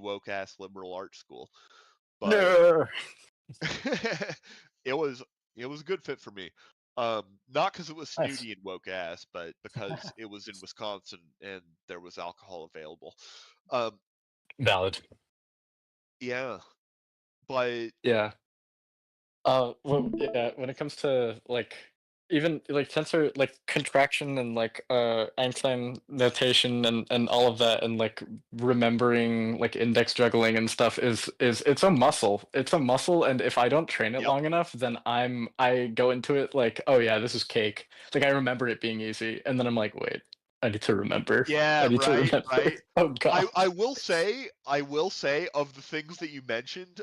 woke ass liberal arts school, but No. it was a good fit for me. Not because it was Nice. snooty and woke ass, but because it was in Wisconsin and there was alcohol available. Um, Valid. yeah, but Yeah. Well, yeah, when it comes to like even like tensor like contraction and like Einstein notation and all of that and like remembering like index juggling and stuff is it's a muscle. It's a muscle, and if I don't train it yep, long enough, then I go into it like, oh yeah, this is cake. Like I remember it being easy, and then I'm like, wait, I need to remember. I yeah, need to right, remember. right. Oh I gosh. I will say of the things that you mentioned,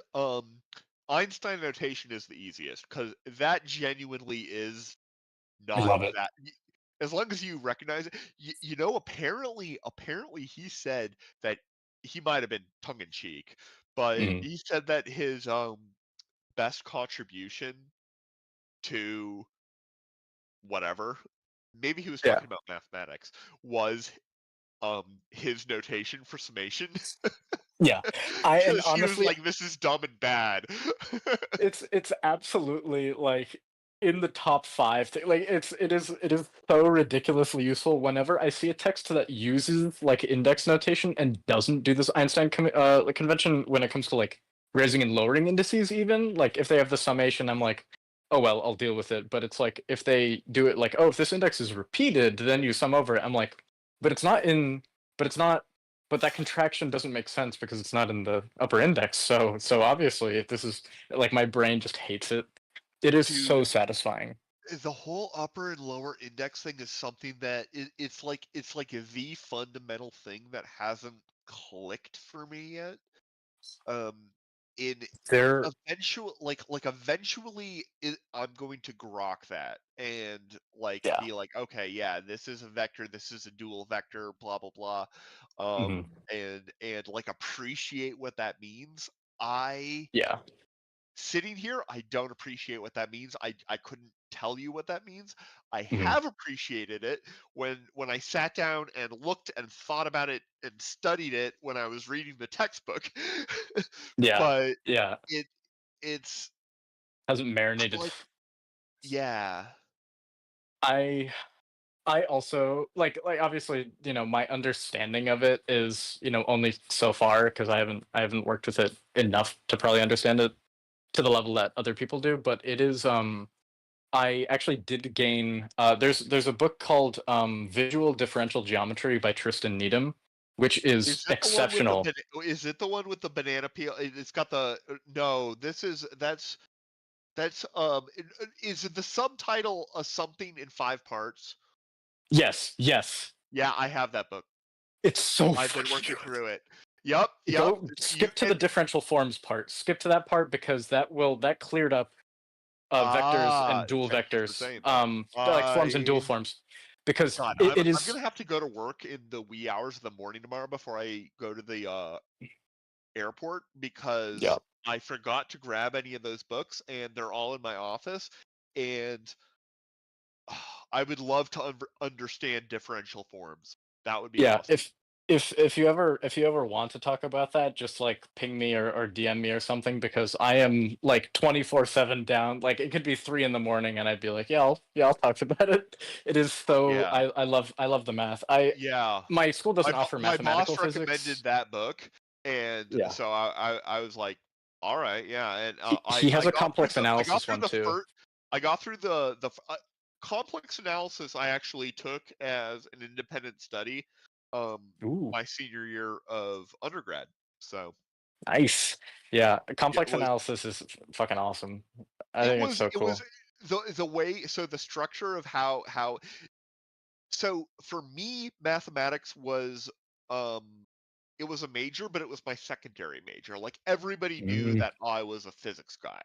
Einstein notation is the easiest because that genuinely is I not love it. that. As long as you recognize it, you know. Apparently, he said that he might have been tongue in cheek, but Mhm. he said that his best contribution to whatever, maybe he was Yeah. talking about mathematics, was his notation for summation. Yeah. I and Because he was honestly like, "This is dumb and bad." it's absolutely like in the top five. Like it is so ridiculously useful. Whenever I see a text that uses like index notation and doesn't do this Einstein like, convention when it comes to like raising and lowering indices, even like if they have the summation, I'm like, oh well, I'll deal with it. But it's like if they do it like, oh, if this index is repeated, then you sum over it. I'm like, but it's not in, but it's not but that contraction doesn't make sense because it's not in the upper index. So obviously, if this is like my brain just hates it. It is so Dude, satisfying. the whole upper and lower index thing is something that it's like the fundamental thing that hasn't clicked for me yet. Um, in There, eventually I'm going to grok that and like yeah, be like, okay, yeah, this is a vector, this is a dual vector, blah blah blah, hmm and like appreciate what that means. I yeah, Sitting here, I don't appreciate what that means. I couldn't tell you what that means. I hmm have appreciated it when I sat down and looked and thought about it and studied it when I was reading the textbook. yeah, But yeah. it it's Hasn't marinated. like, yeah. I I also like obviously my understanding of it is only so far because I haven't worked with it enough to probably understand it to the level that other people do. But it is I actually did gain. There's a book called Visual Differential Geometry by Tristan Needham, which is Is it the one with the exceptional. is it the one with the banana peel? It's got the no. This is that's is it the subtitle something in five parts? Yes, yes, Yeah, I have that book. it's so I've been fucking working good. through it. Yep, yep. Go You skip to the and differential forms part. Skip to that part because that cleared up vectors and dual thank you for vectors, saying that. like forms and dual I forms, because God, it I'm is gonna have to go to work in the wee hours of the morning tomorrow before I go to the airport because yeah. I forgot to grab any of those books and they're all in my office. And I would love to understand differential forms. That would be Yeah, awesome. if you ever want to talk about that, just like ping me or DM me or something because I am like 24/7 down. Like it could be 3 in the morning and I'd be like, yeah, I'll talk about it. It is Fuck so yeah. I love the math. I Yeah. My school doesn't offer My mathematical boss recommended physics. that book, and Yeah. so I was like, all right, yeah. And He has a complex I got analysis through one the too. first complex analysis. I actually took as an independent study, um, Ooh, my senior year of undergrad. So nice. Yeah, it complex was analysis is fucking awesome. I think it's so it was cool. the way, so the structure of how so for me mathematics was um it was a major, but it was my secondary major. Like everybody knew Mm, that I was a physics guy.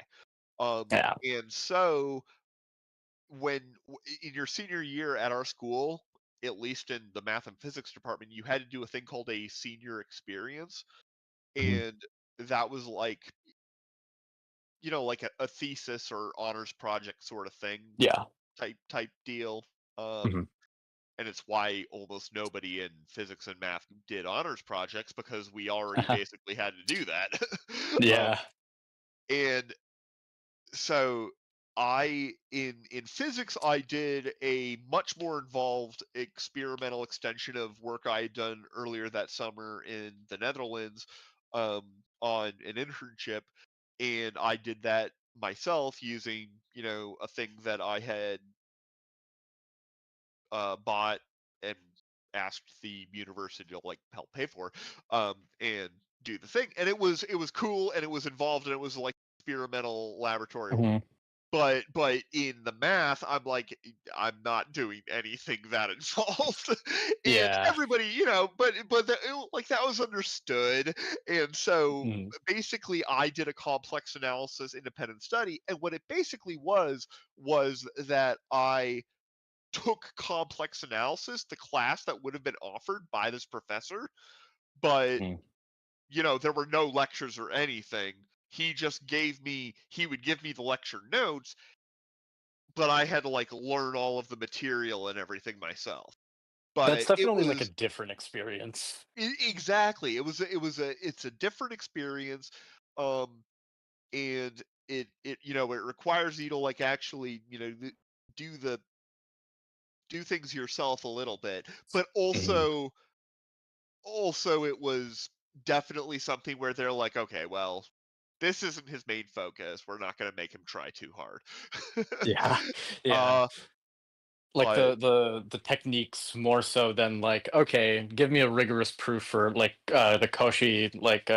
yeah. And so in your senior year at our school, at least in the math and physics department, you had to do a thing called a senior experience, Mhm. and that was like, like a thesis or honors project sort of thing, Yeah. type deal. Mhm. and it's why almost nobody in physics and math did honors projects because we already basically had to do that. Yeah. And so in physics I did a much more involved experimental extension of work I had done earlier that summer in the Netherlands on an internship, and I did that myself using a thing that I had bought and asked the university to like help pay for, and do the thing. And it was cool and it was involved and it was like experimental laboratory. Mhm. But in the math, I'm like, I'm not doing anything that involved, and Yeah. everybody, like that was understood, and so Mhm. basically, I did a complex analysis independent study, and what it basically was that I took complex analysis, the class that would have been offered by this professor, but Mhm. there were no lectures or anything. He would give me the lecture notes, but I had to like learn all of the material and everything myself. That's But it definitely like a was different experience. exactly. It's a different experience, um, and it requires you to like actually do the do things yourself a little bit, but Mhm. also it was definitely something where they're like, okay, well, this isn't his main focus. We're not going to make him try too hard. Yeah. Yeah. uh, Like but the techniques more so than like, okay, give me a rigorous proof for like the Cauchy like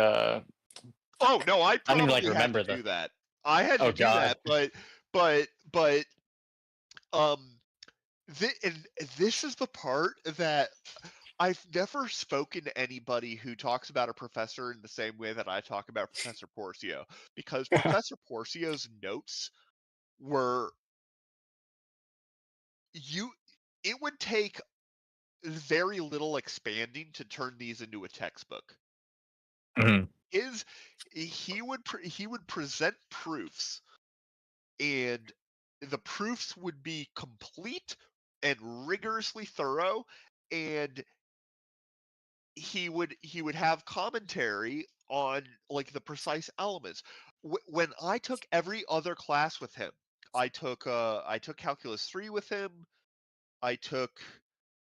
Oh, fuck. no, I I need to like probably had to remember do the that. I had to oh do god. that, but, um, and this is the part that I've never spoken to anybody who talks about a professor in the same way that I talk about Professor Porcio, because Professor Porcio's notes were you it would take very little expanding to turn these into a textbook. Mhm. His he would present proofs, and the proofs would be complete and rigorously thorough, and he would have commentary on like the precise elements. When I took every other class with him, I took calculus 3 with him, I took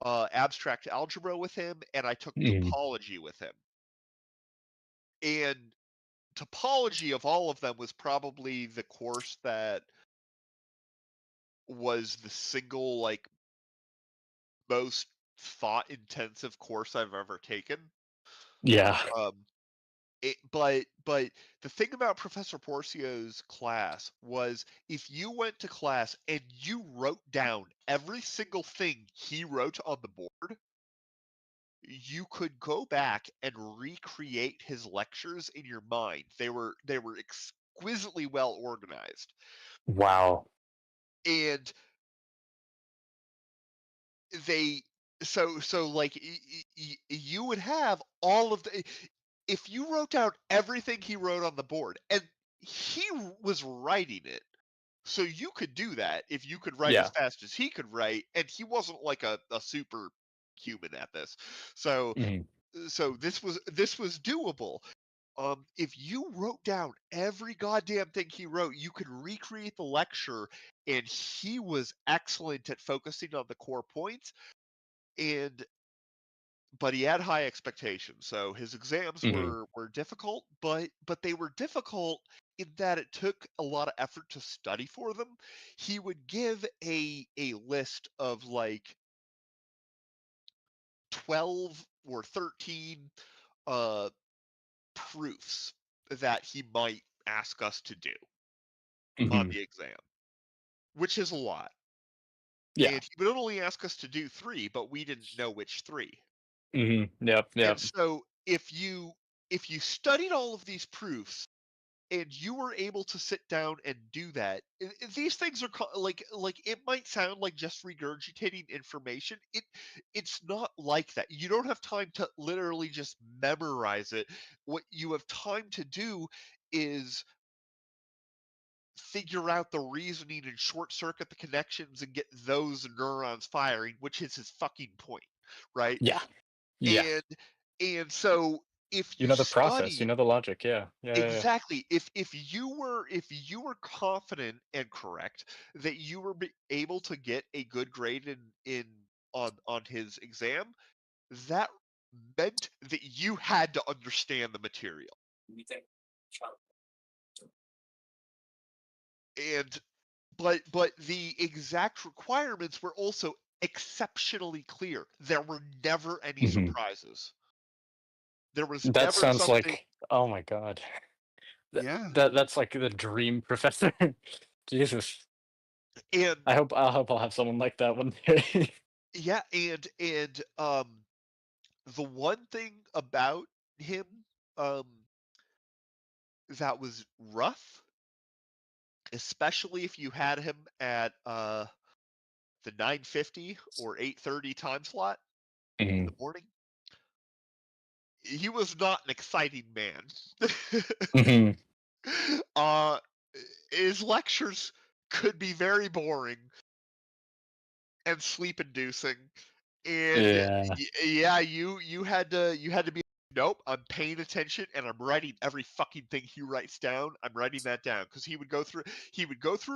abstract algebra with him, and I took Mhm. topology with him. And topology of all of them was probably the course that was the single like most thought intensive course I've ever taken. Yeah. Um, but the thing about Professor Porcio's class was if you went to class and you wrote down every single thing he wrote on the board, you could go back and recreate his lectures in your mind. They were exquisitely well organized. Wow. And they so like you would have all of the if you wrote down everything he wrote on the board, and he was writing it, so you could do that if you could write as Yeah. fast as he could write, and he wasn't like a super human at this. So Mhm. this was doable. If you wrote down every goddamn thing he wrote, you could recreate the lecture, and he was excellent at focusing on the core points. And but he had high expectations, so his exams Mhm. were difficult, but they were difficult in that it took a lot of effort to study for them. He would give a list of like 12 or 13 uh proofs that he might ask us to do on Mhm. the exam, which is a lot. Yeah. And he would only ask us to do 3, but we didn't know which 3. Mhm. Yep. And Yep. so if you studied all of these proofs and you were able to sit down and do that, these things are like it might sound like just regurgitating information. It's not like that. You don't have time to literally just memorize it. What you have time to do is figure out the reasoning and short circuit the connections and get those neurons firing, which is his fucking point, right? Yeah. Yeah. And and so if You you know the process, you studied know the logic, yeah. Yeah, yeah, yeah. exactly, if you were confident and correct that you were able to get a good grade in on his exam, that meant that you had to understand the material. And but the exact requirements were also exceptionally clear. There were never any Mhm. surprises. There was That never sounds something. like, oh my god. Yeah. That's like the dream professor. Jesus. And I hope I'll have someone like that one day. yeah, and the one thing about him um that was rough, especially if you had him at the 9:50 or 8:30 time slot in the Mhm. morning, he was not an exciting man. Mhm. uh his lectures could be very boring and sleep inducing, and Yeah. yeah, you had to be, nope, I'm paying attention and I'm writing every fucking thing he writes down. I'm writing that down because he would go through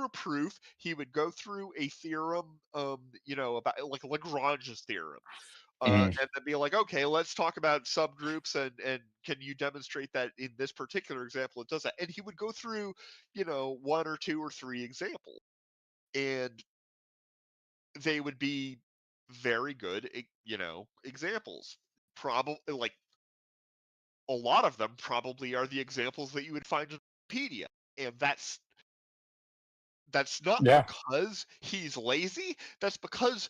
a proof, he would go through a theorem, about like Lagrange's theorem, Mhm. and then be like, okay, let's talk about subgroups, and can you demonstrate that in this particular example it does that? And he would go through, one or two or three examples, and they would be very good, examples. Probably, like, a lot of them probably are the examples that you would find in Wikipedia, and that's not Yeah. because he's lazy. That's because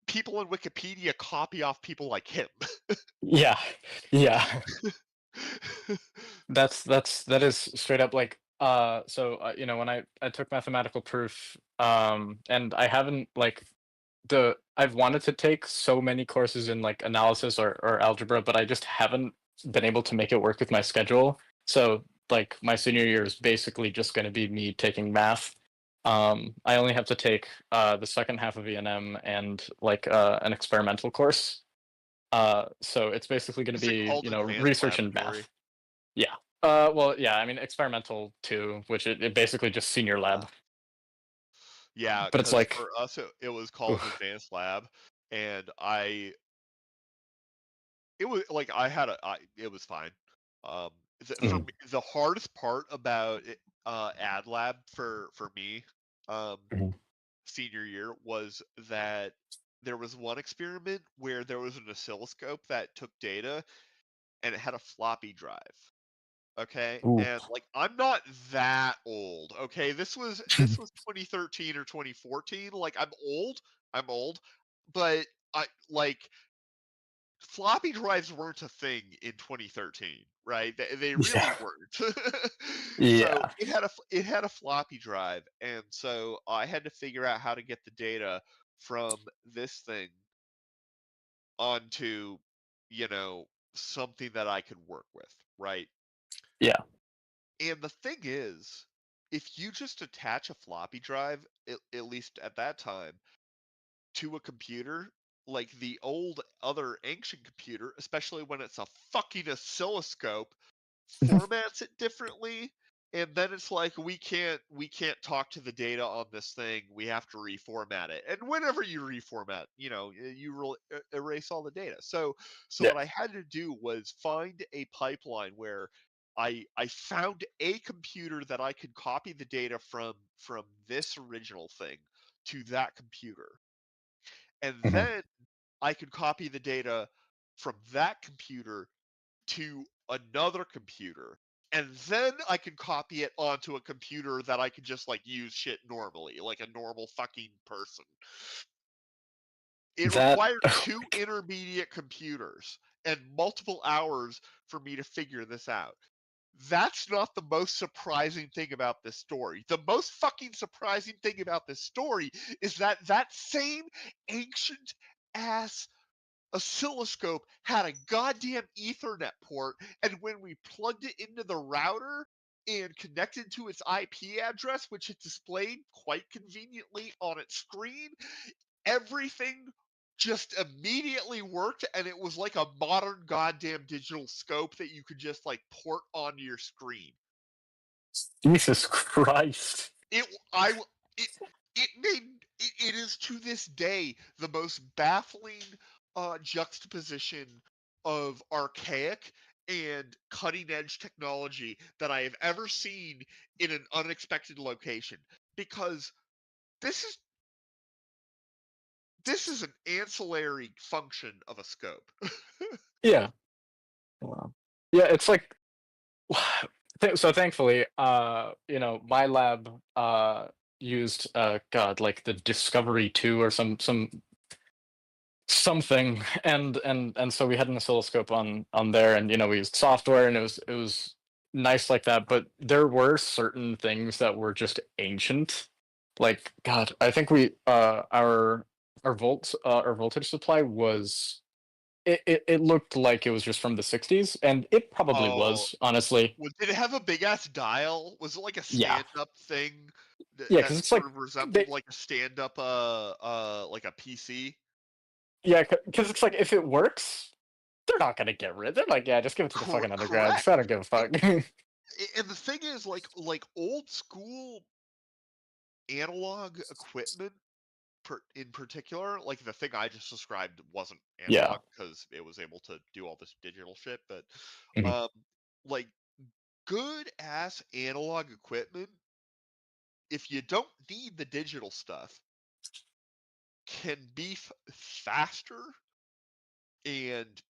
people in Wikipedia copy off people like him. Yeah. Yeah. That is straight up like when I took mathematical proof, and I haven't like the I've wanted to take so many courses in like analysis or algebra, but I just haven't been able to make it work with my schedule. So like my senior year is basically just going to be me taking math. I only have to take the second half of E&M and like an experimental course. So it's basically going to Is it be, called advanced research and laboratory? math. Yeah. Well, yeah, I mean experimental too, which it basically just senior Uh, lab. yeah, But it's because like, for us it was called oof. advanced lab, and it was like it was fine. Um, for Mhm, me, the hardest part about ad lab for me, um, mhm. senior year, was that there was one experiment where there was an oscilloscope that took data and it had a floppy drive. Okay, Ooh. and like I'm not that old. Okay, this was 2013 or 2014. Like I'm old, but I like floppy drives weren't a thing in 2013, right? They really Yeah. weren't. So Yeah. it had a floppy drive, and so I had to figure out how to get the data from this thing onto, you know, something that I could work with, right? Yeah. And the thing is, if you just attach a floppy drive, at least at that time, to a computer, like the old other ancient computer, especially when it's a fucking oscilloscope, formats it differently, and then it's like we can't talk to the data on this thing. We have to reformat it. And whenever you reformat, erase all the data. So Yeah. what I had to do was find a pipeline where I found a computer that I could copy the data from this original thing to that computer, and Mhm. then I could copy the data from that computer to another computer, and then I could copy it onto a computer that I could just like use shit normally, like a normal fucking person. It That required oh two my god. intermediate computers and multiple hours for me to figure this out. That's not the most surprising thing about this story. The most fucking surprising thing about this story is that that same ancient ass oscilloscope had a goddamn Ethernet port, and when we plugged it into the router, and connected to its IP address, which it displayed quite conveniently on its screen, everything just immediately worked, and it was like a modern goddamn digital scope that you could just like port onto your screen. Jesus Christ. It I it it made it is to this day the most baffling juxtaposition of archaic and cutting edge technology that I have ever seen in an unexpected location, because this is this is an ancillary function of a scope. Yeah. Wow. Yeah, it's like so thankfully, my lab used God, like the Discovery 2 or something, and so we had an oscilloscope on there, and we used software, and it was nice like that. But there were certain things that were just ancient. Like God, I think we our voltage supply was it looked like it was just from the 60s, and it probably Oh, was, honestly. did it have a big ass dial? Was it like a Yeah. stand up thing Yeah, that because it's sort like of resembled they like a stand up like a PC? yeah, because it's like if it works, they're not gonna get rid. They're like, yeah, just give it to the fucking undergrads. Correct. I don't give a fuck. And the thing is, like old school analog equipment in particular, like the thing I just described wasn't Yeah. analog because it was able to do all this digital shit, but Mhm. um like good ass analog equipment, if you don't need the digital stuff, can be faster and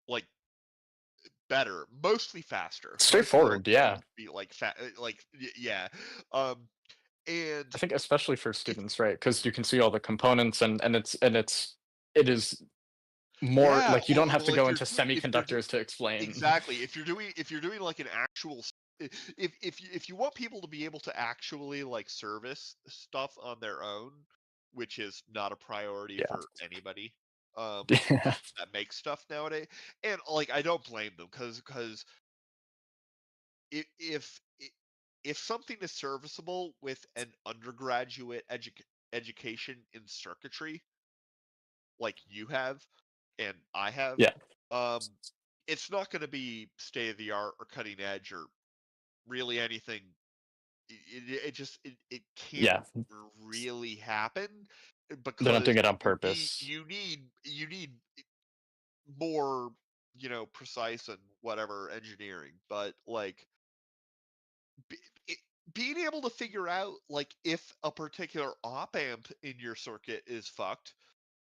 like better, mostly faster. Most of them Straightforward, seem yeah. to be like yeah. Um I and think especially for it students, right? Because you can see all the components, it is more yeah, like you don't have to well go into if you're doing semiconductors to explain. exactly, if you're doing like an actual if you want people to be able to actually like service stuff on their own, which is not a priority Yeah. for anybody um Yeah. that makes stuff nowadays, and like I don't blame them because if if something is serviceable with an undergraduate education in circuitry like you have and I have, Yeah. um, it's not going to be state of the art or cutting edge or really anything. It can't Yeah. really happen They're not because doing it on purpose. you need more precise and whatever engineering, but like be, it, being able to figure out like if a particular op amp in your circuit is fucked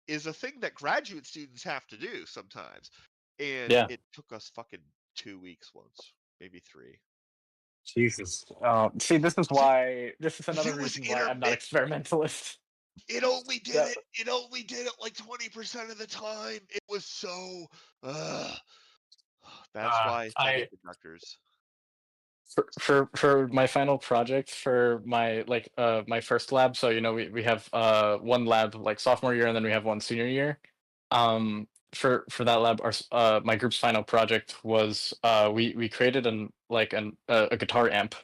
is a thing that graduate students have to do sometimes. And Yeah. it took us fucking 2 weeks once, maybe three. Jesus. See, this is Because another it was reason why I'm not intermittent. experimentalist. It only did That it. It only did it like 20% of the time. It was so. Uh, that's why I semiconductors. for my final project for my first lab. So we have one lab like sophomore year, and then we have one senior year. For that lab, my group's final project was we created a guitar amp.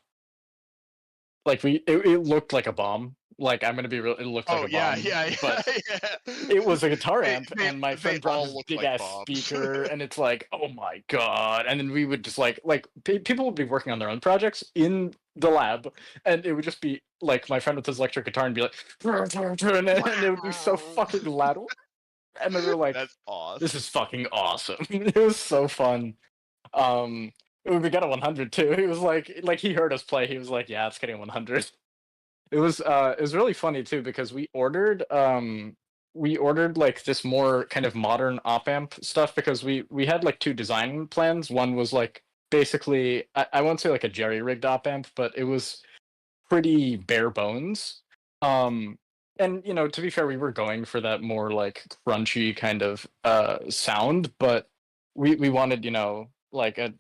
Like it looked like a bomb. Like I'm gonna be real, it looked like Oh a yeah, bomb, yeah, but yeah, yeah. it was a guitar They amp, they and my they friend brought all this look big like ass bombs. speaker, and it's like, oh my god! And then we would just people would be working on their own projects in the lab, and it would just be like my friend with his electric guitar and be like, and it would be so fucking loud, and then we were like, That's this is awesome. fucking awesome. It was so fun. Um, we got a 100 too. He was like he heard us play. He was like, yeah, it's getting a 100. It was really funny too because we ordered like this more kind of modern op amp stuff because we had like two design plans. One was like basically I won't say like a jerry rigged op amp, but it was pretty bare bones. Um and to be fair, we were going for that more like crunchy kind of sound, but we wanted, like a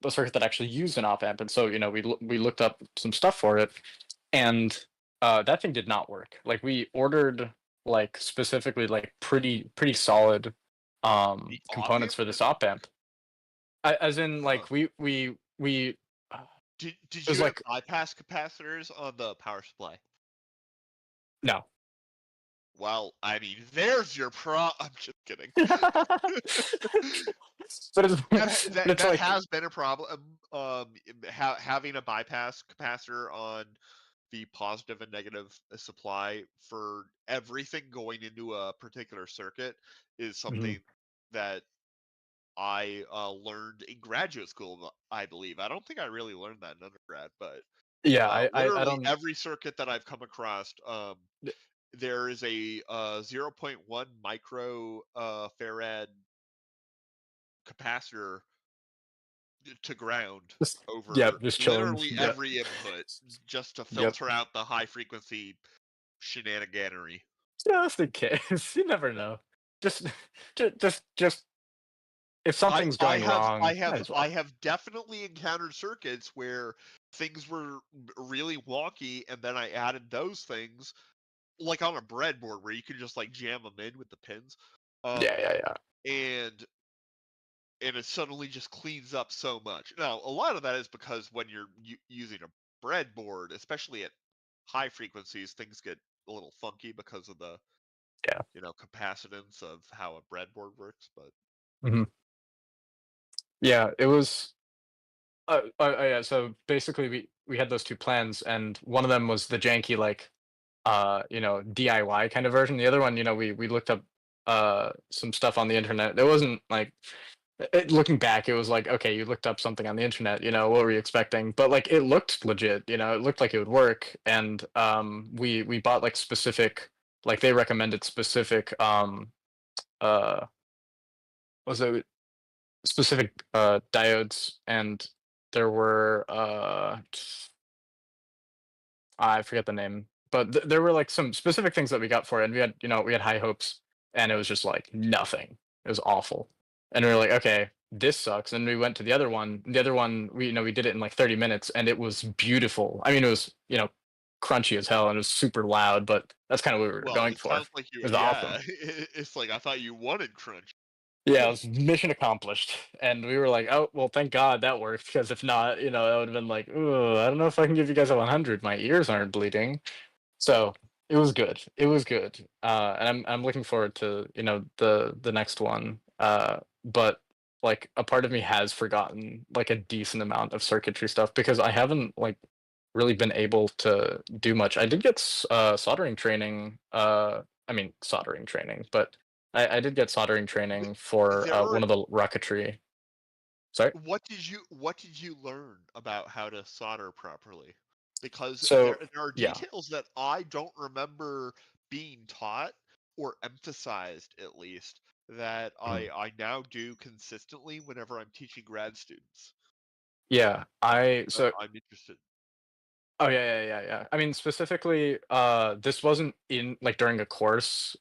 circuit that actually used an op amp. And so, we looked up some stuff for it, and that thing did not work. Like we ordered like specifically like pretty solid The op components amp for this didn't op work. amp. As in, Uh, like, we did it was you have like bypass capacitors on the power supply? no. Well, I mean, there's your pro. I'm just kidding. But it's but That it's that like has been a problem. Having a bypass capacitor on the positive and negative supply for everything going into a particular circuit is mhm. something that I learned in graduate school. I believe. I don't think I really learned that in undergrad, but Yeah, I literally don't every circuit that I've come across, there is a zero point 0.1 micro farad capacitor to ground just yeah, over just chilling. literally Yeah. every input just to Yep. filter out the high frequency shenaniganery. Just in case. You never know. Just just if something's going wrong, might as I well. have definitely encountered circuits where things were really wonky, and then I added those things like on a breadboard where you could just like jam them in with the pins, um, Yeah, yeah, yeah. and it suddenly just cleans up so much. Now, a lot of that is because when you're using a breadboard, especially at high frequencies, things get a little funky because of the Yeah. capacitance of how a breadboard works. But Mhm. Yeah, it was yeah, so basically we had those 2 plans, and one of them was the janky, like, DIY kind of version. The other one, we looked up, some stuff on the internet. It wasn't like looking back, it was like, okay, you looked up something on the internet, what were you expecting? But, like, it looked legit, it looked like it would work, and, we bought, like, specific like, they recommended specific, uh, was it specific, diodes, and there were, I forget the name, but there were like some specific things that we got for it, and we had high hopes, and it was just like nothing. It was awful, and we were like, okay, this sucks. And we went to the other one. The other one, we did it in like 30 minutes, and it was beautiful. I mean, it was crunchy as hell, and it was super loud, but that's kind of what we were well, going it for. It sounds like you, was yeah. awesome. It's like I thought you wanted crunch. Yeah, it was mission accomplished, and we were like, oh well, thank God that worked, because if not, that would have been like, oh, I don't know if I can give you guys a 100. My ears aren't bleeding. So, it was good. It was good. And I'm looking forward to, the next one. But like a part of me has forgotten like a decent amount of circuitry stuff because I haven't like really been able to do much. I did get soldering training. I mean soldering training, but I did get soldering training for There are one of the rocketry. Sorry. what did you learn about how to solder properly? Because So there are yeah. details that I don't remember being taught or emphasized at least that Mhm. I now do consistently whenever I'm teaching grad students. Yeah. I So so I'm interested. Oh yeah, yeah, yeah, yeah. I mean, specifically, this wasn't in like during a course.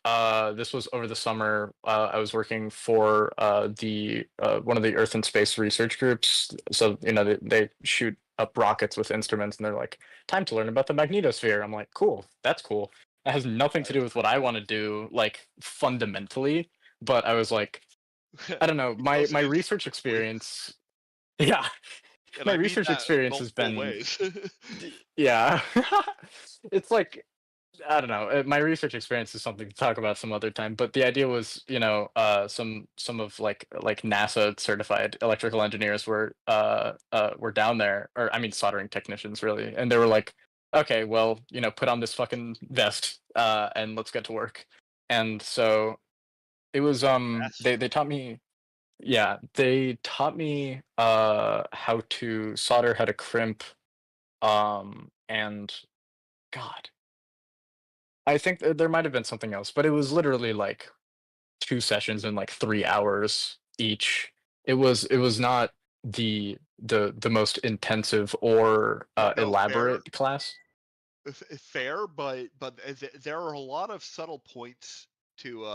This was over the summer. I was working for the one of the Earth and Space research groups. So they shoot up rockets with instruments, and they're like, "Time to learn about the magnetosphere." I'm like, "Cool, that's cool." It has nothing to That is do with what pretty I cool. want to do, like fundamentally. But I was like, I don't know. My Because my it is research super cool, experience, yeah, and my I mean research that in experience has multiple been ways. yeah. It's like I don't know. My research experience is something to talk about some other time, but the idea was, some of like NASA certified electrical engineers were down there, or I mean soldering technicians really, and they were like, okay, well, put on this fucking vest, and let's get to work. And so it was Best. they taught me yeah, they taught me how to solder, how to crimp, and God, I think there might have been something else, but it was literally like 2 sessions in like 3 hours each. It was not the most intensive or, No, no, fair. elaborate class. Fair, but there are a lot of subtle points to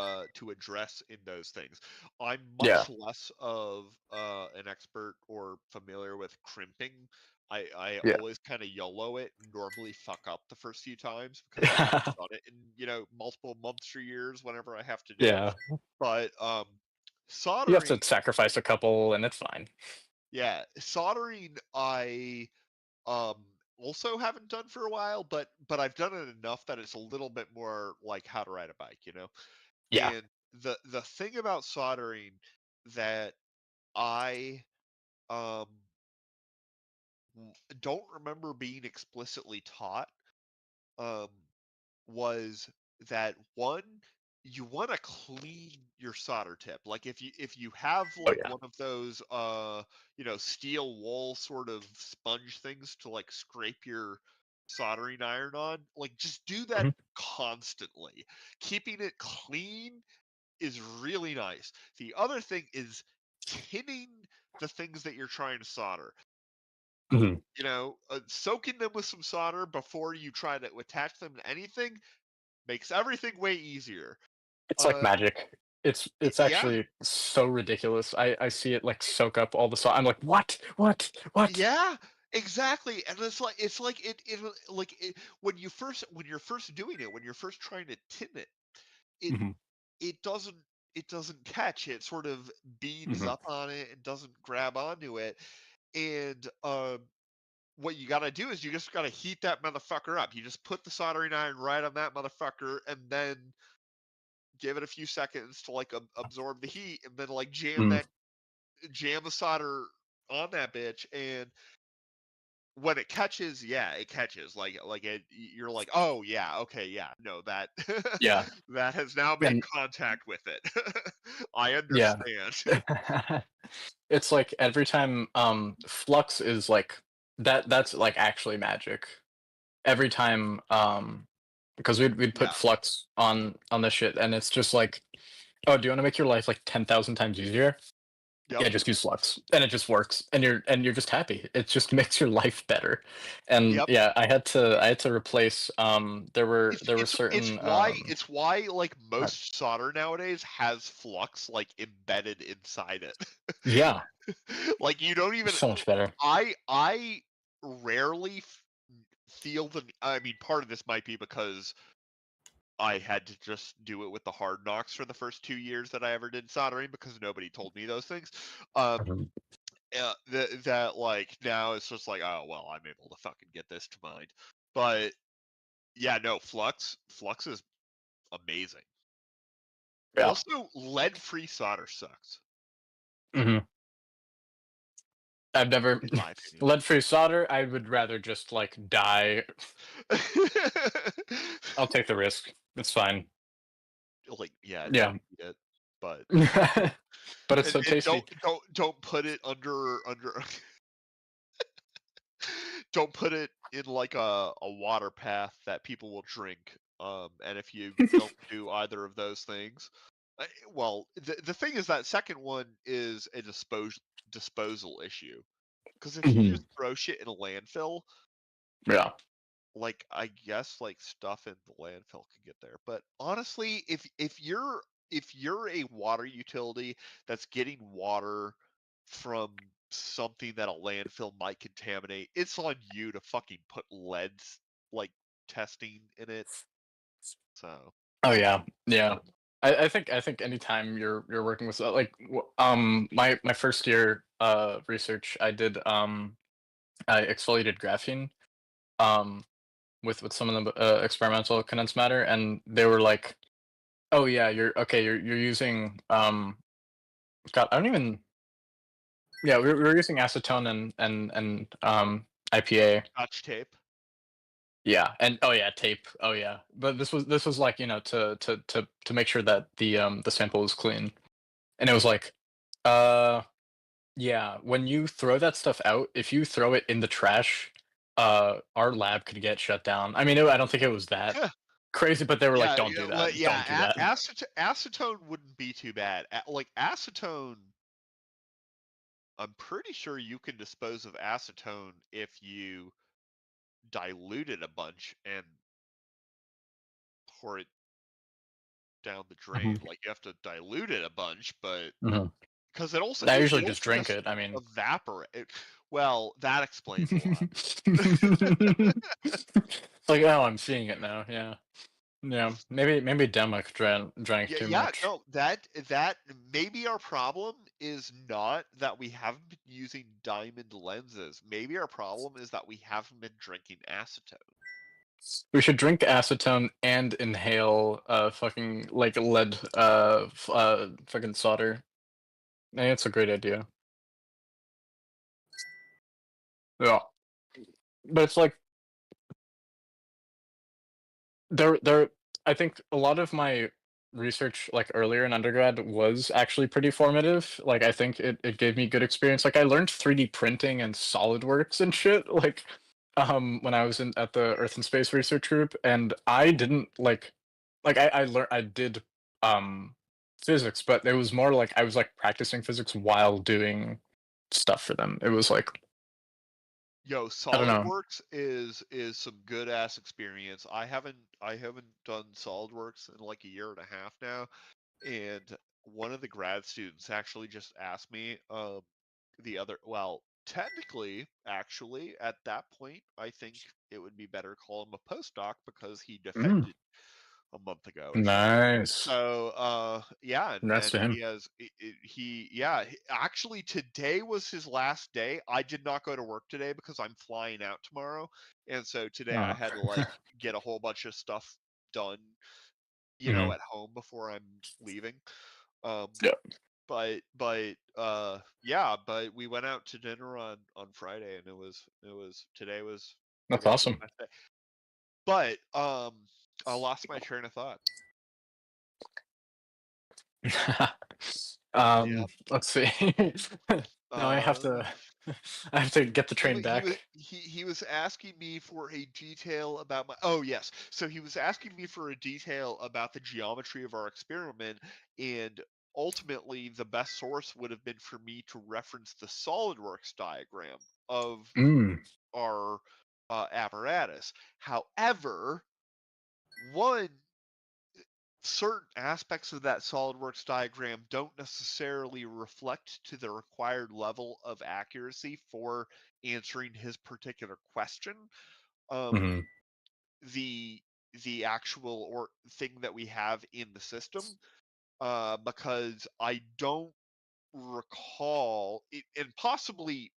address in those things. I'm Yeah. much less of an expert or familiar with crimping. I Yeah. always kind of YOLO it and normally fuck up the first few times because I haven't done it in multiple months or years whenever I have to do it. Yeah. But You have to soldering, sacrifice a couple, and it's fine. yeah, soldering I um also haven't done for a while, but I've done it enough that it's a little bit more like how to ride a bike, you know? Yeah. And the thing about soldering that I um don't remember being explicitly taught um was that one, you want to clean your solder tip. Like if you have Oh like yeah. one of those steel wool sort of sponge things to like scrape your soldering iron on, like just do that Mhm. constantly. Keeping it clean is really nice. The other thing is tinning the things that you're trying to solder. Mhm. Soaking them with some solder before you try to attach them to anything makes everything way easier. It's like Uh, magic. It's yeah, actually so ridiculous. I see it like soak up all the salt. I'm like, what? What? What? yeah, exactly. And it's like when you're first doing it, when you're first trying to tin it, it Hmm. it doesn't it doesn't catch. It sort of beads Hmm. up on it and doesn't grab onto it. And what you gotta do is you just gotta heat that motherfucker up. You just put the soldering iron right on that motherfucker, and then give it a few seconds to like absorb the heat, and then like Mm. jam the solder on that bitch, and when it catches, yeah, it catches. You're like, oh yeah, okay, yeah, no, that Yeah. that has now made And contact with it. I yeah. understand. It's like every time flux is like that's like actually magic. Every time because we'd put Yeah. flux on this shit and it's just like, oh, do you want to make your life like 10,000 times easier? Yep. Yeah, just use flux, and it just works, and you're just happy. It just makes your life better. And Yep. yeah, I had to replace. There were It's certain why like uh, most solder nowadays has flux like embedded inside it. yeah, Like you don't even so much better. I rarely feel the I mean part of this might be because I had to just do it with the hard knocks for the first 2 years that I ever did soldering because nobody told me those things. Mhm. That like now it's just like, oh well, I'm able to fucking get this to mind. But yeah, no, flux is amazing. Yeah. Also, lead-free solder sucks, Hmm. I've never in my opinion. lead-free solder. I would rather just like die. I'll take the risk. It's fine. Like, yeah, Yeah, don't eat it, but but it's and so and tasty. don't put it under don't put it in like a water path that people will drink. And if you don't do either of those things, well, the thing is that second one is a disposal issue. Because if you Hmm. just throw shit in a landfill, Yeah. like I guess like stuff in the landfill can get there. But honestly, if you're a water utility that's getting water from something that a landfill might contaminate, it's on you to fucking put leads like testing in it. So Oh yeah, yeah. I think anytime you're working with like my first year research I did I exfoliated graphene um with some of the experimental condensed matter, and they were like, oh yeah, you're okay, you're using God, I don't even, yeah, we were using acetone and IPA. scotch tape. Yeah, and oh yeah, tape. Oh yeah, but this was like, to make sure that the sample was clean. And it was like, uh, yeah, when you throw that stuff out, if you throw it in the trash, our lab could get shut down. I mean, I don't think it was that crazy, but they were like, Yeah, don't do that. Don't do that. acetone wouldn't be too bad. Like acetone, I'm pretty sure you can dispose of acetone if you dilute it a bunch and pour it down the drain. Hmm. Like you have to dilute it a bunch, but Hmm. because it also I it, usually it just also drink just it. I mean, evaporate. Well, that explains a lot. it's like, oh, I'm seeing it now. Yeah. Yeah, maybe Demek drank Yeah, too yeah, much. no, that maybe our problem is not that we haven't been using diamond lenses. Maybe our problem is that we haven't been drinking acetone. We should drink acetone and inhale fucking like lead fucking solder. I think it's a great idea. Yeah, but it's like there I think a lot of my research like earlier in undergrad was actually pretty formative. Like I think it gave me good experience. Like I learned 3D printing and SolidWorks and shit like when I was in at the Earth and Space Research Group, and I didn't like I learned I did physics, but it was more like I was like practicing physics while doing stuff for them. It was like Yo, I don't know. SolidWorks is some good ass experience. I haven't done SolidWorks in like a year and a half now, and one of the grad students actually just asked me the other well, technically, actually, at that point, I think it would be better to call him a postdoc because he Mm, defended a month ago or so. nice. So, yeah, Congrats and to he him. has yeah, actually today was his last day. I did not go to work today because I'm flying out tomorrow, and so today I Oh. had to like get a whole bunch of stuff done, Mhm. at home before I'm leaving. Um, Yeah, yeah, but we went out to dinner on Friday, and it was that's today was awesome. my day. But I lost my train of thought. Yeah. Let's see. Now I have Uh, to I have to get the he train wa- he was back. he was asking me for a detail about my oh yes, so he was asking me for a detail about the geometry of our experiment, and ultimately the best source would have been for me to reference the SolidWorks diagram of Mm, our apparatus. However, one certain aspects of that SolidWorks diagram don't necessarily reflect to the required level of accuracy for answering his particular question. Um, mhm, the the actual or thing that we have in the system, because I don't recall it, and possibly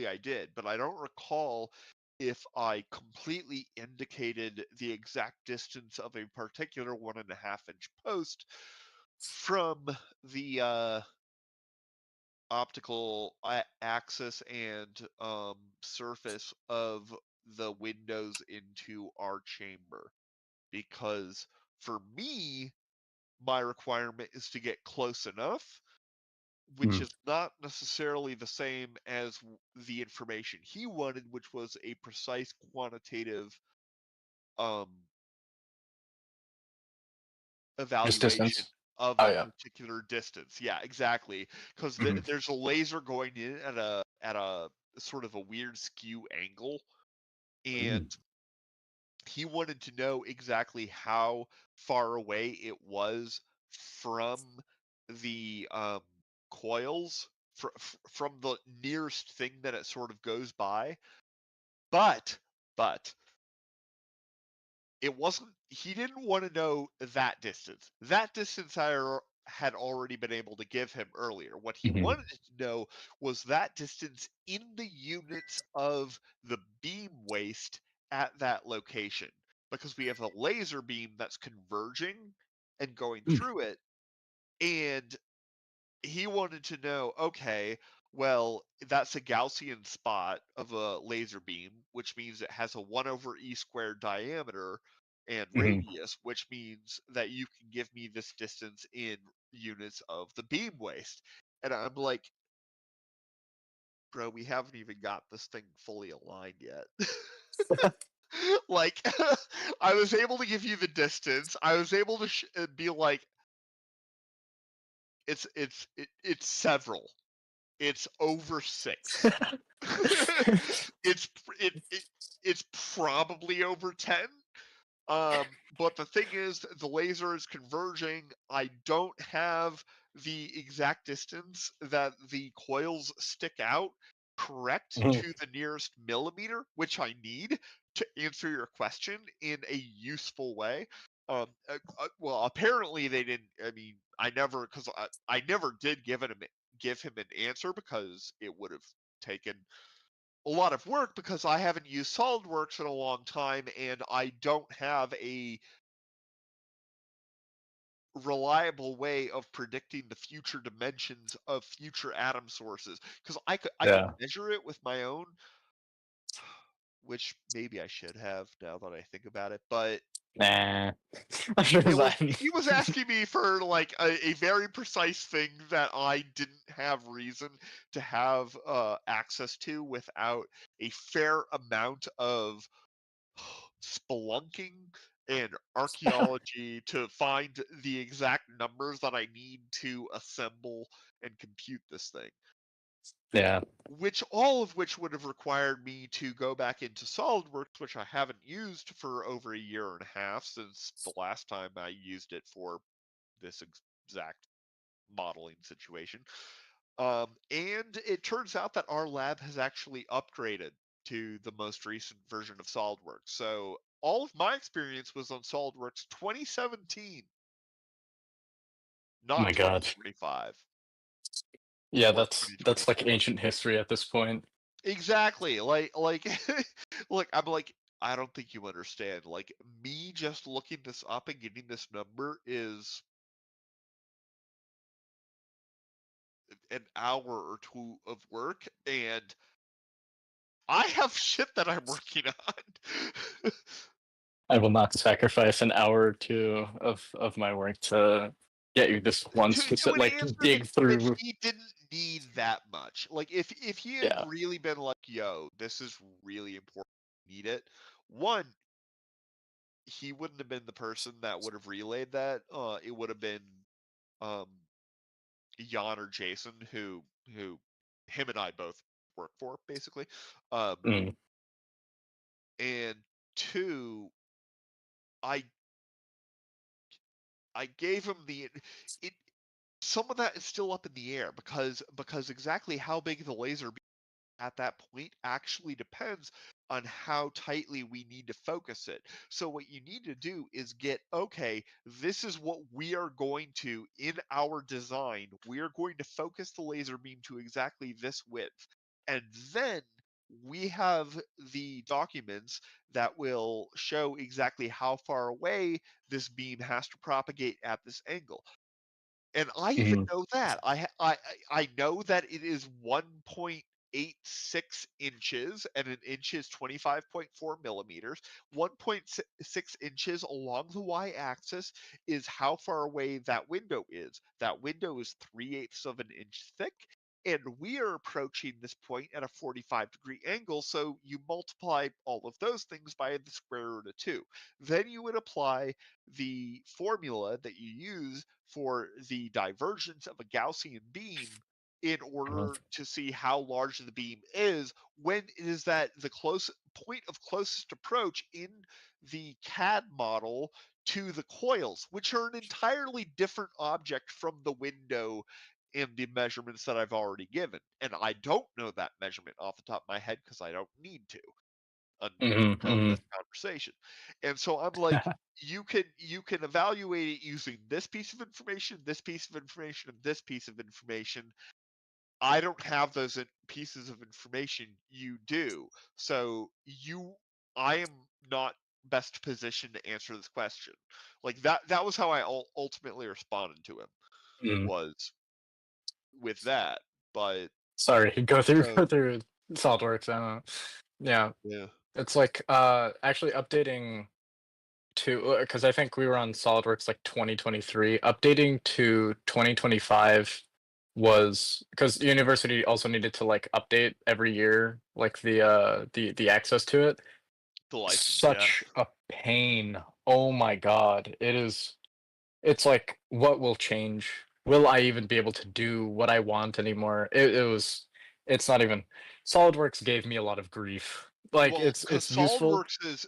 I did, but I don't recall if I completely indicated the exact distance of a particular 1.5 inch post from the optical axis and surface of the windows into our chamber. Because for me, my requirement is to get close enough, which mm. is not necessarily the same as the information he wanted, which was a precise quantitative um, Just evaluation distance. of Oh that yeah. particular distance. Yeah, exactly. Because Mhm, there's a laser going in at a sort of a weird skew angle, and mm, he wanted to know exactly how far away it was from the coils from the nearest thing that it sort of goes by. But it wasn't. He didn't want to know that distance. That distance had already been able to give him earlier. What he mhm, wanted to know was that distance in the units of the beam waist at that location. Because we have a laser beam that's converging and going mm, through it, and he wanted to know, okay, well, that's a Gaussian spot of a laser beam, which means it has a 1 over e squared diameter and mhm. radius, which means that you can give me this distance in units of the beam waist. And I'm like, bro, we haven't even got this thing fully aligned yet. Like, I was able to give you the distance. I was able to be like, it's several. It's over 6. It's it's probably over 10. But the thing is, the laser is converging. I don't have the exact distance that the coils stick out correct Mhm. to the nearest millimeter, which I need to answer your question in a useful way. Well, apparently they didn't. I mean, I never because I never did give him an answer because it would have taken a lot of work because I haven't used SolidWorks in a long time and I don't have a reliable way of predicting the future dimensions of future atom sources because I could Yeah. measure it with my own, which maybe I should have now that I think about it, but Nah. I'm sure it was that. he was asking me for like a very precise thing that I didn't have reason to have access to without a fair amount of spelunking and archaeology to find the exact numbers that I need to assemble and compute this thing. Yeah. Which all of which would have required me to go back into SolidWorks, which I haven't used for over a year and a half since the last time I used it for this exact modeling situation. And it turns out that our lab has actually upgraded to the most recent version of SolidWorks. So all of my experience was on SolidWorks 2017, Oh not my god. 2025 Yeah, or that's like 2024. ancient history at this point. Exactly. Look, I'm like, I don't think you understand. Like me just looking this up and getting this number is an hour or two of work, and I have shit that I'm working on. I will not sacrifice an hour or two of my work to get you this one To specific an like answer dig that through. he didn't need that much. Like if he had Yeah. really been like, "Yo, this is really important, need it," one, he wouldn't have been the person that would have relayed that. It would have been um Jan or Jason, who him and I both work for, basically. Mm. And two, I I gave him it. Some of that is still up in the air because exactly how big the laser at that point actually depends on how tightly we need to focus it. So what you need to do is get, okay, this is what we are going to in our design. We are going to focus the laser beam to exactly this width. And then we have the documents that will show exactly how far away this beam has to propagate at this angle. And I even Mhm. know that. I know that it is 1.86 inches, and an inch is 25.4 millimeters. 1.6 inches along the y-axis is how far away that window is. That window is 3/8 of an inch thick, and we are approaching this point at a 45-degree angle, so you multiply all of those things by the square root of 2. Then you would apply the formula that you use for the divergence of a Gaussian beam in Mhm. order to see how large the beam is when it is that the close point of closest approach in the CAD model to the coils, which are an entirely different object from the window and the measurements that I've already given. And I don't know that measurement off the top of my head because I don't need to Mhm. until Mhm. this conversation. And so I'm like, you can evaluate it using this piece of information, this piece of information, and this piece of information. I don't have those pieces of information. You do. So I am not best positioned to answer this question. Like that was how I ultimately responded to him Mhm. was with that. But Sorry, go through so go through SolidWorks. Yeah, yeah, it's like actually updating to because I think we were on SolidWorks like 2023. Updating to 2025 was because university also needed to like update every year, like the access to it. the license, yeah. Such a pain. Oh my god, it is. It's like, what will change? Will I even be able to do what I want anymore? It was. It's not even. SolidWorks gave me a lot of grief. Like Well, because it's useful. SolidWorks is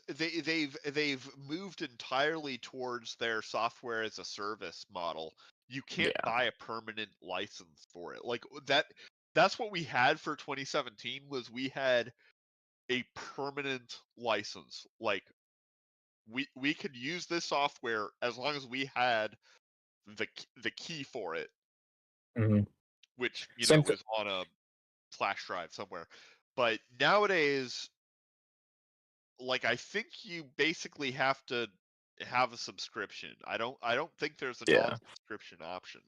they've moved entirely towards their software as a service model. You can't Yeah. buy a permanent license for it. Like that's what we had for 2017 was we had a permanent license. Like we could use this software as long as we had the key for it, Mhm. which, Same thing. was on a flash drive somewhere. But nowadays, like, I think you basically have to have a subscription. I don't think there's a Yeah. non-subscription option.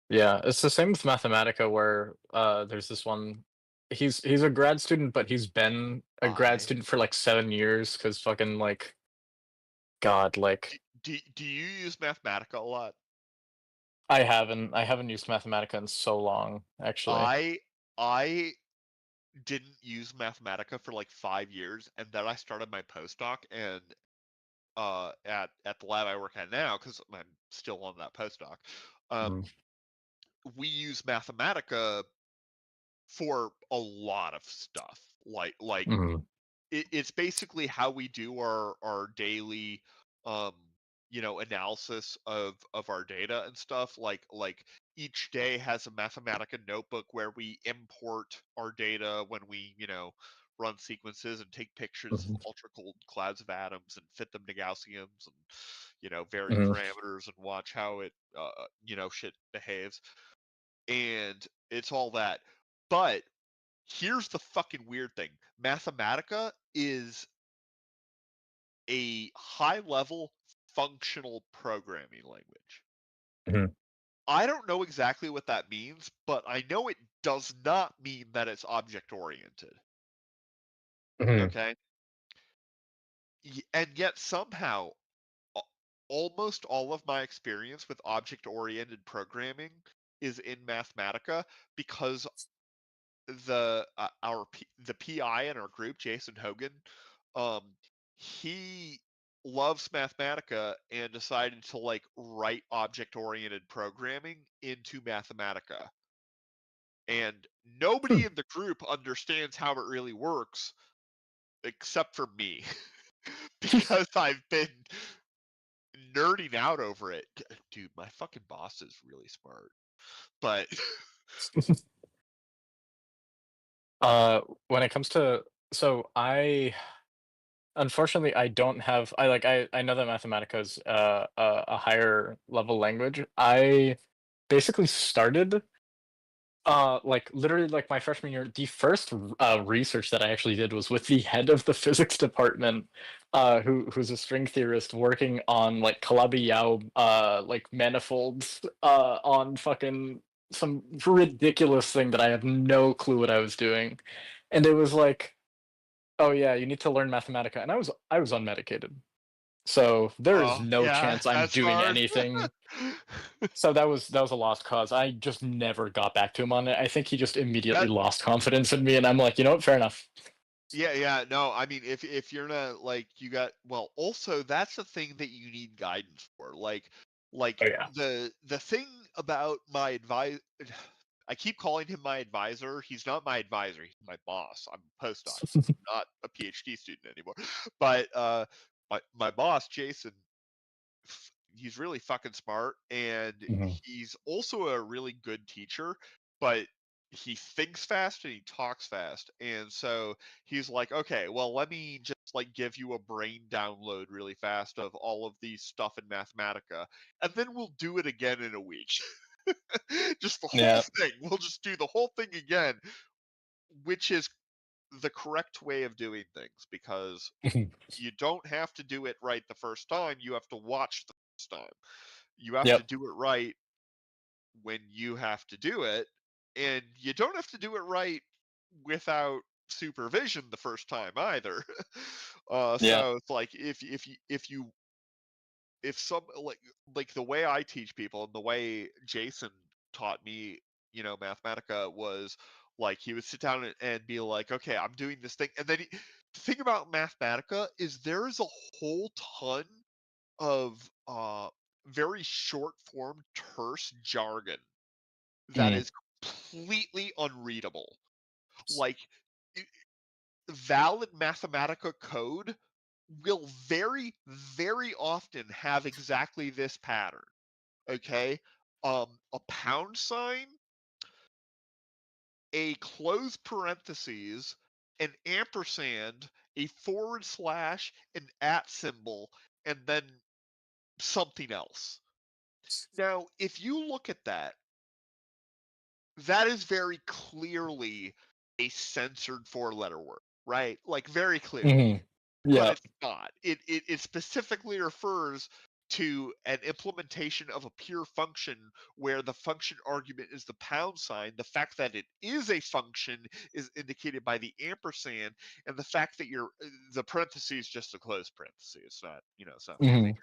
Yeah, it's the same with Mathematica where, there's this one he's a grad student, but he's been a grad I student for, like, 7 years because fucking, like God, like, do you use Mathematica a lot? I haven't used Mathematica in so long, actually. I I didn't use Mathematica for like 5 years, and then I started my postdoc, and at the lab I work at now, because I'm still on that postdoc. Mhm, Um, we use Mathematica for a lot of stuff. mhm, It's basically how we do our daily um analysis of our data and stuff. Like each day has a Mathematica notebook where we import our data when we run sequences and take pictures of mhm, ultra cold clouds of atoms and fit them to Gaussians and vary mhm, parameters and watch how it shit behaves, and it's all that. But here's the fucking weird thing. Mathematica is a high level functional programming language. mhm, I don't know exactly what that means, but I know it does not mean that it's object oriented. mhm, Okay. And yet somehow almost all of my experience with object oriented programming is in Mathematica, because the PI in our group, Jason Hogan, um, he loves Mathematica and decided to like write object-oriented programming into Mathematica. And hmm. nobody in the group understands how it really works except for me, because I've been nerding out over it. Dude, my fucking boss is really smart. But When it comes to so unfortunately, I don't have I know that Mathematica is, a higher level language. I basically started like, literally, like, my freshman year, the first research that I actually did was with the head of the physics department, who's a string theorist working on, like, Calabi-Yau, like, manifolds, on fucking some ridiculous thing that I had no clue what I was doing. And it was like, "Oh, yeah, you need to learn Mathematica," and I was unmedicated. So, there is oh no yeah, chance I'm that's doing hard. anything. So that was a lost cause. I just never got back to him on it. I think he just immediately that lost confidence in me, and I'm like, you know what? Fair enough. Yeah, yeah, no, I mean, if you're not like you got well, also that's the thing that you need guidance for. Like Oh yeah. the thing about my advice, I keep calling him my advisor. He's not my advisor. He's my boss. I'm a postdoc, not a PhD student anymore. But my boss, Jason, he's really fucking smart, and Mhm. he's also a really good teacher, but he thinks fast and he talks fast. And so he's like, okay, well, let me just like give you a brain download really fast of all of these stuff in Mathematica, and then we'll do it again in a week. Just the whole Yeah. thing. We'll just do the whole thing again, which is the correct way of doing things, because you don't have to do it right the first time. You have to watch the first time. You have to Yep. do it right when you have to do it, and you don't have to do it right without supervision the first time either. Yeah. So it's like if some like the way I teach people and the way Jason taught me, Mathematica was like he would sit down and be like, okay, I'm doing this thing, and then the thing about Mathematica is there is a whole ton of very short form terse jargon that Mm. is completely unreadable. Like i- valid Mathematica code will very often have exactly this pattern. Okay. A pound sign, a close parentheses, an ampersand, a forward slash, an at symbol, and then something else. Now, if you look at that, that is very clearly a censored four-letter word, right? Like very clearly. Mhm. But Yeah. it's not. It specifically refers to an implementation of a pure function where the function argument is the pound sign. The fact that it is a function is indicated by the ampersand, and the fact that the parentheses just a closed parenthesis. It's not, it's not fancy. Mhm.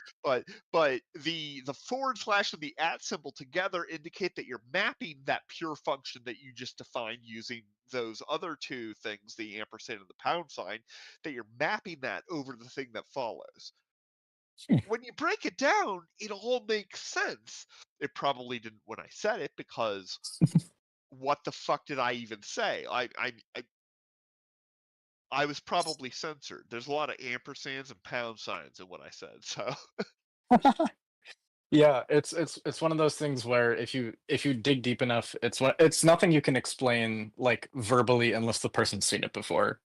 But the forward slash and the at symbol together indicate that you're mapping that pure function that you just defined using those other two things, the ampersand and the pound sign, that you're mapping that over the thing that follows. When you break it down, it all makes sense. It probably didn't when I said it, because what the fuck did I even say? I was probably censored. There's a lot of ampersands and pound signs in what I said. So Yeah, it's one of those things where if you dig deep enough, it's nothing you can explain like verbally unless the person's seen it before.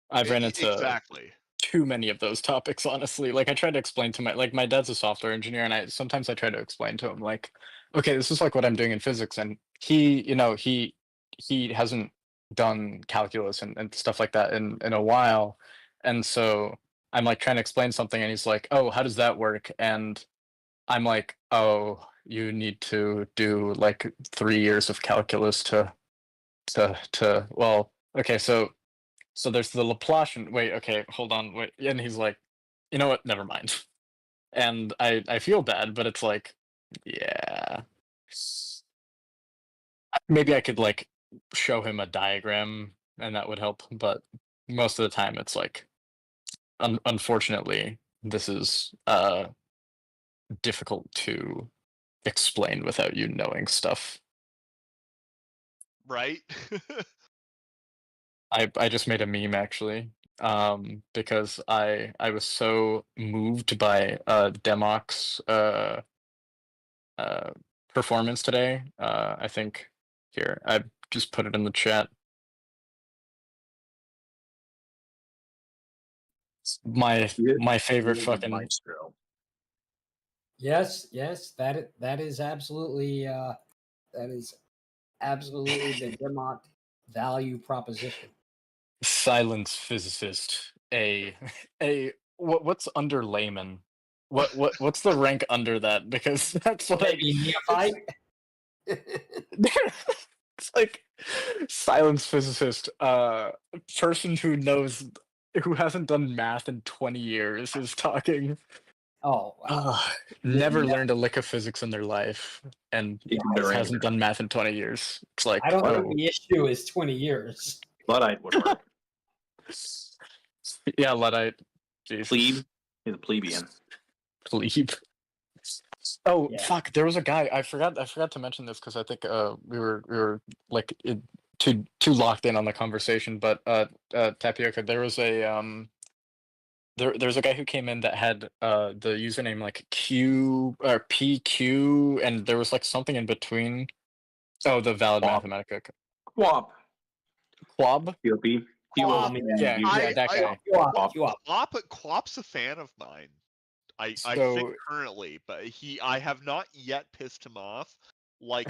I've ran into exactly. too many of those topics, honestly. Like I try to explain to my dad's a software engineer, and I sometimes I try to explain to him like, okay, this is like what I'm doing in physics, and he hasn't done calculus and stuff like that in a while, and so I'm like trying to explain something, and he's like, oh, how does that work? And I'm like, oh, you need to do like 3 years of calculus to well, okay, so there's the Laplacian. Wait, okay, hold on, wait, and he's like, you know what? Never mind. And I feel bad, but it's like, yeah, maybe I could like show him a diagram and that would help. But most of the time, it's like, unfortunately, this is difficult to explain without you knowing stuff. Right? I just made a meme actually, because I was so moved by Demok's uh performance today. I think here I just put it in the chat. My He my he favorite is a fucking maestro. Yes, that is absolutely the Demont value proposition. silence physicist. What's under layman? What's the rank under that? Because that's what I. Maybe It's, neophyte. it's like silence physicist. Person who hasn't done math in 20 years is talking. Oh, Never yeah. learned a lick of physics in their life, and Ignorant. hasn't done math in 20 years. It's like, I don't oh, think the issue is 20 years. Luddite would work. yeah, Luddite. Jesus. Plebe is a plebeian. Plebe. Oh Yeah. fuck! There was a guy. I forgot to mention this because I think we were like too locked in on the conversation. But Tapioca, there was there's a guy who came in that had the username like Q or PQ, and there was like something in between. Oh, the valid Quap. Mathematica. Quap. Quab? QP. Quap. Yeah, yeah, that guy. Quap's a fan of mine. I think So currently, but I have not yet pissed him off like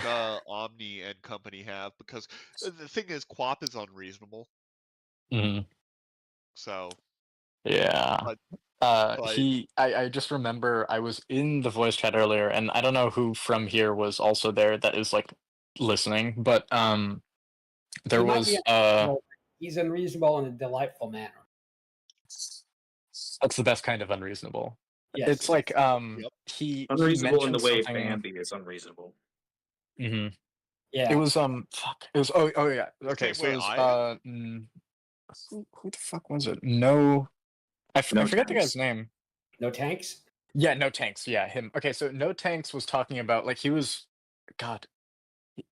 Omni and company have, because the thing is, Quap is unreasonable. mhm. So, Yeah. but I just remember I was in the voice chat earlier, and I don't know who from here was also there that is like listening, but He there might be was unreasonable. He's unreasonable in a delightful manner. that's the best kind of unreasonable. Yes. It's like Yep. he Unreasonable in the mentioned way something. Bambi is unreasonable. Mhm. Yeah. It was fuck. It was oh yeah. The Okay, same so way it was I am. who the fuck was it? No, I No forget the tanks. guy's name. No tanks. Yeah, no tanks. Yeah, him. Okay, so no tanks was talking about like he was, God,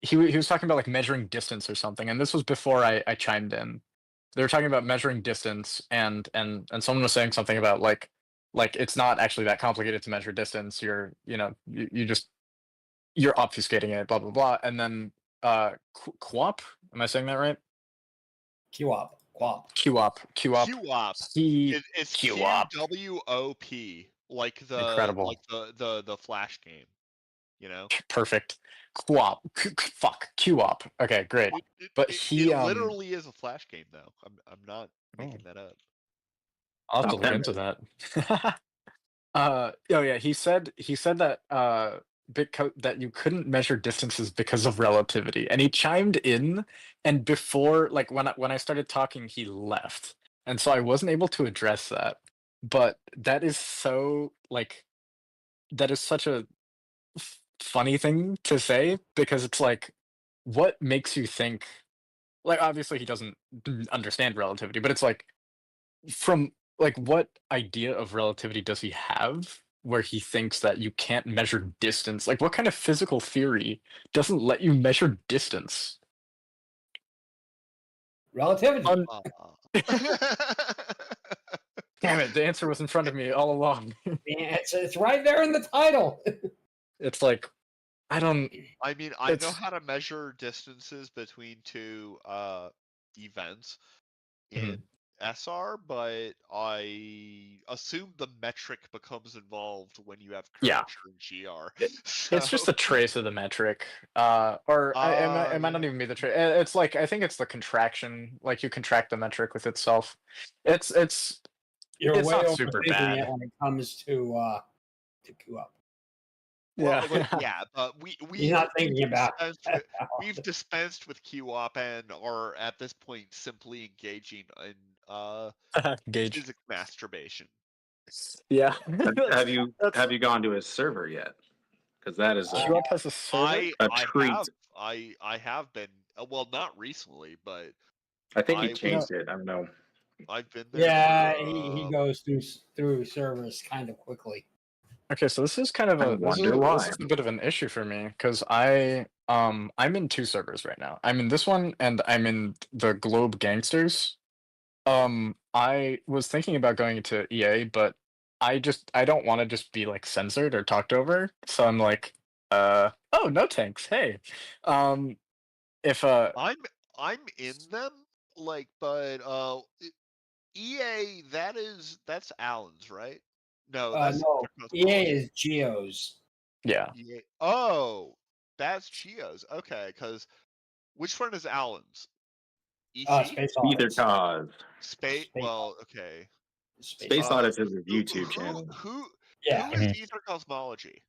he was talking about like measuring distance or something, and this was before I chimed in. They were talking about measuring distance, and someone was saying something about like it's not actually that complicated to measure distance. You just you're obfuscating it, blah blah blah, and then Quap. Am I saying that right? QOP. QOP. QOP. QWOP. It's QWOP. QWOP, like Incredible. the Flash game. You know, Perfect. QOP. Fuck. QOP. Okay, great. But it literally is a Flash game, though. I'm not making that up. I'll have to Oh, look damn. into that. Oh yeah, he said that that you couldn't measure distances because of relativity, and he chimed in, and before, like, when I started talking, he left, and so I wasn't able to address that. But that is so, like, that is such a funny thing to say, because it's like, what makes you think, like, obviously he doesn't understand relativity, but it's like, from, like, what idea of relativity does he have where he thinks that you can't measure distance? Like, what kind of physical theory doesn't let you measure distance? Relativity. Damn it, the answer was in front of me all along. Yeah, it's right there in the title. It's like, I don't. I mean, I know It's how to measure distances between two events in Mhm. SR, but I assume the metric becomes involved when you have Yeah. curvature in GR. It's just a trace of the metric, or it might not Yeah. even be the trace. It's like, I think it's the contraction. Like, you contract the metric with itself. It's You're It's way not overthinking super it bad. when it comes to QOP. Yeah. Well, but yeah, but You're not thinking about we've dispensed with QOP and are at this point simply engaging in Gauge. physics masturbation. Yeah. Have you gone to his server yet? Because that is a QUP has a server? A I treat. have I have been well, not recently, but I think he I changed it. I don't know. I've been there yeah, for he goes through servers kind of quickly. Okay, so this is kind of I wonder why. this is a bit of an issue for me, because I'm in two servers right now. I'm in this one, and I'm in the Globe Gangsters. I was thinking about going to EA, but I don't want to just be, like, censored or talked over. So I'm like, oh, no tanks. Hey. If I'm in them, like, but EA, that's Allen's, right? No, that's No, their EA cosmology. is Geo's. yeah. EA. Oh, that's Geo's. Okay, because which one is Allen's? EC? Space Either Odyssey. cause. Space. Space Well, okay. Space Uh, Odyssey is his YouTube who channel. who Yeah, who is Mhm. Ether Cosmology?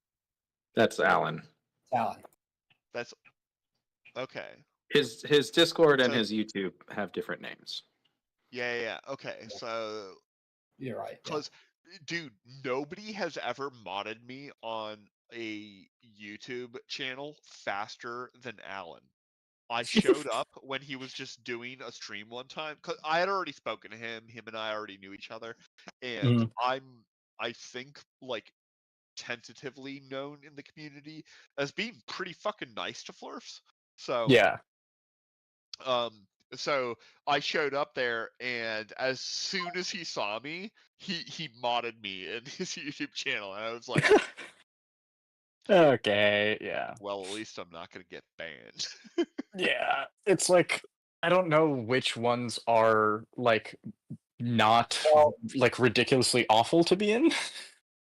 That's Alan. it's Alan. That's okay. His Discord and So his YouTube have different names. yeah. Okay, so You're right. Yeah. because dude, nobody has ever modded me on a YouTube channel faster than Alan. I showed up when he was just doing a stream one time because I had already spoken to him. Him and I already knew each other, and Mhm. I think, like, tentatively known in the community as being pretty fucking nice to Flurfs. So Yeah. um so I showed up there, and as soon as he saw me, he modded me in his YouTube channel, and I was like, Okay, yeah. well, at least I'm not gonna get banned. Yeah, it's like, I don't know which ones are, like, not, Well, like, ridiculously awful to be in.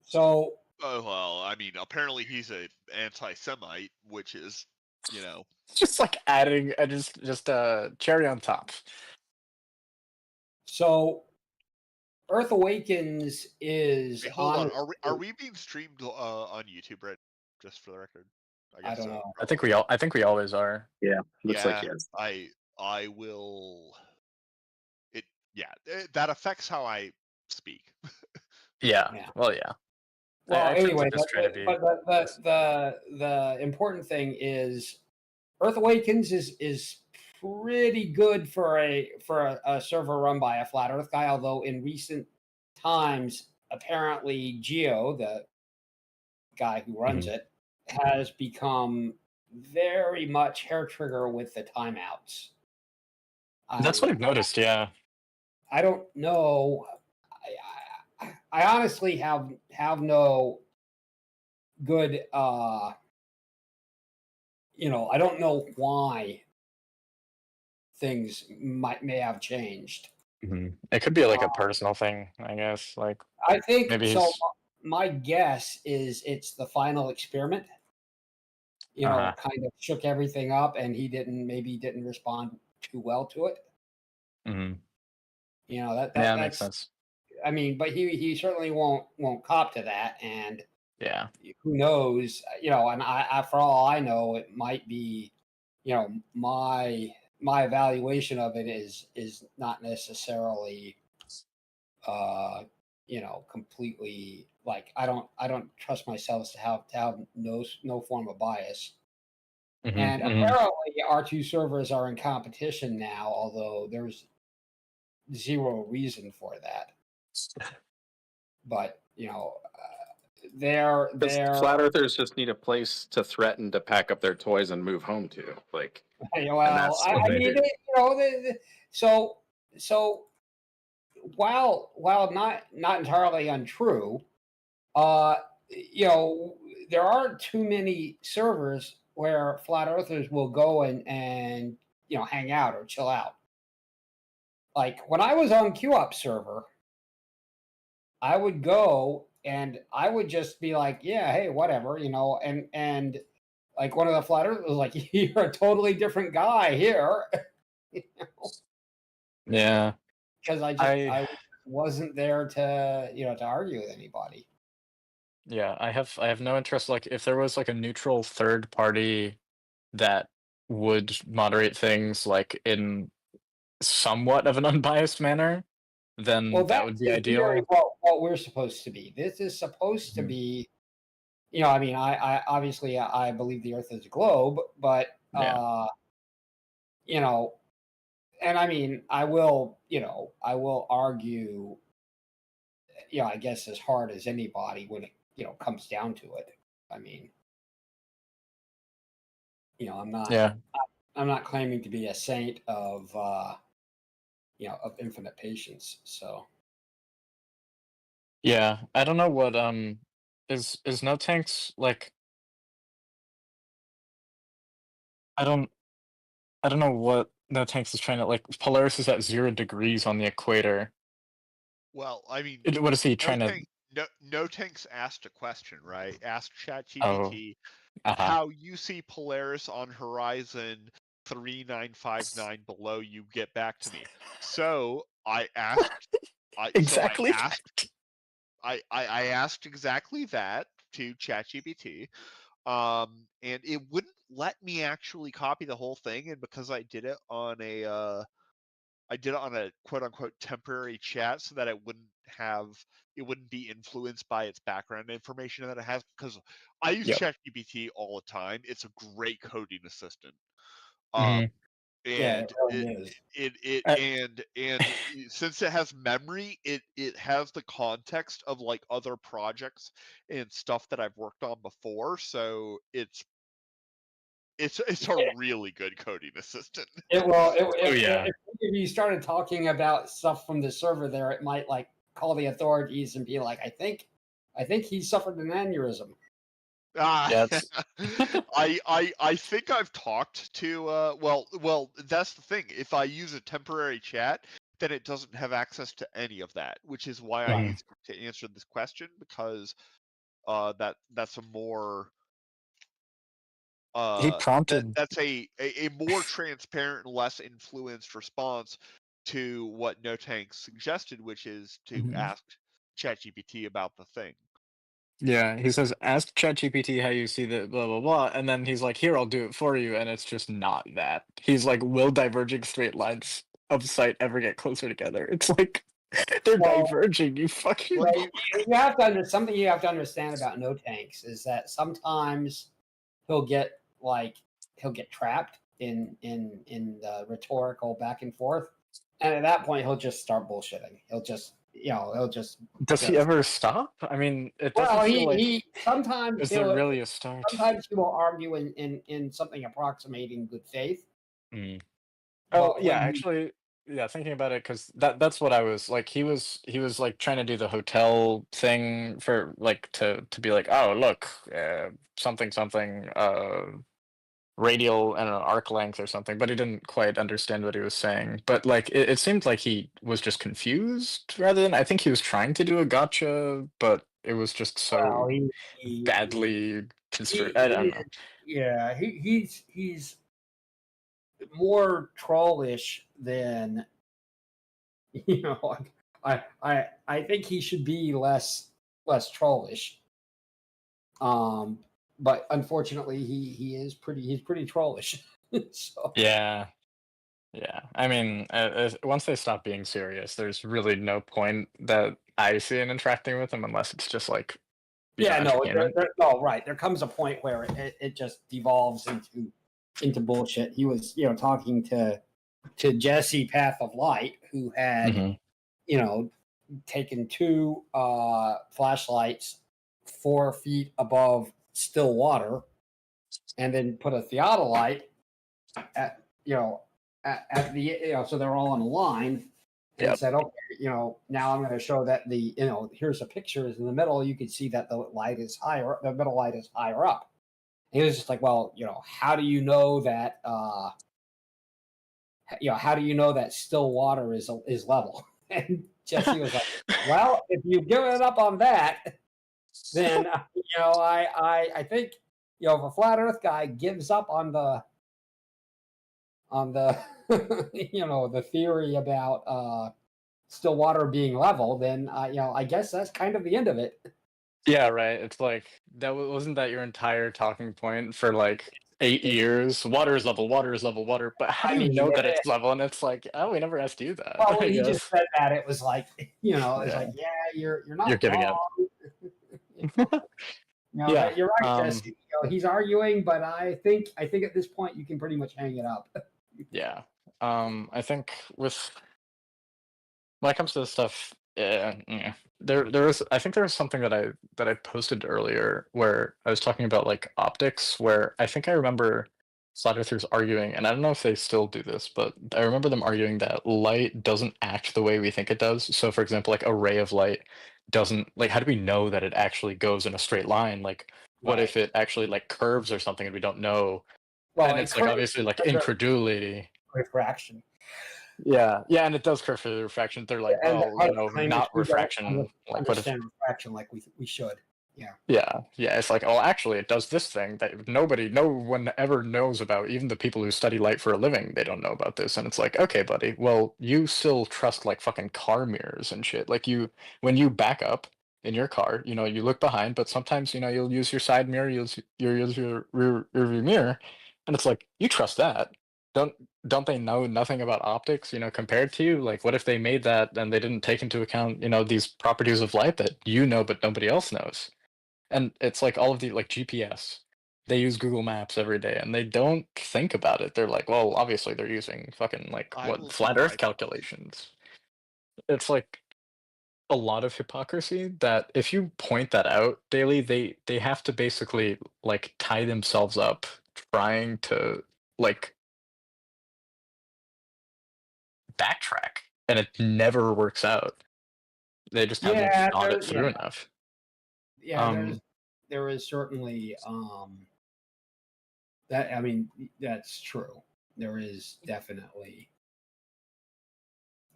so Oh well, I mean, apparently he's a anti-Semite, which is, you know. Just, like, adding just cherry on top. so Earth Awakens is Hey, hold on. on. Are we being streamed on YouTube, right? Just for the record, I I guess don't so. know. Probably. I think we always are. Yeah, looks like Yeah, yes. I will. It yeah, that affects how I speak. Yeah. Yeah. Well, yeah. Well, I tend to anyway, just try to be but the important thing is Earth Awakens is pretty good for a server run by a flat Earth guy. Although in recent times, apparently Geo, the guy who runs Mhm. it, has become very much hair trigger with the timeouts. That's what I've noticed, yeah. I don't know. I honestly have no good. I don't know why things may have changed. It could be like a personal thing, I guess. Like I think maybe so. he's My guess is it's the final experiment. Kind of shook everything up, and he didn't respond too well to it. Yeah, that makes sense. I mean, but he certainly won't cop to that, and Yeah. who knows? And I for all I know, it might be, my evaluation of it is not necessarily, completely like I don't trust myself to have no form of bias. And apparently, our two servers are in competition now, although there's zero reason for that. But they're flat earthers just need a place to threaten to pack up their toys and move home to. Like, well, and that's what I they mean, do. so while not entirely untrue, there aren't too many servers where flat earthers will go and hang out or chill out. Like when I was on QOP server, I would go and I would just be like, yeah, hey, whatever, and like one of the flat earthers was like, you're a totally different guy here. Yeah. Because I wasn't there to to argue with anybody. Yeah, I have no interest. Like if there was like a neutral third party that would moderate things like in somewhat of an unbiased manner, then Well, that that's would be in theory ideal. what we're supposed to be. This is supposed to be, I mean, I obviously I believe the Earth is a globe, but Yeah. And I mean, I will argue, I guess as hard as anybody when it comes down to it. I mean, Yeah. I'm not claiming to be a saint of of infinite patience. So Yeah. I don't know what is no tanks like I don't I don't know what no tanks is trying to like Polaris is at 0 degrees on the equator. Well, I mean, What is he no trying to tank, no tanks asked a question, right? Asked oh ChatGPT uh-huh. how you see Polaris on horizon 3959 below you. Get back to me. So I asked. I Exactly asked. that. I asked exactly that to ChatGPT, and it wouldn't let me actually copy the whole thing. And because I did it on a quote unquote temporary chat so that it wouldn't be influenced by its background information that it has, because I use Yep. ChatGPT all the time. It's a great coding assistant. Um, Mhm. yeah, it and really is. and since it has memory, it has the context of like other projects and stuff that I've worked on before, so it's a really good coding assistant. It will. Oh yeah. If you started talking about stuff from the server there, it might like call the authorities and be like, I think he suffered an aneurysm. Yeah, it's I think I've talked to well that's the thing. If I use a temporary chat, then it doesn't have access to any of that, which is why I use it to answer this question, because that's a more he prompted that's a more transparent and less influenced response to what No Tank suggested, which is to ask ChatGPT about the thing. Yeah, he says, "Ask ChatGPT how you see the blah blah blah," and then he's like, "Here, I'll do it for you," and it's just not that. He's like, "Will diverging straight lines of sight ever get closer together?" It's like they're diverging. You fucking. Well, You have to something you have to understand about no tanks is that sometimes he'll get trapped in the rhetorical back and forth, and at that point he'll just start bullshitting. He'll just Does he ever stop? I mean, it doesn't well feel like. he sometimes Is there really a start? he will argue in something approximating good faith. Mm. Oh But yeah, when actually, yeah. Thinking about it, because that's what I was like. He was like trying to do the hotel thing for like to be like, oh look, something something. radial, I don't know, arc length or something, but he didn't quite understand what he was saying. But like it seemed like he was just confused rather than I think he was trying to do a gotcha, but it was just Well, so he badly construed. I he don't is, know. yeah, he's more trollish than you know. I think he should be less trollish. But unfortunately, he's pretty trollish. So Yeah. Yeah, I mean, once they stop being serious, there's really no point that I see in interacting with them unless it's just like, yeah, no, entertainment. no, right. There comes a point where it just devolves into bullshit. He was talking to Jesse Path of Light, who had Hmm. you know taken two flashlights 4 feet above still water, and then put a theodolite at at the so they're all in a line, and Yep. said, okay, now I'm going to show that here's a picture is in the middle. You can see that the light is higher, the middle light is higher up. And he was just like, well, how do you know that? How do you know that still water is level? And Jesse was like, well, if you give it up on that, then I think if a flat Earth guy gives up on the the theory about still water being level, then I guess that's kind of the end of it. Yeah, right. It's like wasn't that your entire talking point for like 8 years? Water is level, water is level, water. But how do I you mean, know that it's level? And it's like, oh, we never asked you that, well, I when he just guess. said that, it was like it's Yeah, like, yeah, you're not you're giving wrong. up. That Yeah. you're right, Jesse. He's arguing, but I think at this point you can pretty much hang it up. Yeah. I think with when it comes to this stuff, yeah. There was I think there was something that I posted earlier where I was talking about like optics, where I think I remember flat earthers arguing, and I don't know if they still do this, but I remember them arguing that light doesn't act the way we think it does. So for example, like a ray of light doesn't like how do we know that it actually goes in a straight line? Like what Right. if it actually like curves or something and we don't know? Well, And it it's like creates obviously like incredulity. refraction, Yeah, yeah, and it does curve for the refraction. They're like, and well, the claim is not we don't refraction. Like, what if? understand refraction like we should. Yeah. Yeah, yeah. It's like, oh, actually, it does this thing that no one ever knows about. Even the people who study light for a living, they don't know about this. And it's like, okay, buddy, well, you still trust like fucking car mirrors and shit. Like when you back up in your car, you look behind, but sometimes, you'll use your side mirror, you'll use your rear view mirror, and it's like, you trust that. Don't don't they know nothing about optics, compared to you? Like, what if they made that and they didn't take into account, these properties of light that but nobody else knows? And it's like all of the like GPS. They use Google Maps every day and they don't think about it. They're like, well, obviously they're using fucking like I what will flat do earth my best. calculations. It's like a lot of hypocrisy that if you point that out daily, they have to basically like tie themselves up trying to like backtrack and it never works out. They just haven't Yeah, thought it through yeah, enough. yeah. Um There is certainly that. I mean, that's true. There is definitely.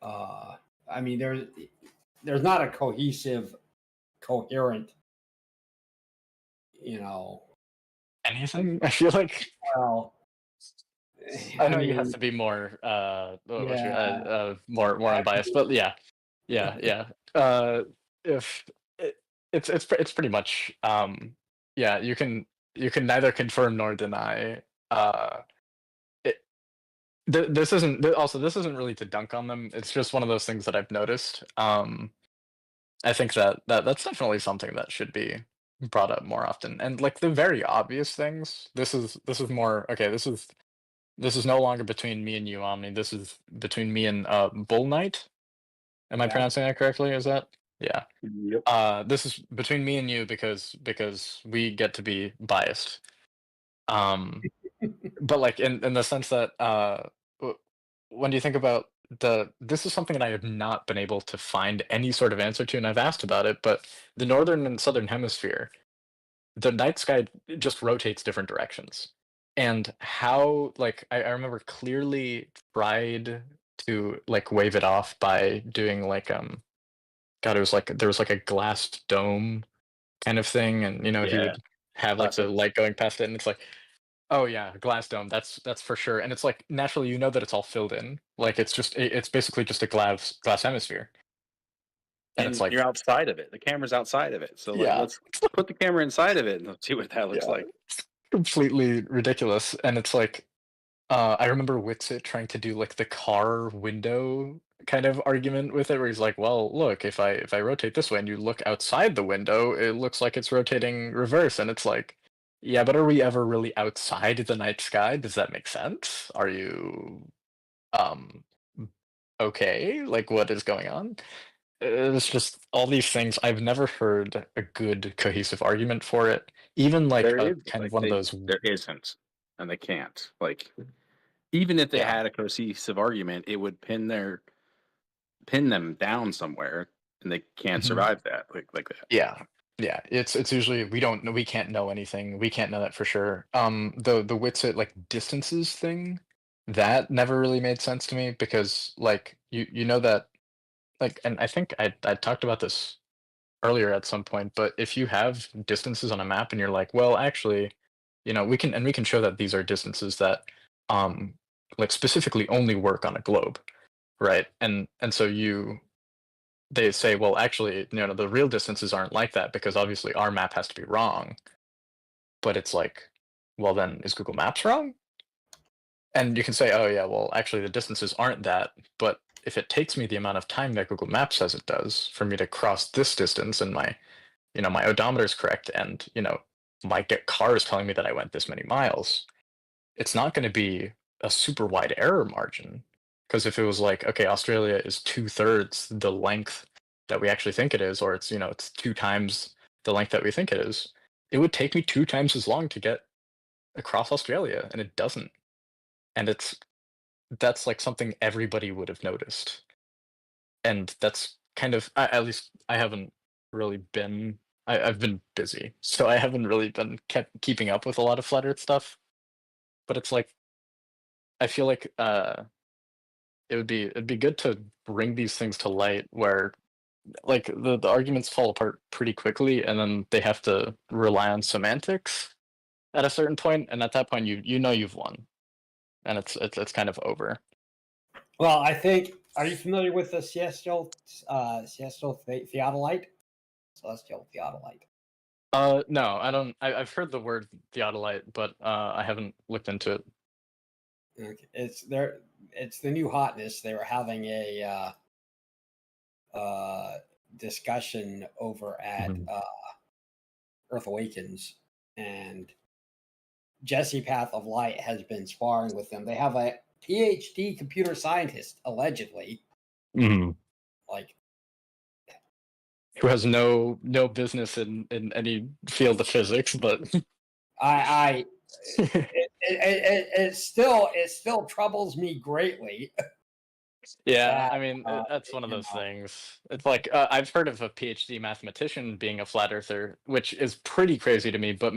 Uh, I mean, there's not a coherent. You know, anything I feel like well, I I know you have mean, to be more yeah, more unbiased, but yeah, yeah, yeah. If it, it's pretty much yeah, you can neither confirm nor deny. It, this isn't really to dunk on them. It's just one of those things that I've noticed. I think that's definitely something that should be brought up more often. And like the very obvious things, this is more okay. This is no longer between me and you, Omni. This is between me and Bull Knight. Am I yeah. pronouncing that correctly? Is that? Yeah. Yep. This is between me and you because we get to be biased. Um, but like in the sense that when you think about this is something that I have not been able to find any sort of answer to, and I've asked about it. But the northern and southern hemisphere, the night sky just rotates different directions. and how like I remember clearly tried to like wave it off by doing like God, it was like there was like a glass dome kind of thing, and he Yeah, would have like the classic. light going past it, and it's like, oh yeah, glass dome, that's for sure. And it's like naturally that it's all filled in, like it's basically just a glass hemisphere, and it's And like, you're outside of it. The camera's outside of it. So like, yeah, let's put the camera inside of it and let's see what that looks yeah, like. completely ridiculous. And it's like, I remember Witsit trying to do like the car window kind of argument with it, where he's like, "Well, look, if I rotate this way and you look outside the window, it looks like it's rotating reverse." And it's like, yeah, but are we ever really outside the night sky? Does that make sense? Are you um okay? Like, what is going on? It's just all these things. I've never heard a good cohesive argument for it. Even like There a is kind of like one of those, there isn't, and they can't. Like even if they yeah. had a cohesive argument, it would pin them down somewhere, and they can't Mhm. survive that like that. Yeah. Yeah, it's usually we can't know anything. We can't know that for sure. The Witsit like distances thing, that never really made sense to me because like you know that like, and I think I talked about this earlier at some point, but if you have distances on a map and you're like, well, actually, we can show that these are distances that um like specifically only work on a globe, right? And so they say, well, actually, the real distances aren't like that because obviously our map has to be wrong. But it's like, well, then is Google Maps wrong? And you can say, oh, yeah, well, actually, the distances aren't that. But if it takes me the amount of time that Google Maps says it does for me to cross this distance and my odometer is correct and, my car is telling me that I went this many miles, it's not going to be a super wide error margin. Because if it was like, okay, Australia is 2/3 the length that we actually think it is, or it's 2 times the length that we think it is, it would take me 2 times as long to get across Australia, and it doesn't. And that's like something everybody would have noticed. And that's kind of, at least I haven't really been, I've been busy, so I haven't really been keeping up with a lot of flat Earth stuff. But it's like, I feel like it'd be good to bring these things to light where like the arguments fall apart pretty quickly and then they have to rely on semantics at a certain point, and at that point you've won and it's kind of over. Well, I think. Are you familiar with the celestial theodolite? Celestial theodolite. No, I don't. I've heard the word theodolite, but I haven't looked into it. Okay. It's the new hotness. They were having a discussion over at Mhm. Earth Awakens, and Jesse Path of Light has been sparring with them. They have a PhD computer scientist, allegedly, Mhm. like Who has no business in any field of physics, but I it still troubles me greatly yeah, that I mean, that's one of you those know things. It's like I've heard of a PhD mathematician being a flat earther, which is pretty crazy to me. But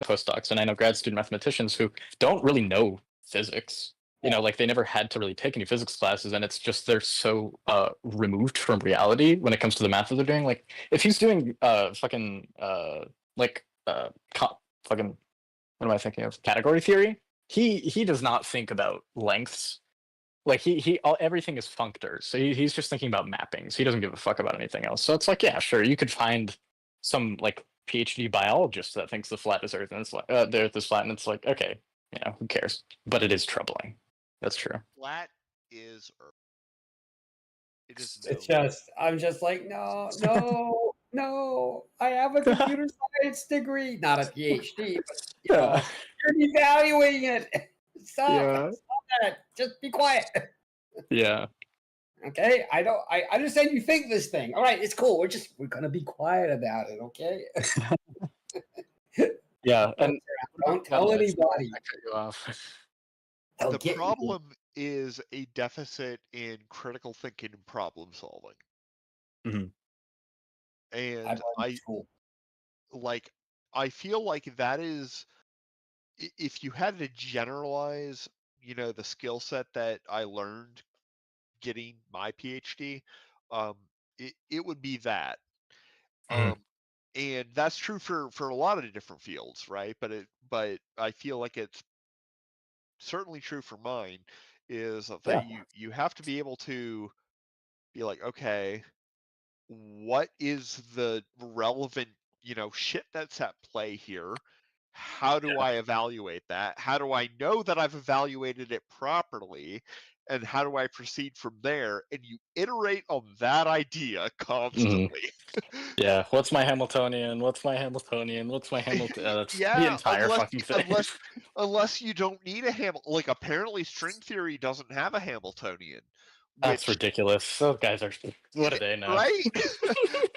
postdocs, and I know grad student mathematicians who don't really know physics. Like they never had to really take any physics classes, and it's just they're so removed from reality when it comes to the math that they're doing. Like if he's doing fucking like fucking what am I thinking of? Category theory. He does not think about lengths. Like everything is functors. So he's just thinking about mappings. He doesn't give a fuck about anything else. So it's like, yeah, sure, you could find some like PhD biologist that thinks the flat is Earth and it's the Earth is flat, and it's like, okay, who cares? But it is troubling. That's true. Flat is Earth. It is it's known. just I'm just like no, I have a computer science degree, not a PhD, but Yeah. you're devaluing it. Stop Yeah. that. Just be quiet. Yeah. Okay, I understand you think this thing. All right, it's cool. We're gonna be quiet about it. Okay. Yeah. And Don't oh, tell sorry, anybody. I cut you off. They'll The get me. problem is a deficit in critical thinking and problem solving. Mhm. And blame school. I feel like that is, if you had to generalize, the skill set that I learned getting my PhD, um, it would be that. Mhm. And that's true for a lot of different fields, right? But I feel like it's certainly true for mine, is that Yeah. you have to be able to be like, okay, what is the relevant, shit that's at play here? How do I evaluate that? How do I know that I've evaluated it properly? And how do I proceed from there? And you iterate on that idea Mhm. constantly. Yeah. What's my Hamiltonian? What's my Hamiltonian? What's my Hamilton? That's the Yeah, entire fucking thing. unless you don't need a like apparently string theory doesn't have a Hamiltonian, That's which ridiculous. Those guys are. What do they know? right?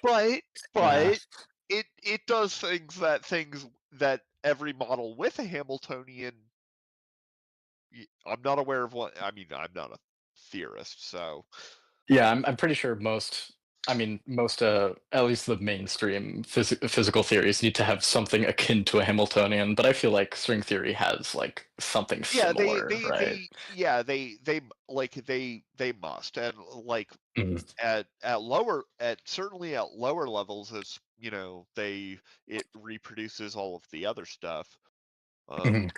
but Uh, but it does things that every model with a Hamiltonian, I'm not aware of what. I mean, I'm not a theorist, so yeah, I'm pretty sure most. I mean, most at least the mainstream physical theories need to have something akin to a Hamiltonian, but I feel like string theory has like something yeah, similar, right? they must. And like Mhm. at certainly at lower levels, as it reproduces all of the other stuff. Mhm.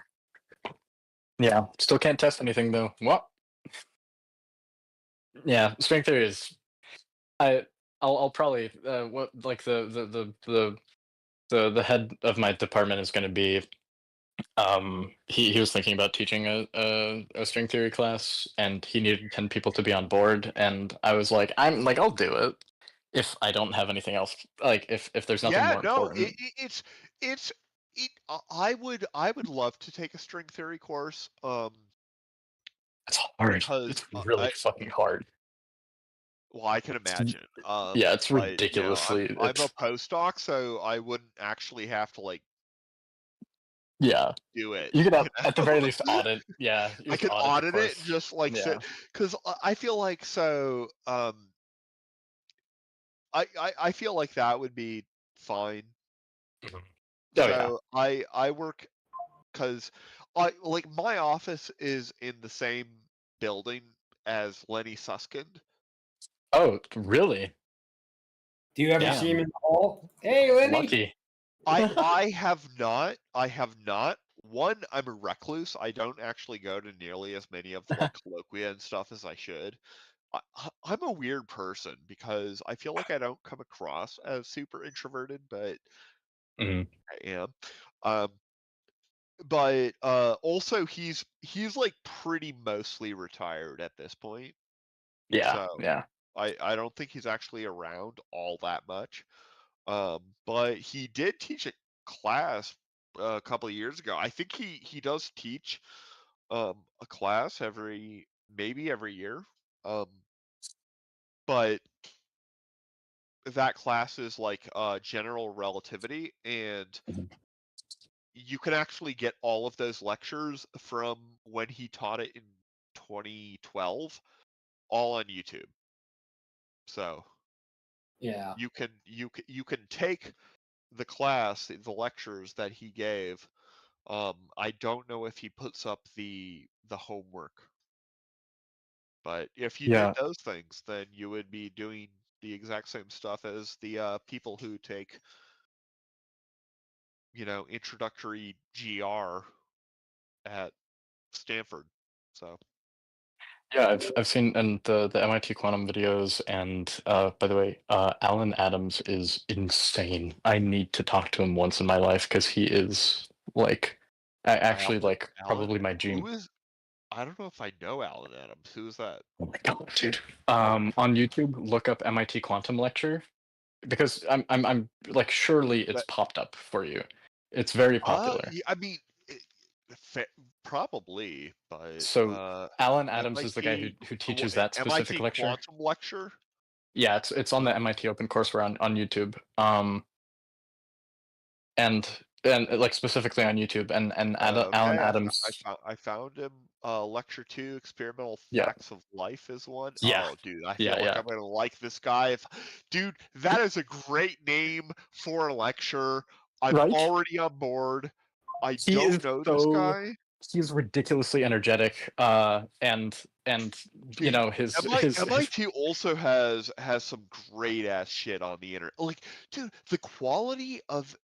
Yeah, still can't test anything though. What? Yeah, string theory is. I I'll probably what like the head of my department is going to be. He was thinking about teaching a string theory class, and he needed 10 people to be on board, and I was like, I'm like, I'll do it if I don't have anything else, like if there's nothing Yeah, more no, important. it's I would love to take a string theory course, It's hard. because It's really fucking hard. well, I can It's, imagine, yeah, it's but ridiculously. I'm a It's postdoc, so I wouldn't actually have to like yeah. do it, You could you at the very know. least audit. Yeah, you I have to could audit the audit it and course. just like sit, Yeah. because I feel like so I feel like that would be fine. Mhm. Oh yeah. So I work, because I like my office is in the same building as Lenny Suskind. Oh, really? Do you ever Yeah. see him in the hall? Hey, Lenny. Lucky. I have not. One, I'm a recluse. I don't actually go to nearly as many of the like colloquia and stuff as I should. I'm a weird person because I feel like I don't come across as super introverted, but Mhm. I am. Um, but also he's like pretty mostly retired at this point, Yeah. so Yeah. I don't think he's actually around all that much. But he did teach a class a couple of years ago. I think he does teach a class maybe every year. Um, but that class is like general relativity, and Mhm. you can actually get all of those lectures from when he taught it in 2012, all on YouTube. So Yeah. you can take the class, the lectures that he gave. I don't know if he puts up the homework, but if you did Yeah. those things, then you would be doing the exact same stuff as the people who take, introductory GR at Stanford. So Yeah, I've seen and the MIT quantum videos, and by the way, Alan Adams is insane. I need to talk to him once in my life because he is like actually Alan, like Alan, probably my who dream. is? I don't know if I know Alan Adams. Who is that? Oh my god, dude. On YouTube, look up MIT quantum lecture because I'm like surely it's That popped up for you. It's very popular. I mean, fa probably, but So Alan Adams is the guy MIT, who teaches an that specific MIT lecture. quantum lecture. Yeah, it's on the MIT OpenCourse on YouTube. And and like specifically on YouTube, and Alan Okay, Adams. I found him. Lecture 2, Experimental Yeah, Facts of Life is one. yeah, Oh, dude, I feel yeah, like yeah. I'm gonna like this guy. Dude, that is a great name for a lecture. I'm Right? already on board. I He is don't know this so guy. he's ridiculously energetic, and you Dude, know his MIT also has some great ass shit on the internet. Like, dude, the quality of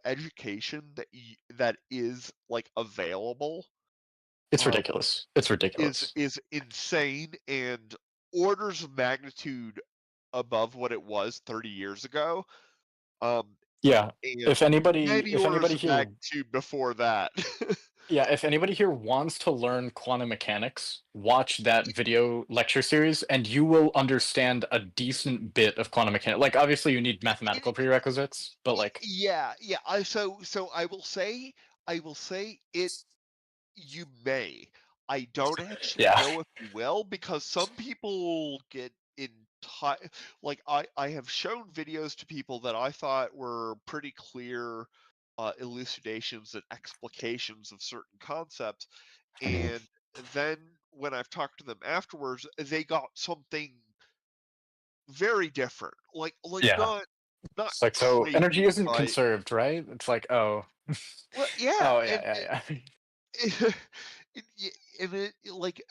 education that is like available it's um ridiculous. It's ridiculous. is insane and orders of magnitude above what it was 30 years ago. Um Yeah. and If anybody many if orders anybody of here magnitude before that. Yeah, if anybody here wants to learn quantum mechanics, watch that video lecture series and you will understand a decent bit of quantum mechanics. Like obviously you need mathematical prerequisites, but like Yeah. So I will say it. You may. I don't actually yeah. know if you will because some people get in like I have shown videos to people that I thought were pretty clear elucidations and explications of certain concepts, Mhm. and then when I've talked to them afterwards, they got something very different. Like Yeah. not It's like so energy crazy, isn't but conserved, right? It's like, oh. well, yeah, Oh and yeah, yeah, y- and like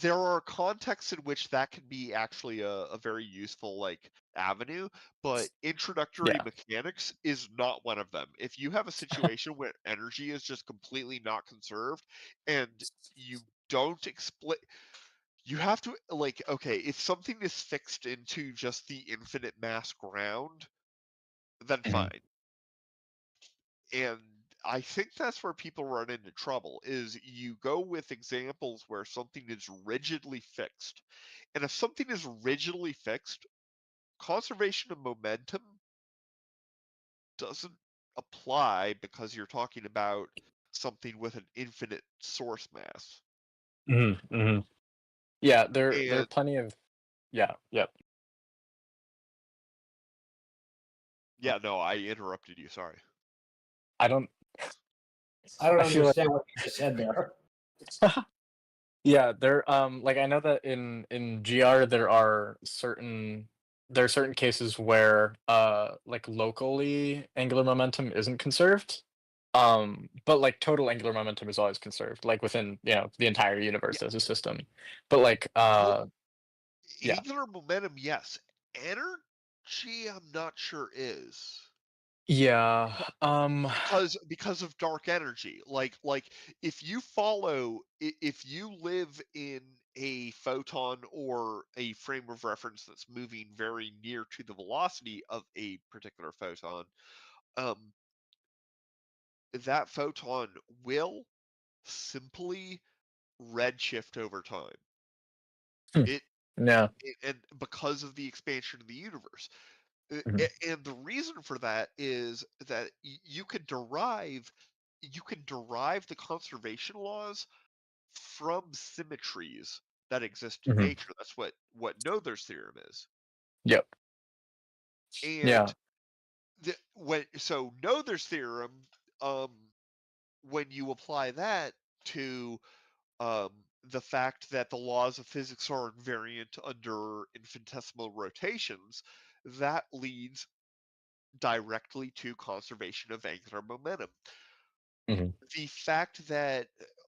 there are contexts in which that can be actually a very useful like avenue, but introductory yeah. mechanics is not one of them. If you have a situation where energy is just completely not conserved and you don't explain, you have to like, okay, if something is fixed into just the infinite mass ground, then Yeah. fine. And I think that's where people run into trouble is you go with examples where something is rigidly fixed. And if something is rigidly fixed, conservation of momentum doesn't apply because you're talking about something with an infinite source mass. hmm hmm Yeah, there are And plenty of yeah, yep. yeah, no, I interrupted you, sorry. I don't I don't I feel like understand what you just said there. yeah, like I know that in GR there are certain cases where like locally angular momentum isn't conserved. But like total angular momentum is always conserved, like within, the entire Yeah, universe as a system. But like well, yeah. angular momentum, yes. Energy, I'm not sure is. Yeah. Because of dark energy, like if you follow if you live in a photon or a frame of reference that's moving very near to the velocity of a particular photon, um that photon will simply redshift over time. Hmm, it, yeah. and because of the expansion of the universe. Mhm, And the reason for that is that you can derive the conservation laws from symmetries that exist in mhm. nature. That's what Noether's theorem is. Yep. And Yeah. Noether's theorem, um, when you apply that to um, the fact that the laws of physics are invariant under infinitesimal rotations, that leads directly to conservation of angular momentum. Mhm, The fact that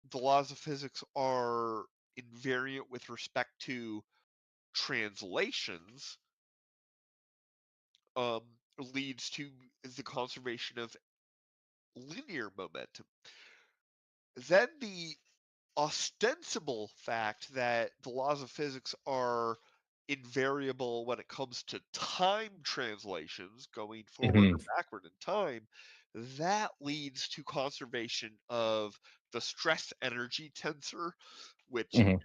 the laws of physics are invariant with respect to translations um, leads to the conservation of linear momentum. Then the ostensible fact that the laws of physics are invariable when it comes to time translations, going forward or mhm, backward in time, that leads to conservation of the stress energy tensor, which, mhm.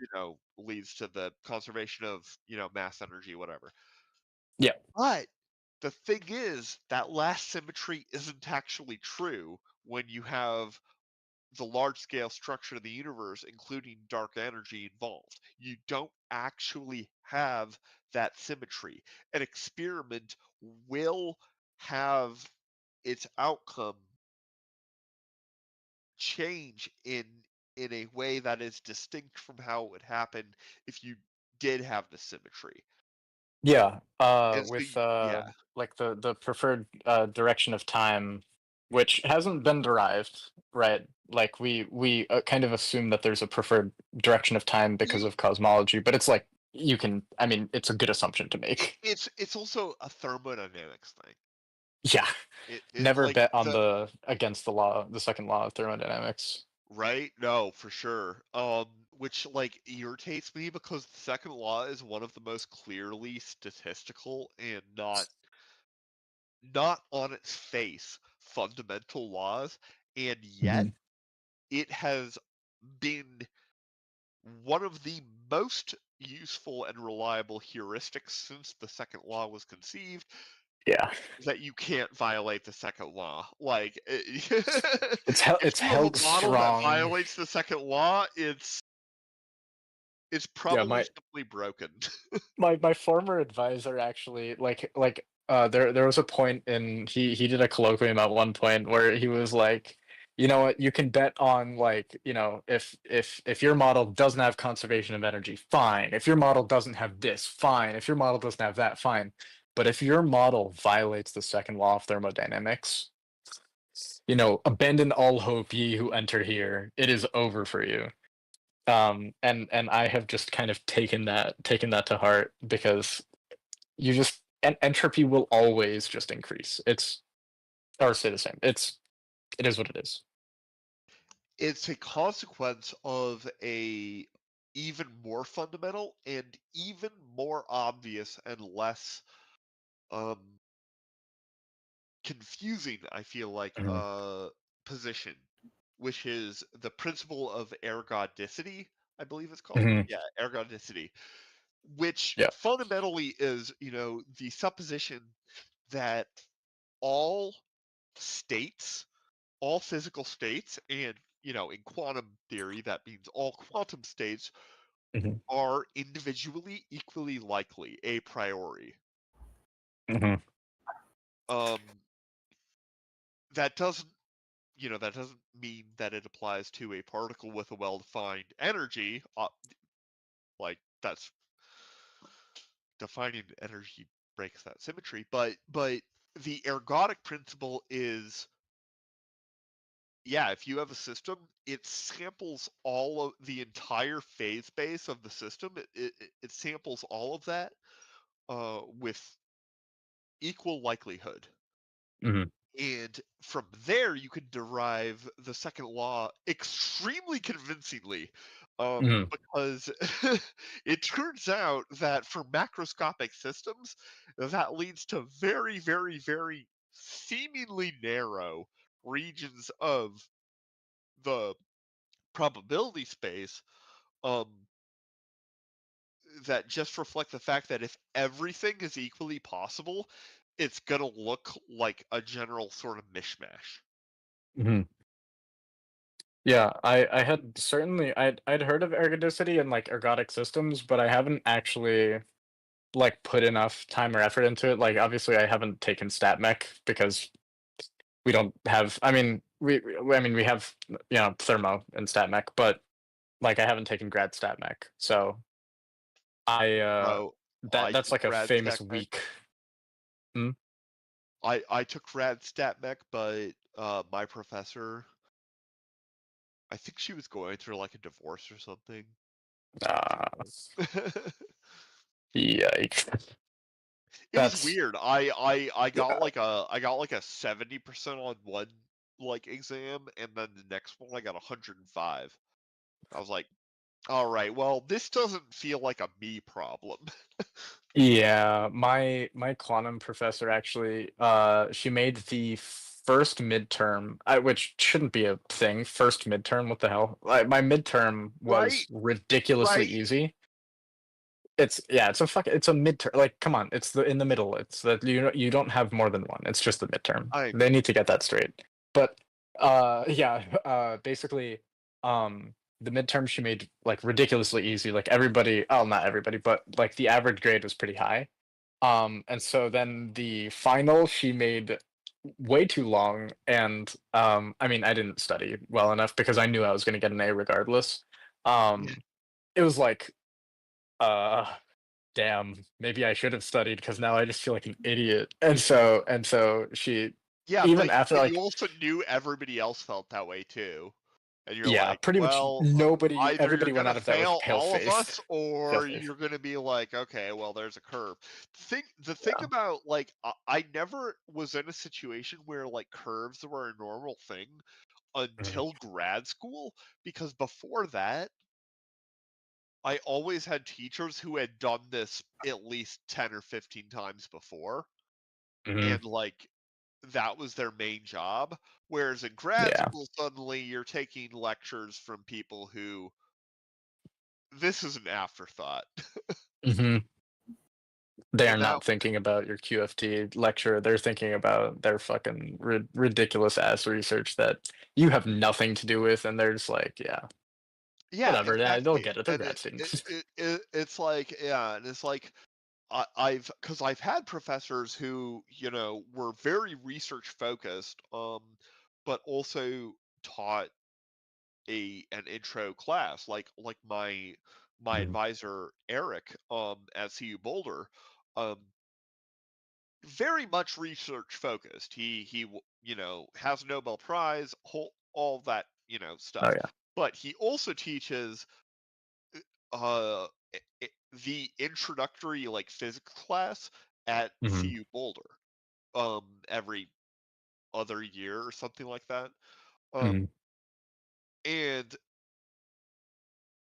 leads to the conservation of, mass energy, whatever. Yeah. But the thing is, that last symmetry isn't actually true when you have the large scale structure of the universe, including dark energy involved. You don't actually have that symmetry. An experiment will have its outcome change in a way that is distinct from how it would happen if you did have the symmetry. Yeah, And so with yeah, like the preferred direction of time, which hasn't been derived, right? Like we kind of assume that there's a preferred direction of time because you of cosmology, but it's like you can, I mean, it's a good assumption to make. it's also a thermodynamics thing. Yeah, It never like bet on the against the law, the second law of thermodynamics. right? No, for sure. Which like irritates me because the second law is one of the most clearly statistical and not on its face fundamental laws, and yet Hmm. it has been one of the most useful and reliable heuristics since the second law was conceived Yeah, that you can't violate the second law. Like, if it's you have a held model that strong. violates the second law, it's Yeah, probably simply broken. my former advisor actually there was a point in he did a colloquium at one point where he was like, you know what, you can bet on, like, you know, if your model doesn't have conservation of energy, fine. If your model doesn't have this, fine. If your model doesn't have that, fine. But if your model violates the second law of thermodynamics, you know, abandon all hope, ye who enter here. It is over for you. And I have just kind of taken that to heart because you just entropy will always just increase. It's or stay the same. It is what it is. It's a consequence of a even more fundamental and even more obvious and less um confusing, I feel like, Mhm. position, which is the principle of ergodicity, I believe it's called. Mhm. Yeah, ergodicity, which Yeah. fundamentally is, the supposition that all states, all physical states, and, in quantum theory, that means all quantum states Mhm. are individually equally likely a priori. Mhm. Um, that doesn't that doesn't mean that it applies to a particle with a well-defined energy. Like that's defining energy breaks that symmetry. But the ergodic principle is, yeah, if you have a system, it samples all of the entire phase space of the system. It samples all of that with equal likelihood. Mhm. And from there, you can derive the second law extremely convincingly, Mhm. because it turns out that for macroscopic systems, that leads to very, very, very seemingly narrow regions of the probability space, um, that just reflect the fact that if everything is equally possible, it's going to look like a general sort of mishmash. Mhm. Yeah, I had certainly I'd heard of ergodicity and like ergodic systems, but I haven't actually like put enough time or effort into it. Like obviously I haven't taken stat mech because we don't have, I mean we have, you know, thermo and stat mech, but like I haven't taken grad stat mech. So I Bro, I that's took like a rad famous stat mech. weak. Hmm? I took rad stat mech, but my professor, I think she was going through like a divorce or something. Uh, Yikes. It was That's weird. I got uh, like a 70% on one like exam, and then the next one I got 105. I was like, all right, well, this doesn't feel like a me problem. yeah, my quantum professor actually she made the first midterm, which shouldn't be a thing. First midterm, what the hell? Like my midterm Right, was ridiculously right. easy. It's yeah, it's a midterm. Like, come on, it's the in the middle. It's that you don't have more than one. It's just the midterm. I They mean, need to get that straight. But yeah, basically, um, the midterm she made like ridiculously easy. Like everybody, oh, not everybody, but like the average grade was pretty high. And so then the final she made way too long, and I mean, I didn't study well enough because I knew I was going to get an A regardless. Yeah. It was like, uh, damn, maybe I should have studied because now I just feel like an idiot. And so she, Yeah, even after but you like, also knew everybody else felt that way too. And you're yeah, like, pretty much well, nobody, either you're everybody went gonna out of that with fail pale all of face. us, Pale or face. you're gonna be like, okay, well, there's a curve. The thing Yeah. about like I never was in a situation where like curves were a normal thing Mhm. until grad school, because before that, I always had teachers who had done this at least 10 or 15 times before, Mhm. and like that was their main job. Whereas in grad Yeah. school, suddenly you're taking lectures from people who this is an afterthought. hmm They are And that not thinking about your QFT lecture. They're thinking about their fucking ridiculous ass research that you have nothing to do with, and they're just like, yeah, yeah, whatever. Yeah, they'll exactly. get it. They're And grad students. it's like, yeah, and it's like because I've had professors who, were very research focused, but also taught an intro class, like my Mhm. advisor Eric, at CU Boulder, um very much research focused. Has a Nobel Prize, all that, Oh stuff. yeah. But he also teaches uh the introductory like physics class at hmm CU Boulder, every other year or something like that. Um hmm and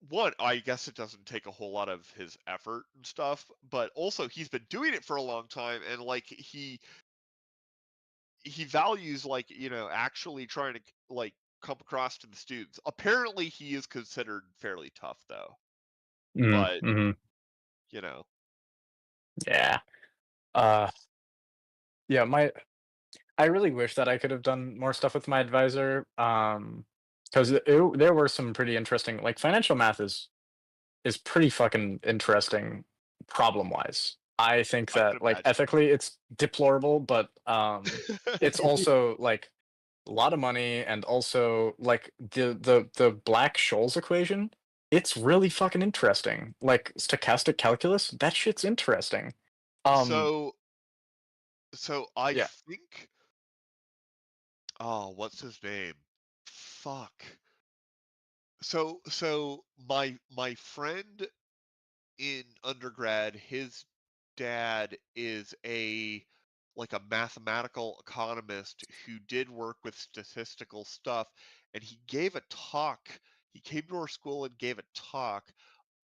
one, I guess it doesn't take a whole lot of his effort and stuff, but also he's been doing it for a long time, and like he values, like, actually trying to like come across to the students. Apparently he is considered fairly tough though, but hmm you know Yeah. Uh, yeah. I really wish that I could have done more stuff with my advisor. Because there were some pretty interesting, like financial math is pretty fucking interesting problem wise. I think I can that like imagine. ethically it's deplorable, but it's also like a lot of money, and also like the Black-Scholes equation. It's really fucking interesting. Like stochastic calculus, that shit's interesting. Um so I yeah. think, oh, what's his name? Fuck. So my friend in undergrad, his dad is a mathematical economist who did work with statistical stuff, and he came to our school and gave a talk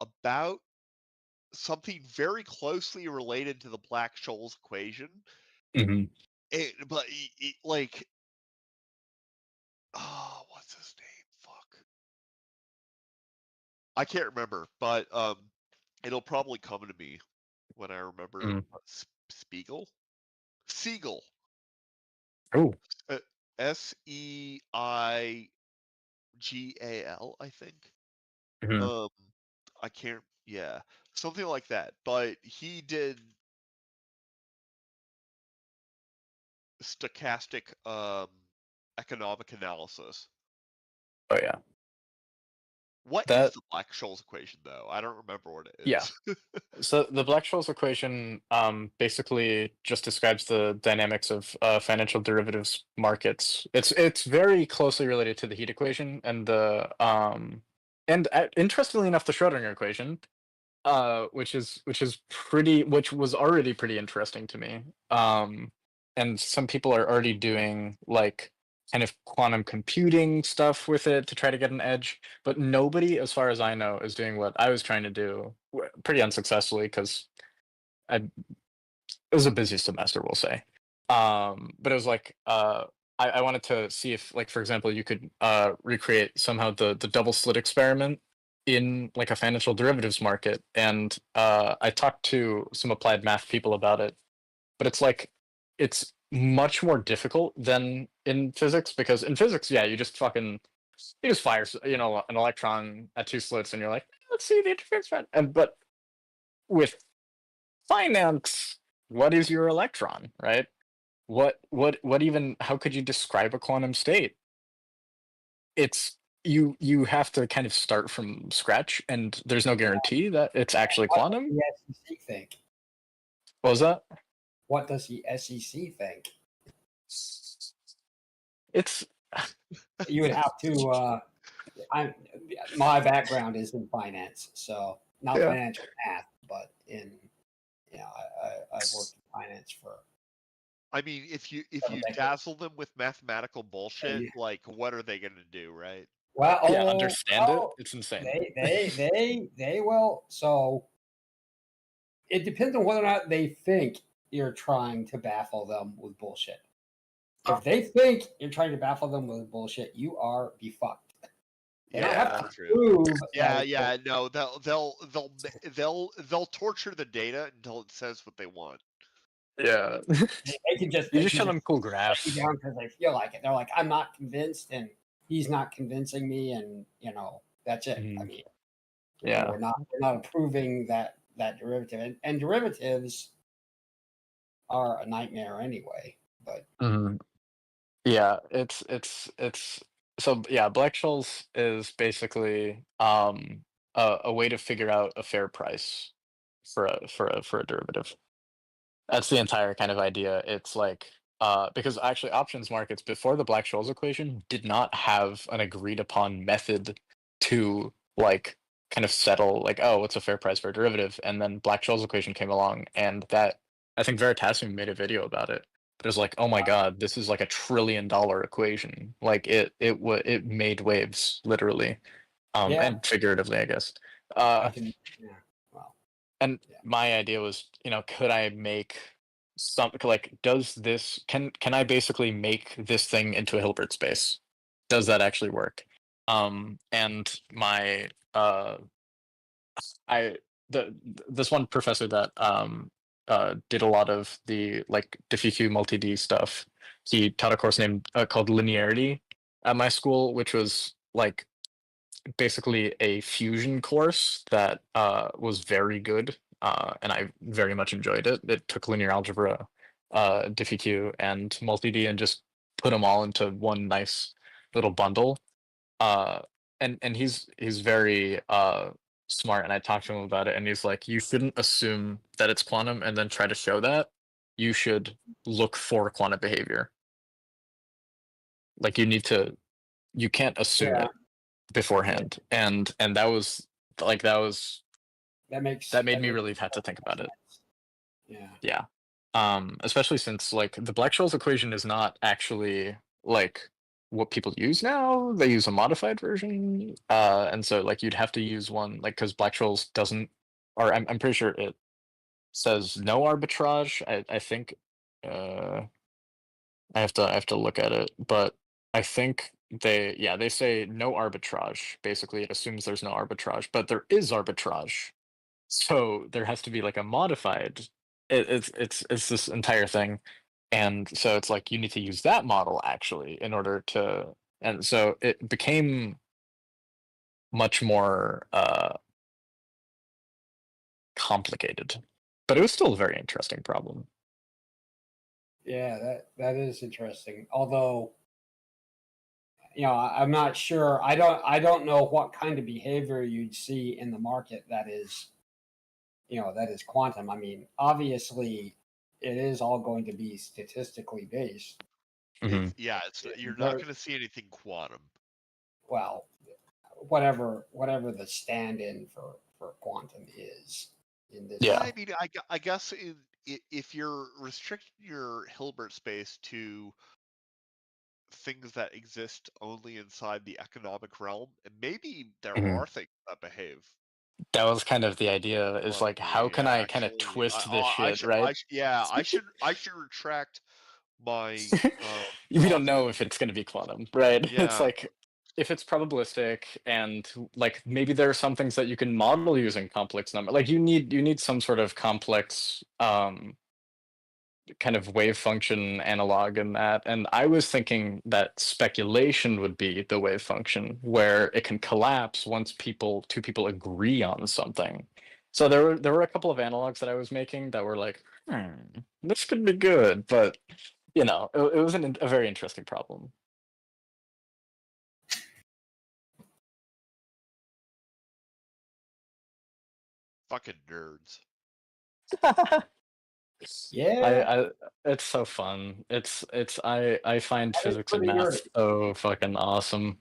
about something very closely related to the Black-Scholes equation. hmm But like, oh, what's his name? Fuck. I can't remember, but it'll probably come to me when I remember. Spiegel? Siegel. Oh. Uh, Seigal, I think. hmm Um, I can't. Yeah, something like that. But he did stochastic economic analysis. Oh yeah. What is That the Black-Scholes equation, though? I don't remember what it yeah. is. So the Black-Scholes equation basically just describes the dynamics of financial derivatives markets. It's very closely related to the heat equation and interestingly enough the Schrodinger equation, which was already pretty interesting to me. And some people are already doing like kind of quantum computing stuff with it to try to get an edge, but nobody, as far as I know, is doing what I was trying to do pretty unsuccessfully because it was a busy semester, we'll say. But it was like I wanted to see if, like, for example, you could recreate somehow the double slit experiment in like a financial derivatives market. And I talked to some applied math people about it, but it's much more difficult than in physics, because in physics, yeah, you just fire an electron at two slits and you're like, let's see the interference pattern. But with finance, what is your electron, right? what even, how could you describe a quantum state? It's you have to kind of start from scratch, and there's no guarantee that it's actually What does quantum. the SEC think? What was that? What does the SEC think? It's You would have to. My background is in finance, so not yeah. financial math, but in I've worked in finance for I mean, if you 7 decades. dazzle them with mathematical bullshit, And, like what are they gonna do, right? well, Yeah, understand it. well, It's insane. they will. So it depends on whether or not they think you're trying to baffle them with bullshit. If they think you're trying to baffle them with bullshit, you are be fucked. They don't have Yeah, to true. prove Yeah, that yeah, no, they'll torture the data until it says what they want. Yeah. they can just You they just can show just them cool shut you graphs. down because they feel like it. They're like, I'm not convinced, and he's not convincing me, and that's it. I Mhm. mean, Yeah. we're not approving that derivative, and derivatives are a nightmare anyway. But Mhm. Yeah, it's so yeah, black scholes is basically a way to figure out a fair price for a derivative. That's the entire kind of idea. It's like because actually options markets before the Black-Scholes equation did not have an agreed upon method to like kind of settle like, oh, what's a fair price for a derivative? And then Black-Scholes equation came along, and that I think Veritasium made a video about it. But it was like, oh my god, this is like a $1 trillion equation. Like it made waves literally, yeah, and figuratively, I guess. I Uh, can. Yeah, well, and yeah. my idea was, could I make something like, does this can I basically make this thing into a Hilbert space? Does that actually work? And my I the this one professor that did a lot of the like diffie multi-D stuff. He taught a course named called linearity at my school, which was like basically a fusion course that was very good, and I very much enjoyed it. It took linear algebra, diffie and multi-D, and just put them all into one nice little bundle. Uh, and he's very smart, and I talked to him about it, and he's like, you shouldn't assume that it's quantum and then try to show that. You should look for quantum behavior. Like you can't assume Yeah, it beforehand, and that was like that made that me makes really have to think about it. sense. Yeah, Yeah. Especially since like the Black-Scholes equation is not actually like what people use now. They use a modified version, and so like you'd have to use one like because Black-Scholes doesn't, or I'm pretty sure it says no arbitrage. I think I have to look at it, but I think they say no arbitrage. Basically, it assumes there's no arbitrage, but there is arbitrage. So there has to be like a modified. It's this entire thing, and so it's like you need to use that model actually in order to. And so it became much more complicated, but it was still a very interesting problem. yeah, that is interesting. Although, I'm not sure. I don't know what kind of behavior you'd see in the market that is, that is quantum. I mean, obviously, it is all going to be statistically based. Hmm. It's you're not There, gonna see anything quantum. well, whatever the stand-in for quantum is in this Yeah, Yeah. I mean, I guess if you're restricting your Hilbert space to things that exist only inside the economic realm, and maybe there Hmm. are things that behave That was kind of the idea. Is like like, how me. can I kind of Actually, twist this shit, right? yeah, I should retract my We don't know confidence. if it's going to be quantum, right? It's Yeah, like if it's probabilistic and like maybe there are some things that you can model using complex number. Like you need some sort of complex kind of wave function analog in that. And I was thinking that speculation would be the wave function where it can collapse once two people agree on something. So there were a couple of analogs that I was making that were like, this could be good, but you know, it was a very interesting problem. Fucking nerds. Yeah, I it's so fun. I find that is physics and pretty math nerdy. so fucking awesome.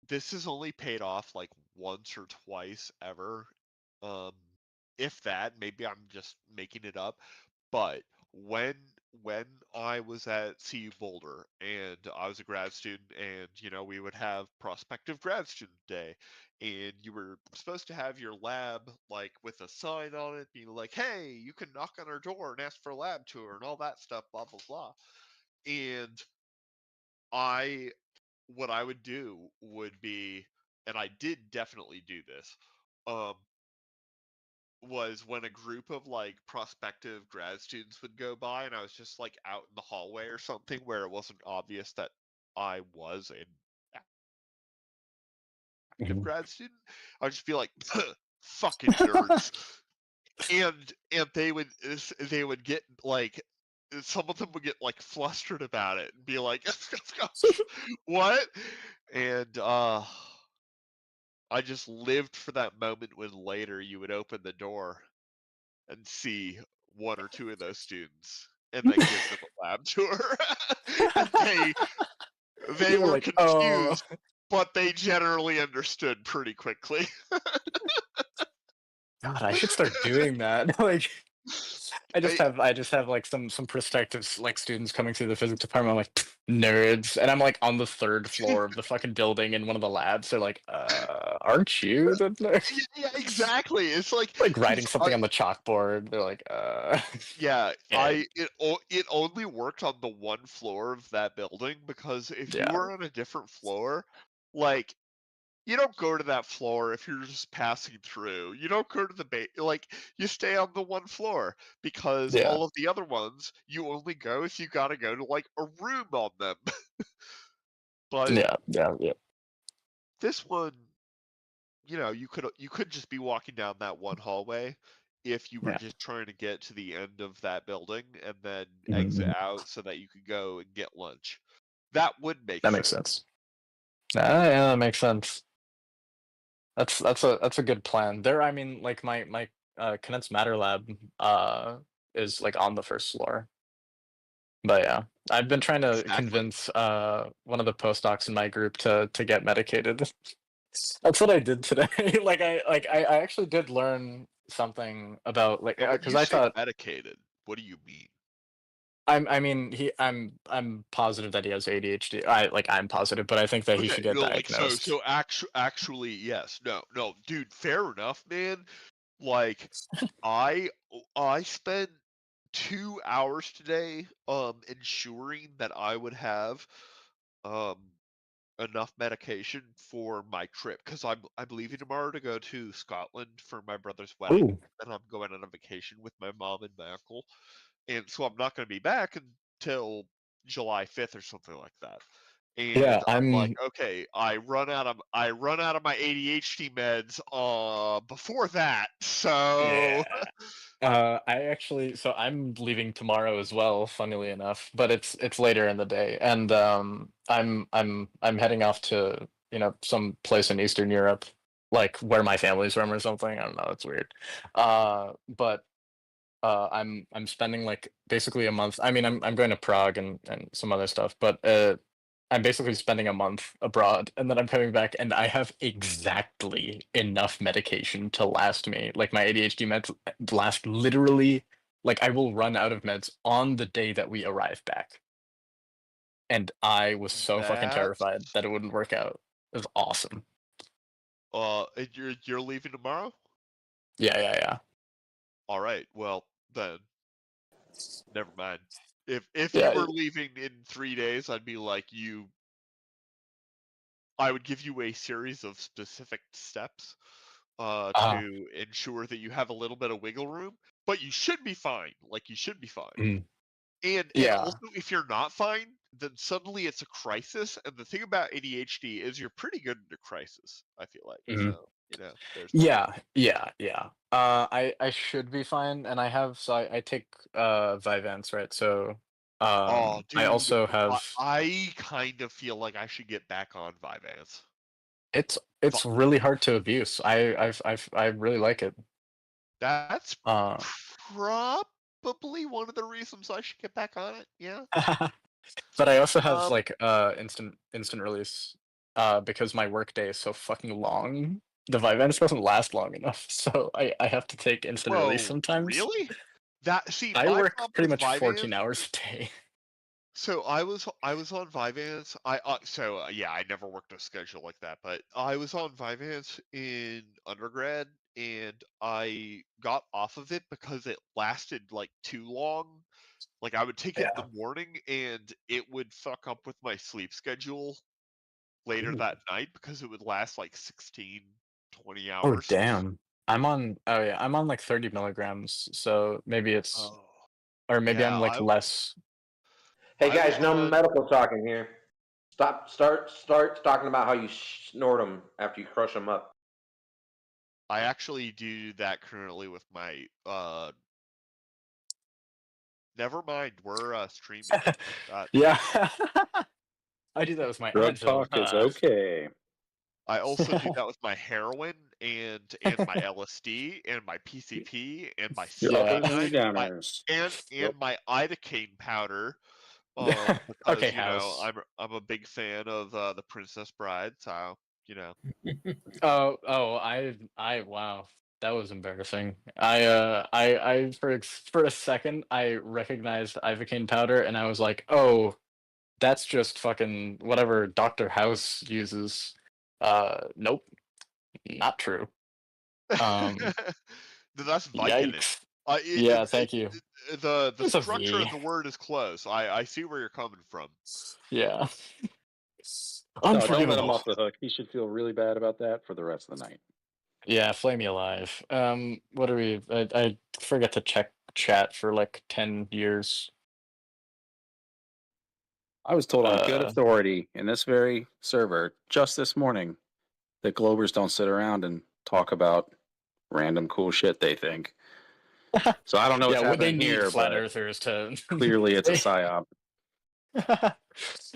This has only paid off like once or twice ever. Um, if that, maybe I'm just making it up. But when I was at CU Boulder and I was a grad student, and we would have prospective grad student day, and you were supposed to have your lab like with a sign on it being like, "Hey, you can knock on our door and ask for a lab tour," and all that stuff, blah blah blah. And I what I would do would be, and I did definitely do this, um, was when a group of like prospective grad students would go by and I was just like out in the hallway or something where it wasn't obvious that I was an active Mhm. grad student, I'd just be like, fucking nerds. And they would get like, some of them would get like flustered about it and be like, what? And I just lived for that moment when later you would open the door and see one or two of those students and then give them a lab tour. And they You're were like, oh confused, but they generally understood pretty quickly. God, I should start doing that. Like, I- I just have like some prospective like students coming through the physics department. I'm like, "Pfft, nerds," and I'm like on the third floor of the fucking building in one of the labs. They're like, aren't you the nerd?" yeah, exactly. It's like, Like writing 'cause something on the chalkboard. They're like, yeah, yeah, it only worked on the one floor of that building, because if you yeah, were on a different floor, like, you don't go to that floor if you're just passing through. You don't go to the like, you stay on the one floor, because yeah, all of the other ones you only go if you gotta go to like a room on them. But yeah, yeah, yeah, this one, you could just be walking down that one hallway if you were yeah. just trying to get to the end of that building and then exit Mhm. out so that you could go and get lunch. That would make That makes sense. sense. Yeah, that makes sense. That's a good plan. There, I mean, like my condensed matter lab is like on the first floor. But yeah, I've been trying to Exactly. convince one of the postdocs in my group to get medicated. That's what I did today. I actually did learn something about like Now, when because you I say thought medicated, what do you mean? I mean I'm positive that he has ADHD. I'm positive, but I think that he Okay, should get no, like, so diagnosed. so actually, yes. No, no, dude, fair enough, man. Like, I I spent 2 hours today, ensuring that I would have, um, enough medication for my trip, because I'm leaving tomorrow to go to Scotland for my brother's wedding, Ooh. and I'm going on a vacation with my mom and my uncle, and so I'm not gonna be back until July 5th or something like that. Yeah, And I'm like, I'm okay, I run out of my ADHD meds before that. So yeah. I actually, so I'm leaving tomorrow as well, funnily enough, but it's later in the day, and I'm heading off to some place in Eastern Europe, like where my family's from or something. I don't know, it's weird. But I'm spending like basically a month. I mean, I'm going to Prague and some other stuff, but I'm basically spending a month abroad, and then I'm coming back, and I have exactly enough medication to last me. Like my ADHD meds last literally, like I will run out of meds on the day that we arrive back. And I was so fucking that terrified that it wouldn't work out. It was awesome. and you're leaving tomorrow? Yeah, yeah, yeah, All right. Well, then never mind. If you yeah, were leaving in 3 days, I'd be like, I would give you a series of specific steps uh, to ensure that you have a little bit of wiggle room, but you should be fine. Like, you should be fine. mm, And yeah. also, if you're not fine, then suddenly it's a crisis. And the thing about ADHD is you're pretty good in a crisis, I feel like. Mhm. So, there's that. Yeah, yeah, yeah. I should be fine, and I have so I take Vyvanse, right? So Oh, I dude, also have. I kind of feel like I should get back on Vyvanse. It's really hard to abuse. I really like it. That's Uh, probably one of the reasons I should get back on it. Yeah. but I also have Um, like instant release because my workday is so fucking long. The Vyvanse doesn't last long enough, so I have to take instant release Whoa, sometimes. really? See, I my work problem pretty with much 14 Vyvanse. hours a day. So I was on Vyvanse. Yeah, I never worked a schedule like that, but I was on Vyvanse in undergrad, and I got off of it because it lasted like too long. Like I would take it in Yeah. the morning, and it would fuck up with my sleep schedule later Ooh. that night because it would last like 16, 20 Oh hours. damn. I'm on like 30 milligrams, so maybe it's Oh, or maybe yeah, I'm like less. Hey I was guys, no on. medical talk in here. Start talking about how you snort them after you crush them up. I actually do that currently with my. Never mind. We're streaming. Fuck that. Yeah. I do that with my Drug Advil. talk is okay. I also do that with my heroin and my LSD and my PCP and my Your Yeah. uppers and your cyanide downers. and my lidocaine powder. Okay, Because House. I'm a big fan of the Princess Bride, so you know. Oh, wow. That was embarrassing. I for a second I recognized ivocaine powder and I was like, "Oh, that's just fucking whatever Dr. House uses." Nope, not true. Um, That's Vicodin. Yikes. Yeah, thank you. The It's a structure of V. the word is close. I see where you're coming from. Yeah. No, don't let him Unforgivable. off the hook. He should feel really bad about that for the rest of the night. Yeah, flame me alive. What are we? I forget to check chat for like 10 years. I was told on good Uh, authority in this very server just this morning that Globers don't sit around and talk about random cool shit they think. So I don't know what's yeah, they happening need here, flat but earthers to. clearly it's a psyop.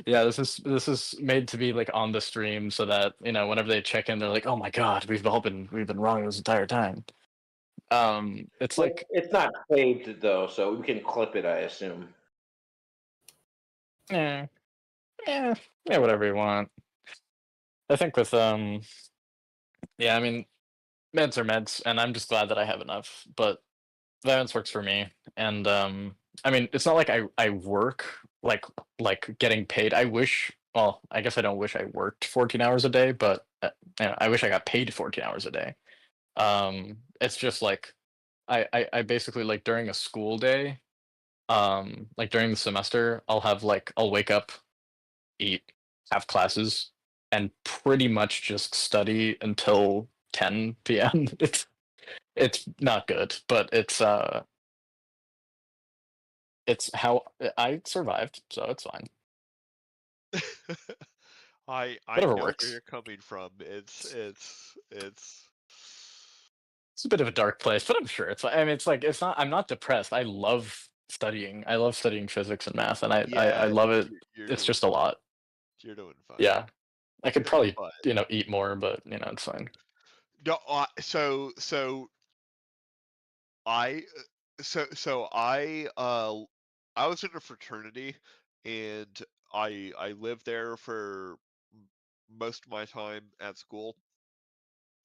Yeah, this is made to be like on the stream so that whenever they check in, they're like, "Oh my god, we've been wrong this entire time." It's Well, like, it's not saved though, so we can clip it, I assume. yeah, yeah, yeah, whatever you want. I think with yeah, I mean, meds are meds, and I'm just glad that I have enough. But Violence works for me, and I mean, it's not like I work like getting paid. I wish. Well, I guess I don't wish I worked 14 hours a day, but I wish I got paid 14 hours a day. It's just like I basically like during a school day, like during the semester, I'll wake up, eat, have classes, and pretty much just study until 10 p.m. It's not good, but it's how I survived, so it's fine. I Whatever know where works. you're coming from. It's It's a bit of a dark place, but I'm sure it's fine. I mean, it's like it's not. I'm not depressed. I love studying. I love studying physics and math, and I yeah, love it. you're It's doing just a lot. you're doing fine. Yeah, I could probably But eat more, but it's fine. no, I so I was in a fraternity, and I lived there for most of my time at school.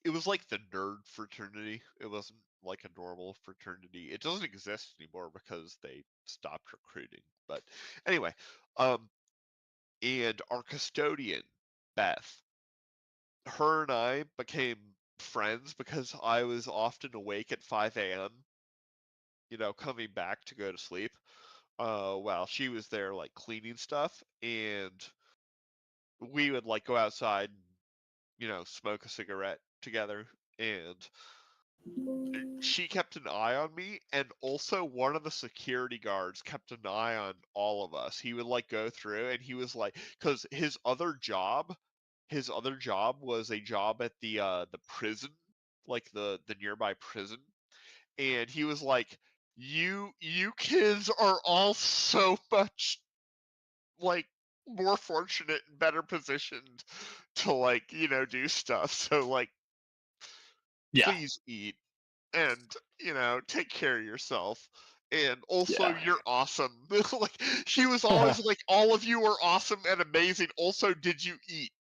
It was like the nerd fraternity. It wasn't like a normal fraternity. It doesn't exist anymore because they stopped recruiting. But anyway, um, and our custodian, Beth, her and I became friends because I was often awake at 5 a.m., coming back to go to sleep, while she was there, like, cleaning stuff, and we would, like, go outside and, smoke a cigarette together, and she kept an eye on me, and also one of the security guards kept an eye on all of us. He would like go through, and he was like, because his other job was a job at the prison, like the nearby prison, and he was like, you kids are all so much like more fortunate and better positioned to like do stuff. So like, Yeah. please eat and take care of yourself. And also, Yeah. you're awesome. Like she was always like, all of you are awesome and amazing. Also, did you eat?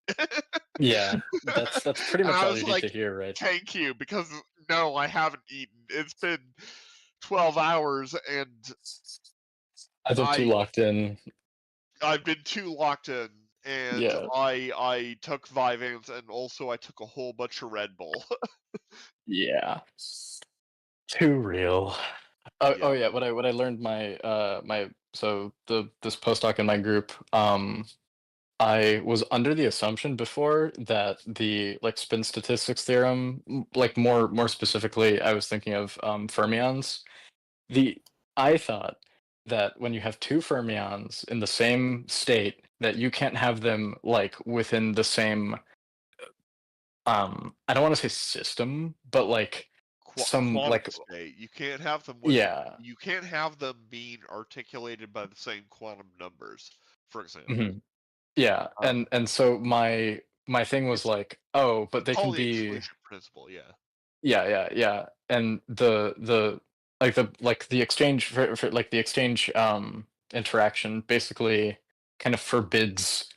Yeah. That's pretty And much I all was you need like, to hear, right? thank you, because no, I haven't eaten. It's been 12 hours and I've been too I locked in. I've been too locked in, and Yeah. I took Vyvanse, and also I took a whole bunch of Red Bull. Yeah. Too real. Oh Yep. yeah, what I learned this postdoc in my group, I was under the assumption before that the like spin statistics theorem, like more specifically, I was thinking of fermions. The I thought that when you have two fermions in the same state, that you can't have them like within the same I don't want to say system, but like some Quantum like state. You can't have them within. yeah. You can't have them being articulated by the same quantum numbers. For example, Mhm. Yeah, um, and so my thing was it's like, oh, but it's they can called the be exclusion principle. Yeah. yeah, and the exchange for like the exchange interaction basically kind of forbids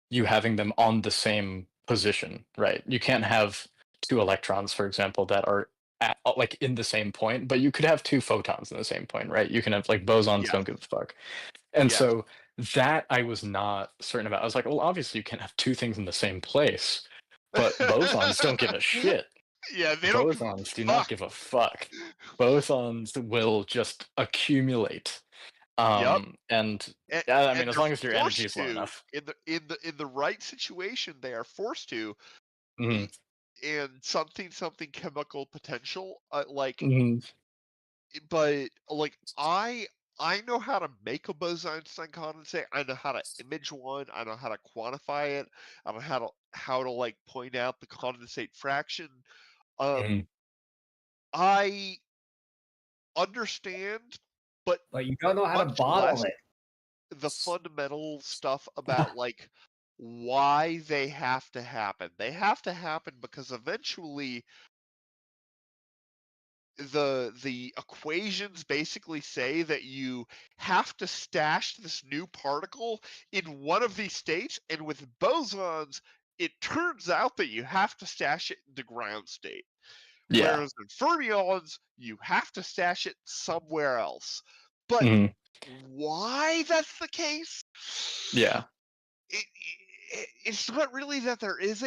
you having them on the same position, right? You can't have two electrons, for example, that are at like in the same point, but you could have two photons in the same point, right? You can have like bosons Yes. don't give a fuck. And Yes. so that I was not certain about. I was like, well, obviously you can't have two things in the same place, but bosons don't give a shit. Yeah, they don't give a Bosons do not fuck. give a fuck. Bosons will just accumulate. Yep. And And, I and mean, as they're long as your energy forced is low to enough. in the right situation. They are forced to. Hmm. i- And something chemical potential, Hmm. but like I know how to make a Bose-Einstein condensate. I know how to image one. I know how to quantify it. I know how to like point out the condensate fraction. Hmm. I understand, but But you don't know how to much less bottle it. the fundamental stuff about like why they have to happen. They have to happen because eventually the equations basically say that you have to stash this new particle in one of these states, and with bosons it turns out that you have to stash it in the ground state, Yeah. whereas in fermions you have to stash it somewhere else. But Hmm. why that's the case, Yeah. it's not really that there is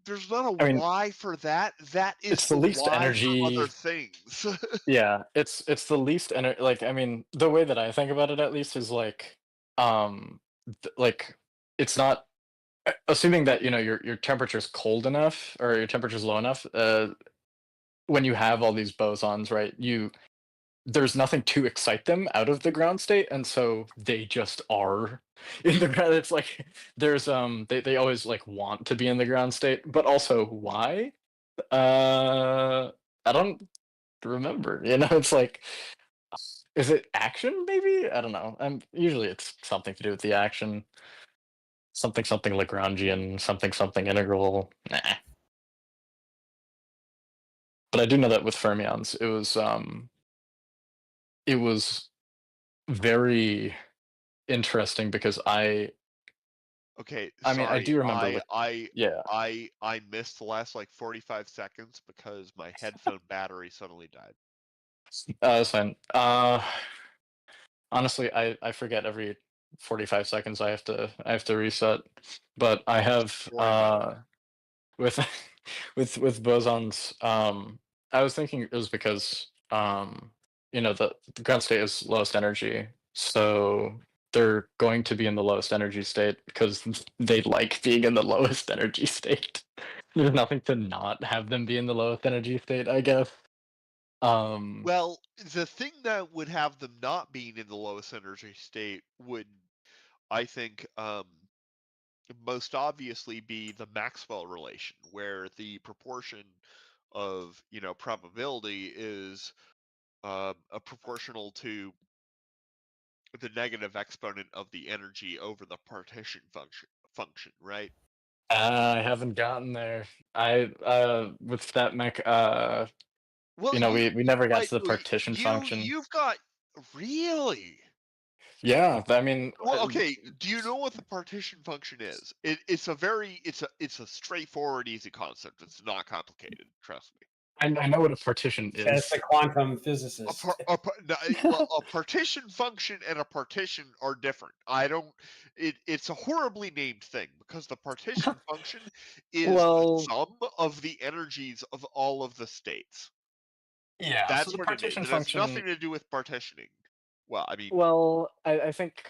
there's not a I mean, why for that. That is it's the the least why for other energy. things. Yeah, it's the least energy. Like, I mean, the way that I think about it, at least, is like, like it's not assuming that your temperature's cold enough or your temperature's low enough. When you have all these bosons, right? There's nothing to excite them out of the ground state, and so they just are in the ground. It's like they always like want to be in the ground state, but also why? I don't remember. It's like, is it action? Maybe I don't know. Usually it's something to do with the action. Something Lagrangian. Something integral. Nah. But I do know that with fermions, it was very interesting because Okay, I mean, I sorry. do remember I with I yeah. I missed the last like 45 seconds because my headphone battery suddenly died. That's fine. Honestly, I forget every 45 seconds I have to reset. But I have Don't worry about it. with with bosons, I was thinking it was because the ground state is lowest energy, so they're going to be in the lowest energy state because they like being in the lowest energy state. There's nothing to not have them be in the lowest energy state, I guess. Um, Well, the thing that would have them not being in the lowest energy state would, I think, most obviously be the Maxwell relation, where the proportion of probability is proportional to the negative exponent of the energy over the partition function, right? I haven't gotten there. I with that mech, Well, we never got but to the partition function. you've got really. Yeah, I mean, Well, okay. Do you know what the partition function is? It's a straightforward, easy concept. It's not complicated. Trust me. I know what a partition As is. a quantum A, physicist. no, well, a partition function and a partition are different. I don't. It's a horribly named thing because the partition function is the Well, sum of the energies of all of the states. yeah. So That's the what it is. partition It has function. nothing to do with partitioning. Well, I mean, Well, I think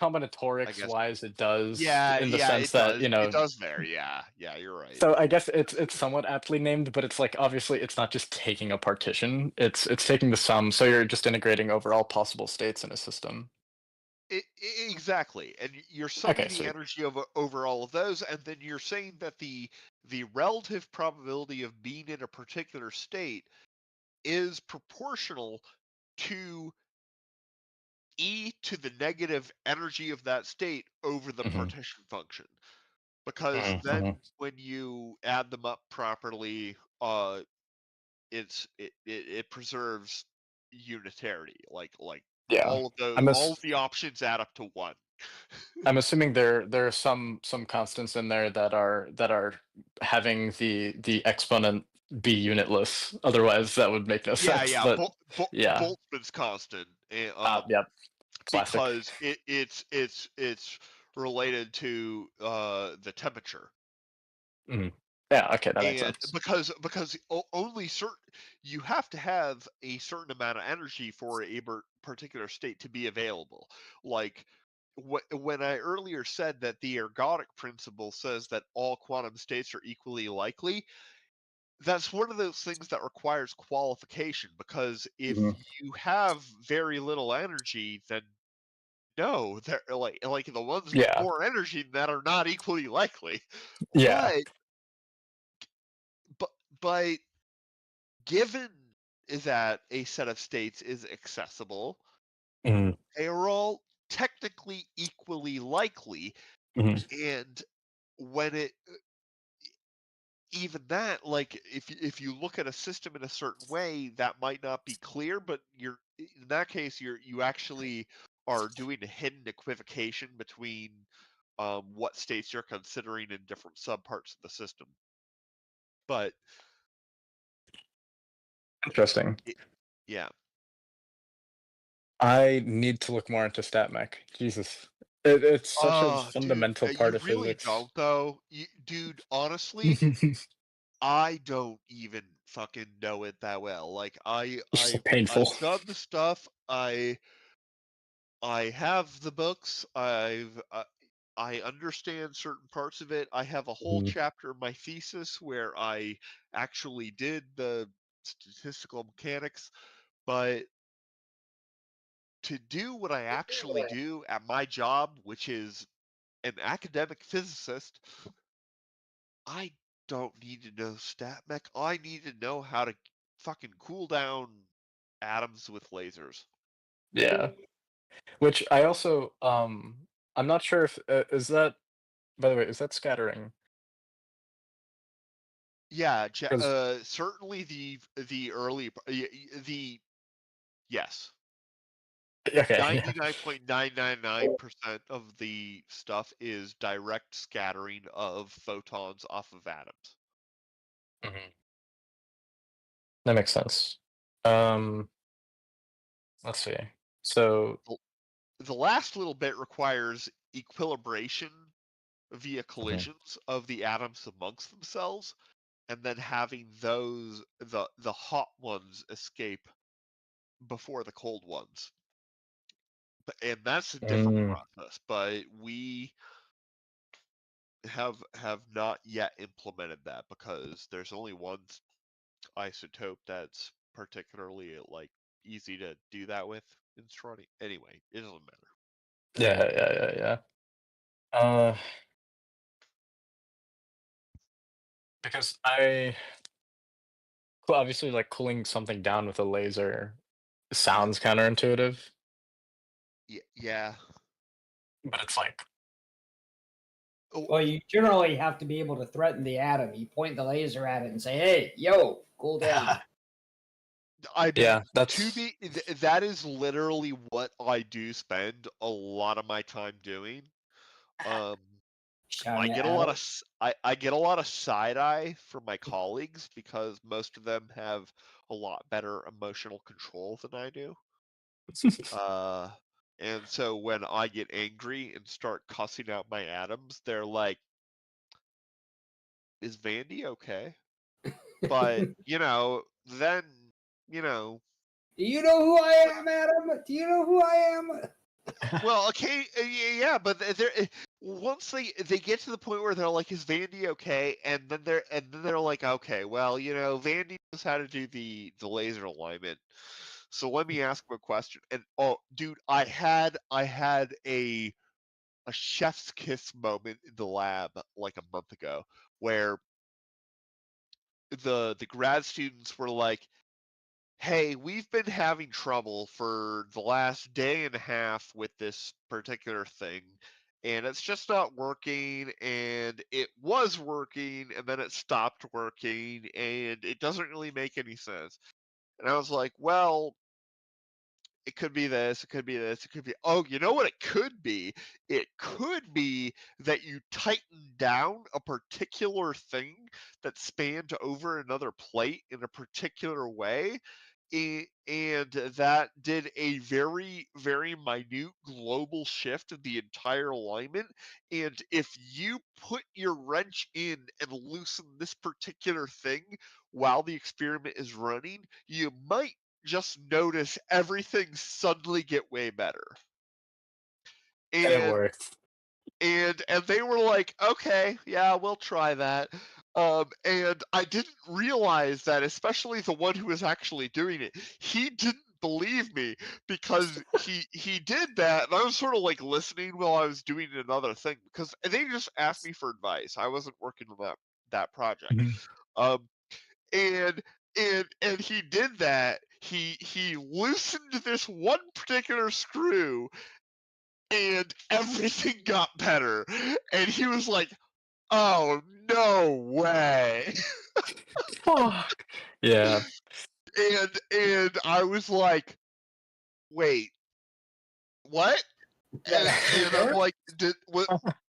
I combinatorics guess. wise it does Yeah, in the yeah, sense it that does. It does there. Yeah, yeah, you're right. So I guess it's somewhat aptly named, but it's like obviously it's not just taking a partition. It's taking the sum. So you're just integrating over all possible states in a system. Exactly, and you're Okay, summing the sweet. energy over all of those, and then you're saying that the relative probability of being in a particular state is proportional to e to the negative energy of that state over the Hmm. partition function. Because then Hmm. when you add them up properly, it preserves unitarity. Like Yeah, I'm all ass- of the options add up to one. I'm assuming there are some constants in there that are having the exponent be unitless. Otherwise, that would make no Yeah, sense. yeah. But yeah, Boltzmann's constant, yep, classic. because it's related to the temperature, Mhm. Yeah, okay, that makes and sense. because only certain you have to have a certain amount of energy for a particular state to be available. Like when I earlier said that the ergodic principle says that all quantum states are equally likely, that's one of those things that requires qualification, because if Mhm. you have very little energy, then no, they're like the ones with Yeah, more energy that are not equally likely. yeah. But but but given that a set of states is accessible, Mhm. they are all technically equally likely, Mhm. and when it even that, like if you look at a system in a certain way, that might not be clear, but you're in that case you actually are doing a hidden equivocation between what states you're considering in different subparts of the system. But Interesting. it, yeah. I need to look more into StatMech. Jesus. It's such a Oh, dude, fundamental part you of really physics. don't though. Dude, honestly, I don't even fucking know it that well. Like It's so I've painful. done the stuff. I have the books. I understand certain parts of it. I have a whole Mhm. chapter of my thesis where I actually did the statistical mechanics, but to do what I actually do at my job, which is an academic physicist, I don't need to know stat mech. I need to know how to fucking cool down atoms with lasers. Yeah. Which I also I'm not sure if is that by the way, is that scattering? Yeah, 'Cause certainly the early the yes. okay, yeah. 99.999% of the stuff is direct scattering of photons off of atoms. Mhm. That makes sense. Um, let's see. So, The the last little bit requires equilibration via mhm. collisions of the atoms amongst themselves, and then having the hot ones escape before the cold ones. And that's a different Mm, process, but we have not yet implemented that because there's only one isotope that's particularly like easy to do that with in Strati. Anyway, it doesn't matter. yeah, yeah, yeah, yeah. Uh, because I well, obviously like cooling something down with a laser sounds counterintuitive, Yeah. but it's like Well, you generally have to be able to threaten the atom. You point the laser at it and say, "Hey, yo, cool down." I mean, yeah, that's that is literally what I do spend a lot of my time doing. Um, I Shouting get a at lot atom. of I get a lot of side eye from my colleagues because most of them have a lot better emotional control than I do. Uh, and so when I get angry and start cussing out my atoms, they're like, "Is Vandy okay?" But then you know, Do you know who I am, Adam? Do you know who I am? well, okay, yeah, but once they get to the point where they're like, "Is Vandy okay?" and then they're like, "Okay, well, Vandy knows how to do the laser alignment, so let me ask him a question." And oh, dude, I had a chef's kiss moment in the lab like a month ago, where the grad students were like, "Hey, we've been having trouble for the last day and a half with this particular thing, and it's just not working, and it was working, and then it stopped working, and it doesn't really make any sense." And I was like, "Well, it could be this, it could be this, it could be, oh, you know what it could be? It could be that you tighten down a particular thing that spanned over another plate in a particular way, and that did a very, very minute global shift of the entire alignment. And if you put your wrench in and loosen this particular thing while the experiment is running, you might just notice everything suddenly get way better." and it And works. and they were like, "Okay, yeah, we'll try that." And I didn't realize that, especially the one who was actually doing it, he didn't believe me because he did that, and I was sort of like listening while I was doing another thing because they just asked me for advice. I wasn't working on that project. Mhm. Um, and and he did that. He loosened this one particular screw, and everything got better. And he was like, "Oh, no way." Fuck. Yeah. And I was like, "Wait, what?" That And actually I'm worked. like,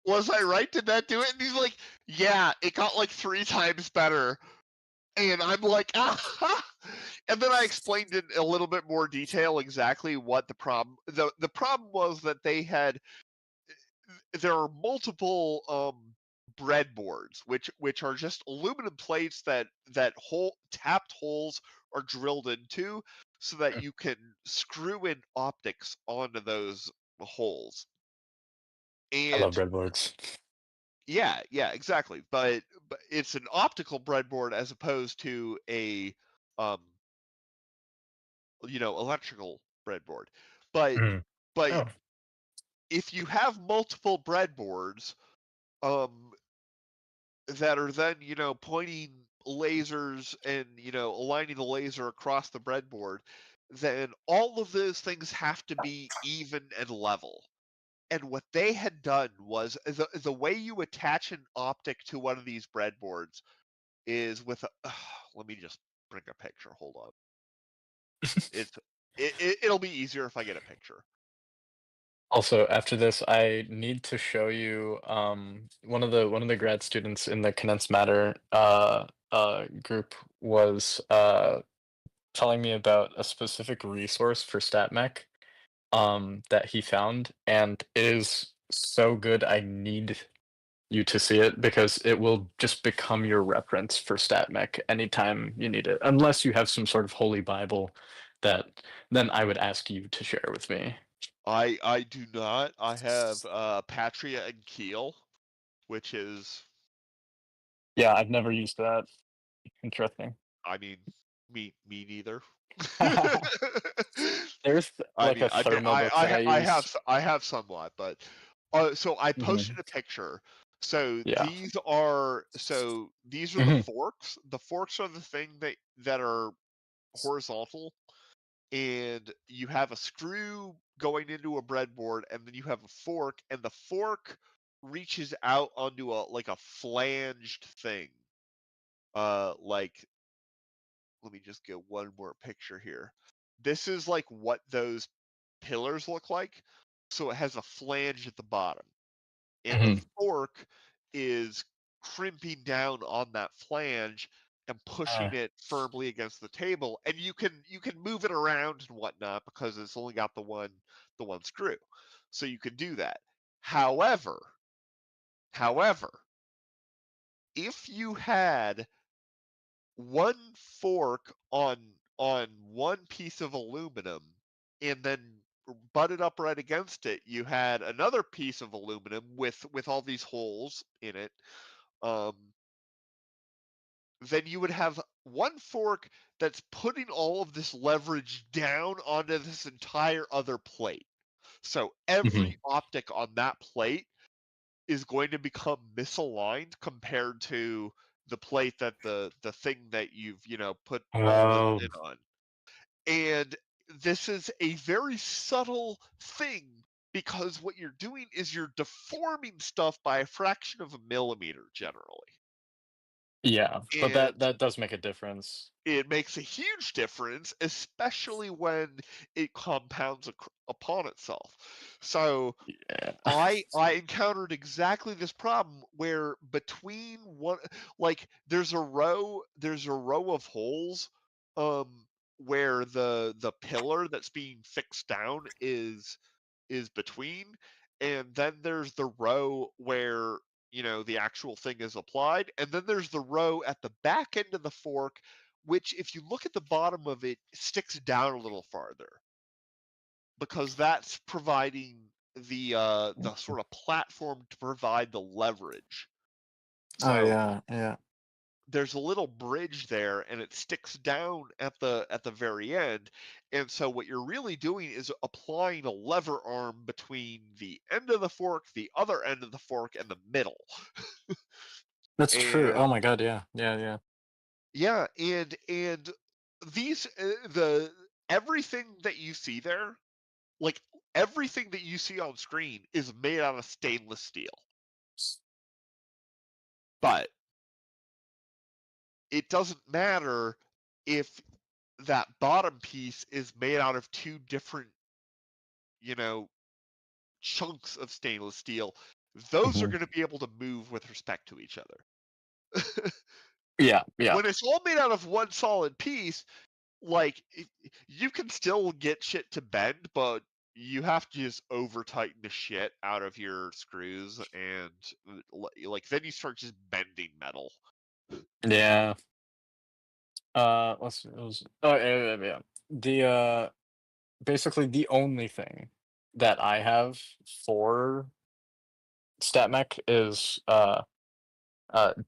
Was I right? Did that do it?" And he's like, "Yeah, it got like 3 times better." And I'm like, "Ah." And then I explained in a little bit more detail exactly what the problem was. That there are multiple breadboards, which are just aluminum plates that hole tapped holes are drilled into, so that you can screw in optics onto those holes. I love And breadboards. yeah, exactly. But it's an optical breadboard as opposed to a um electrical breadboard. But Mhm. but Oh. if you have multiple breadboards, um that are then, pointing lasers and, aligning the laser across the breadboard, then all of those things have to be even and level. And what they had done was, the way you attach an optic to one of these breadboards is with a let me just bring a picture. Hold on. It's it'll be easier if I get a picture. Also, after this, I need to show you one of the grad students in the condensed matter group was telling me about a specific resource for StatMech that he found, and it is so good. I need you to see it because it will just become your reference for StatMech anytime you need it. Unless you have some sort of holy Bible that then I would ask you to share with me. I do not. I have Patria and Keel, which is, Yeah, I've never used that. Interesting. I mean, me neither. There's I like mean, a thermo book that I use. I have somewhat, but so I Mhm. posted a picture. So Yeah. these are the Mhm. forks. The forks are the thing that are horizontal, and you have a screw going into a breadboard, and then you have a fork, and the fork reaches out onto a flanged thing. Like, let me just get one more picture here. This is like what those pillars look like. So it has a flange at the bottom, and the Mhm. fork is crimping down on that flange and pushing it firmly against the table, and you can move it around and whatnot because it's only got the one screw, so you can do that. However, if you had one fork on one piece of aluminum and then butted up right against it, you had another piece of aluminum with all these holes in it. um, then you would have one fork that's putting all of this leverage down onto this entire other plate. So Mhm. every optic on that plate is going to become misaligned compared to the plate that the thing that you've put all this Oh, in on. And this is a very subtle thing because what you're doing is you're deforming stuff by a fraction of a millimeter generally. yeah, but And that does make a difference. it makes a huge difference, especially when it compounds upon itself. So Yeah. I encountered exactly this problem where between one, like there's a row of holes where the pillar that's being fixed down is between, and then there's the row where the actual thing is applied, and then there's the row at the back end of the fork, which if you look at the bottom of it sticks down a little farther because that's providing the sort of platform to provide the leverage. Oh So yeah, yeah. there's a little bridge there and it sticks down at the very end, and so what you're really doing is applying a lever arm between the end of the fork, the other end of the fork, and the middle. That's true. And Oh my god, yeah. Yeah, yeah. yeah, and these the everything that you see there, like everything that you see on screen is made out of stainless steel. But it doesn't matter if that bottom piece is made out of two different, you know, chunks of stainless steel. Those are Mhm. going to be able to move with respect to each other. Yeah, yeah. When it's all made out of one solid piece, like you can still get shit to bend, but you have to just over tighten the shit out of your screws, and like then you start just bending metal. Yeah. Let's see. It was, oh yeah, yeah, yeah. The basically the only thing that I have for StatMech is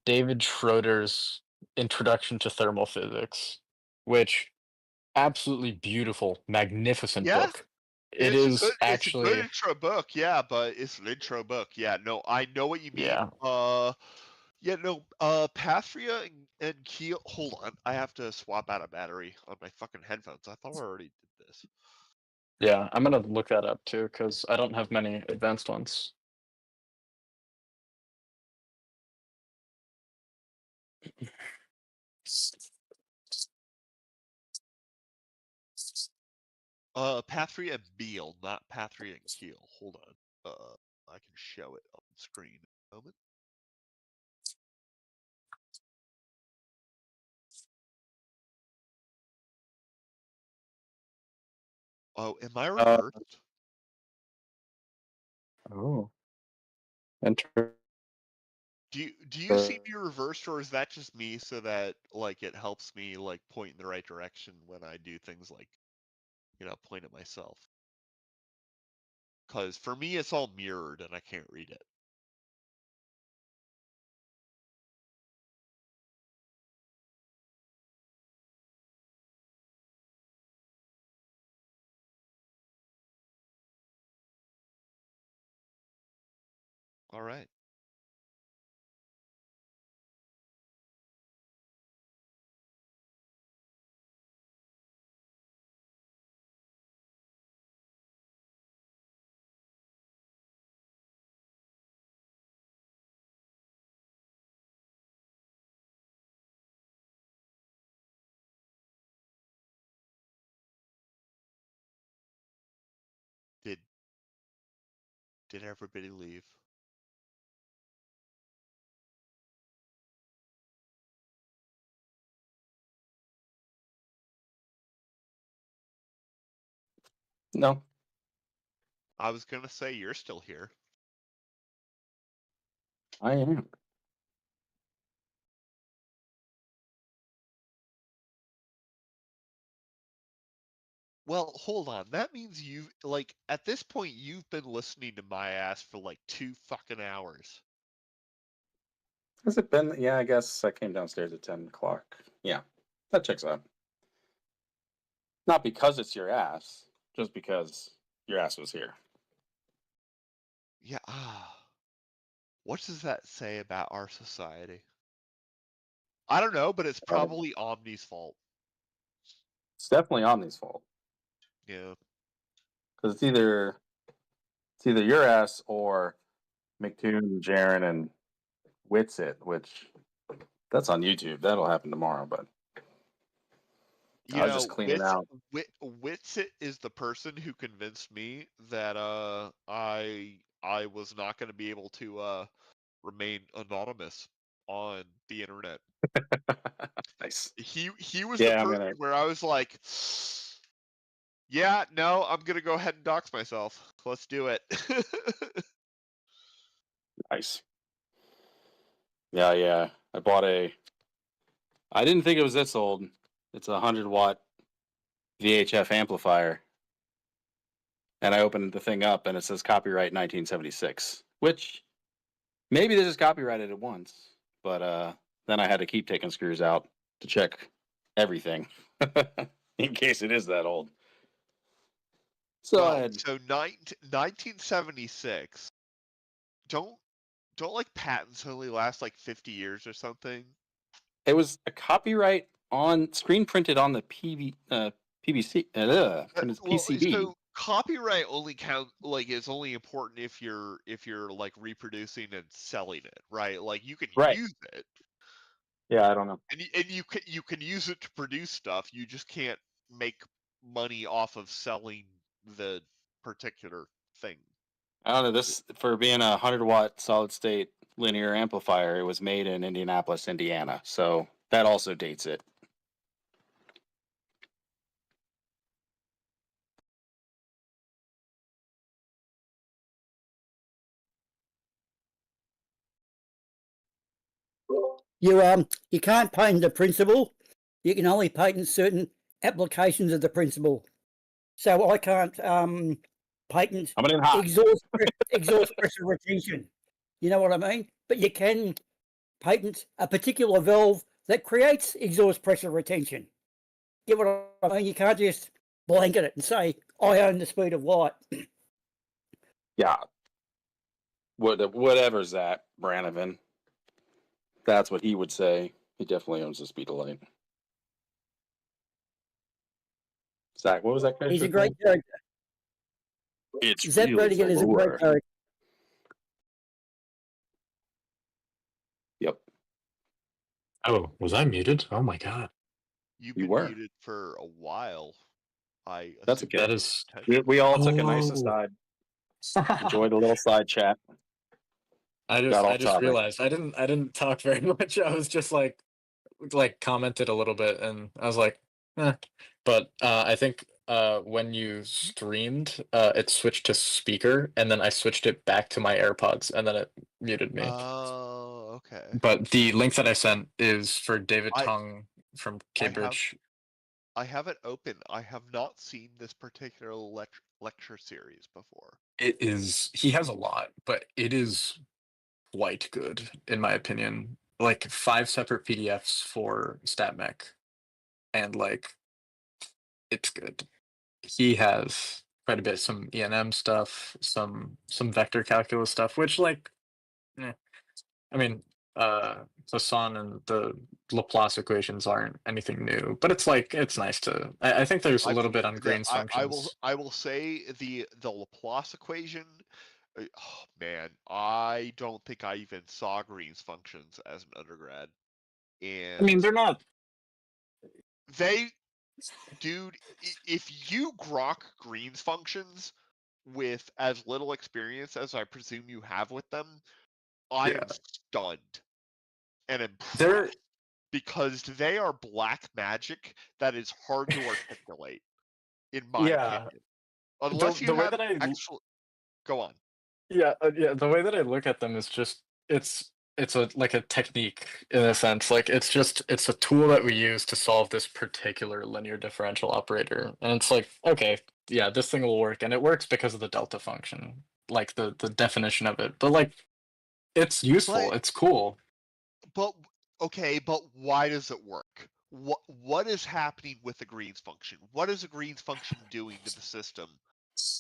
David Schroeder's Introduction to Thermal Physics, which absolutely beautiful, magnificent Yeah, book. It is it's a good actually, intro book, yeah, but it's an intro book. Yeah, no, I know what you mean. yeah, Yeah, no, Pathria and Keel. Hold on, I have to swap out a battery on my fucking headphones. I thought I already did this. yeah. I'm gonna look that up too because I don't have many advanced ones. Pathria and Beal, not Pathria and Keel. Hold on. I can show it on screen in a moment. Oh, am I Uh, reversed? oh, enter. Do you see me reversed, or is that just me so that like it helps me like point in the right direction when I do things like point at myself? Because for me it's all mirrored and I can't read it. All right. Did everybody leave? No. I was gonna say you're still here. I am. Well, hold on. That means you've, like, at this point, you've been listening to my ass for like 2 fucking hours. Has it been? Yeah, I guess I came downstairs at 10 o'clock. Yeah, that checks out. Not because it's your ass, just because your ass was here. Yeah. What does that say about our society? I don't know, but it's probably Omni's fault. It's definitely Omni's fault. Yeah. Because it's either your ass or McToon, Jaren, and Witsit, which that's on YouTube. That'll happen tomorrow, but You I was just know, cleaning out. Witsit is the person who convinced me that I was not going to be able to remain anonymous on the internet. Nice. He was the Yeah, I'm person gonna. where I was like, yeah, no, I'm gonna go ahead and dox myself. Let's do it. Nice. Yeah. I bought a. I didn't think it was this old. It's a 100-watt VHF amplifier. And I opened the thing up and it says copyright 1976, which maybe they just copyrighted it once, but then I had to keep taking screws out to check everything in case it is that old. So I Well, had, so 1976. Don't like patents only last like 50 years or something? it was a copyright on screen printed on the PVC Well, PCB. so copyright only is only important if you're like reproducing and selling it, right? Like you can Right. use it, Yeah, I don't know. and you can use it to produce stuff. You just can't make money off of selling the particular thing. I don't know. This, for being a 100-watt solid state linear amplifier, it was made in Indianapolis, Indiana. So that also dates it. You can't patent the principle. You can only patent certain applications of the principle. So I can't patent Coming in hot. exhaust pressure retention. You know what I mean? But you can patent a particular valve that creates exhaust pressure retention. Get what I mean? You can't just blanket it and say, I own the speed of light. Yeah. Whatever's that, Branovan. That's what he would say. He definitely owns the speed of light. Zach, what was that character? He's a great character. It's Zeb real Redigan is a great velour. character. Yep. Oh, was I muted? Oh my god. You've You been were. muted for a while. I That's assume okay. That is. We all took a nice Oh. aside. Enjoyed a little side chat. I Got off just topic. realized I didn't talk very much. I was just like commented a little bit, and I was like, eh. But I think when you streamed, it switched to speaker, and then I switched it back to my AirPods, and then it muted me. Oh, okay. But the link that I sent is for David I- Tung from Cambridge. I have it open. I have not seen this particular lecture series before. It is. He has a lot, but it is quite good in my opinion. Like 5 separate PDFs for StatMech, and like it's good. He has quite a bit, some ENM stuff, some vector calculus stuff, which like, I mean, Poisson and the Laplace equations aren't anything new, but it's like it's nice to. I think there's a little bit on Green's functions. I will say the Laplace equation. Oh man, I don't think I even saw Green's functions as an undergrad. And I mean, they're not. dude, if you grok Green's functions, with as little experience as I presume you have with them, I am stunned and They're impressed because they are black magic that is hard to articulate, in my yeah. opinion. Unless you The way have that I actual. Go on. yeah, the way that I look at them is just it's a like a technique in a sense. Like it's a tool that we use to solve this particular linear differential operator. And it's like, okay, yeah, this thing will work, and it works because of the delta function, like the definition of it. But like it's useful, But it's cool. but okay, but why does it work? What is happening with the Green's function? What is the Green's function doing to the system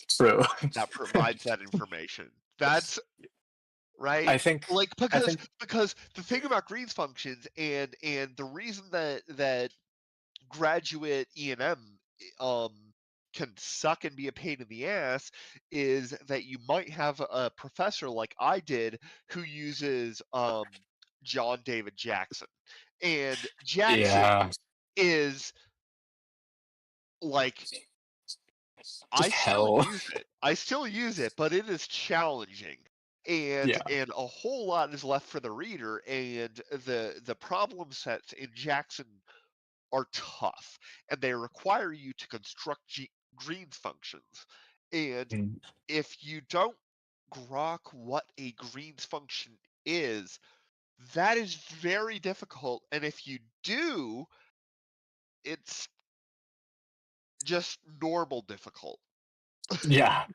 True. that provides that information? That's I right. think Like I think because the thing about Green's functions and the reason that graduate E&M um can suck and be a pain in the ass is that you might have a professor like I did who uses John David Jackson. And Jackson yeah, is like I just still hell. use it. I still use it, but it is challenging. And Yeah. and a whole lot is left for the reader, and the problem sets in Jackson are tough, and they require you to construct Green's functions. And Mm. if you don't grok what a Green's function is, that is very difficult. And if you do, it's just normal difficult. Yeah.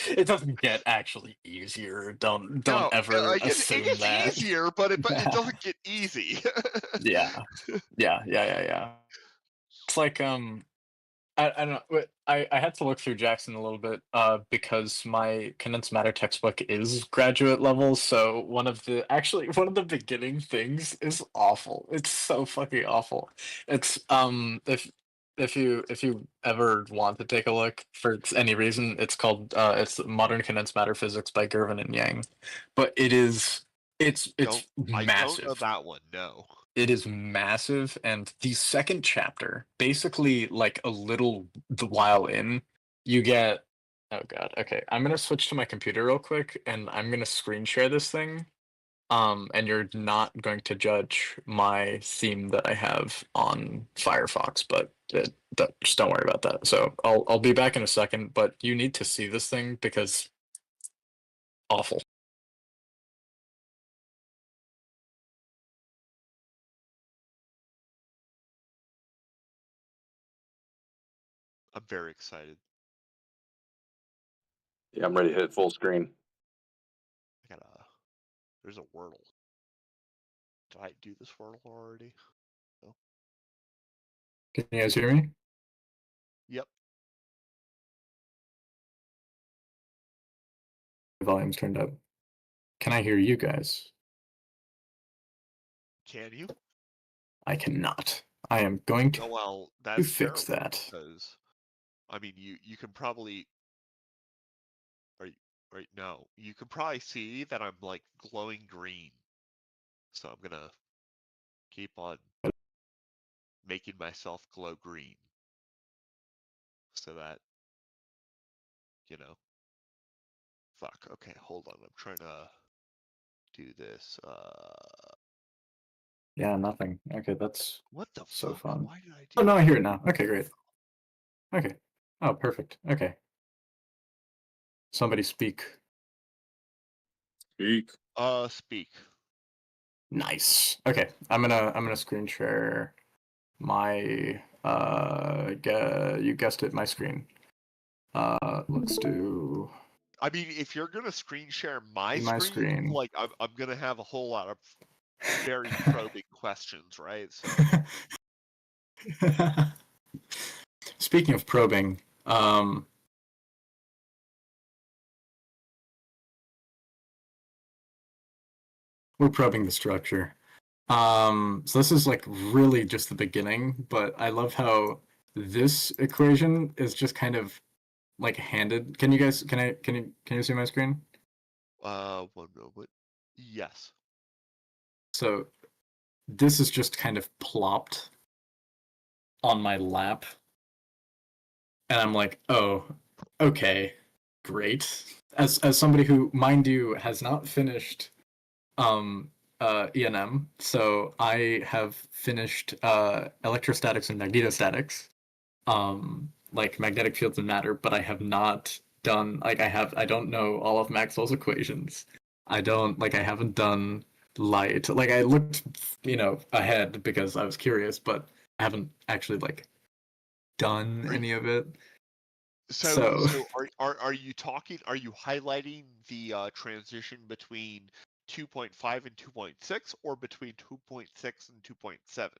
It doesn't get actually easier. Don't No, ever it assume gets that. easier, but it doesn't get easy. Yeah. Yeah. It's like I don't know. I had to look through Jackson a little bit because my condensed matter textbook is graduate level, so one of the beginning things is awful. It's so fucking awful. It's if you ever want to take a look for any reason, it's called it's Modern Condensed Matter Physics by Gervin and Yang. But it's don't I don't know massive. that one. No. It is massive, and the second chapter, basically like a little the while in, you get oh god, okay. I'm gonna switch to my computer real quick and I'm gonna screen share this thing. And you're not going to judge my theme that I have on Firefox, but just don't worry about that. So I'll be back in a second, but you need to see this thing because awful. I'm very excited. Yeah, I'm ready to hit full screen. I gotta. There's a Wordle. Did I do this Wordle already? No. Can you guys hear me? Yep. The volume's turned up. Can I hear you guys? Can you? I cannot. I am going Oh to well, that's fix terrible that. because I mean you can probably right no you can probably see that I'm like glowing green, so I'm gonna keep on making myself glow green so that you know. Fuck. Okay, hold on. I'm trying to do this. Yeah, nothing. Okay, that's What the so fuck? fun. Why did I Oh do no, I that? hear it now. Okay, great. Okay. Oh, perfect. Okay. Somebody speak. Speak. Speak. Nice. Okay, I'm gonna screen share my you guessed it, my screen. Let's do I mean, if you're gonna screen share my my screen, screen. like I'm gonna have a whole lot of very probing questions, right? So Speaking of probing, we're probing the structure. So this is like really just the beginning, but I love how this equation is just kind of like handed. Can you guys can you see my screen? one moment. Yes. So this is just kind of plopped on my lap. And I'm like, oh, okay, great. As somebody who, mind you, has not finished E&M, so I have finished electrostatics and magnetostatics, like magnetic fields and matter, but I have not done I don't know all of Maxwell's equations. I haven't done light. Like I looked, ahead because I was curious, but I haven't actually done Are you, any of it. so So so are you talking? Are you highlighting the transition between 2.5 and 2.6, or between 2.6 and 2.7?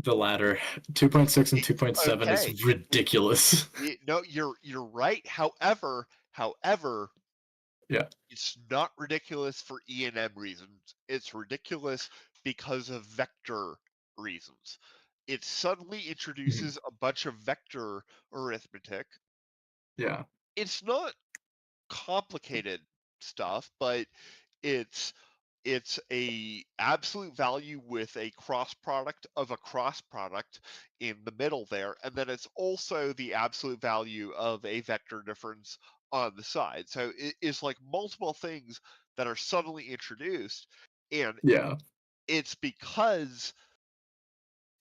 the latter, 2.6 and 2.7 Okay. is ridiculous. No, you're right. However, Yeah. it's not ridiculous for E and M reasons. It's ridiculous because of vector reasons. It suddenly Mhm. introduces a bunch of vector arithmetic. Yeah. It's not complicated stuff, but it's a absolute value with a cross product of a cross product in the middle there, and then it's also the absolute value of a vector difference on the side. So it is like multiple things that are suddenly introduced, and Yeah. it's because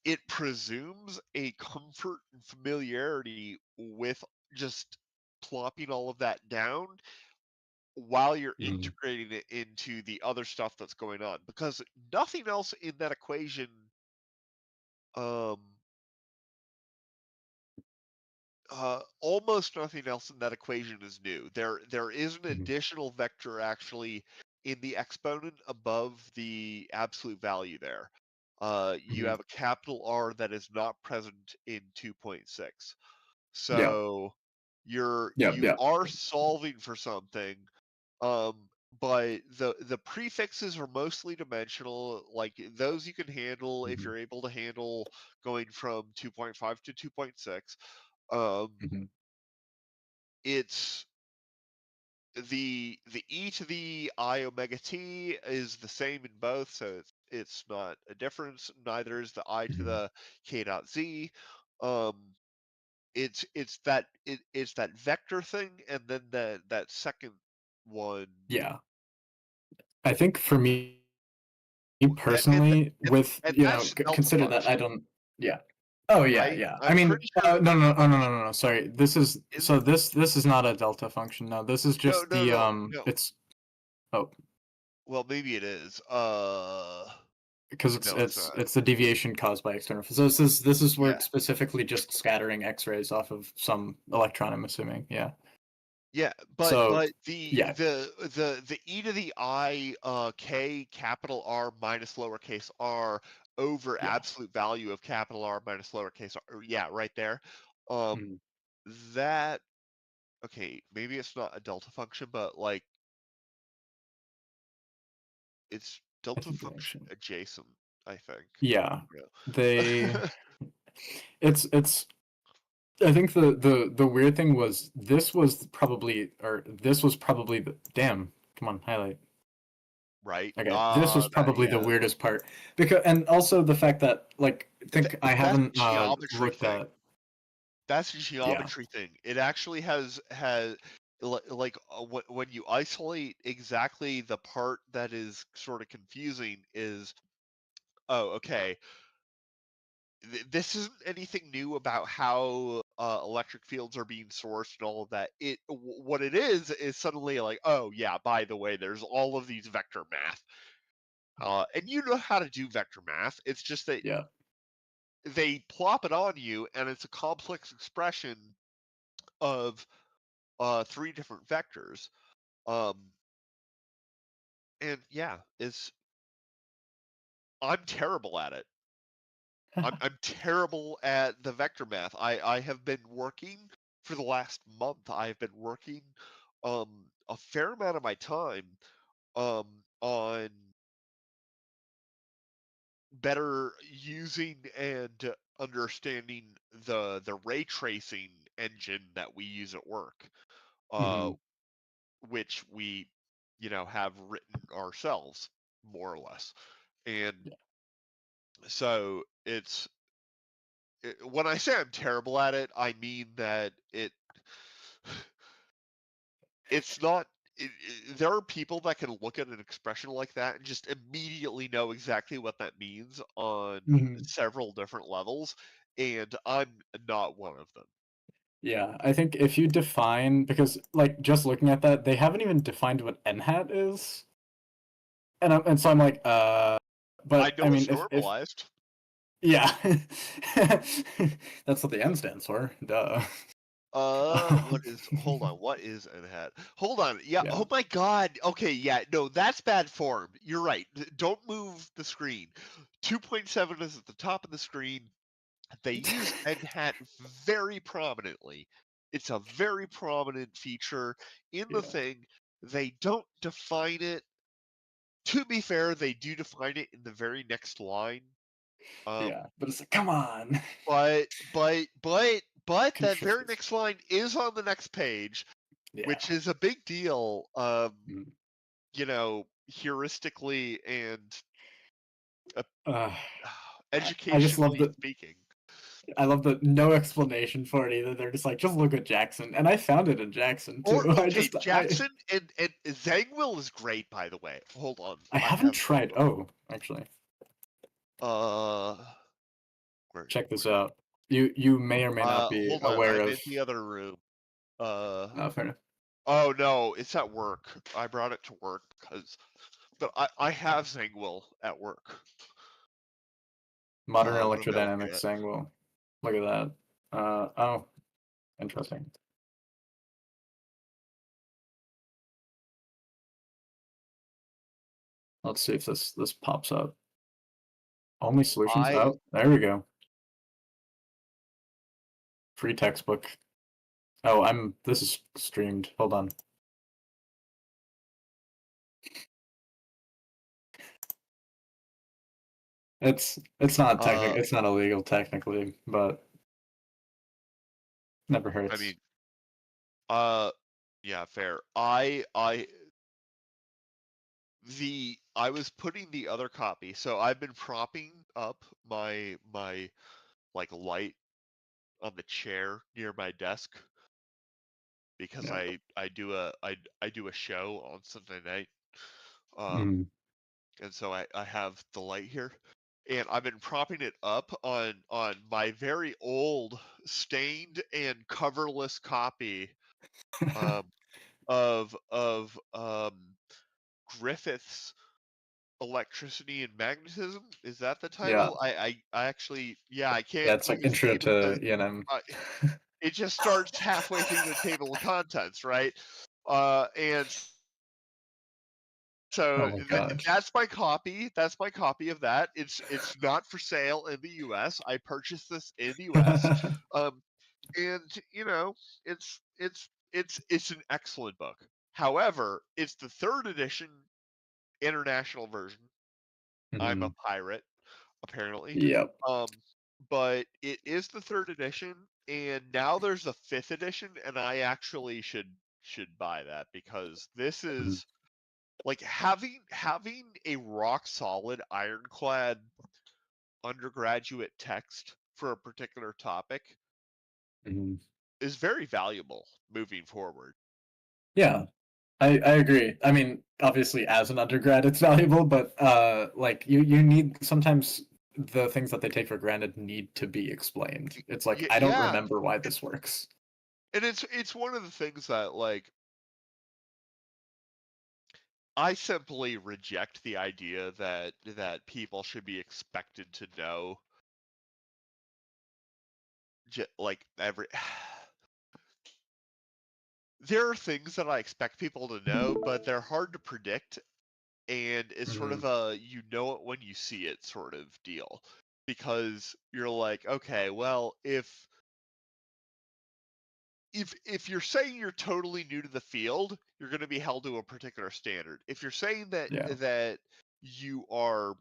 it presumes a comfort and familiarity with just plopping all of that down while you're Mhm. integrating it into the other stuff that's going on, because nothing else in that equation, um almost nothing else in that equation is new. There is an Mhm. additional vector actually in the exponent above the absolute value there. You Mhm. have a capital R that is not present in 2.6. Yeah. So Yeah. you Yeah. are solving for something. Um, but the prefixes are mostly dimensional. Like those you can handle if Mhm. you're able to handle going from 2.5 to 2.6. Um, Mhm. it's the e to the I omega t is the same in both, so it's not a difference. Neither is the I to Mhm. the k dot z. Um, it's that vector thing, and then that second one. Yeah. I think for me And and personally, and with and that's delta consider that I function, don't. Yeah. Oh yeah, right? yeah. I I'm mean, pretty sure no, delta no, no, no, function no, no, no. Sorry. This is is so this is not a delta function. No, this is no, just no, the no, no. It's oh, Well, maybe it is. because it's No, it's it's not. it's the deviation caused by external. So this is where Yeah, it's specifically just scattering X-rays off of some electron. I'm assuming. Yeah. yeah, So but the yeah, e to the I k capital R minus lowercase r over yeah. absolute value of capital R minus lowercase r. Yeah, right there. Um, Mhm. that okay, maybe it's not a delta function, but like it's I delta think they function actually. adjacent, I think. Yeah. They. Yeah. It's I think the weird thing was this was probably the damn. Come on, highlight. Right. Okay, this was That probably the yeah. weirdest part because and also the fact that think I That's a haven't geometry looked thing. at. That's a Yeah. geometry thing. It actually has like when you isolate exactly the part that is sort of confusing is, oh, okay, this isn't anything new about how electric fields are being sourced and all of that. What it is suddenly like, oh yeah, by the way, there's all of these vector math, and you know how to do vector math. It's just that Yeah. they plop it on you, and it's a complex expression of three different vectors. Um, and yeah, it's I'm terrible at it. I'm terrible at the vector math. I have been working for the last month. I've been working a fair amount of my time on better using and understanding the ray tracing engine that we use at work, uh, Hmm. which we have written ourselves more or less. And Yeah. so when I say I'm terrible at it, I mean that it's not. There are people that can look at an expression like that and just immediately know exactly what that means on Mhm. several different levels, and I'm not one of them. Yeah, I think if you define, because like just looking at that, they haven't even defined what nhat is, and so I'm like, I but I know mean, it's if normalized. yeah, that's what the N stands for. Duh. What is? Hold on. What is nhat? Hold on. Yeah. Yeah. Oh my God. Okay. Yeah. No, that's bad form. You're right. Don't move the screen. 2.7 is at the top of the screen. They use nhat very prominently. It's a very prominent feature in the Yeah. thing. They don't define it. To be fair, they do define it in the very next line. Yeah, but it's like, come on. But that very Consistency. next line is on the next page, Yeah. which is a big deal. Mm. Heuristically and Uh, I just love educationally the speaking. I love the no explanation for it either. They're just like, just look at Jackson, and I found it in Jackson Or too. okay, Jackson and Zangwill is great, by the way. Hold on, I I haven't have tried. Oh, actually, uh, check this where out. You may or may not be hold on, aware I'm of. in the other room. Fair enough. Oh no, it's at work. I brought it to work but I have Zangwill at work. Modern What am I looking electrodynamics at? angle. Look at that. Oh, interesting. Let's see if this pops up. Only solutions. I Oh, there we go. Free textbook. Oh, this is streamed. Hold on. It's not uh it's not illegal technically, but never I hurts. mean yeah, fair. I was putting the other copy, so I've been propping up my like light on the chair near my desk because Yeah. I do a show on Sunday night. Mm. And so I have the light here. And I've been propping it up on my very old stained and coverless copy um of Griffith's Electricity and Magnetism. Is that the Yeah. title? I actually, yeah, I Yeah, can't it's like fully intro see because to E&M. uh, it just starts halfway through the table of contents, right? And Oh so my gosh. that's my copy. That's my copy of that. It's not for sale in the U.S. I purchased this in the U.S. Um, and it's an excellent book. However, it's the third edition international version. I'm a Mhm. pirate, apparently. Yep. Um, but it is the third edition, and now there's a fifth edition, and I actually should buy that because this Mhm. is like having a rock solid ironclad undergraduate text for a particular topic Mhm. is very valuable moving forward. Yeah, I agree. I mean, obviously, as an undergrad, it's valuable, but like you need sometimes the things that they take for granted need to be explained. It's like I don't Yeah, remember why this works. and it's one of the things that like I simply reject the idea that people should be expected to know like every there are things that I expect people to know, but they're hard to predict, and it's sort Mhm. of a you know it when you see it sort of deal. Because you're like, okay, well, if you're saying you're totally new to the field, you're going to be held to a particular standard. If you're saying Yeah. that you are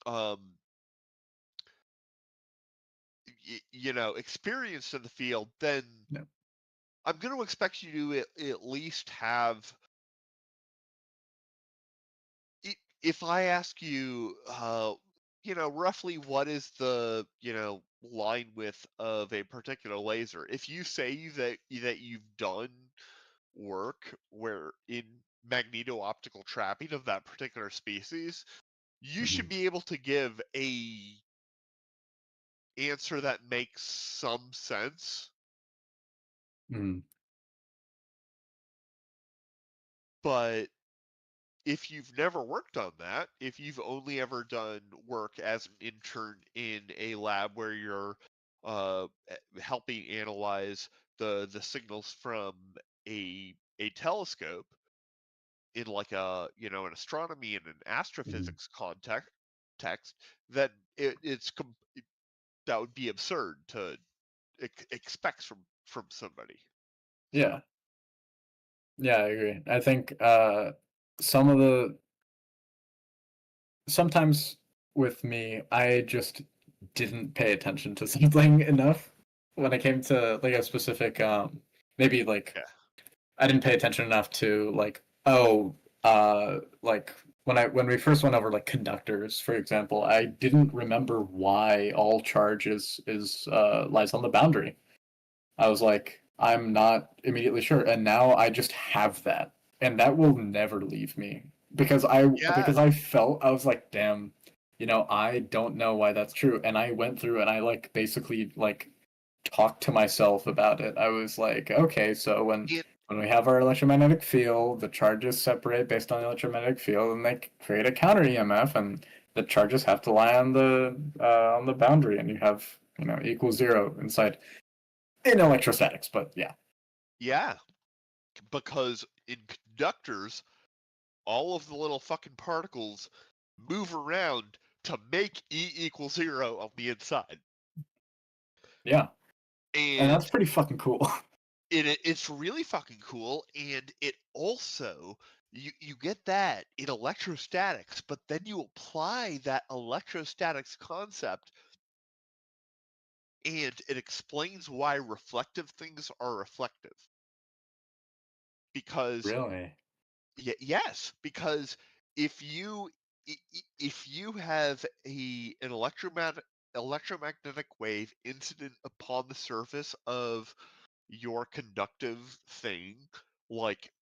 um experienced in the field, then Yeah. I'm going to expect you to at least have if I ask you, roughly what is the, line width of a particular laser, if you say that you've done work where in magneto-optical trapping of that particular species, you should be able to give a answer that makes some sense. Mm. But if you've never worked on that, if you've only ever done work as an intern in a lab where you're helping analyze the signals from a telescope in like a an astronomy and an astrophysics context, then that would be absurd to expect from somebody. Yeah. Yeah, I agree. I think sometimes with me, I just didn't pay attention to something enough when it came to like a specific maybe like Yeah. I didn't pay attention enough to like like when we first went over like conductors, for example, I didn't remember why all charge is lies on the boundary. I was like, I'm not immediately sure, and now I just have that, and that will never leave me because Yeah. I felt I was like, damn, I don't know why that's true, and I went through and I like basically like talked to myself about it. I was like, okay, so when we have our electromagnetic field, the charges separate based on the electromagnetic field, and they create a counter EMF, and the charges have to lie on the boundary, and you have equal zero inside in electrostatics. But yeah, Yeah, because in conductors, all of the little fucking particles move around to make E equal 0 on the inside. yeah, and that's And pretty fucking cool. it's really fucking cool, and it also you get that in electrostatics, but then you apply that electrostatics concept and it explains why reflective things are reflective. Because Really? yes, because if you if you have an electromagnetic wave incident upon the surface of your conductive thing, like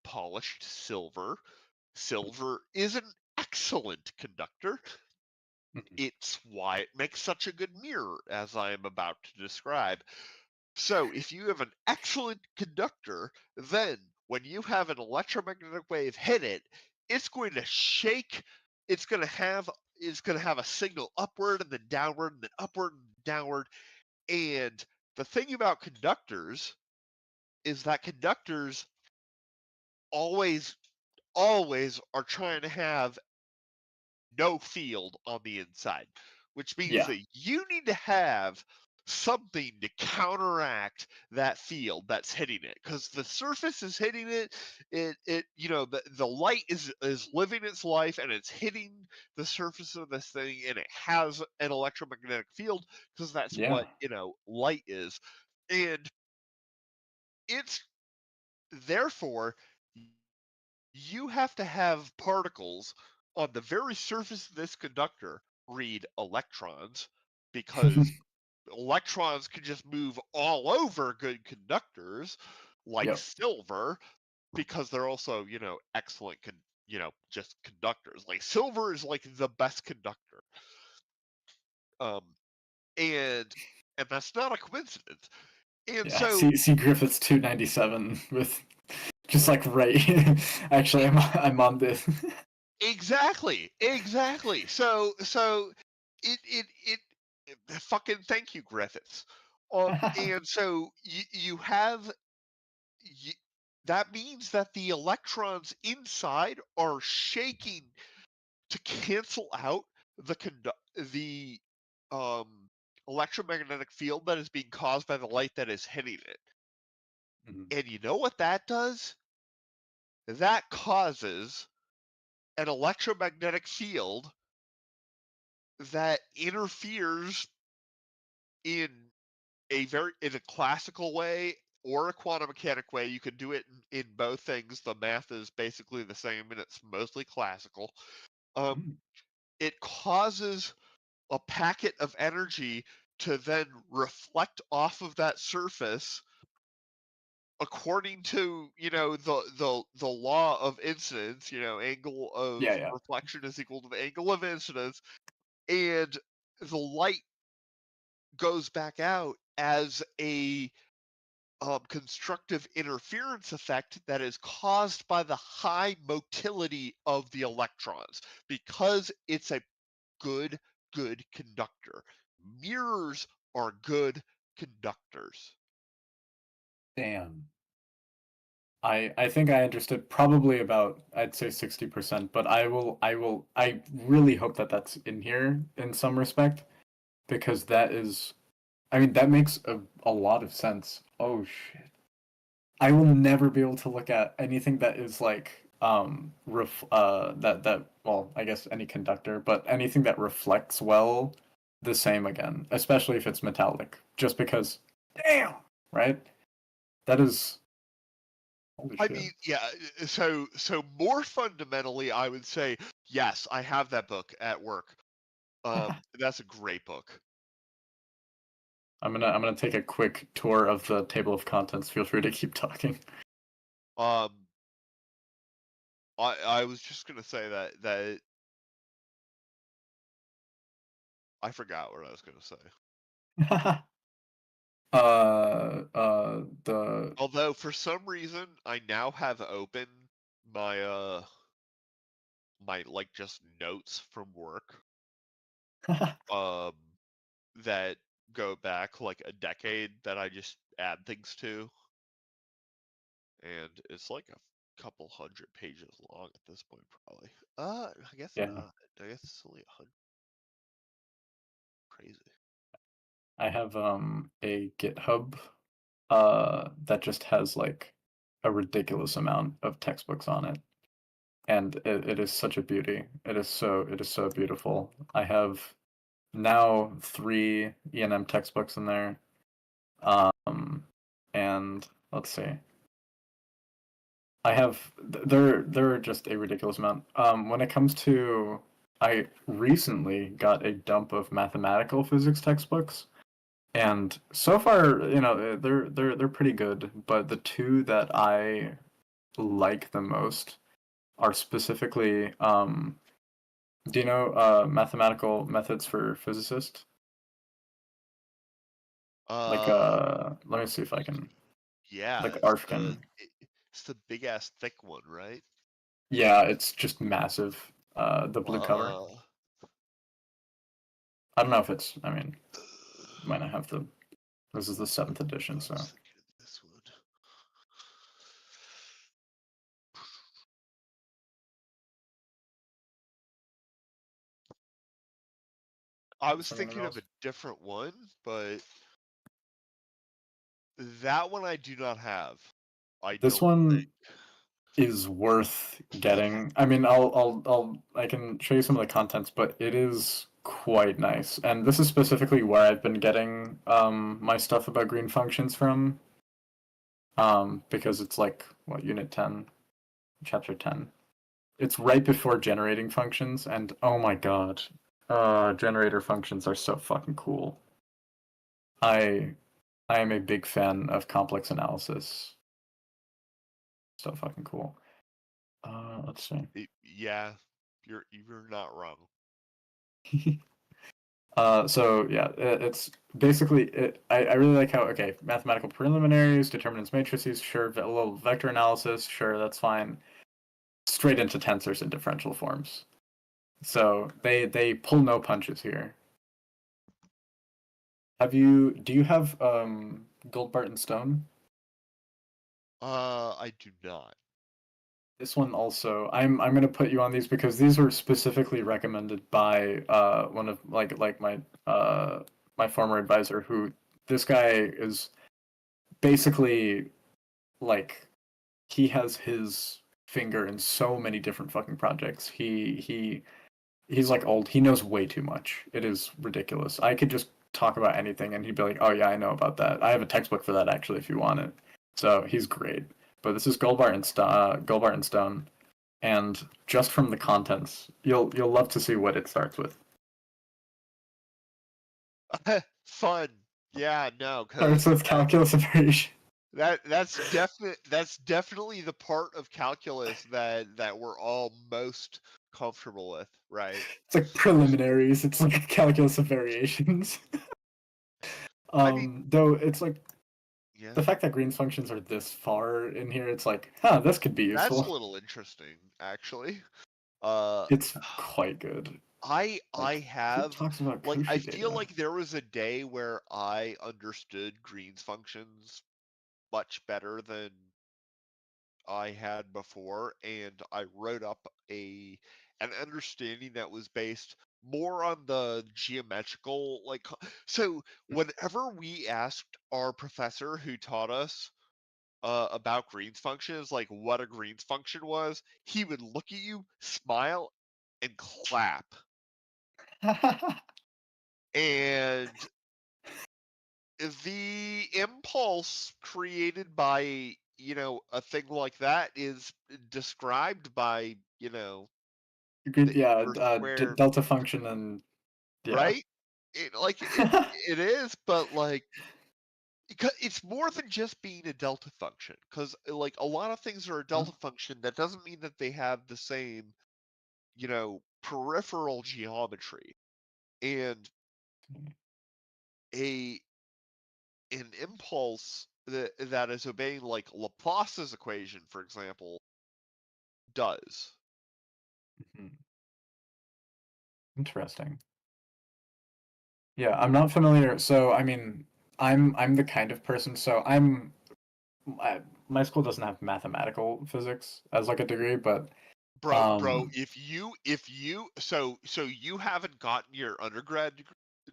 polished silver, silver is an excellent conductor. Mhm. It's why it makes such a good mirror, as I am about to describe. So, if you have an excellent conductor, then when you have an electromagnetic wave hit it, it's going to shake. It's going to have a signal upward and then downward and then upward and downward. And the thing about conductors is that conductors always are trying to have no field on the inside, which means Yeah. that you need to have something to counteract that field that's hitting it, because the surface is hitting it. The light is living its life and it's hitting the surface of this thing, and it has an electromagnetic field because that's Yeah. what light is. And it's therefore you have to have particles on the very surface of this conductor read electrons, because electrons can just move all over good conductors like Yep. silver, because they're also excellent just conductors. Like silver is like the best conductor. um and that's not a coincidence. And Yeah. so See Griffith's 297 with just like right. Actually, I'm on this. exactly. So it fucking thank you, Griffiths. And so you have you, that means that the electrons inside are shaking to cancel out the um electromagnetic field that is being caused by the light that is hitting it. Mhm. And you know what that does? That causes an electromagnetic field that interferes in a classical way or a quantum mechanic way. You could do it in both things. The math is basically the same and it's mostly classical. Um, Mm. it causes a packet of energy to then reflect off of that surface according to the law of incidence, angle of Yeah. reflection is equal to the angle of incidence, and the light goes back out as a constructive interference effect that is caused by the high motility of the electrons because it's a good conductor. Mirrors are good conductors. Damn. I think I understood probably about, I'd say 60%, but I really hope that that's in here in some respect, because that is, I mean, that makes a lot of sense. Oh shit. I will never be able to look at anything that is like that well, I guess any conductor, but anything that reflects well the same again, especially if it's metallic, just because damn, right? That is holy I shit. mean, yeah, so more fundamentally, I would say, yes, I have that book at work. That's a great book. I'm gonna take a quick tour of the table of contents. Feel free to keep talking. I was just gonna say that I forgot what I was gonna say. The Although for some reason I now have open my my like just notes from work um that go back like a decade that I just add things to, and it's like a couple hundred pages long at this point probably. I guess yeah, not. I guess it's only 100. Crazy. I have a GitHub that just has like a ridiculous amount of textbooks on it, and it is such a beauty. It is so beautiful. I have now 3 E&M textbooks in there, and let's see, I have there are just a ridiculous amount. When it comes to, I recently got a dump of mathematical physics textbooks. And so far, they're pretty good, but the 2 that I like the most are specifically do you know mathematical methods for physicists? Like Uh, let me see if I can, yeah, like Arfkin. it's the big ass thick one, right? Yeah, it's just massive. The blue cover. Uh, I don't know if it's, I mean, might not have the, this is the 7th edition, I so was thinking of this one. I was someone thinking of else. a different one, but that one I do not have. I This don't one think. is worth getting. I mean, I can show you some of the contents, but it is quite nice. And this is specifically where I've been getting my stuff about green functions from. Because it's like what, unit 10, chapter 10. It's right before generating functions, and oh my god, generator functions are so fucking cool. I I am a big fan of complex analysis. So fucking cool. Let's see. Yeah, you're not wrong. So yeah, it's basically I really like how, okay, mathematical preliminaries, determinants, matrices, sure, a little vector analysis, sure, that's fine. Straight into tensors and differential forms. So they pull no punches here. Do you have Goldbart and Stone? I do not. This one also, I'm gonna put you on these because these were specifically recommended by one of my former advisor, who, this guy is basically like, he has his finger in so many different fucking projects. He's like old. He knows way too much. It is ridiculous. I could just talk about anything and he'd be like, "Oh yeah, I know about that. I have a textbook for that actually if you want it." So he's great. But this is Goldbart and Stone, and just from the contents, you'll love to see what it starts with. Fun. Yeah, no, Starts because with calculus aversion. That's definitely the part of calculus that we're all most comfortable with, right? It's like preliminaries. It's like calculus of variations. I mean, Though it's like yeah, the fact that Green's functions are this far in here, it's like, this could be that's a useful. little interesting, actually. Uh, It's quite good. I Like, who have talks about like I Cauchy feel data? like there was a day where I understood Green's functions much better than I had before, and I wrote up an understanding that was based more on the geometrical so whenever we asked our professor who taught us about Green's functions, like what a Green's function was, he would look at you, smile, and clap. And the impulse created by, a thing like that is described by, the Yeah, inverse square, delta function and yeah. right? It is, but like it's more than just being a delta function, because like a lot of things are a delta function. That doesn't mean that they have the same, peripheral geometry. And a an impulse that is obeying like Laplace's equation, for example, does. Mhm. Interesting. Yeah, I'm not familiar. So, I mean, I'm the kind of person. So, my school doesn't have mathematical physics as like a degree, but Bro, um, if you you haven't gotten your undergrad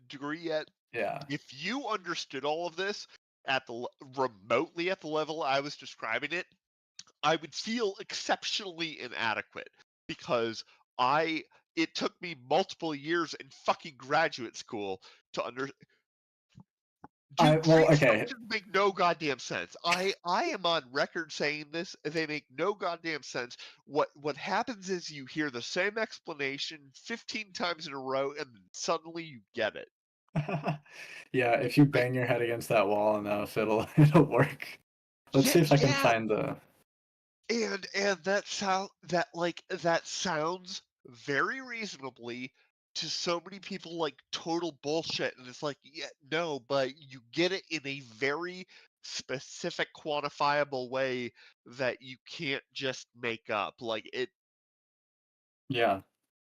degree yet. yeah. If you understood all of this at remotely at the level I was describing it, I would feel exceptionally inadequate, because it took me multiple years in fucking graduate school to Dude, Well, Green's okay. functions make no goddamn sense. I am on record saying this. They make no goddamn sense. What happens is you hear the same explanation 15 times in a row, and then suddenly you get it. Yeah, if you Right? bang your head against that wall enough, it'll work. Let's Yeah, see if I can yeah. find the. And that sounds very reasonably to so many people like total bullshit, and it's like, yeah, no, but you get it in a very specific quantifiable way that you can't just make up. Like it Yeah.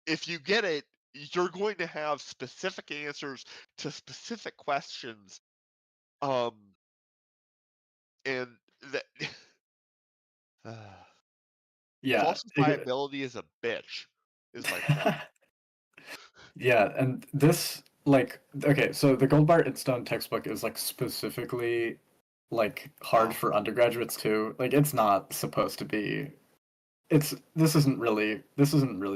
If you get it, you're going to have specific answers to specific questions. Um and that Yeah. falsifiability is a bitch, is my point. Yeah, and this like okay, so the Goldbart and Stone textbook is like specifically like hard Oh. for undergraduates too. Like it's not supposed to be this isn't really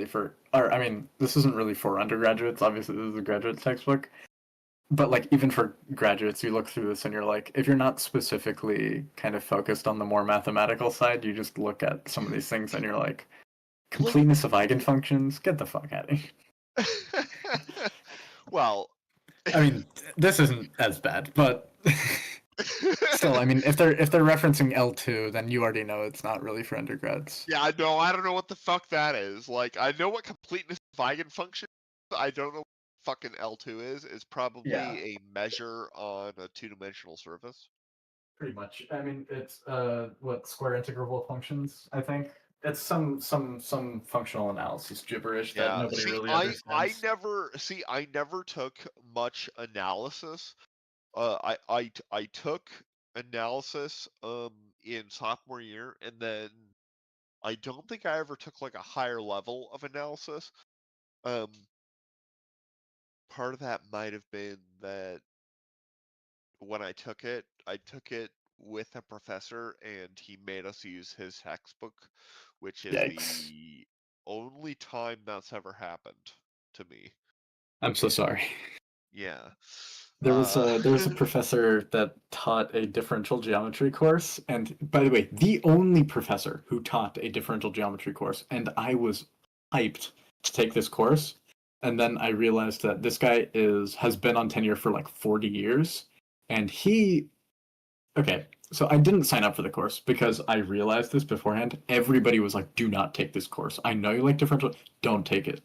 for or I mean, this isn't really for undergraduates. Obviously, this is a graduate textbook. But like even for graduates, you look through this and you're like, if you're not specifically kind of focused on the more mathematical side, you just look at some of these things and you're like, Like, completeness of eigenfunctions, get the fuck out of here. well, I mean, this isn't as bad, but still, I mean, if they're referencing L2, then you already know it's not really for undergrads. yeah, no, I don't know what the fuck that is. Like, I know what completeness of eigenfunction is. I don't know what fucking L2 is. It's Yeah, probably a measure on a two-dimensional surface. pretty much. I mean, it's what square integrable functions, I think. It's some functional analysis gibberish that Yeah. nobody See, really I understands. never took much analysis. I took analysis in sophomore year, and then I don't think I ever took like a higher level of analysis. Um, Part of that might have been that when I took it with a professor, and he made us use his textbook, which is Yikes. the only time that's ever happened to me. I'm so And sorry. yeah. There was a professor that taught a differential geometry course, and by the way, the only professor who taught a differential geometry course, and I was hyped to take this course, and then I realized that this guy has been on tenure for like 40 years, and he Okay, so I didn't sign up for the course because I realized this beforehand. Everybody was like, "Do not take this course. I know you like differential. Don't take it."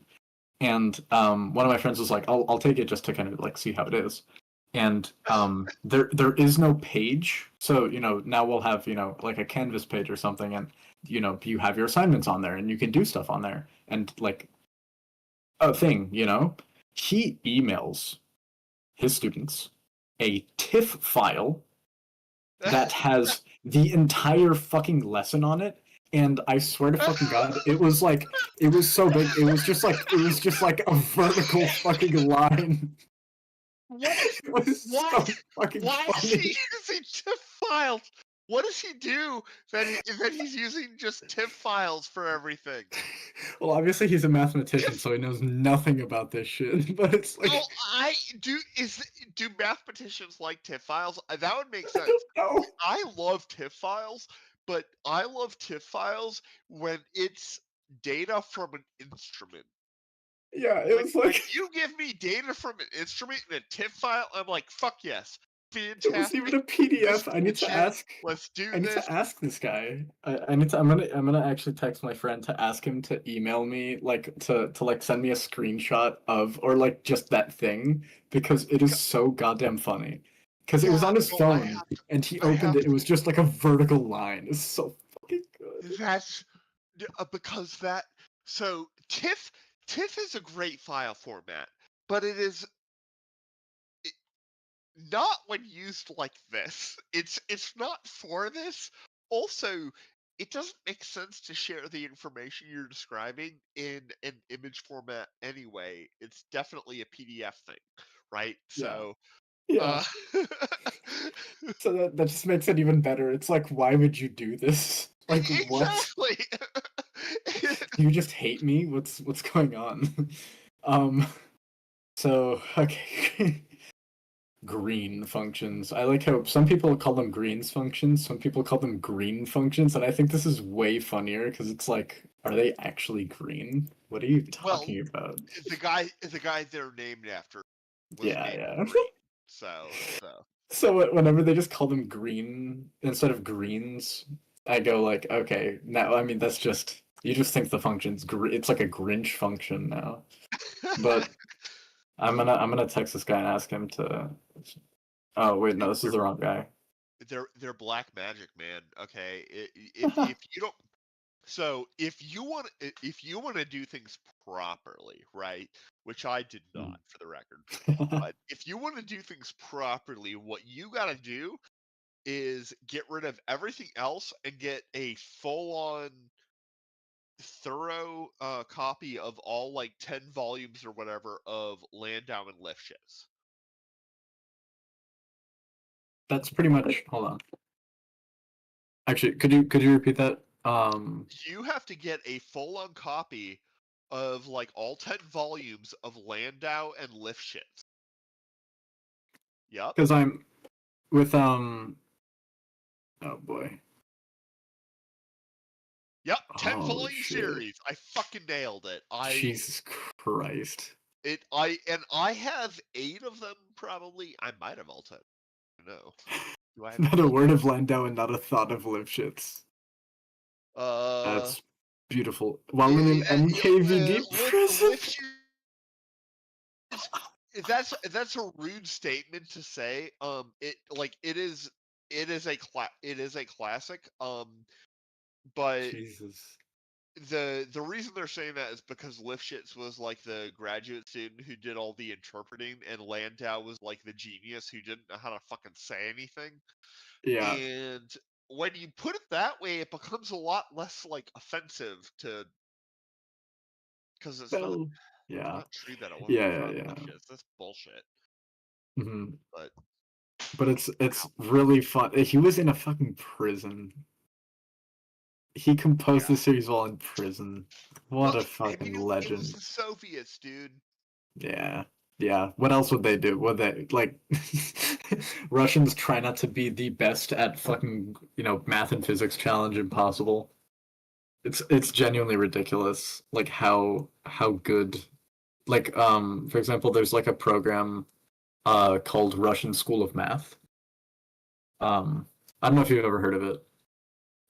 And one of my friends was like, "I'll take it just to kind of like see how it is." And there is no page, so now we'll have like a Canvas page or something, and you have your assignments on there, and you can do stuff on there, and like a thing, he emails his students a TIFF file that has the entire fucking lesson on it, and I swear to fucking God, it was so big, it was just like a vertical fucking line. What? It was What? so fucking Why is funny. he using TIFF files? What does he do that he's using just TIFF files for everything? Well, obviously he's a mathematician, so he knows nothing about this shit. But it's like, Oh, do mathematicians like TIFF files? That would make sense. no. I love TIFF files, but I love TIFF files when it's data from an instrument. Yeah, it Like, was when like you give me data from an instrument in a TIFF file, I'm like, fuck yes, it was even fantastic. a This PDF. I need to legit. ask. Let's do I need this. to ask this guy. I need to. I'm gonna actually text my friend to ask him to email me, like to like send me a screenshot of or like just that thing because it is so goddamn funny. Because it was Yeah, on his no, phone and he I opened have it. It was just like a vertical line. It's so fucking good. that's because that. So TIFF is a great file format, but it is not when used like this. It's not for this. Also, it doesn't make sense to share the information you're describing in an image format anyway. It's definitely a PDF thing, right? Yeah. So, Yeah. uh, So that just makes it even better. It's like, why would you do this? Like, what? exactly. Do you just hate me? What's going on? Um. So okay. Green functions. I like how some people call them greens functions, some people call them green functions, and I think this is way funnier because it's like, are they actually green? What are you Well, talking about? the guy they're named after was Yeah, named yeah. Green. So. So whenever they just call them green instead of greens, I go like, okay, now I mean that's just you just think the function's it's like a Grinch function now. But I'm gonna text this guy and ask him to. Oh wait, no, this is the wrong guy. They're black magic, man. Okay, if you don't, so if you want to do things properly, right? Which I did not, for the record. But if you want to do things properly, what you got to do is get rid of everything else and get a full-on, thorough copy of all like 10 volumes or whatever of Landau and Lifshitz. That's pretty much. Hold on. Actually, could you repeat that? You have to get a full-on copy of like all 10 volumes of Landau and Lifshitz. Yep. Because I'm with Oh boy. Yep. 10 Oh volume shit. series. I fucking nailed it. Jesus Christ. I have 8 of them probably. I might have all 10. No. Do I have Not a all word of Landau and not a thought of Lifshitz. 10? That's beautiful. While in an NKVD prison. That's a rude statement to say. It is a classic. But Jesus. the reason they're saying that is because Lifshitz was like the graduate student who did all the interpreting, and Landau was like the genius who didn't know how to fucking say anything. Yeah. And when you put it that way, it becomes a lot less like offensive to, because Well, it's yeah. not true that it wasn't Yeah, from yeah. Lifshitz. That's bullshit. Hmm. But But it's really fun. He was in a fucking prison. He composed yeah. the series while in prison. What Well, a I fucking mean, it was legend. the Soviets, dude. Yeah. Yeah. What else would they do? Would they like Russians try not to be the best at fucking, math and physics challenge impossible. It's genuinely ridiculous like how good like for example there's like a program called Russian School of Math. I don't know if you've ever heard of it.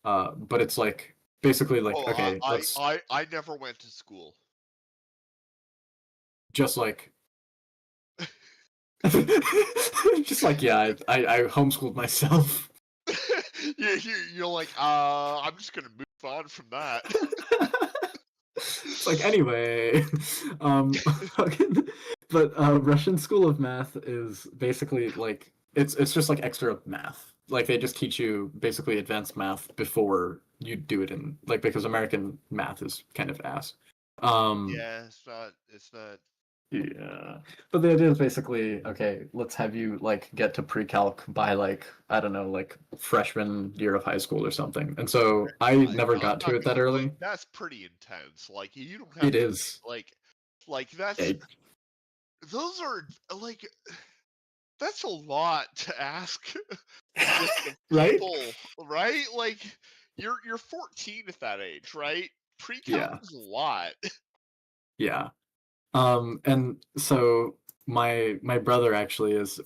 But it's like basically like Oh, okay, I, let's I, I, I never went to school. just like just like yeah, I homeschooled myself. You're like, I'm just gonna move on from that. It's like anyway, fucking, but Russian School of Math is basically like it's just like extra math. Like they just teach you basically advanced math before you do it in like because American math is kind of ass. Um, Yeah, it's not. yeah, but the idea is basically okay. Let's have you like get to pre-calc by like I don't know like freshman year of high school or something. And so I never I'm got to not it that gonna. early. That's pretty intense. Like you don't have It to is. like that's Yeah, those are like that's a lot to ask just of right? people, right? Like you're 14 at that age, right? Pre-calc Yeah. is a lot. Yeah. And so my brother actually is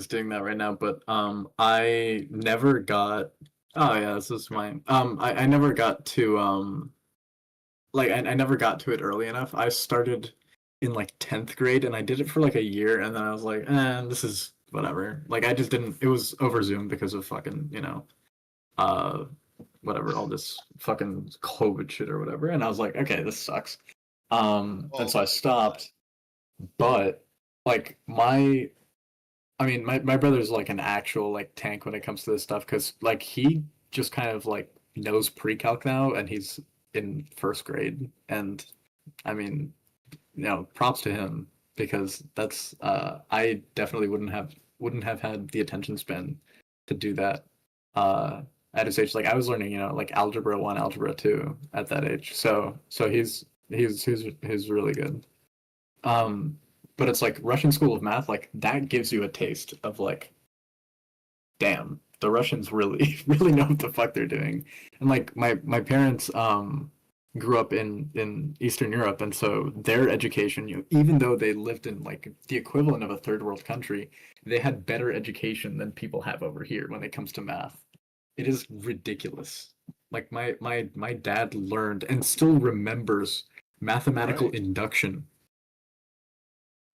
doing that right now, but I never got oh yeah, this is mine. I never got to like I never got to it early enough. I started in like 10th grade and I did it for like a year and then I was like, this is whatever. Like I just didn't it was over Zoom because of fucking, uh whatever, all this fucking COVID shit or whatever. And I was like, okay, this sucks. And Oh so I my god. stopped. But like my brother's like an actual like tank when it comes to this stuff because like he just kind of like knows pre-calc now and he's in first grade and I mean props to him because that's I definitely wouldn't have had the attention span to do that uh at his age. Like I was learning like algebra 1 algebra 2 at that age, so he's really good. um, but it's like Russian School of Math, like that gives you a taste of like, damn, the Russians really, really know what the fuck they're doing. And like my parents grew up in Eastern Europe, and so their education, even though they lived in like the equivalent of a third world country, they had better education than people have over here when it comes to math. It is ridiculous. Like my dad learned and still remembers mathematical Right. induction.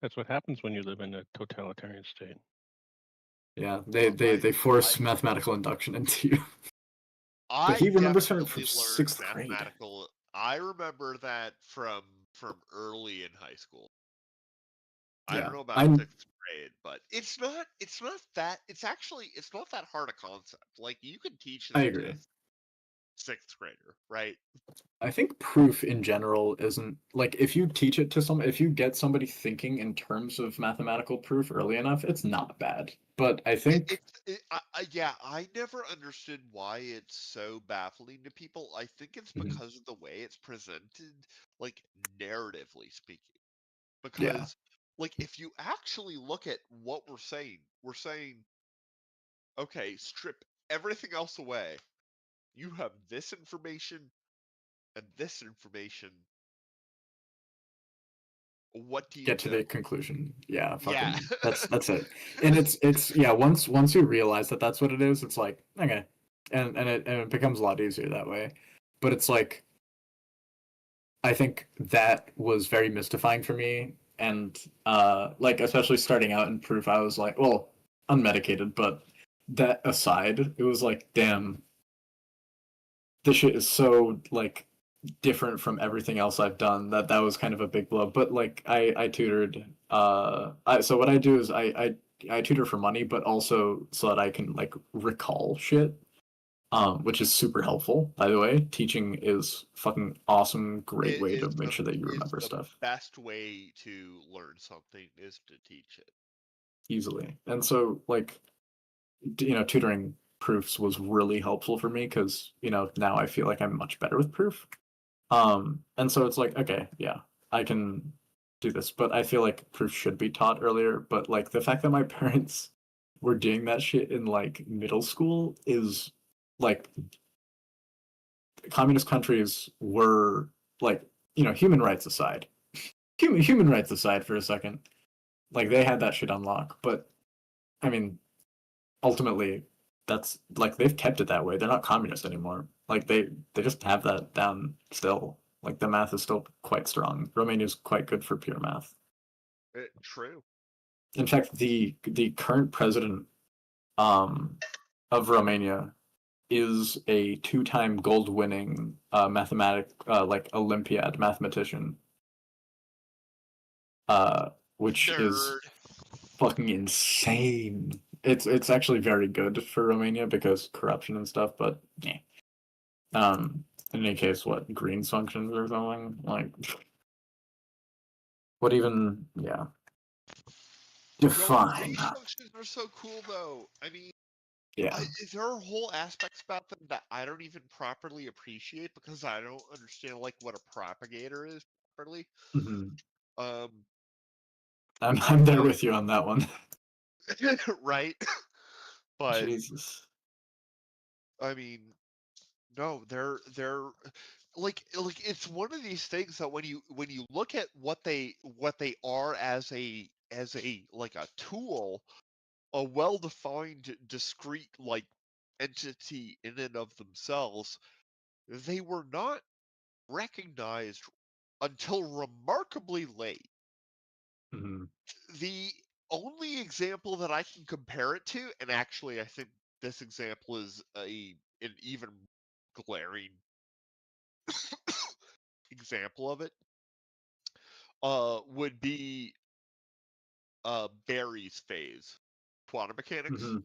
That's what happens when you live in a totalitarian state. Yeah, Well, they force mathematical induction into you. But I he remembers her from definitely learned 6th grade. mathematical. I remember that from early in high school. I don't Yeah, know about I'm. 6th grade, but it's not that it's not that hard a concept. Like you can teach I this to a agree. 6th grader, right? I think proof in general isn't like if you teach it to if you get somebody thinking in terms of mathematical proof early enough, it's not bad. But I think Yeah, I never understood why it's so baffling to people. I think it's Mhm. because of the way it's presented, like narratively speaking. Yeah, Because, like, if you actually look at what we're saying, okay, strip everything else away. You have this information and this information. What do you get to know? the conclusion. Yeah, Yeah. fucking that's it. And it's yeah, once you realize that that's what it is, it's like okay. And it becomes a lot easier that way. But it's like I think that was very mystifying for me. And like especially starting out in proof, I was like, well, unmedicated, but that aside, it was like, damn, this shit is so like different from everything else I've done that was kind of a big blow. But like I tutored so what I do is I tutor for money, but also so that I can like recall shit, which is super helpful, by the way. Teaching is fucking awesome, great It way to is make the sure that you it's remember the stuff best way to learn something is to teach it. easily. And so, like, tutoring proofs was really helpful for me because, now I feel like I'm much better with proof. And so it's like, okay, yeah, I can do this, but I feel like proof should be taught earlier. But like the fact that my parents were doing that shit in like middle school is like communist countries were like human rights aside, human rights aside for a second, like they had that shit on lock. But I mean, ultimately, that's like they've kept it that way. They're not communist anymore. Like they just have that down still. Like the math is still quite strong. Romania's quite good for pure math. True. In fact, the current president of Romania is a 2-time gold-winning like Olympiad mathematician, which is Nerd. fucking insane. It's actually very good for Romania because corruption and stuff, but yeah. In any case, what Green's functions or something like what even Yo, define? green functions are so cool, though. I mean, Yeah. there are whole aspects about them that I don't even properly appreciate because I don't understand like what a propagator is properly. Hmm. Um, I'm there with you on that one. right? But Jesus. I mean, no, they're like it's one of these things that when you look at what they are as a like a tool, a well-defined discrete like entity in and of themselves, they were not recognized until remarkably late. Hmm. The only example that I can compare it to, and actually I think this example is an even glaring example of it, would be Barry's phase, quantum mechanics. Hmm.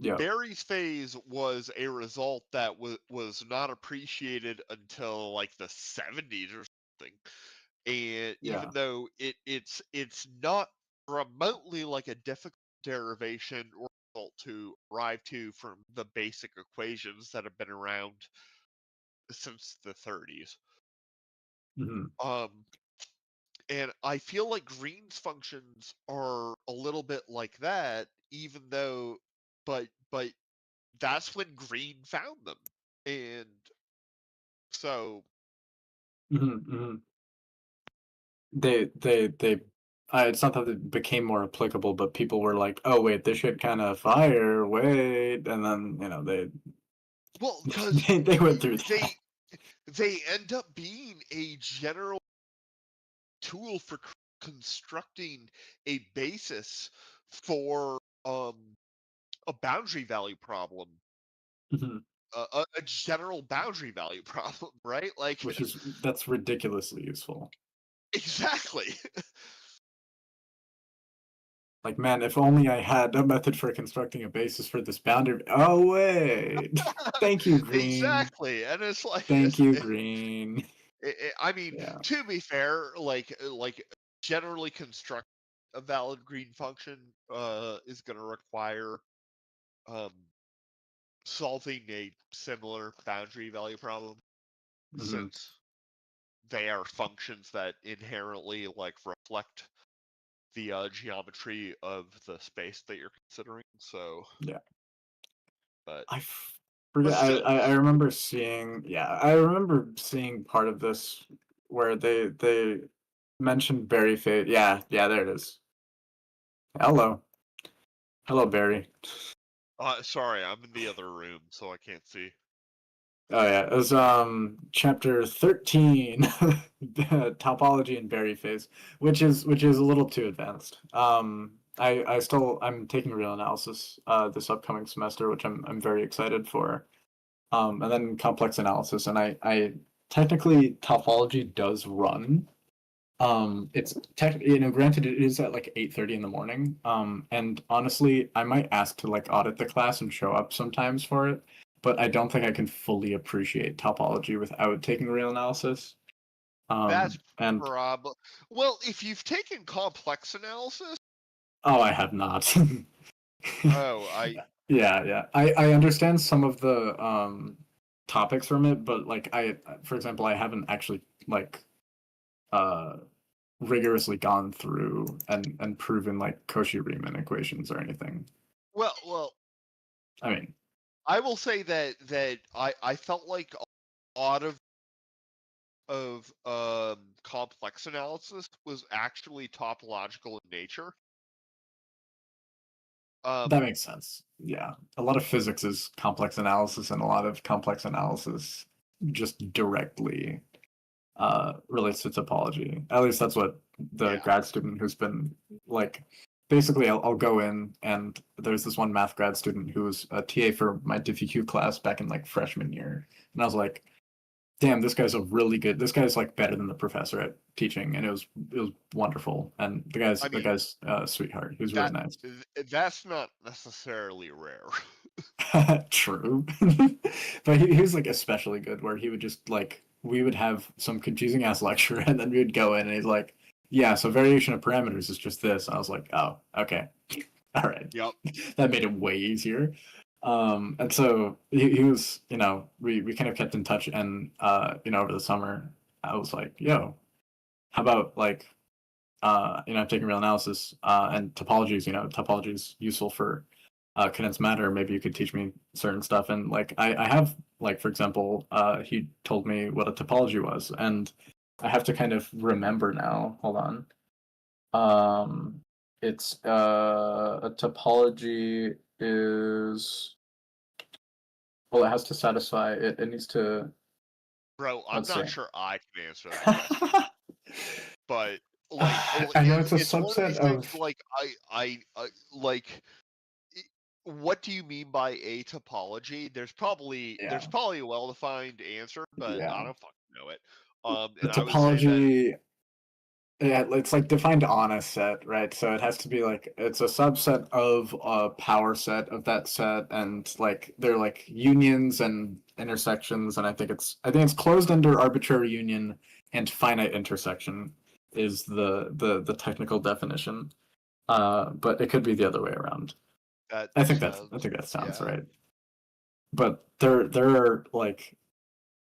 Yeah. Barry's phase was a result that was not appreciated until like the 70s or something. And Yeah. even though it's not remotely like a difficult derivation or result to arrive to from the basic equations that have been around since the 30s. Hmm. And I feel like Green's functions are a little bit like that, even though, but that's when Green found them, and so Hmm. Hmm. They it's not that it became more applicable, but people were like, "Oh wait, this shit kind of fire." Wait, and then well, because they went through they that. they end up being a general tool for constructing a basis for a boundary value problem, Mhm. a general boundary value problem, right? Like That's ridiculously useful. exactly. Like, man, if only I had a method for constructing a basis for this boundary. Oh wait, thank you, Green. Exactly, and it's like Thank you, Green. I mean, Yeah. to be fair, like generally construct a valid green function is going to require um solving a similar boundary value problem, Hmm. since they are functions that inherently like reflect the geometry of the space that you're considering. So, Yeah. but I forget. still, I remember seeing. Yeah, I remember seeing part of this where they mentioned Barry Fate. Yeah, yeah, there it is. Hello, hello, Barry. sorry, I'm in the other room, so I can't see. Oh yeah, it was chapter 13, topology and Barry phase, which is a little too advanced. I'm taking real analysis this upcoming semester, which I'm very excited for. And then complex analysis, and I technically topology does run. It's granted it is at like 8:30 in the morning. And honestly, I might ask to like audit the class and show up sometimes for it, but I don't think I can fully appreciate topology without taking real analysis. That's And probably well, if you've taken complex analysis. oh, I have not. Oh, Yeah, yeah. I understand some of the topics from it, but like for example, I haven't actually like uh rigorously gone through and proven like Cauchy-Riemann equations or anything. well, I mean, I will say that I felt like a lot of complex analysis was actually topological in nature. That makes sense. Yeah. A lot of physics is complex analysis, and a lot of complex analysis just directly relates to topology. At least that's what the Yeah. grad student who's been like, basically I'll go in, and there's this one math grad student who was a TA for my DiffyQ class back in like freshman year. And I was like, damn, this guy's like better than the professor at teaching, and it was wonderful. And the I mean, guy's a sweetheart. He was really nice. That's not necessarily rare. True. But he was like especially good, where he would just like, we would have some confusing ass lecture and then we'd go in and he's like, yeah, so variation of parameters is just this. And I was like, oh, okay. All right. Yep. That made it way easier. And so he was, we kind of kept in touch, and over the summer I was like, yo, how about like taking real analysis and topologies, topology is useful for condensed matter. Maybe you could teach me certain stuff. And like I have, like, for example, he told me what a topology was, and I have to kind of remember now. Hold on. It's a topology is, well, it has to satisfy it. It needs to. Bro, I'm Let's not see. sure I can answer that question. But like, I know it's a it's one of subset these things. of. Like like, what do you mean by a topology? There's probably Yeah. a well-defined answer, but Yeah. I don't fucking know it. The And I would say that topology, yeah, it's like defined on a set, right? So it has to be like, it's a subset of a power set of that set, and like they're like unions and intersections, and I think it's closed under arbitrary union and finite intersection is the technical definition. But it could be the other way around. I think that sounds yeah. right. But there are like,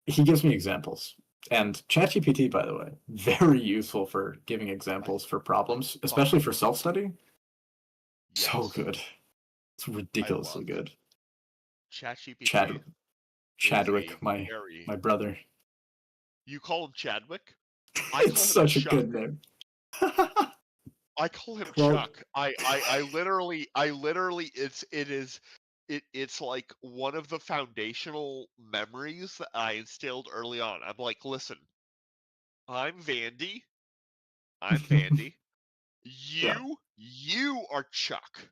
he gives me examples. And ChatGPT, by the way, very useful for giving examples for problems, especially for self-study. So Yes. good. It's ridiculously good. ChatGPT. Chadwick, my brother. You call him Chadwick? I call It's him such a Chuck. good name. I call him Well- Chuck. I literally it's like one of the foundational memories that I instilled early on. I'm like, listen, I'm Vandy. Yeah. You are Chuck.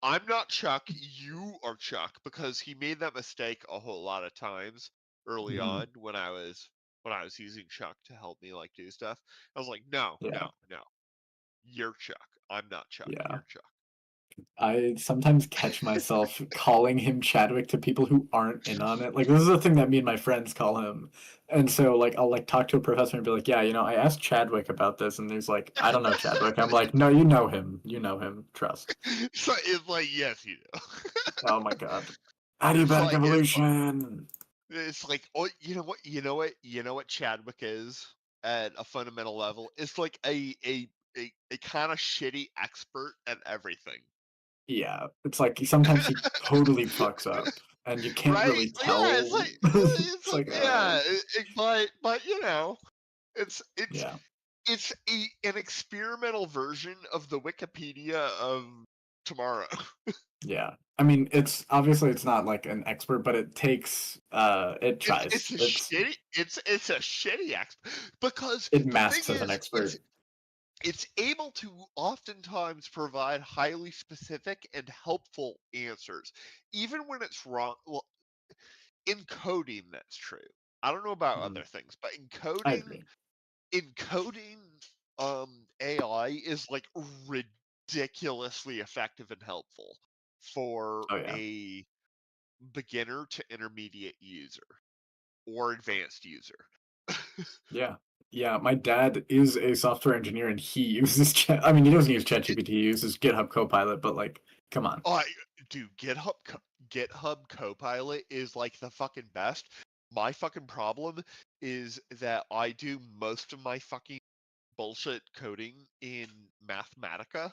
I'm not Chuck, you are Chuck, because he made that mistake a whole lot of times early Mhm. on when I was using Chuck to help me like do stuff. I was like, no. You're Chuck. I'm not Chuck. Yeah. You're Chuck. I sometimes catch myself calling him Chadwick to people who aren't in on it. Like, this is a thing that me and my friends call him. And so, like, I'll, like, talk to a professor and be like, yeah, I asked Chadwick about this. And he's like, I don't know Chadwick. I'm like, no, you know him. You know him. Trust. So it's like, yes, you know. Oh, my God. Adiabatic evolution. It's like, oh, you know what Chadwick is at a fundamental level? It's like a kind of shitty expert at everything. Yeah. It's like, sometimes he totally fucks up. And you can't Right? really tell. Yeah, it's like, It's like, yeah, but it's yeah. it's an experimental version of the Wikipedia of tomorrow. Yeah. I mean, it's obviously it's not like an expert, but it takes it tries. It's a shitty expert because It the masks thing as an is, expert. it's able to oftentimes provide highly specific and helpful answers, even when it's wrong. Well, in coding, that's true. I don't know about other things, but in I agree. coding, AI is like ridiculously effective and helpful for Oh yeah. a beginner to intermediate user or advanced user. Yeah. Yeah, my dad is a software engineer and he uses Chat. I mean, he doesn't use ChatGPT. He uses GitHub Copilot, but like, come on. Dude, GitHub Copilot is like the fucking best. My fucking problem is that I do most of my fucking bullshit coding in Mathematica,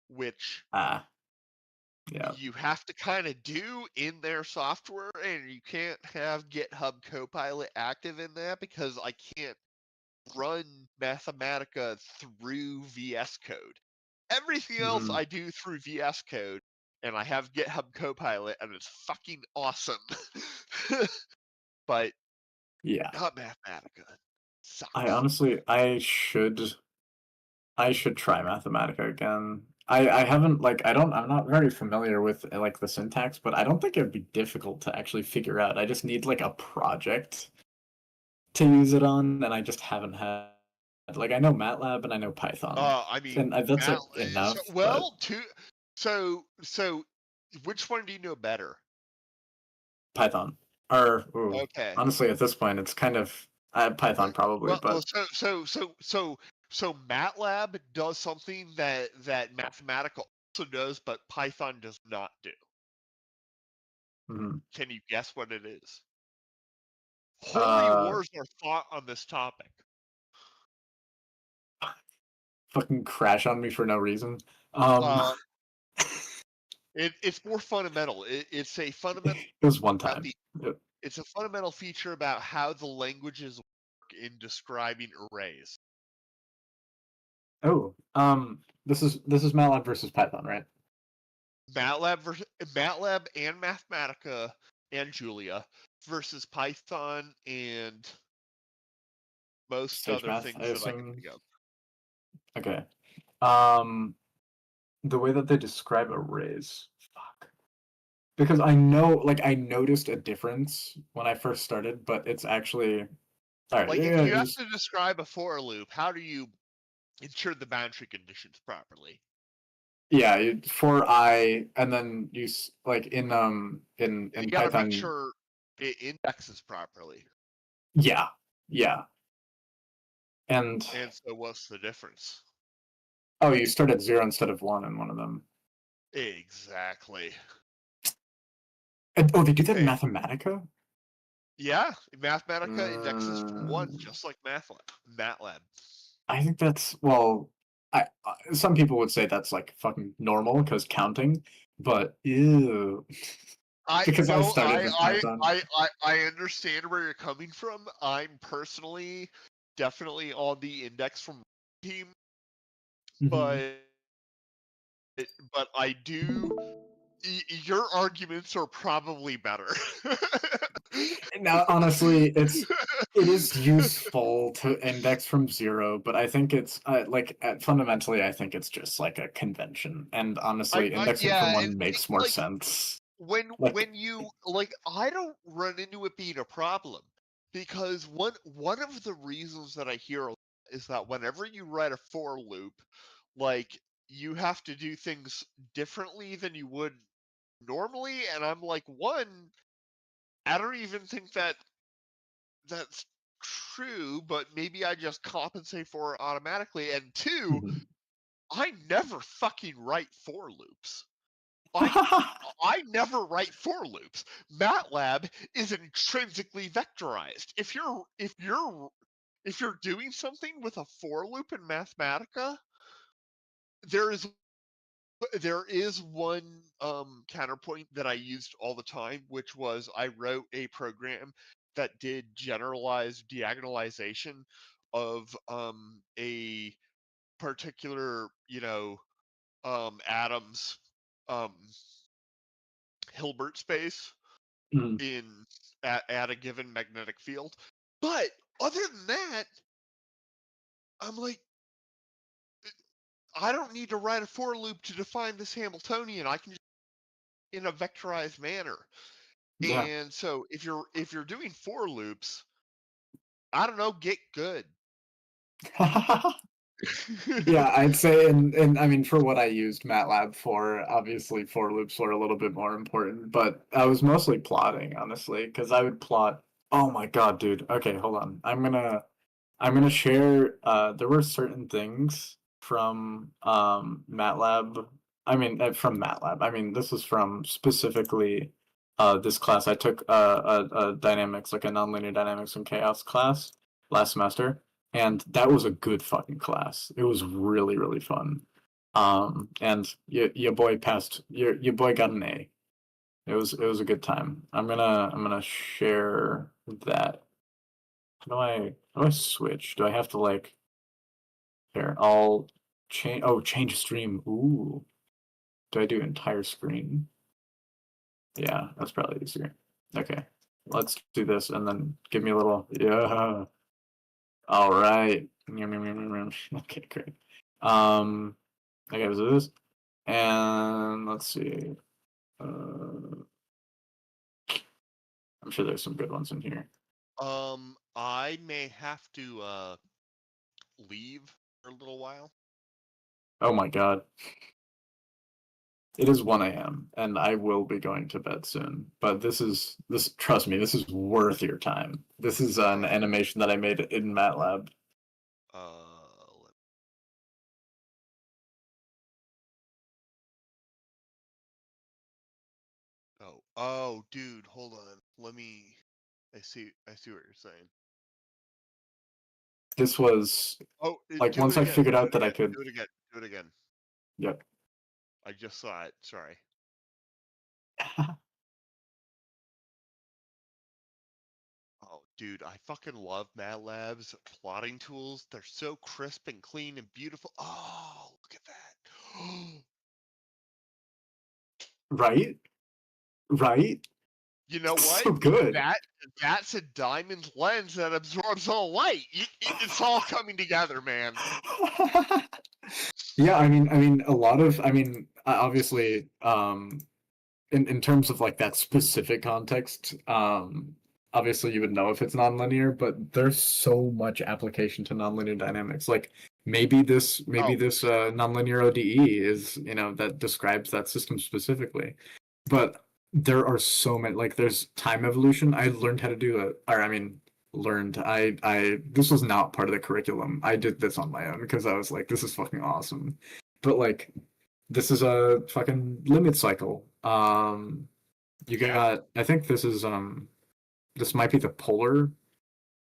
which Ah, yeah. you have to kind of do in their software, and you can't have GitHub Copilot active in that because I can't run Mathematica through VS Code. Everything else Mhm. I do through VS Code, and I have GitHub Copilot, and it's fucking awesome. But Yeah. not Mathematica. Sucks. I should try Mathematica again. I haven't I'm not very familiar with like the syntax, but I don't think it'd be difficult to actually figure out. I just need like a project to use it on, and I just haven't had like I know MATLAB and I know Python. I mean, And that's Mat- enough. so which one do you know better? Python. Okay. Honestly, at this point, it's kind of Python probably, but So MATLAB does something that Mathematica also does, but Python does not do. mhm. Can you guess what it is? Holy Uh, wars are fought on this topic. fucking crash on me for no reason. It's more fundamental. It's a fundamental It was one about time. it's a fundamental feature about how the languages work in describing arrays. Oh, this is MATLAB versus Python, right? MATLAB and Mathematica and Julia versus Python and most Sage other math, things I that I can assume. think of. Okay. The way that they describe arrays, fuck. Because I know, like, I noticed a difference when I first started, but it's actually all right. Like Yeah, if you have to describe a for loop, how do you ensure the boundary conditions properly? yeah, for I, and then like in You gotta Python. make sure it indexes properly. Yeah, and so what's the difference? oh, you start at 0 instead of 1 in one of them. Exactly. And, oh, they do that in Mathematica? Yeah, Mathematica indexes from 1, just like MATLAB. I think that's some people would say that's like fucking normal because counting, but ew. Because I started with Python. I understand where you're coming from. I'm personally definitely on the index from team, Mhm. but I do. Your arguments are probably better. Now, honestly, it is useful to index from 0, but I think it's fundamentally, I think it's just like a convention. And honestly, indexing from Yeah, 1 and makes more sense. when you I don't run into it being a problem because one of the reasons that I hear is that whenever you write a for loop, like you have to do things differently than you would normally, and I'm like, one, I don't even think that's true, but maybe I just compensate for it automatically, and two, Mhm. I never fucking write for loops. I never write for loops. MATLAB is intrinsically vectorized. If you're doing something with a for loop in Mathematica, there is one counterpoint that I used all the time, which was I wrote a program that did generalized diagonalization of a particular atom's um, Hilbert space Mhm. at a given magnetic field. But other than that, I'm like, I don't need to write a for loop to define this Hamiltonian. I can just in a vectorized manner. Yeah. And so if you're doing for loops, I don't know, get good. Yeah, I'd say, and I mean, for what I used MATLAB for, obviously for loops were a little bit more important, but I was mostly plotting, honestly, because I would plot. Oh my God, dude. Okay, hold on. I'm gonna share. There were certain things from MATLAB. I mean, from MATLAB. I mean, this was from specifically this class. I took a dynamics, like a nonlinear dynamics and chaos class last semester, and that was a good fucking class. It was really really fun. And your boy passed. Your boy got an A. It was a good time. I'm gonna share that. How do I switch? Do I have to like here? I'll change. Oh, change stream. Ooh. Do I do entire screen? Yeah, that's probably easier. Okay, let's do this and then give me a little, yeah. All right. Okay, great. Okay, so this, and let's see. I'm sure there's some good ones in here. I may have to leave for a little while. Oh my god. It is 1 a.m. and I will be going to bed soon. But this trust me, this is worth your time. This is an animation that I made in MATLAB. Oh, dude, hold on. I see what you're saying. This was Oh, like do once it I again. figured Do out it that I again. could. Do it again. Do it again. Yep. I just saw it. Sorry. Oh, dude, I fucking love MATLAB's plotting tools. They're so crisp and clean and beautiful. Oh, look at that. Right? Right? You know It's what? so good. That's a diamond lens that absorbs all light. It's all coming together, man. Yeah, I mean, a lot of, obviously, in terms of like that specific context, obviously you would know if it's nonlinear, but there's so much application to nonlinear dynamics. Like maybe this nonlinear ODE is, that describes that system specifically. But there are so many, like there's time evolution. I learned how to do it, or learned. I this was not part of the curriculum. I did this on my own because I was like, this is fucking awesome. But like this is a fucking limit cycle. You got, I think this might be the polar.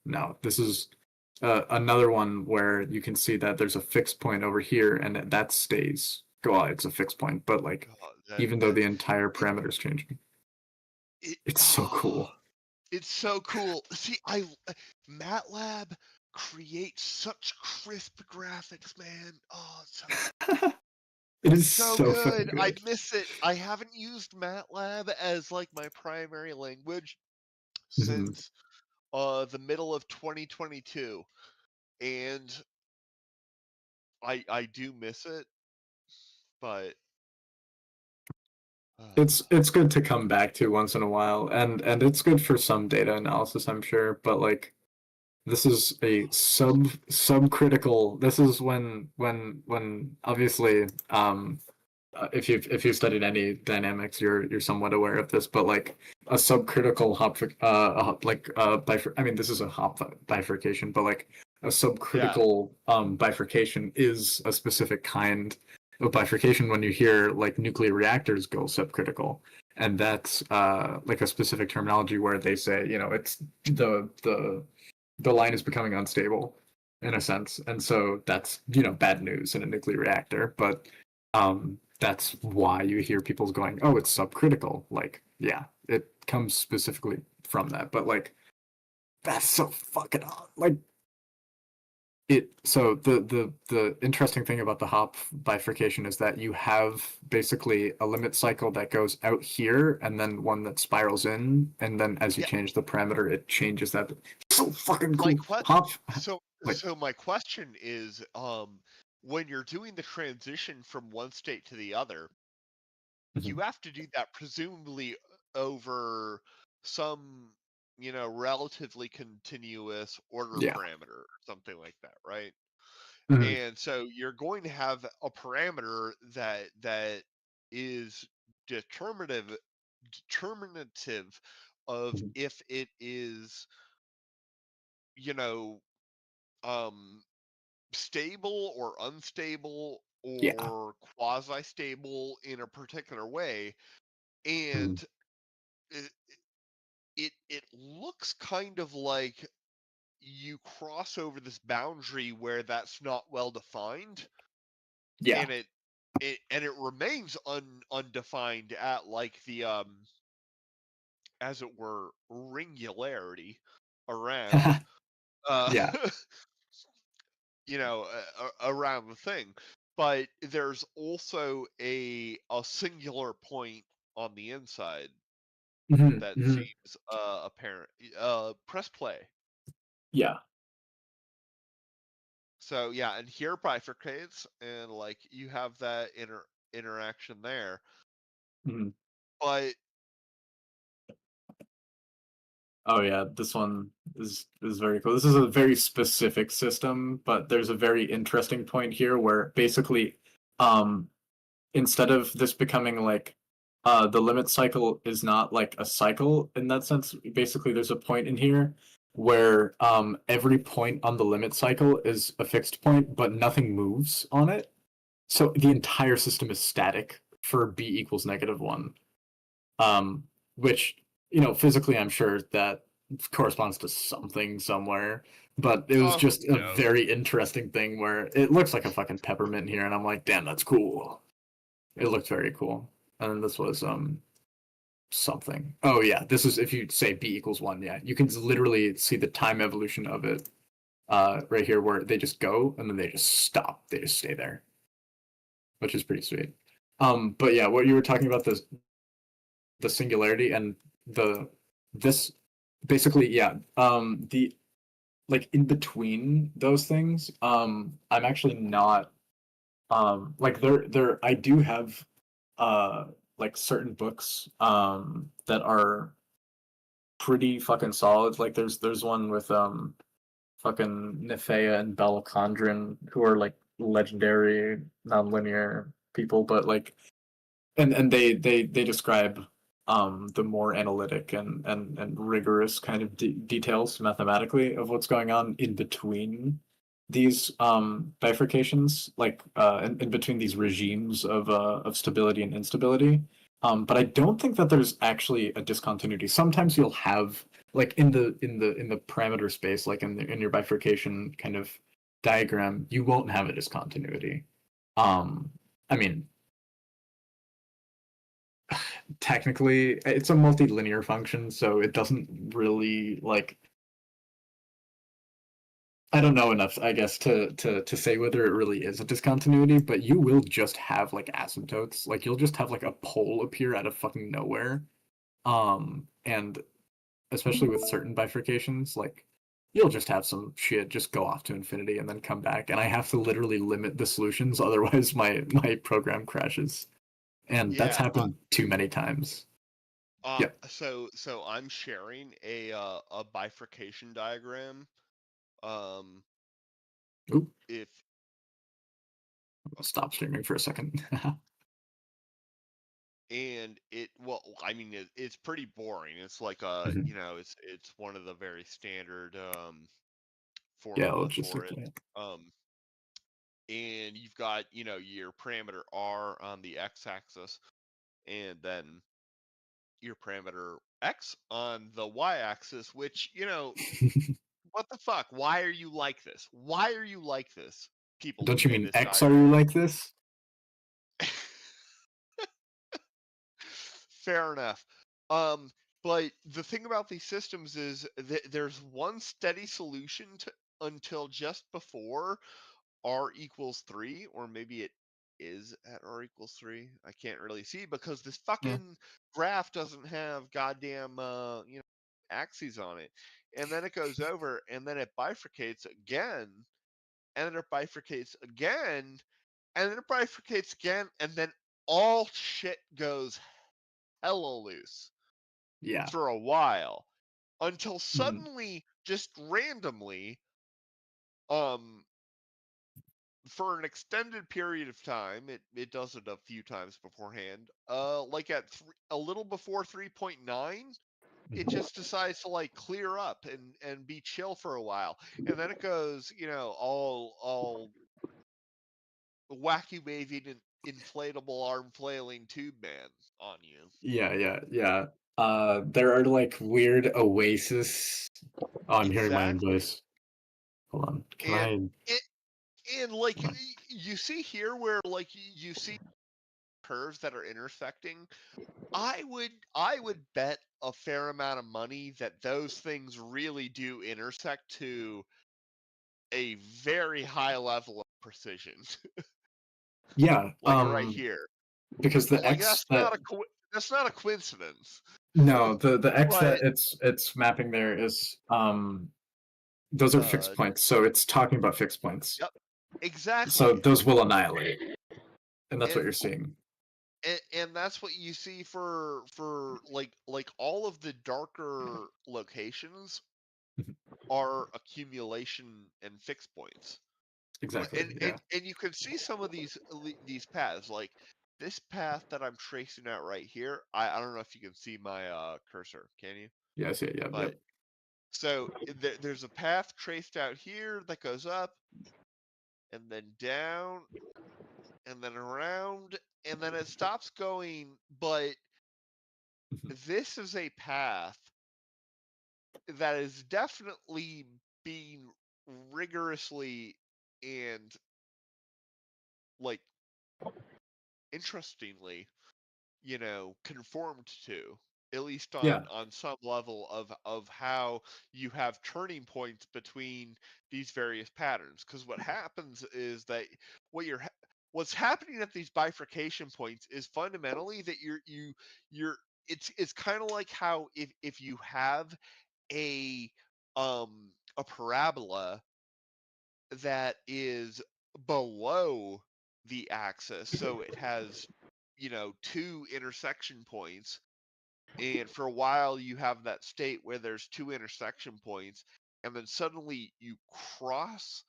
No, this is another one where you can see that there's a fixed point over here and that stays. Well, it's a fixed point, but like even though the entire parameter is changing. It's so cool. It's so cool. See, MATLAB creates such crisp graphics, man. Oh, it's so It is so so good. fucking I good. miss it. I haven't used MATLAB as like my primary language Mhm. since the middle of 2022, and I do miss it, but It's good to come back to once in a while, and it's good for some data analysis, I'm sure. But like, this is a subcritical. This is when obviously, if you've studied any dynamics, you're somewhat aware of this. But like a subcritical this is a hop bifurcation, but like a subcritical bifurcation is a specific kind of bifurcation when you hear like nuclear reactors go subcritical, and that's like a specific terminology where they say, it's the line is becoming unstable in a sense, and so that's bad news in a nuclear reactor. But that's why you hear people going, oh, it's subcritical. Like, yeah, it comes specifically from that. But like, that's so fucking like it. So the interesting thing about the hop bifurcation is that you have basically a limit cycle that goes out here and then one that spirals in, and then as you change the parameter, it changes that. So fucking cool. So my question is, when you're doing the transition from one state to the other, you have to do that presumably over some, relatively continuous order parameter or something like that, right? And so you're going to have a parameter that is determinative of if it is, you know, stable or unstable or quasi-stable in a particular way, and it looks kind of like you cross over this boundary where that's not well defined, and it remains undefined at like the as it were ringularity around Yeah. around the thing. but there's also a singular point on the inside Mhm, that mhm. seems apparent. Press play. Yeah. So yeah, and here bifurcates, and like you have that interaction there. Mhm. But Oh yeah, this one is very cool. This is a very specific system, but there's a very interesting point here where basically, instead of this becoming like, the limit cycle is not like a cycle in that sense. Basically, there's a point in here where every point on the limit cycle is a fixed point, but nothing moves on it. So the entire system is static for b equals -1. um, which, physically I'm sure that corresponds to something somewhere. But it was who just a knows? very interesting thing where it looks like a fucking peppermint here, and I'm like, damn, that's cool. It looked very cool. And then this was something. Oh yeah, this is if you say b equals 1, yeah. You can literally see the time evolution of it right here where they just go and then they just stop. They just stay there. Which is pretty sweet. But yeah, what you were talking about, the singularity and this basically, yeah, the like in between those things, I'm actually not like there I do have like certain books that are pretty fucking solid. Like there's one with fucking Nefea and Balacandrin, who are like legendary nonlinear people, but like and they describe the more analytic and rigorous kind of details mathematically of what's going on in between these bifurcations, like in between these regimes of stability and instability. But I don't think that there's actually a discontinuity. Sometimes you'll have like in the parameter space, like in your bifurcation kind of diagram, you won't have a discontinuity. I mean, technically it's a multilinear function, so it doesn't really like, I don't know enough, I guess, to say whether it really is a discontinuity, but you will just have like asymptotes. Like you'll just have like a pole appear out of fucking nowhere. And especially with certain bifurcations, like you'll just have some shit just go off to infinity and then come back. And I have to literally limit the solutions, otherwise my program crashes. And that's yeah, happened too many times. Yep. so I'm sharing a bifurcation diagram. Um, Oop. if Stop streaming for a second. and it well, I mean it's pretty boring. It's like Mhm. it's one of the very standard Yeah, formulas for it. logistically. Um, and you've got your parameter r on the x-axis, and then your parameter x on the y-axis, which what the fuck? Why are you like this? Why are you like this? People who Don't you made mean this X are you diagram. like this? Fair enough. But the thing about these systems is that there's one steady solution until just before r equals 3, or maybe it is at r equals 3. I can't really see because this Yeah. fucking graph doesn't have goddamn axes on it. And then it goes over, and then it bifurcates again, and then it bifurcates again, and then it bifurcates again, and then all shit goes hella loose Yeah. for a while until Mhm. suddenly, just randomly, um, for an extended period of time, it does it a few times beforehand. Like at a little before 3.9, it Mhm. just decides to like clear up and be chill for a while, and then it goes, all wacky waving and inflatable arm flailing tube man on you. Yeah, yeah, yeah. There are like weird oasis. Oh, I'm hearing my own Exactly. voice. Hold on. Can And I? it and like you see here where like you see curves that are intersecting. I would bet a fair amount of money that those things really do intersect to a very high level of precision. Yeah. like right here. Because the But like X that's not a coincidence. no, the X But that it's mapping there is those are fixed points, so it's talking about fixed points. yep, exactly. So those will annihilate, and that's what And you're seeing. and that's what you see for like all of the darker locations Mhm. are accumulation and fixed points. Exactly. Yeah. And you can see some of these paths, like this path that I'm tracing out right here. I don't know if you can see my cursor, can you? Yeah, I see it. Yeah. But Yep. so there's a path traced out here that goes up and then down and then around and then it stops going, but Mhm. this is a path that is definitely being rigorously and like interestingly, conformed to, at least Yeah. on some level of how you have turning points between these various patterns. Because what happens is that what's happening at these bifurcation points is fundamentally that you're it's kind of like how if you have a a parabola that is below the axis, so it has two intersection points, and for a while you have that state where there's two intersection points, and then suddenly you cross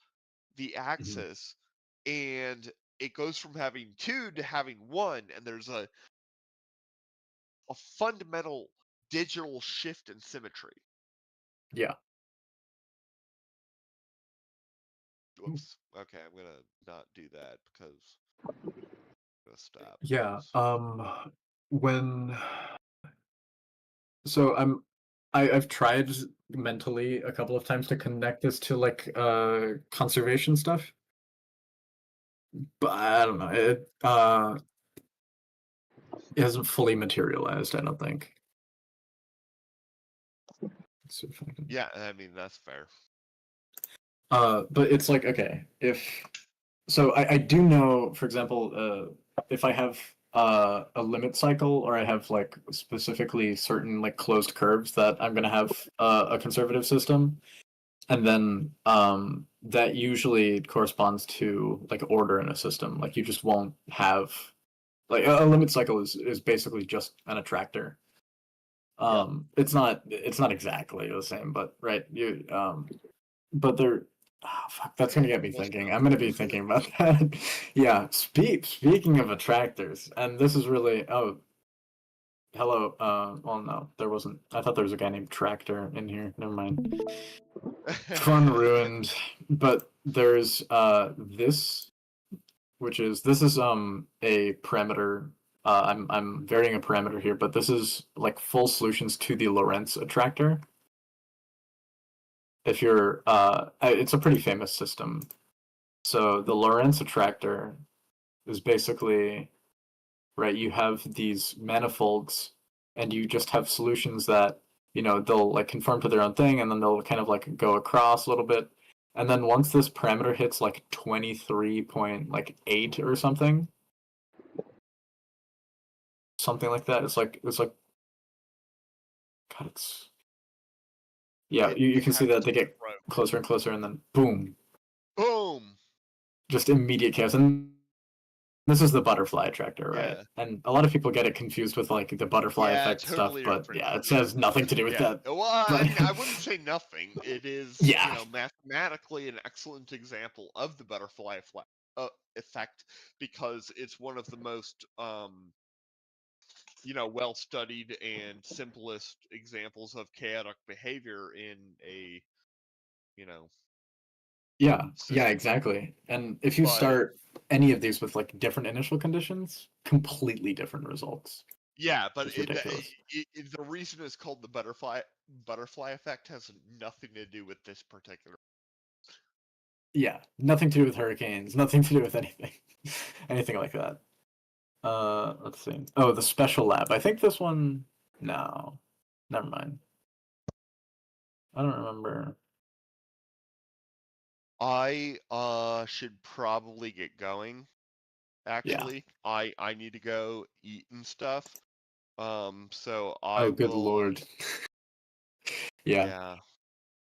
the Mhm. axis and it goes from having two to having one, and there's a fundamental digital shift in symmetry. Yeah. Whoops. Okay, I'm gonna not do that because I'm gonna stop. Yeah. 'Cause- When so I've tried mentally a couple of times to connect this to like conservation stuff, but I don't know. It hasn't fully materialized, I don't think. Let's see if I can... Yeah, I mean that's fair. But it's like, okay, if so I do know, for example, if I have a limit cycle or I have like specifically certain like closed curves that I'm gonna have a conservative system, and then that usually corresponds to like order in a system. Like you just won't have like a limit cycle is basically just an attractor. It's not exactly the same, but right, but they're fuck, that's gonna get me Close thinking. enough. I'm gonna be thinking about that. Yeah, speaking of attractors, and this is really hello, well no, there wasn't. I thought there was a guy named Tractor in here. Never mind. Fun ruined. But there's this, this is a parameter. I'm varying a parameter here, but this is like full solutions to the Lorentz attractor. If you're it's a pretty famous system. So the Lorentz attractor is basically right, you have these manifolds and you just have solutions that, they'll like conform to their own thing and then they'll kind of like go across a little bit. And then once this parameter hits like 23.8 or something like that, it's like God, yeah, you it can see has that to they get grow. closer and closer and then boom, Boom. just immediate chaos. And this is the butterfly attractor, right? Yeah. And a lot of people get it confused with like the butterfly Yeah, effect stuff, totally but different. yeah, it has nothing to do with Yeah. that. Well, But I wouldn't say nothing. It is, yeah, mathematically an excellent example of the butterfly effect because it's one of the most, well studied and simplest examples of chaotic behavior in a, you know, yeah, system. exactly. And if you But start any of these with like different initial conditions, completely different results. yeah, but It's ridiculous. the reason it's called the butterfly effect has nothing to do with this particular. Yeah, nothing to do with hurricanes, nothing to do with anything, anything like that. Let's see. Oh, the special lab. I think this one. No, never mind. I don't remember. I should probably get going actually. I need to go eat and stuff. So I Oh, good will. lord. Yeah, Yeah.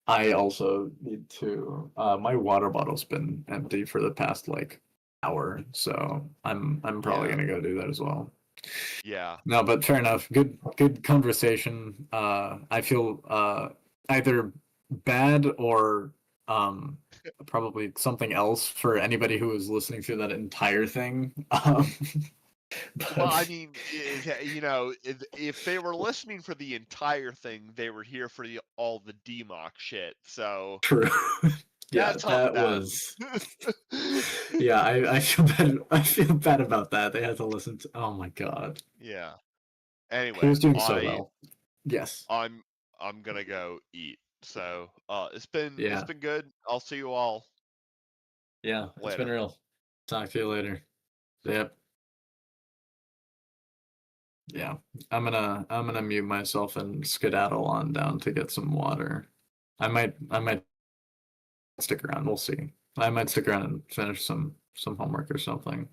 I also need to. My water bottle's been empty for the past like hour, so I'm probably Yeah. gonna go do that as well. Yeah. No, but fair enough. Good conversation. I feel either bad or probably something else for anybody who was listening through that entire thing. Well, I But mean, if they were listening for the entire thing, they were here for all the DMOC shit. So true. Yeah, that's on that them. was. Yeah, I feel bad. I feel bad about that. They had to listen to. Oh my god, Yeah. he Anyway, was doing so well. Yes. I'm I'm gonna go eat. So it's Yeah. been good. I'll see you all Yeah. It's been later. real. Talk to you later. Yep. Yeah. I'm gonna mute myself and skedaddle on down to get some water. I might stick around. We'll see. I might stick around and finish some homework or something.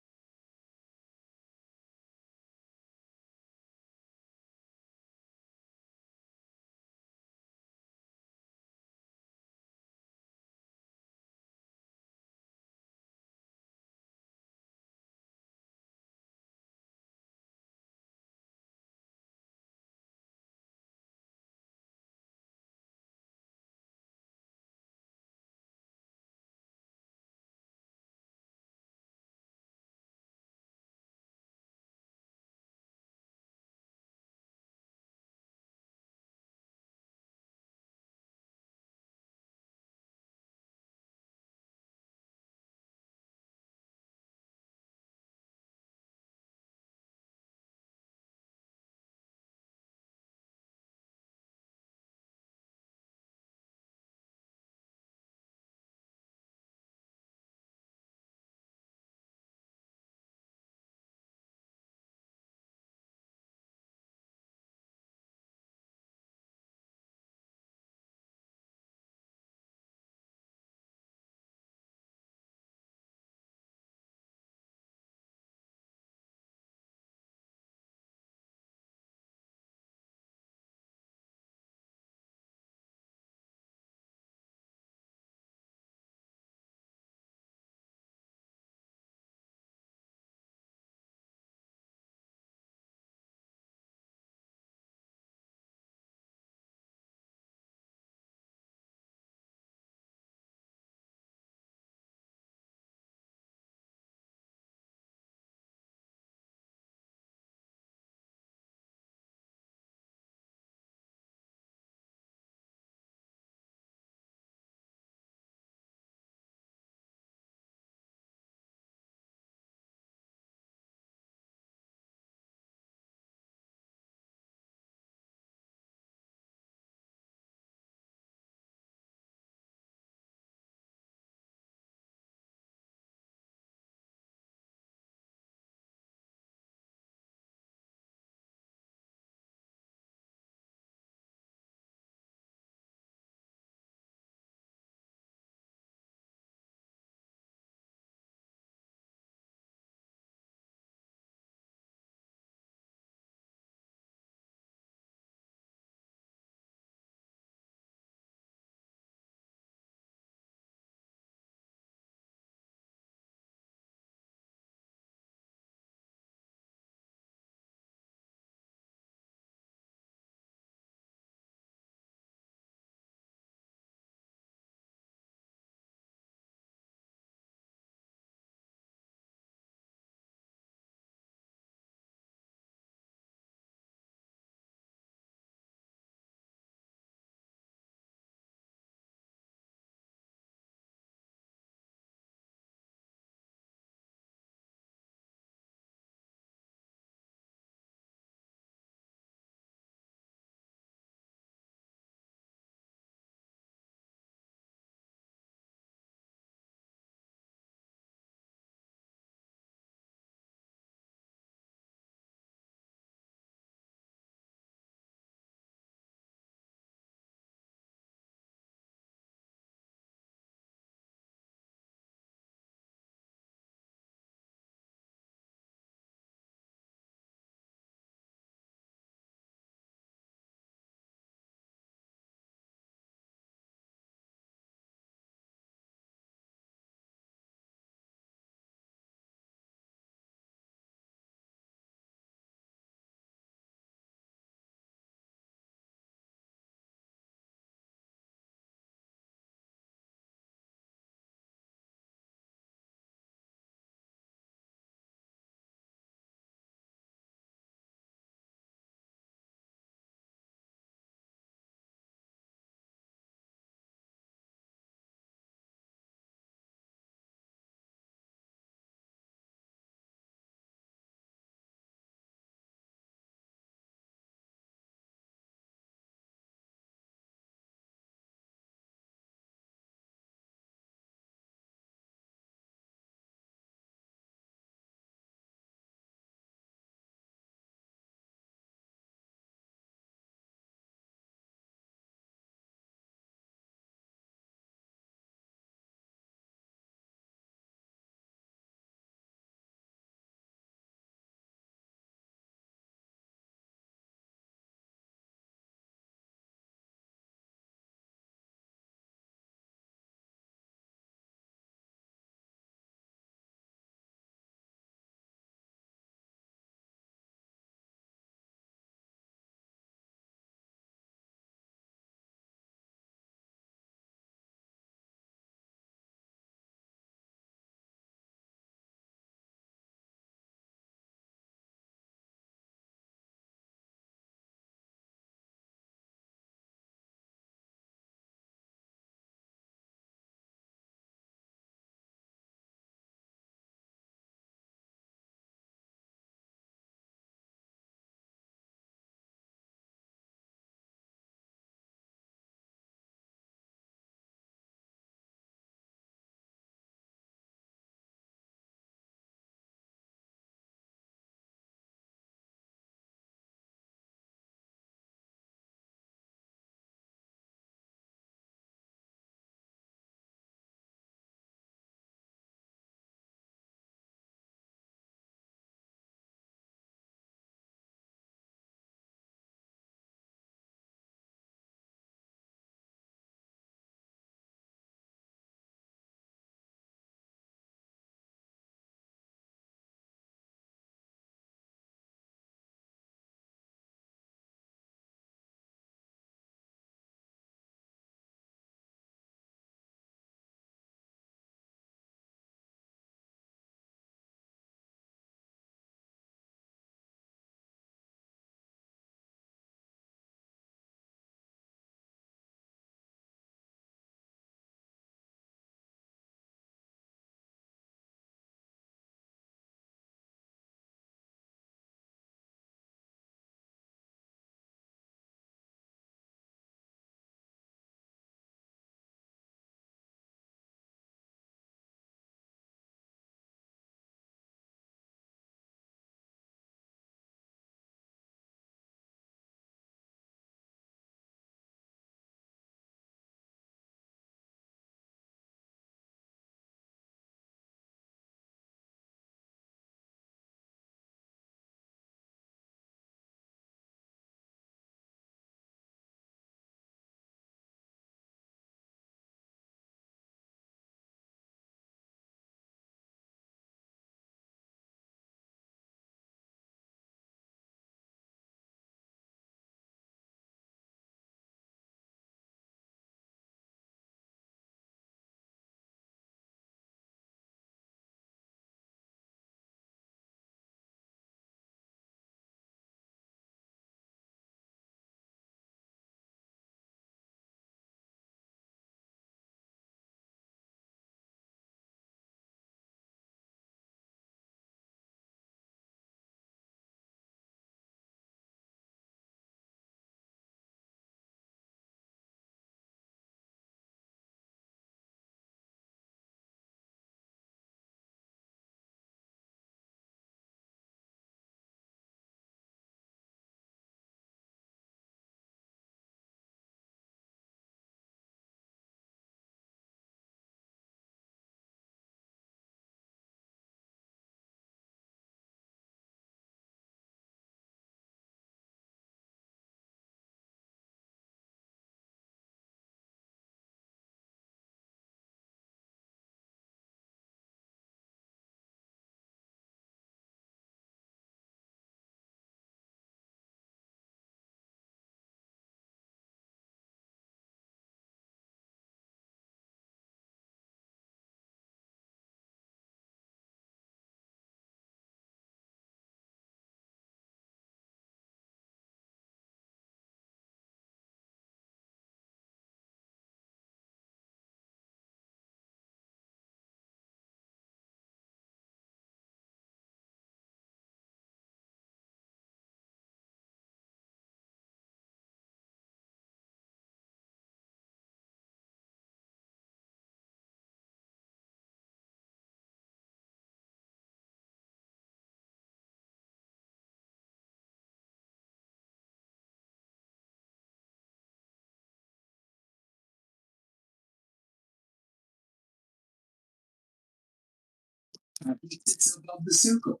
It's above the circle.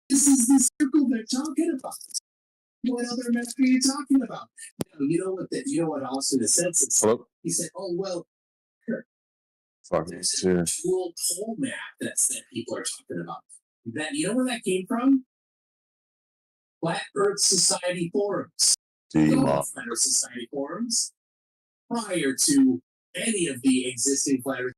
This is the circle they're talking about. What other map are you talking about? No, you know what Austin said since he said, "Oh well, Kirk, there's a dual pole map that people are talking about." That you know where that came from? Flat Earth Society forums. Flat Earth Society forums prior to any of the existing Flat Earth.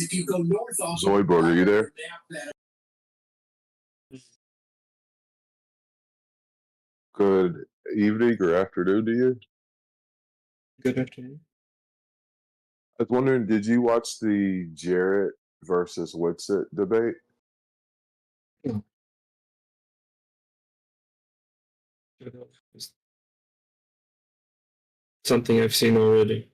If you go north off Zoidberg, are you there? Good evening or afternoon to you. Good afternoon. I was wondering, did you watch the Jarrett versus Witsit debate? No. Something I've seen already.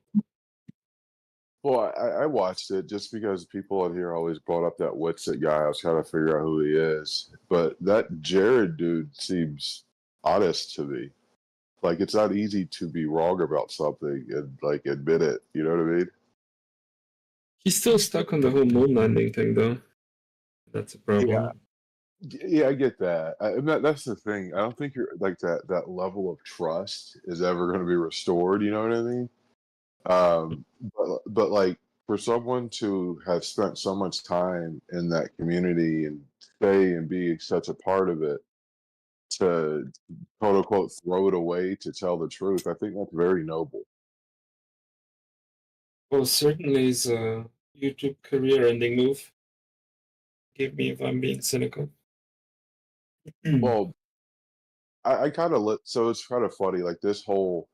Well, I watched it just because people in here always brought up that Witsit guy. I was trying to figure out who he is. But that Jared dude seems honest to me. Like, it's not easy to be wrong about something and, like, admit it. You know what I mean? He's still stuck on the whole moon landing thing, though. That's a problem. Yeah, I get that. That's the thing. I don't think you're like that level of trust is ever going to be restored. You know what I mean? But like for someone to have spent so much time in that community and stay and be such a part of it, to quote unquote throw it away to tell the truth, I think that's very noble. Well, certainly is a YouTube career-ending move. Give me if I'm being cynical. Well, I kind of so it's kind of funny. Like this whole,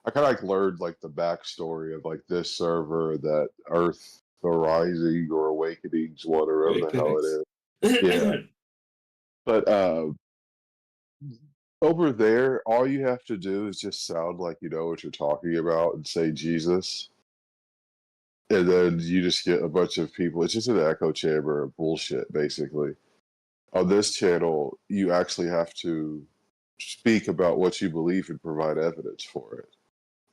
I kind of like learned like the backstory of like this server that Earth the Rising or Awakenings, whatever the hell it is. Yeah. But over there, all you have to do is just sound like you know what you're talking about and say Jesus. And then you just get a bunch of people. It's just an echo chamber of bullshit, basically. On this channel, you actually have to speak about what you believe and provide evidence for it.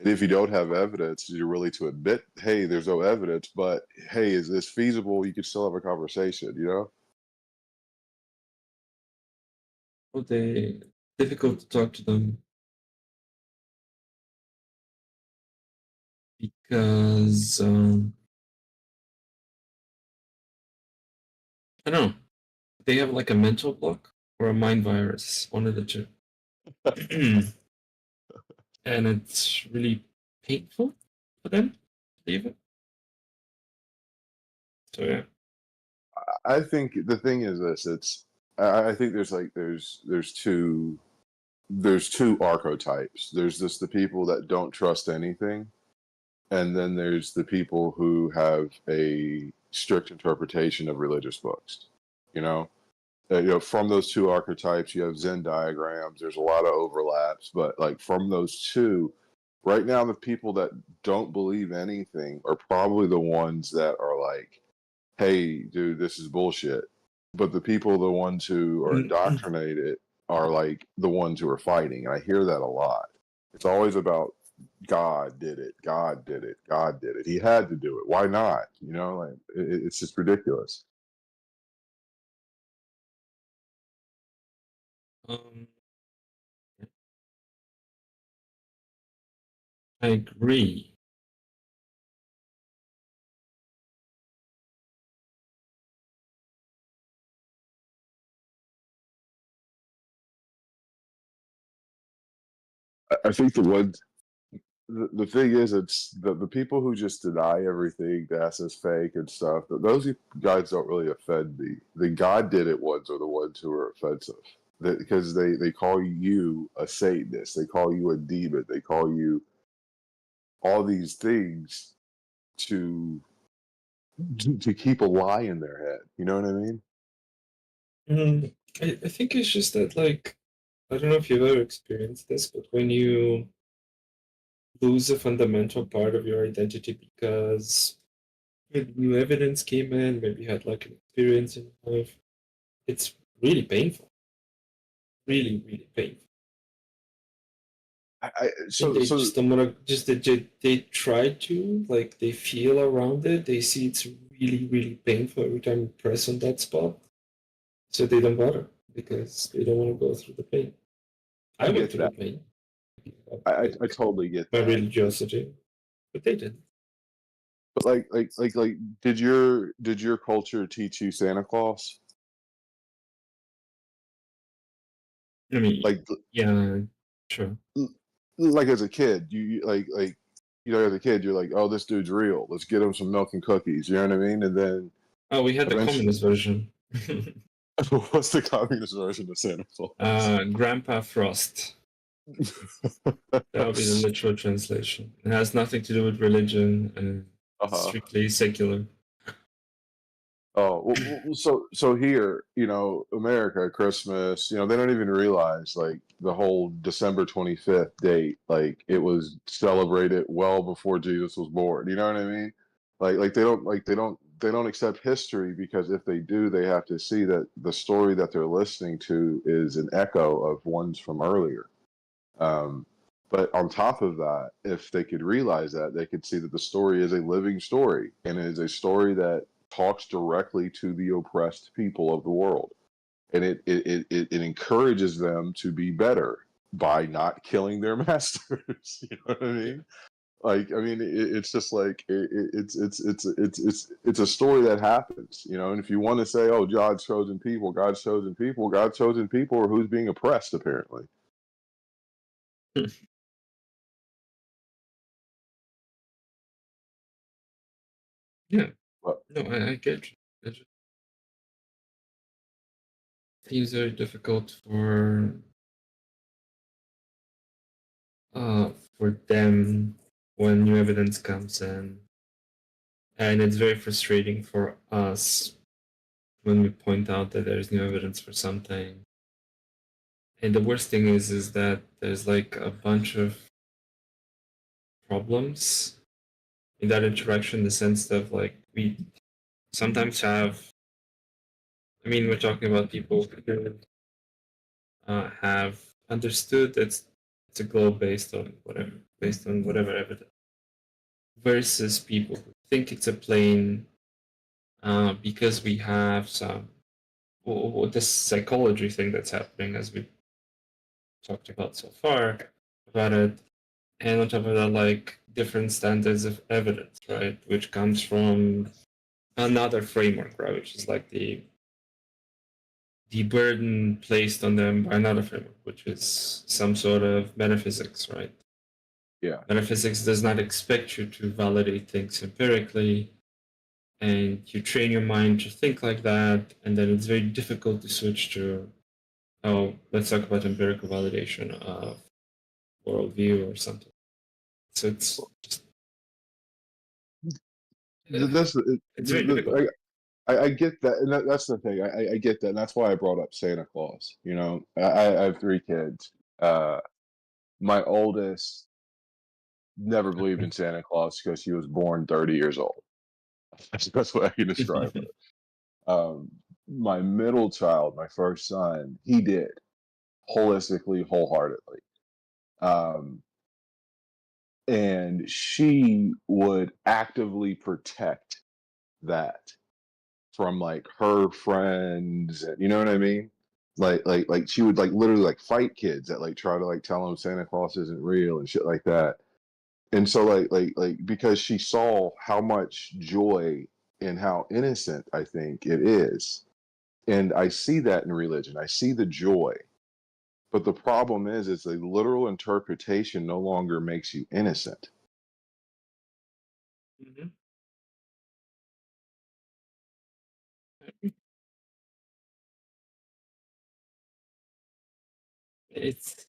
And if you don't have evidence, you're really to admit, hey, there's no evidence, but hey, is this feasible? You can still have a conversation, you know? Well, they difficult to talk to them because I don't know. They have like a mental block or a mind virus, one of the two. And it's really painful for them to leave it. So yeah. I think the thing is this: I think there's two archetypes. There's just the people that don't trust anything, and then there's the people who have a strict interpretation of religious books. You know, from those two archetypes, you have Venn diagrams. There's a lot of overlaps, but like from those two, right now, the people that don't believe anything are probably the ones that are like, hey, dude, this is bullshit. But the people, the ones who are indoctrinated, are like the ones who are fighting. And I hear that a lot. It's always about God did it, God did it, God did it. He had to do it. Why not? You know, like it's just ridiculous. I agree. I think the thing is, it's the people who just deny everything that is fake and stuff. Those guys don't really offend me. The God did it ones are the ones who are offensive because they call you a Satanist, they call you a demon, they call you all these things to to keep a lie in their head. You know what I mean? I think it's just that, like, I don't know if you've ever experienced this, but when you lose a fundamental part of your identity because new evidence came in, maybe you had like an experience in life, it's really painful. Really, really painful. So they just don't want to. Just they try to, like, they feel around it. They see it's really, really painful every time you press on that spot, so they don't bother because they don't want to go through the pain. I went through the pain. I totally get my that. religiosity, but they didn't. But like, did your culture teach you Santa Claus? I mean, Like, yeah, sure. Like as a kid, you like you know, as a kid, you're like, oh, this dude's real. Let's get him some milk and cookies. You know what I mean? And then we had the communist version. What's the communist version of Santa Claus? Grandpa Frost. That would be the literal translation. It has nothing to do with religion and strictly secular. Oh, so here, you know, America, Christmas, you know, they don't even realize like the whole December 25th date, like it was celebrated well before Jesus was born. You know what I mean? Like they don't accept history because if they do, they have to see that the story that they're listening to is an echo of ones from earlier. But on top of that, if they could realize that, they could see that the story is a living story and it is a story that talks directly to the oppressed people of the world. And it encourages them to be better by not killing their masters. You know what I mean? Like, I mean, it's just like it's a story that happens, you know. And if you want to say, oh, God's chosen people, God's chosen people, God's chosen people are who's being oppressed, apparently. Yeah. No, I get you. It seems very difficult for them when new evidence comes in. And it's very frustrating for us when we point out that there's new evidence for something. And the worst thing is that there's like a bunch of problems in that interaction, in the sense that like we sometimes have, I mean, we're talking about people who have understood that it's a globe based on whatever evidence, versus people who think it's a plane because we have some this psychology thing that's happening, as we talked about so far about it, and on top of that, like different standards of evidence, right, which comes from another framework, right, which is like the burden placed on them by another framework, which is some sort of metaphysics, right? Yeah. Metaphysics does not expect you to validate things empirically, and you train your mind to think like that, and then it's very difficult to switch to, oh, let's talk about empirical validation of worldview or something. So it's just, it's very difficult. I get that, and that's the thing. I get that, and that's why I brought up Santa Claus. You know, I have 3 kids. My oldest never believed in Santa Claus because she was born 30 years old. That's the best way I can describe it. My middle child, my first son, he did holistically, wholeheartedly. and she would actively protect that from like her friends, you know what I mean? Like she would like literally like fight kids that like try to like tell them Santa Claus isn't real and shit like that. And so like because she saw how much joy and how innocent I think it is. And I see that in religion. I see the joy. But the problem is the literal interpretation no longer makes you innocent. Mm-hmm. It's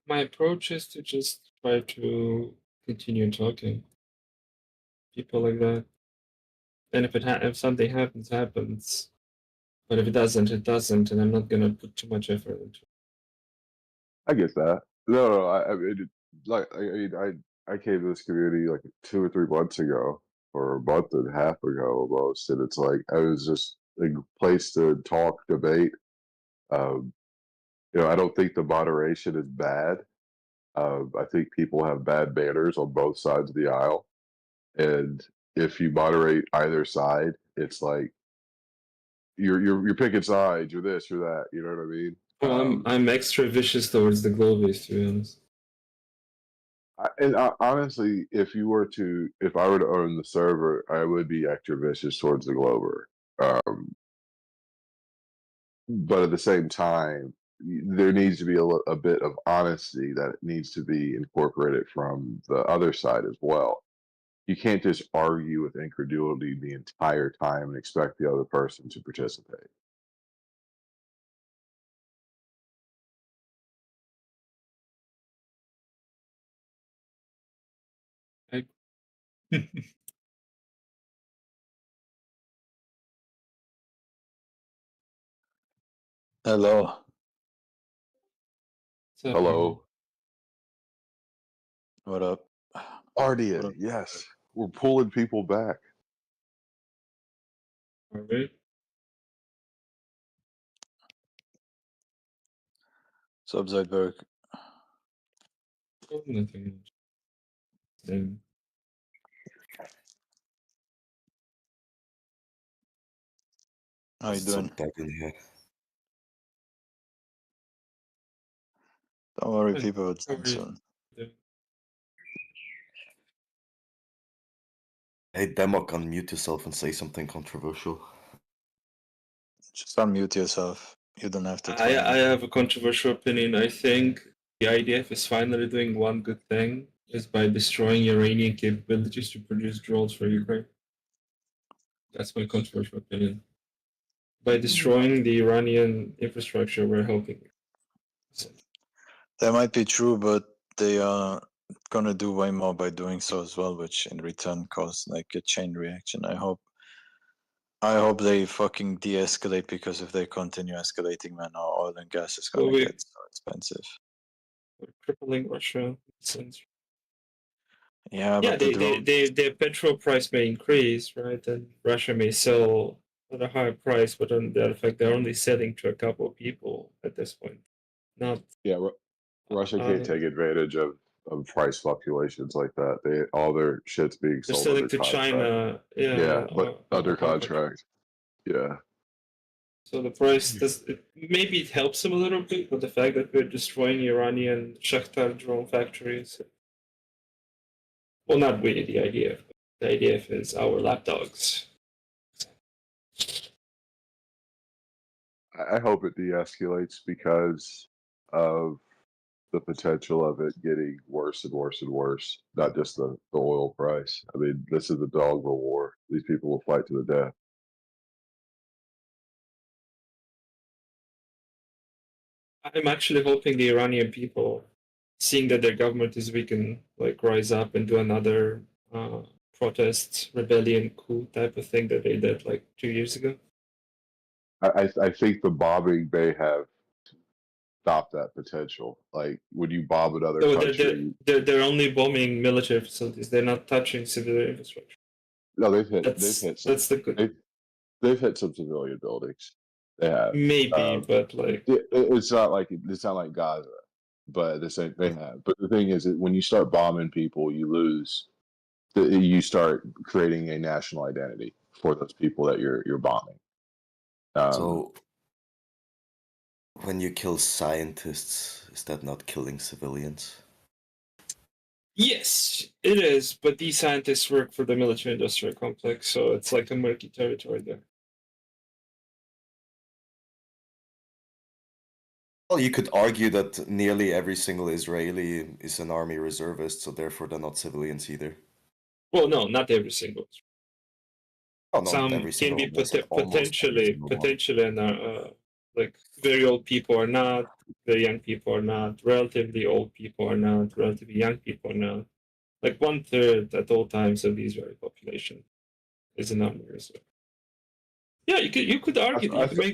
my approach is to just try to continue talking people like that, and if something happens, happens. But if it doesn't, it doesn't, and I'm not gonna put too much effort into it. I get that. No, I mean, like I came to this community like 2 or 3 months ago, or a month and a half ago almost, and it's like I was just a place to talk, debate. Um, I don't think the moderation is bad. I think people have bad manners on both sides of the aisle, and if you moderate either side, it's like you're picking sides. You're this, you're that. You know what I mean? Well, I'm extra vicious towards the globies, to be honest. Honestly, if I were to own the server, I would be extra vicious towards the Glober. But at the same time, there needs to be a bit of honesty that needs to be incorporated from the other side as well. You can't just argue with incredulity the entire time and expect the other person to participate. Hello. Hello, What up? Ardian. Yes, we're pulling people back. Alright. What's up, Zoidberg? Oh, nothing. Same. How you doing? Here. Don't worry, Good. people will How join are you soon. doing? Hey, Demok, unmute yourself and say something controversial. Just unmute yourself. You don't have to tell I me. have a controversial opinion. I think the IDF is finally doing one good thing, is by destroying Iranian capabilities to produce drones for Ukraine. That's my controversial opinion. By destroying the Iranian infrastructure, we're helping. So, That might be true, but they are gonna do way more by doing so as well, which in return cause like a chain reaction. I hope they fucking de-escalate, because if they continue escalating, man, our oil and gas is gonna get so expensive. we're crippling Russia. Since Yeah, yeah, but the drone. their petrol price may increase, right? And Russia may sell at a higher price, but on the other fact, they're only selling to a couple of people at this point. Not Yeah, Russia can't take advantage of price fluctuations like that. All their shit's being they're sold selling under to contract. China. Yeah, but under contract. Yeah. So the price does maybe it helps them a little bit, but the fact that we're destroying Iranian Shakhtar drone factories. Well, not we, the IDF. The IDF is our lapdogs. I hope it de-escalates because of the potential of it getting worse and worse and worse. Not just the oil price. I mean, this is the dog of war. These people will fight to the death. I'm actually hoping the Iranian people, seeing that their government is weak, and like rise up and do another protest, rebellion, coup type of thing that they did like 2 years ago. I think the bombing may have stopped that potential. Like when you bomb another So country. they're only bombing military facilities. They're not touching civilian infrastructure. No, they've hit. That's the good. They've hit some civilian buildings. They have. Maybe, but like It's not like Gaza, but the same they have. But the thing is that when you start bombing people, you lose. You start creating a national identity for those people that you're bombing. So, when you kill scientists, is that not killing civilians? yes, it is. But these scientists work for the military-industrial complex, so it's like a murky territory there. Well, you could argue that nearly every single Israeli is an army reservist, so therefore they're not civilians either. Well, no, not every single. Oh, not Some every can single be one, but almost every single one. potentially, and like very old people are not, very young people are not, relatively old people are not, relatively young people are not. Like 1/3 at all times of the Israeli population is an army reserve. Yeah, you could argue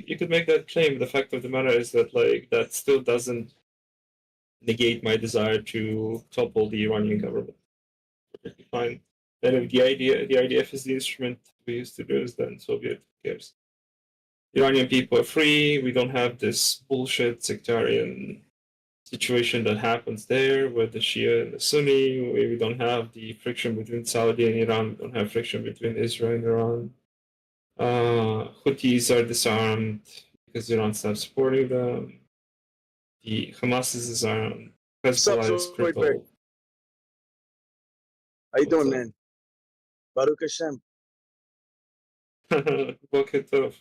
you could make that claim. The fact of the matter is that like that still doesn't negate my desire to topple the Iranian government. Perfectly fine. Then if the IDF is the instrument we used to do, is then Soviet, who cares? Iranian people are free. We don't have this bullshit sectarian situation that happens there with the Shia and the Sunni. We don't have the friction between Saudi and Iran. We don't have friction between Israel and Iran. Houthis are disarmed because Iran stopped supporting them. The Hamas is disarmed. Hezbollah is crippled. How you doing, man? Baruch Hashem. Boker Tov.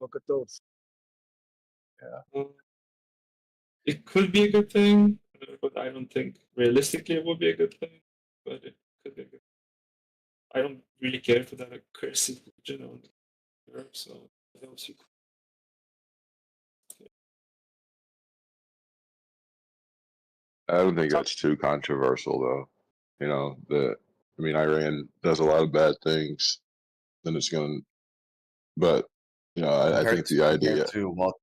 Boker Tov. Yeah. It could be a good thing, but I don't think realistically it would be a good thing. But it could be a good thing. I don't really care for that accursed religion on Europe, so that was cool. I don't think that's too controversial, though. You know, Iran does a lot of bad things, then it's going to, but, I think the idea. Compared to what?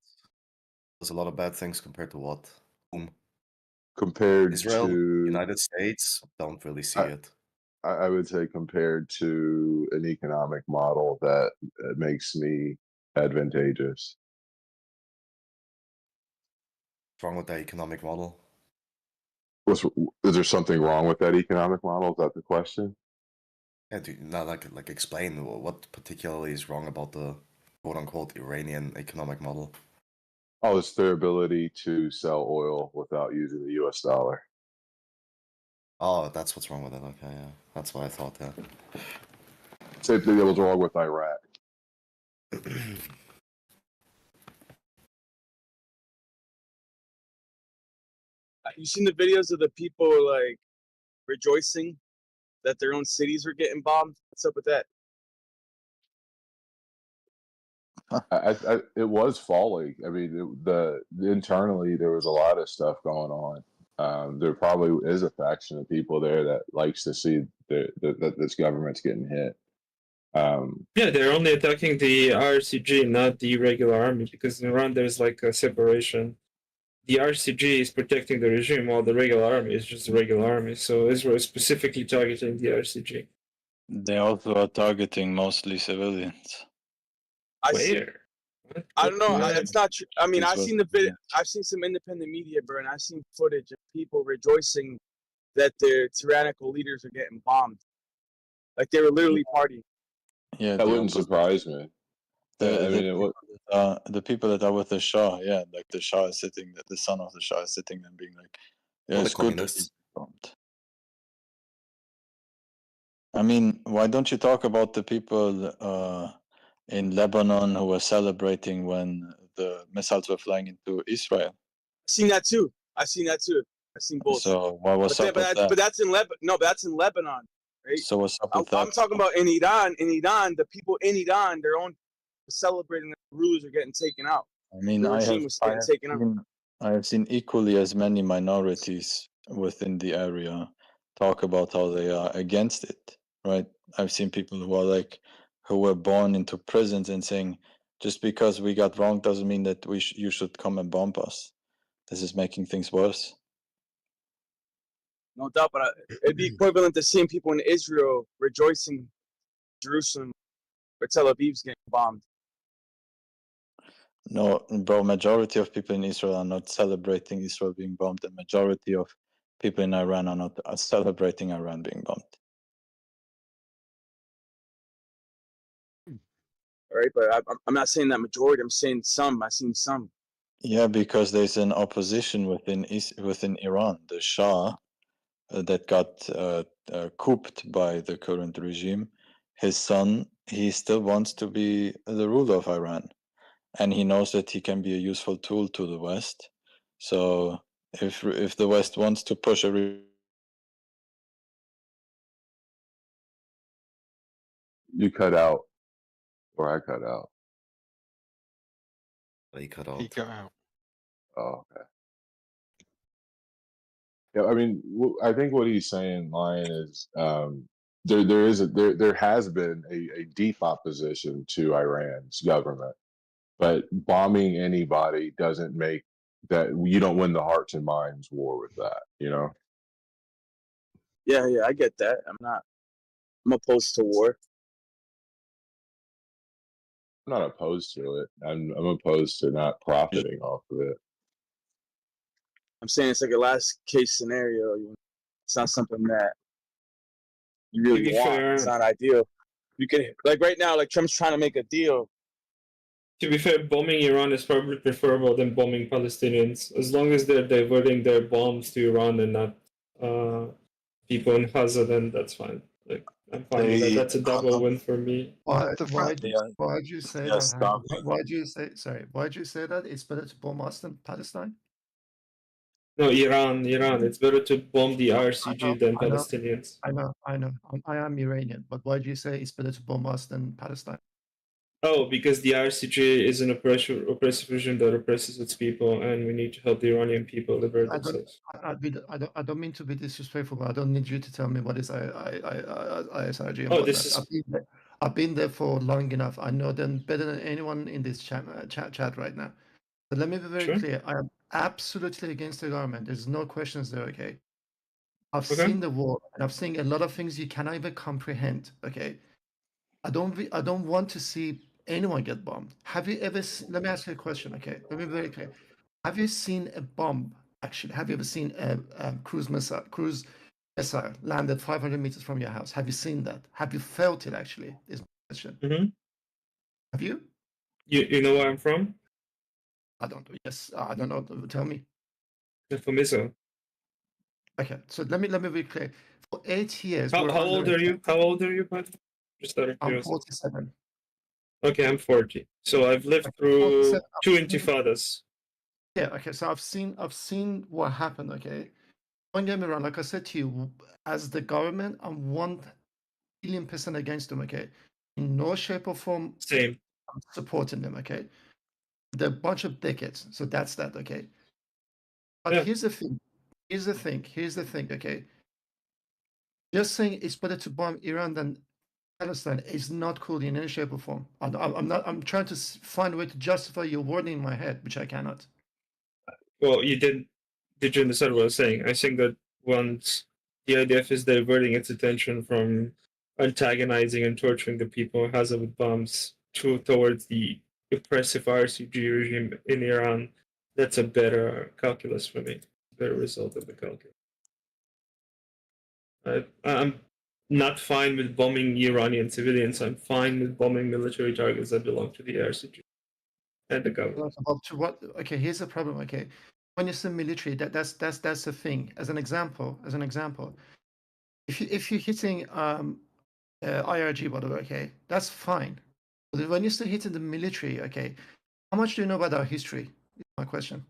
There's a lot of bad things compared to what? Compared Israel, to. United States, don't really see it. I would say compared to an economic model that makes me advantageous. What's wrong with that economic model? Is there something wrong with that economic model? Is that the question? Yeah, like explain what particularly is wrong about the quote-unquote Iranian economic model. Oh, it's their ability to sell oil without using the U.S. dollar. Oh, that's what's wrong with it. Okay, yeah, that's what I thought. Yeah. Same thing that was wrong with Iraq. You seen the videos of the people like rejoicing that their own cities are getting bombed? What's up with that? It was falling. I mean, internally there was a lot of stuff going on. There probably is a faction of people there that likes to see that this government's getting hit. Yeah, they're only attacking the RCG, not the regular army, because in Iran there's like a separation. The RCG is protecting the regime, while the regular army is just the regular army. So Israel is specifically targeting the RCG. They also are targeting mostly civilians. Where? I don't know. Yeah. It's not true. I mean, This I've was- seen the video. I've seen some independent media, bro, and I've seen footage of people rejoicing that their tyrannical leaders are getting bombed. Like they were literally partying. Yeah, That the wouldn't opposite. surprise me. The people that are with the Shah, yeah, like the Shah is sitting, the son of the Shah is sitting and being like, yeah, Well, it's the good. communists. I mean, why don't you talk about the people in Lebanon who were celebrating when the missiles were flying into Israel? I've seen that too. I've seen both. So what was up with that? But that's in Lebanon. No, but that's in Lebanon, right? So what's up with that? I'm talking about in Iran. In Iran, the people in Iran, their own celebrating that the rulers are getting taken out. I mean, the regime was getting taken out. I have seen equally as many minorities within the area talk about how they are against it, right? I've seen people who were born into prisons and saying, just because we got wrong doesn't mean that you should come and bomb us. This is making things worse. No doubt, but it'd be equivalent to seeing people in Israel rejoicing Jerusalem or Tel Aviv's getting bombed. No, bro, majority of people in Israel are not celebrating Israel being bombed. The majority of people in Iran are not celebrating Iran being bombed. All right, but I'm not saying that majority. I'm saying some. I've seen some. Yeah, because there's an opposition within Iran. The Shah that got couped by the current regime, his son, he still wants to be the ruler of Iran. And he knows that he can be a useful tool to the West. So if the West wants to push a You cut out, or I cut out. He cut He out. got out. Oh, okay. Yeah, I mean, I think what he's saying, Lion, is there has been a deep opposition to Iran's government, but bombing anybody doesn't make that, you don't win the hearts and minds war with that, you know. Yeah, I get that. I'm opposed to war. I'm not opposed to it. I'm opposed to not profiting off of it. I'm saying it's like a last case scenario. It's not something that you really be want. fair- It's not ideal. You can, like right now, like Trump's trying to make a deal. To be fair, bombing Iran is probably preferable than bombing Palestinians, as long as they're diverting their bombs to Iran and not people in Gaza. Then that's fine. Like I'm fine with that. That's a double win for me. Why The why fact- why do you say Yes, that? Why do you say why do you say that it's better to bomb us than Palestine? No, Iran. It's better to bomb the IRCG than I know. Palestinians. I know. I am Iranian, but why do you say it's better to bomb us than Palestine? Oh, because the IRCG is an oppressive regime that oppresses its people, and we need to help the Iranian people liberate themselves. I don't mean to be disrespectful, but I don't need you to tell me what is ISRG and Oh, whatnot. this is I've been there for long enough. I know them better than anyone in this chat right now. But let me be very Sure. clear. I am absolutely against the government. There's no questions there. Okay. I've Okay. seen the war, and I've seen a lot of things you cannot even comprehend. Okay. I don't want to see anyone get bombed. Have you ever let me ask you a question, okay? Let me be very clear. Have you seen a bomb, actually? Have you ever seen a cruise missile landed 500 meters from your house? Have you seen that? Have you felt it, actually, is my question. Mm-hmm. Have you? You know where I'm from? I don't know. Yes, I don't know. Tell me. I'm from Israel. Okay, so let me be clear. For 8 years, How we're old under are you? How old are you, bud? Just out of I'm curiosity. 47. Okay, I'm 40. So I've lived Okay, through 47. two intifadas. Yeah, okay, so I've seen what happened, okay? Don't get me wrong, like I said to you, as the government, I'm 1,000,000,000% against them, okay? In no shape or form Same. I'm supporting them, okay? They're a bunch of dickheads, so that's that, okay? But Yeah. here's the thing, okay? Just saying it's better to bomb Iran than Palestine is not cool in any shape or form. I'm trying to find a way to justify your wording in my head, which I cannot. Well, did you understand what I was saying? I think that once the IDF is diverting its attention from antagonizing and torturing the people in Gaza with bombs towards the oppressive IRCG regime in Iran, that's a better calculus for me, better result of the calculus. I'm not fine with bombing Iranian civilians. I'm fine with bombing military targets that belong to the IRCG and the government. Okay, here's the problem. Okay, when you say military, that's the thing. As an example, if you're hitting IRG, whatever, okay, that's fine. But when you're still hitting the military, okay, how much do you know about our history? Is my question.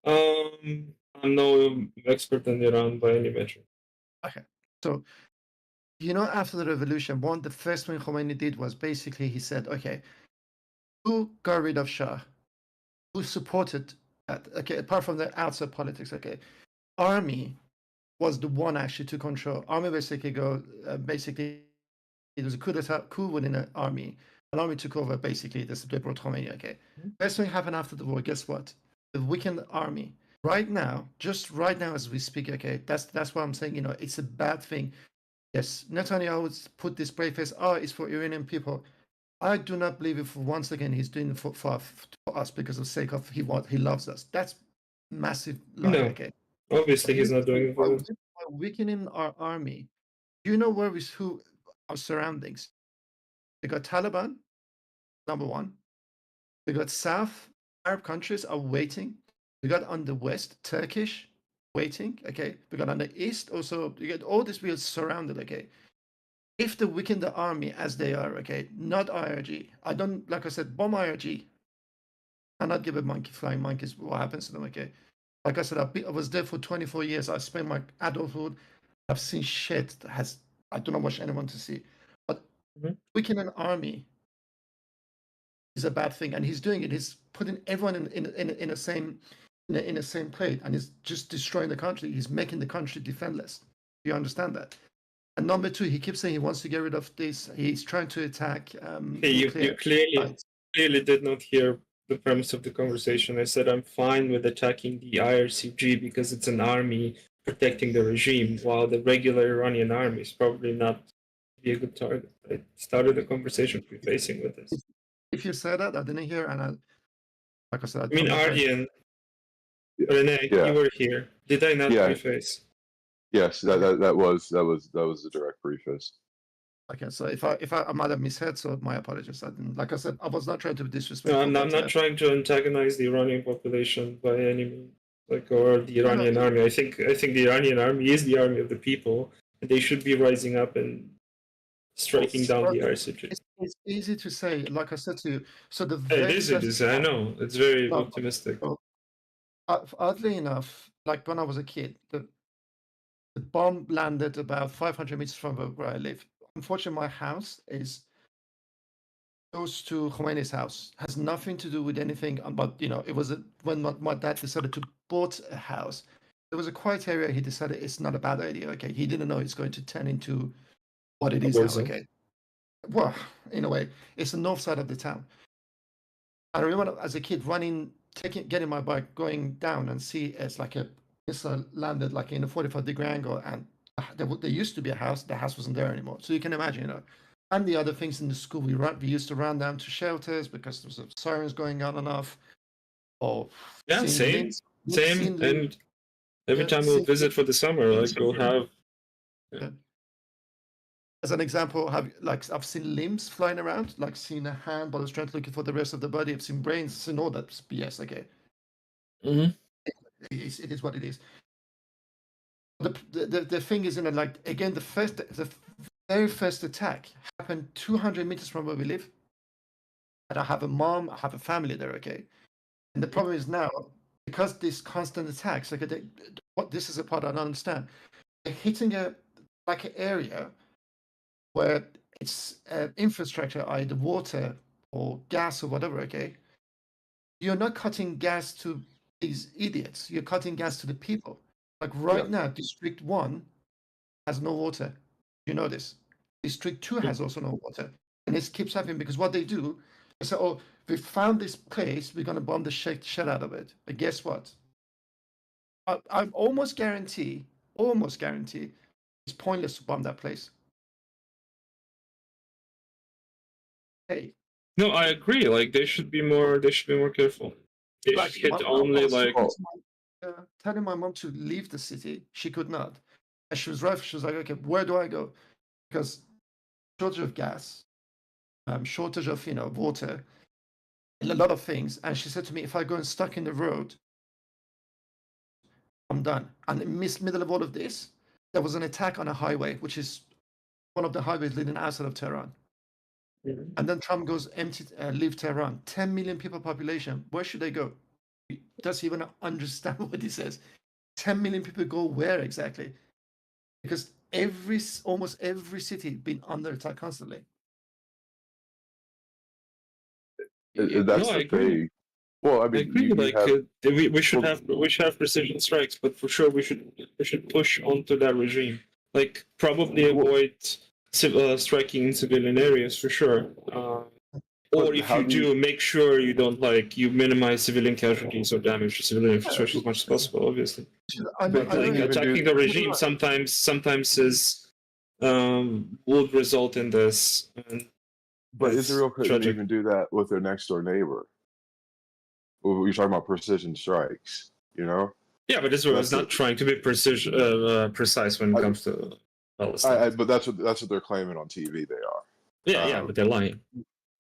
I'm no expert in Iran by any measure. Okay, so after the revolution, the first thing Khomeini did was basically he said, okay, who got rid of Shah? Who supported that? Okay, apart from the outside politics, okay, army was the one actually to control. Army basically it was a coup within the army. An army took over basically. They brought Khomeini. Okay, first thing happened after the war. Guess what? The weakened army. Right now, just right now as we speak. Okay, that's what I'm saying. It's a bad thing. Yes, Netanyahu would put this brave face. Oh, it's for Iranian people. I do not believe if once again he's doing it for us because of sake of he loves us. That's massive lie. No, Okay, obviously he's not doing it for us. by weakening our army. Do you know who our surroundings? They got Taliban, number one. We got South Arab countries are waiting. We got on the west Turkish waiting. Okay, we got on the east also. You get all this. We are surrounded. Okay, if they weaken the army as they are, okay, not IRG. I don't, like I said, bomb IRG. I not give a flying monkeys what happens to them, okay? Like I said, I was there for 24 years. I spent my adulthood. I've seen shit that I don't want anyone to see. But weakening an army is a bad thing. And he's doing it. He's putting everyone in the same plate, and he's just destroying the country. He's making the country defenseless. Do you understand that? And number two, he keeps saying he wants to get rid of this. He's trying to attack. You clearly did not hear the premise of the conversation. I said I'm fine with attacking the IRCG because it's an army protecting the regime, while the regular Iranian army is probably not be a good target. I started the conversation prefacing with this. If you said that, I didn't hear, and like I said, I mean, Aryan, Rene, you were here. Did I not preface? Yes, that was a direct preface. Okay, so if I might have misheard, so my apologies. I didn't, like I said, I was not trying to be disrespectful. No, I'm not trying to antagonize the Iranian population by any means, or the Iranian army. I think the Iranian army is the army of the people, and they should be rising up and striking down the IRCG. It's easy to say, like I said to you. So the it is. I know it's very optimistic. Oddly enough, like when I was a kid, the bomb landed about 500 meters from where I live. Unfortunately, my house is close to Khomeini's house. Has nothing to do with anything. But it was when my dad decided to bought a house. There was a quiet area. He decided it's not a bad idea. Okay, he didn't know it's going to turn into what it is now. Okay, well, in a way, it's the north side of the town. I remember as a kid getting my bike, going down and see it's like a missile landed like in a 45-degree angle, and there used to be a house. The house wasn't there anymore. So you can imagine, and the other things in the school, we used to run down to shelters because there was sirens going on and off. Or same. And every time we'll visit for the summer, like we'll have. As an example, I've seen limbs flying around, like seen a hand, but I was trying to look for the rest of the body. I've seen brains, seen all that BS. Okay. It is what it is. The thing is, like again, the very first attack happened 200 meters from where we live, and I have a mom, I have a family there. Okay, and the problem is now because these constant attacks, like this is a part I don't understand. They're hitting an area where it's infrastructure, either water or gas or whatever. Okay, you're not cutting gas to these idiots. You're cutting gas to the people. Like right now, District 1 has no water. You know this. District 2 has also no water. And this keeps happening because what they do, they say, oh, we found this place, we're going to bomb the shit out of it. But guess what? I almost guarantee, it's pointless to bomb that place. Hey. No, I agree. Like they should be more careful. They should hit only telling my mom to leave the city, she could not. And she was right. She was like, okay, where do I go? Because shortage of gas, shortage of water, and a lot of things. And she said to me, if I go and stuck in the road, I'm done. And in the middle of all of this, there was an attack on a highway, which is one of the highways leading outside of Tehran. And then Trump goes, leave Tehran. 10 million people population. Where should they go? He doesn't even understand what he says. 10 million people go where exactly? Because almost every city been under attack constantly. That's the thing. Well, I mean, I agree. We should have precision strikes, but for sure we should push onto that regime. Like probably avoid striking in civilian areas for sure. Or if you do, make sure you don't you minimize civilian casualties or damage to civilian infrastructure as much as possible. Obviously, attacking the regime sometimes is would result in this. And But That's Israel couldn't tragic. even do that with their next door neighbor. You're talking about precision strikes, you know? Yeah, but Israel is That's not trying to be precise when it comes to Palestine. but that's what they're claiming on TV. They are. Yeah, but they're lying.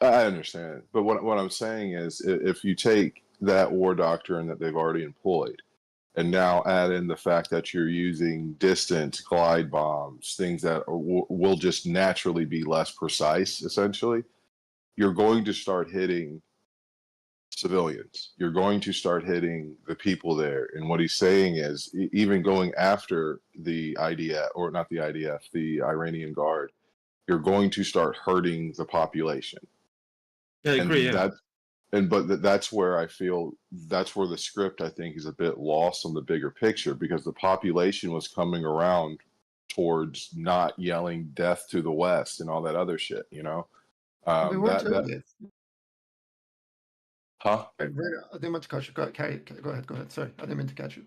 I understand, but what I'm saying is, if you take that war doctrine that they've already employed, and now add in the fact that you're using distance glide bombs, things that will just naturally be less precise, essentially, you're going to start hitting civilians. You're going to start hitting the people there. And what he's saying is, even going after the IDF, or not the IDF, the Iranian Guard, you're going to start hurting the population. Yeah, I agree. Yeah. That's where I feel that's where the script, I think, is a bit lost on the bigger picture, because the population was coming around towards not yelling death to the West and all that other shit, you know? We weren't doing it. Huh? I didn't mean to catch you. Go ahead. Sorry, I didn't mean to catch you.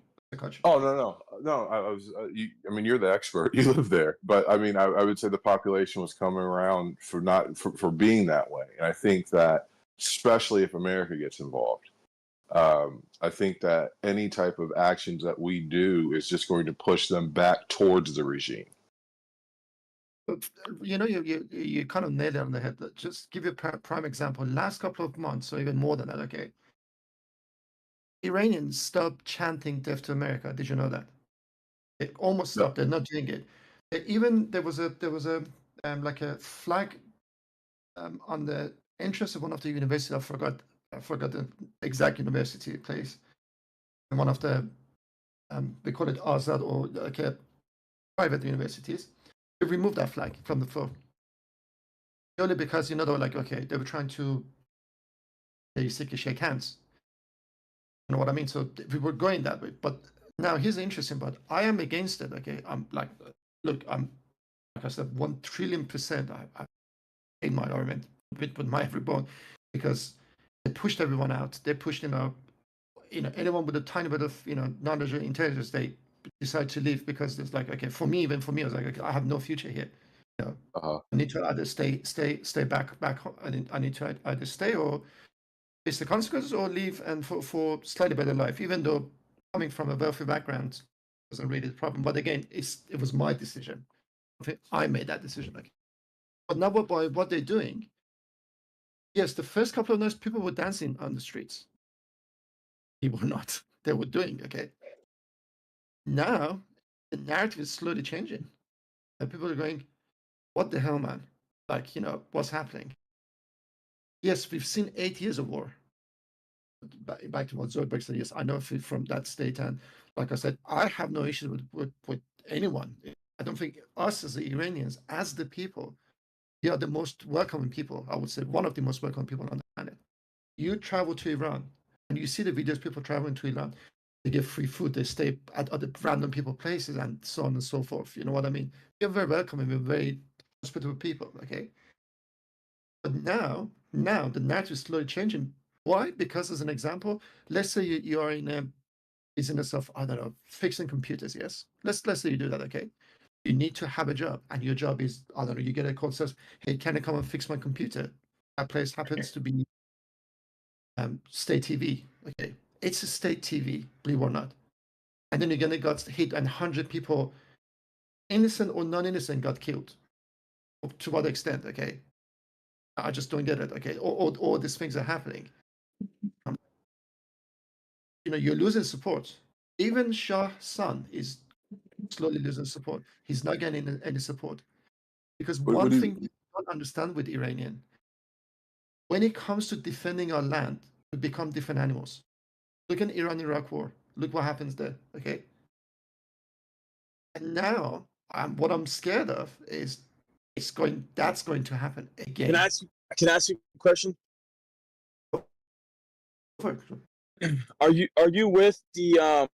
Oh, no. I was. I mean, you're the expert. You live there, but I mean, I would say the population was coming around for being that way, and I think that, especially if America gets involved, I think that any type of actions that we do is just going to push them back towards the regime. You know, you kind of nailed it on the head. Just give you a prime example. Last couple of months, or even more than that, okay, Iranians stopped chanting "Death to America." Did you know that? It almost stopped. They're not doing it. Even there was a like a flag on the entrance of one of the universities. I forgot the exact university place. And one of the they call it Azad, or like private universities. They removed that flag from the floor. Only because, you know, they were like, okay, they were trying to basically shake hands. You know what I mean? So we were going that way. But now here's the interesting part. I am against it. Okay, I'm like, look, I'm like I said, 1,000,000,000%. I hate my argument with my every bone, because they pushed everyone out. They pushed, you know, anyone with a tiny bit of, you know, knowledge or intelligence, they decide to leave, because it's like, okay, even for me, I was like, okay, I have no future here. You know, I need to either stay back home. I need to either stay or face the consequences, or leave and for slightly better life. Even though coming from a wealthy background wasn't really the problem, but again, it was my decision. I made that decision. Like, but now by what they're doing, yes, the first couple of nights people were dancing on the streets. People were not. They were doing okay. Now the narrative is slowly changing, and people are going, "What the hell, man? Like, you know, what's happening?" Yes, we've seen 8 years of war. Back to what Zoidberg said, yes, I know from that state, and like I said, I have no issues with anyone. I don't think us as the Iranians, as the people, we are the most welcoming people. I would say one of the most welcoming people on the planet. You travel to Iran, and you see the videos people traveling to Iran. They get free food. They stay at other random people places, and so on and so forth. You know what I mean? We're very welcoming. We're very hospitable people. Okay. But now the narrative is slowly changing. Why? Because, as an example, let's say you are in a business of, I don't know, fixing computers. Yes. Let's say you do that. Okay. You need to have a job, and your job is, I don't know, you get a call that says, "Hey, can I come and fix my computer?" That place happens to be state TV. Okay, it's a state TV, believe it or not. And then you're gonna get hit, and 100 people, innocent or non-innocent, got killed. To what extent? Okay, I just don't get it. Okay, all these things are happening. You know, you're losing support. Even Shah's son is slowly losing support. He's not getting any support, because one thing we don't understand with Iranian, when it comes to defending our land, we become different animals. Look at Iran-Iraq war. Look what happens there. Okay. And now, what I'm scared of is that's going to happen again. Can I ask you a question? Are you with the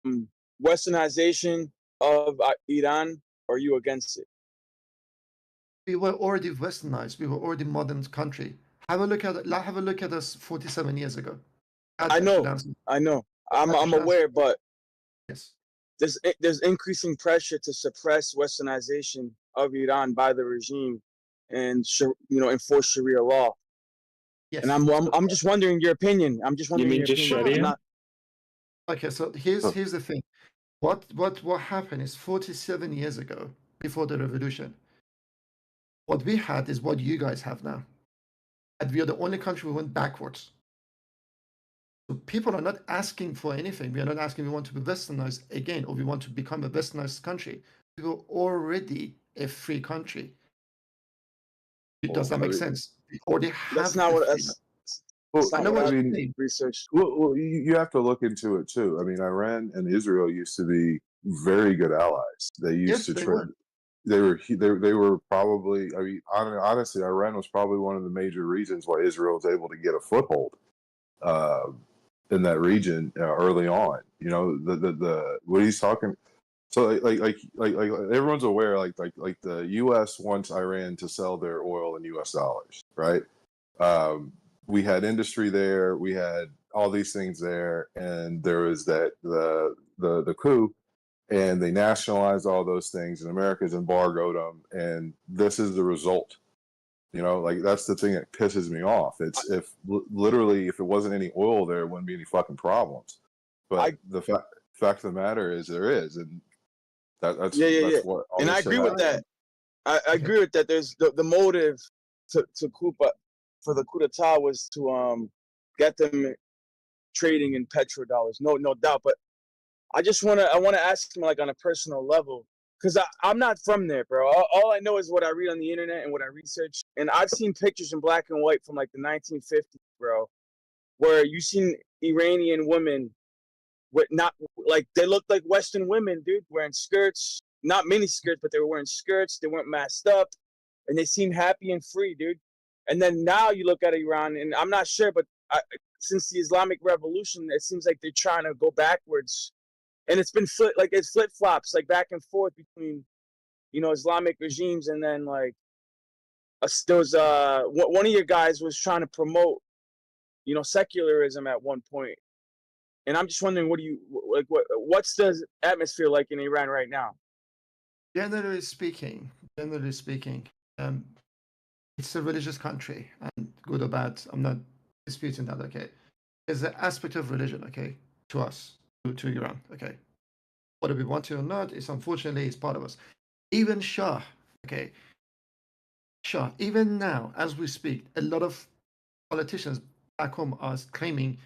westernization of Iran, or are you against it? We were already westernized. We were already modern country. Have a look at us 47 years ago. I know. I'm aware, but yes, there's increasing pressure to suppress westernization of Iran by the regime, and enforce Sharia law. Yes. And I'm just wondering your opinion. I'm just wondering mean your just opinion. Sharia? I'm not. Okay, so here's the thing. What happened is 47 years ago, before the revolution, what we had is what you guys have now. And we are the only country who went backwards. So people are not asking for anything. We are not asking we want to be westernized again, or we want to become a westernized country. We were already a free country. Does that make sense? We already have That's not what freedom. Well, I know what I you're mean, saying. research. well, you have to look into it too. I mean, Iran and Israel used to be very good allies. They used Yes, to they try. were. They were probably. I mean, honestly, Iran was probably one of the major reasons why Israel was able to get a foothold in that region early on. You know, the what he's talking. So like everyone's aware, like the U.S. wants Iran to sell their oil in U.S. dollars, right? We had industry there, we had all these things there, and there was that the coup, and they nationalized all those things, and America's embargoed them, and this is the result. You know, like that's the thing that pisses me off. It's literally if it wasn't any oil there, it wouldn't be any fucking problems. But the fact of the matter is there is, and that's what. And I agree with that. I agree with that. There's the motive to coup for the coup d'etat was to get them trading in petrodollars. No doubt. But I want to ask him like on a personal level, because I'm not from there, bro. All I know is what I read on the internet and what I research, and I've seen pictures in black and white from like the 1950s, bro, where you seen Iranian women with not like they looked like Western women, dude, wearing skirts, not mini skirts, but they were wearing skirts. They weren't masked up, and they seemed happy and free, dude. And then now you look at Iran, and I'm not sure, but since the Islamic Revolution, it seems like they're trying to go backwards, and it's been it's flip flops, like back and forth between, Islamic regimes, and then like there was one of your guys was trying to promote, secularism at one point. And I'm just wondering, what's the atmosphere like in Iran right now? Generally speaking, it's a religious country, and good or bad, I'm not disputing that. Okay, there's an aspect of religion, okay, to us, to Iran, okay. Whether we want to or not, unfortunately it's part of us. Even Shah, okay, even now as we speak, a lot of politicians back home are claiming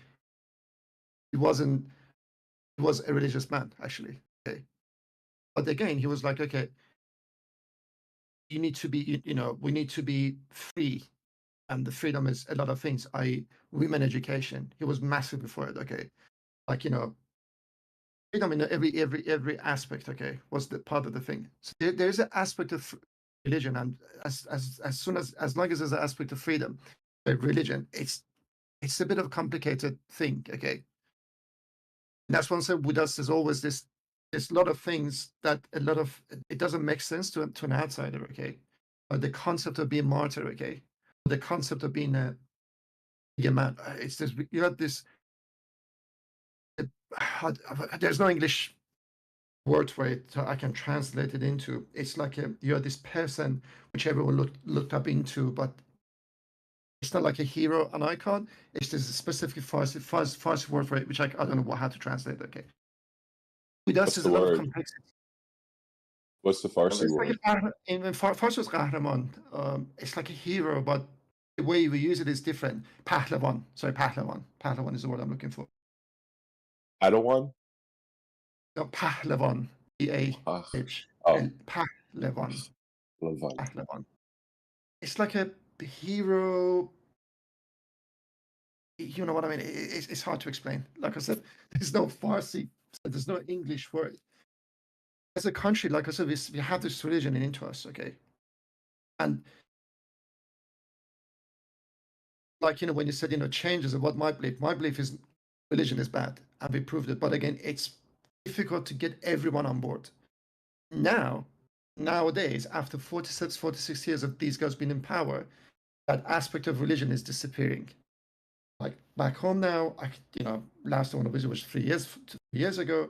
he was a religious man, actually, okay. But again, he was like, okay, you need to be, we need to be free, and the freedom is a lot of things. Women education, he was massively for it, okay, like freedom in every aspect, okay, was the part of the thing. So there's an aspect of religion, and as long as there's an aspect of freedom, religion, it's a bit of a complicated thing, okay. And that's one thing with us. There's always this. There's a lot of things that it doesn't make sense to an outsider, okay. The concept of being martyr, okay, the concept of being a man. It's just you have this. There's no English word for it, so I can translate it into. It's like you're this person which everyone looked up into, but it's not like a hero, an icon. It's this specific Farsi word for it, which I don't know how to translate. Okay, with us, there's a lot of complexity. What's the Farsi word? In Farsi is Qahraman. It's like a hero, but the way we use it is different. Pahlavan. Sorry, Pahlavan. Pahlavan is the word I'm looking for. Padawan? No, Pahlavan. P-A-H. Pahlavan. Pahlavan. It's like a hero. You know what I mean? It's hard to explain. Like I said, there's no Farsi. There's no English for it. As a country, like I said, we have this religion into us, okay? And like, when you said, changes of what my belief is religion is bad, and we proved it. But again, it's difficult to get everyone on board. Nowadays, after 46 years of these guys being in power, that aspect of religion is disappearing. Like back home now, last one I visited was 3 years ago.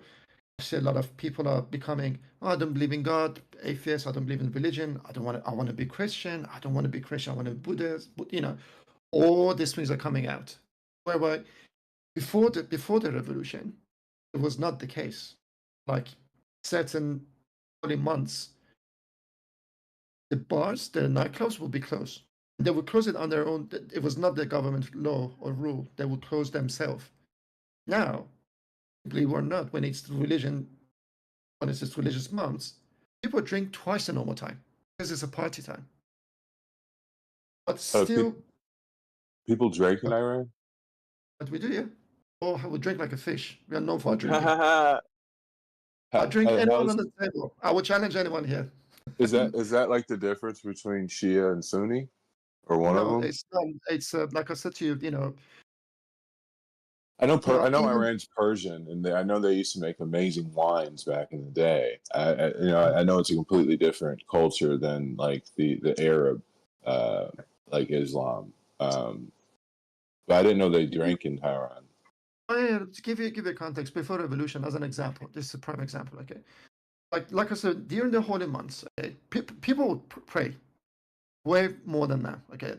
I see a lot of people are becoming, oh, I don't believe in God, atheist, I don't believe in religion, I want to be Christian, I don't want to be Christian, I want to be Buddhist, all these things are coming out. Where before the revolution, it was not the case. Like certain early months, the bars, the nightclubs will be closed. They would close it on their own. It was not the government law or rule. They would close themselves. Now, believe it or not, when it's religious months, people drink twice the normal time because it's a party time. But still, people drink in Iran. What we do, yeah. Or we drink like a fish. We are known for drinking. I drink anyone on the table. I will challenge anyone here. Is that like the difference between Shia and Sunni, or one of No, them? it's not. It's like I said to you, I know even- Iran's Persian, and I know they used to make amazing wines back in the day. I know it's a completely different culture than like the Arab, like Islam. But I didn't know they drank in Tehran. Oh, yeah, to give you context, before revolution, as an example, this is a prime example, okay? Like I said, during the holy months, okay, people would pray way more than now, okay?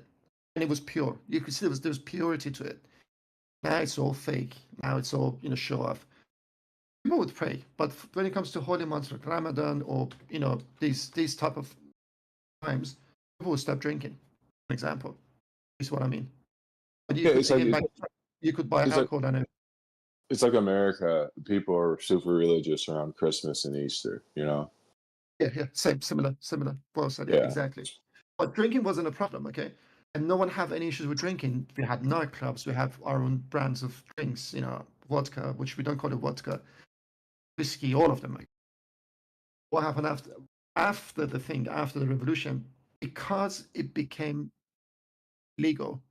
And it was pure. You could see there was purity to it. Now it's all fake. Now it's all, show off. People would pray, but when it comes to holy months like Ramadan or, these type of times, people would stop drinking, for example. Is what I mean. But you could buy alcohol and it's like America. People are super religious around Christmas and Easter, Yeah, similar. Well said, yeah, exactly. But drinking wasn't a problem, okay? And no one have any issues with drinking. We had nightclubs, we have our own brands of drinks, vodka, which we don't call it vodka, whiskey, all of them. What happened after the revolution? Because it became legal,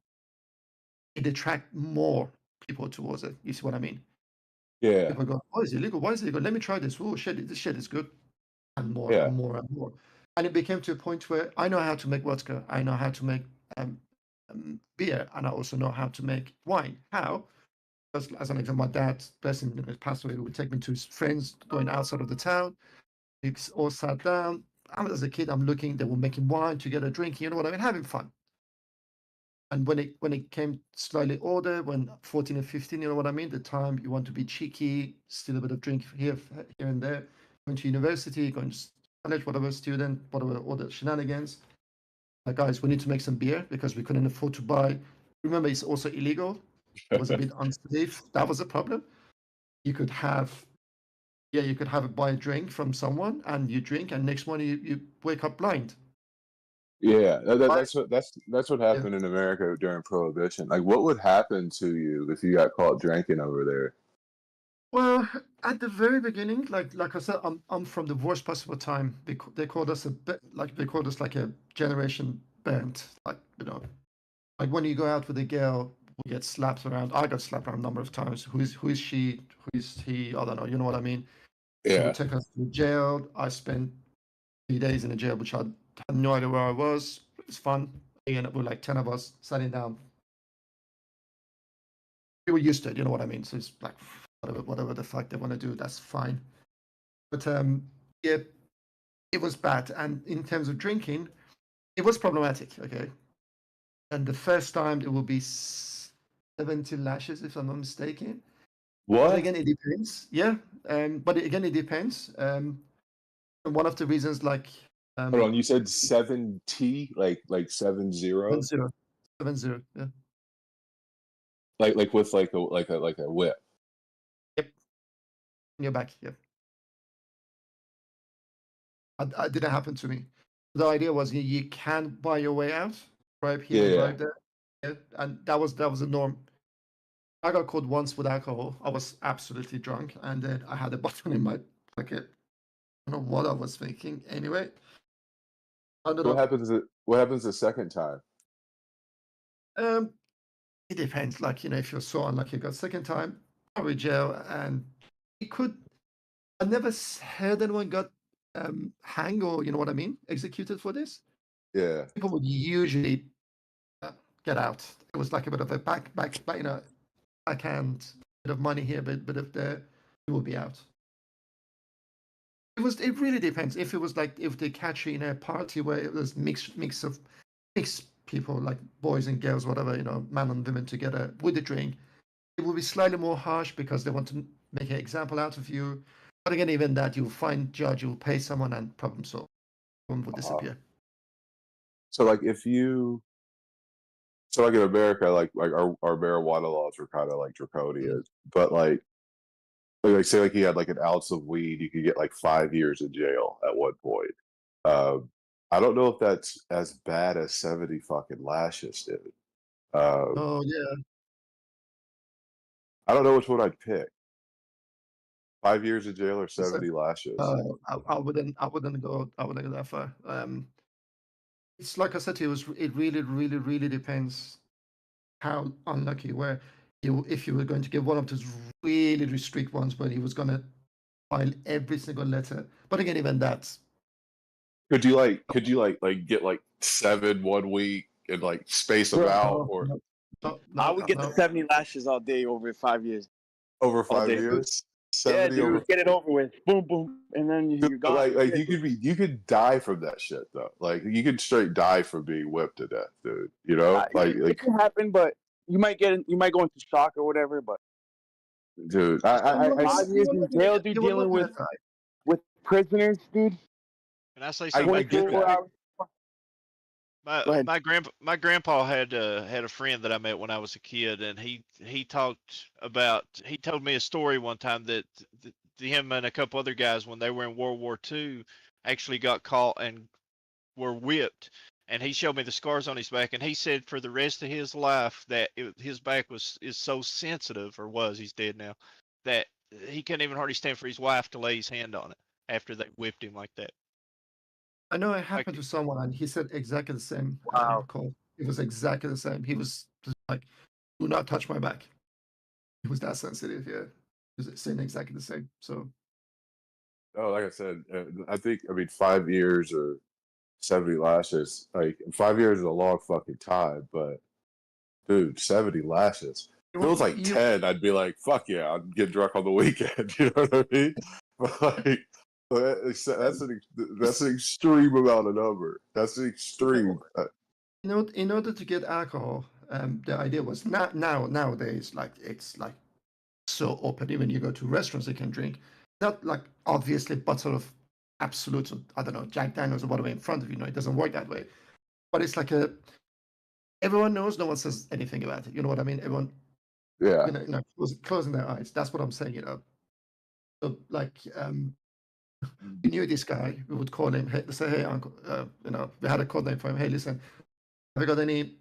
it attract more people towards it. You see what I mean? Yeah. People go, oh, it's illegal. Why is it illegal? Let me try this. Oh, shit, this shit is good. And more and more and more. And it became to a point where I know how to make vodka. I know how to make beer. And I also know how to make wine. How? As an example, my dad, bless him, passed away, would take me to his friends going outside of the town. We all sat down. As a kid, I'm looking, they were making wine together, drinking, you know what I mean, having fun. And when it came slightly older, when 14 and 15, you know what I mean, the time you want to be cheeky, still a bit of drink here and there, going to university, going to college, whatever student, whatever, all the shenanigans. Like, guys, we need to make some beer because we couldn't afford to buy. Remember, it's also illegal. It was a bit unsafe. That was a problem. You could buy a drink from someone and you drink, and next morning you wake up blind. Yeah, that's what happened in America during Prohibition. Like, what would happen to you if you got caught drinking over there? Well, at the very beginning, like I said, I'm from the worst possible time. They called us like a generation bent. Like when you go out with a girl, we get slapped around. I got slapped around a number of times. Who is she? Who is he? I don't know. You know what I mean? They Yeah. would take us to jail. I spent 3 days in a jail, which I had no idea where I was. It was fun. We ended up with like 10 of us sitting down. We were used to it, you know what I mean? So it's like whatever the fuck they want to do, that's fine. But yeah, it was bad. And in terms of drinking, it was problematic, okay? And the first time it will be 70 lashes, if I'm not mistaken. What? But again, it depends. Yeah. But again, it depends. One of the reasons, like, hold on, you said 7T, like 70? 70, yeah. Like with like a whip. Yep. In your back, yep. It didn't happen to me. The idea was you can buy your way out, bribe here and bribe there. Yeah. And that was the norm. I got caught once with alcohol. I was absolutely drunk, and then I had a bottle in my pocket. I don't know what I was thinking. Anyway, What happens the second time? It depends. Like, if you're so unlucky, you got second time, probably jail, and it could. I never heard anyone got hanged or, you know what I mean, executed for this. Yeah. People would usually get out. It was like a bit of a backhand bit of money here, bit of there. You will be out. It really depends. If it was like if they catch you in a party where it was mixed people, like boys and girls, whatever, man and women together with a drink, it will be slightly more harsh because they want to make an example out of you. But again, even that, you'll find judge, you'll pay someone, and problem solved. Problem will disappear. So like so like in America, like our marijuana laws are kind of like draconian, but like say like he had like an ounce of weed, you could get like 5 years in jail at one point. I don't know if that's as bad as 70 fucking lashes, dude. Oh yeah. I don't know which one I'd pick. 5 years in jail or 70 lashes. I wouldn't go that far. It's like I said to you, it really, really, really depends how unlucky you were. If you were going to get one of those really restrict ones where he was going to file every single letter. But again, even that. Could you get like 7 1 week and like space them out, or I would get the 70 lashes all day over 5 years. over All 5 day. years? Yeah, 70 dude, over. get it over with. Boom, boom, and then you're gone. Like you could die from that shit though. Like you could straight die from being whipped to death, dude. You know, it can happen, but you might go into shock or whatever. But dude, 5 years in jail, dude, dealing with prisoners, dude. Can I say I something? get that. My grandpa had a friend that I met when I was a kid, and he told me a story one time that him and a couple other guys, when they were in World War II, actually got caught and were whipped. And he showed me the scars on his back, and he said for the rest of his life that his back is so sensitive, or was, he's dead now, that he couldn't even hardly stand for his wife to lay his hand on it after they whipped him like that. I know it happened to someone, and he said exactly the same. Wow. It was exactly the same. He was just like, "Do not touch my back." He was that sensitive. Yeah, he was saying exactly the same. So, like I said, I mean 5 years or 70 lashes. Like 5 years is a long fucking time, but dude, 70 lashes. If it was like 10, I'd be like, fuck yeah, I'd get drunk on the weekend. You know what I mean? But like, that's an extreme amount of number. That's an extreme. in order to get alcohol, the idea was nowadays, like it's like so open. Even you go to restaurants, you can drink. Not like obviously, but sort of absolute. I don't know, Jack Daniels or whatever in front of you. It doesn't work that way. But it's like everyone knows, no one says anything about it. You know what I mean? Everyone, yeah, closing their eyes. That's what I'm saying. So like, we knew this guy. We would call him. Hey, say, hey, uncle. We had a code name for him. Hey, listen, have you got any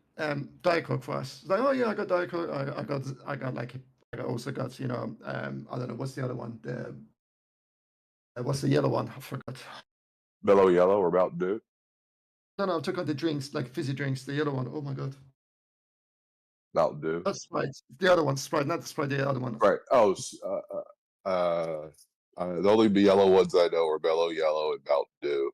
Diet Coke for us? He's like, oh yeah, I got Diet Coke. I also got, I don't know, what's the other one? What's the yellow one? I forgot. Mellow Yellow or Mountain Dew? No, I took out the drinks, like fizzy drinks. The yellow one. Oh my god. Mountain Dew. Not Sprite. The other one, Sprite, not the Sprite. The other one. Right. Oh, the only yellow ones I know are Mellow Yellow and Mountain Dew.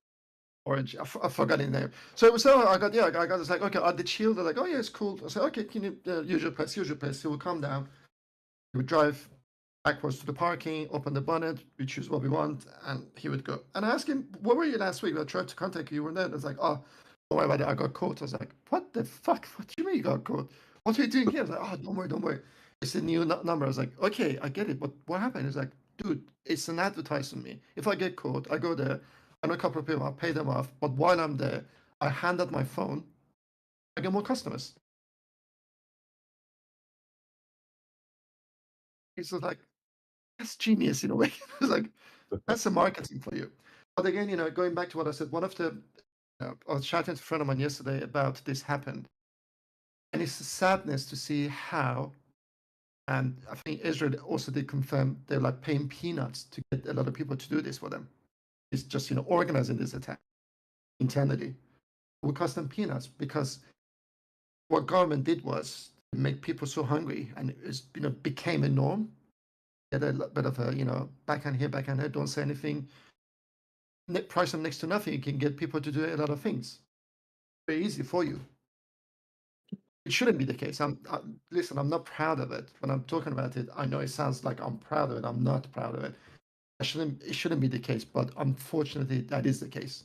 Orange. I forgot his name. So it was I got it's like, okay, the chill. They're like, oh yeah, it's cool. I said, okay, can you use your pass? He will come down. He would drive backwards to the parking, open the bonnet, we choose what we want, and he would go. And I asked him, where were you last week? I tried to contact you, you were there. I was like, oh, don't worry about it, I got caught. I was like, what the fuck? What do you mean you got caught? What are you doing here? I was like, oh, don't worry. It's a new number. I was like, okay, I get it, but what happened? He's like, dude, it's an advertisement me. If I get caught, I go there, I know a couple of people, I pay them off, but while I'm there, I hand out my phone, I get more customers. It's just like, that's genius in a way. It's like, that's the marketing for you. But again, going back to what I said, one of the, I was chatting to a friend of mine yesterday about this happened. And it's a sadness to see how, and I think Israel also did confirm they're like paying peanuts to get a lot of people to do this for them. It's just, organizing this attack internally. It would cost them peanuts because what government did was make people so hungry, and it became a norm. Get a bit of a, backhand here, don't say anything. Price them next to nothing. You can get people to do a lot of things. Very easy for you. It shouldn't be the case. Listen, I'm not proud of it. When I'm talking about it, I know it sounds like I'm proud of it. I'm not proud of it. It shouldn't be the case, but unfortunately, that is the case.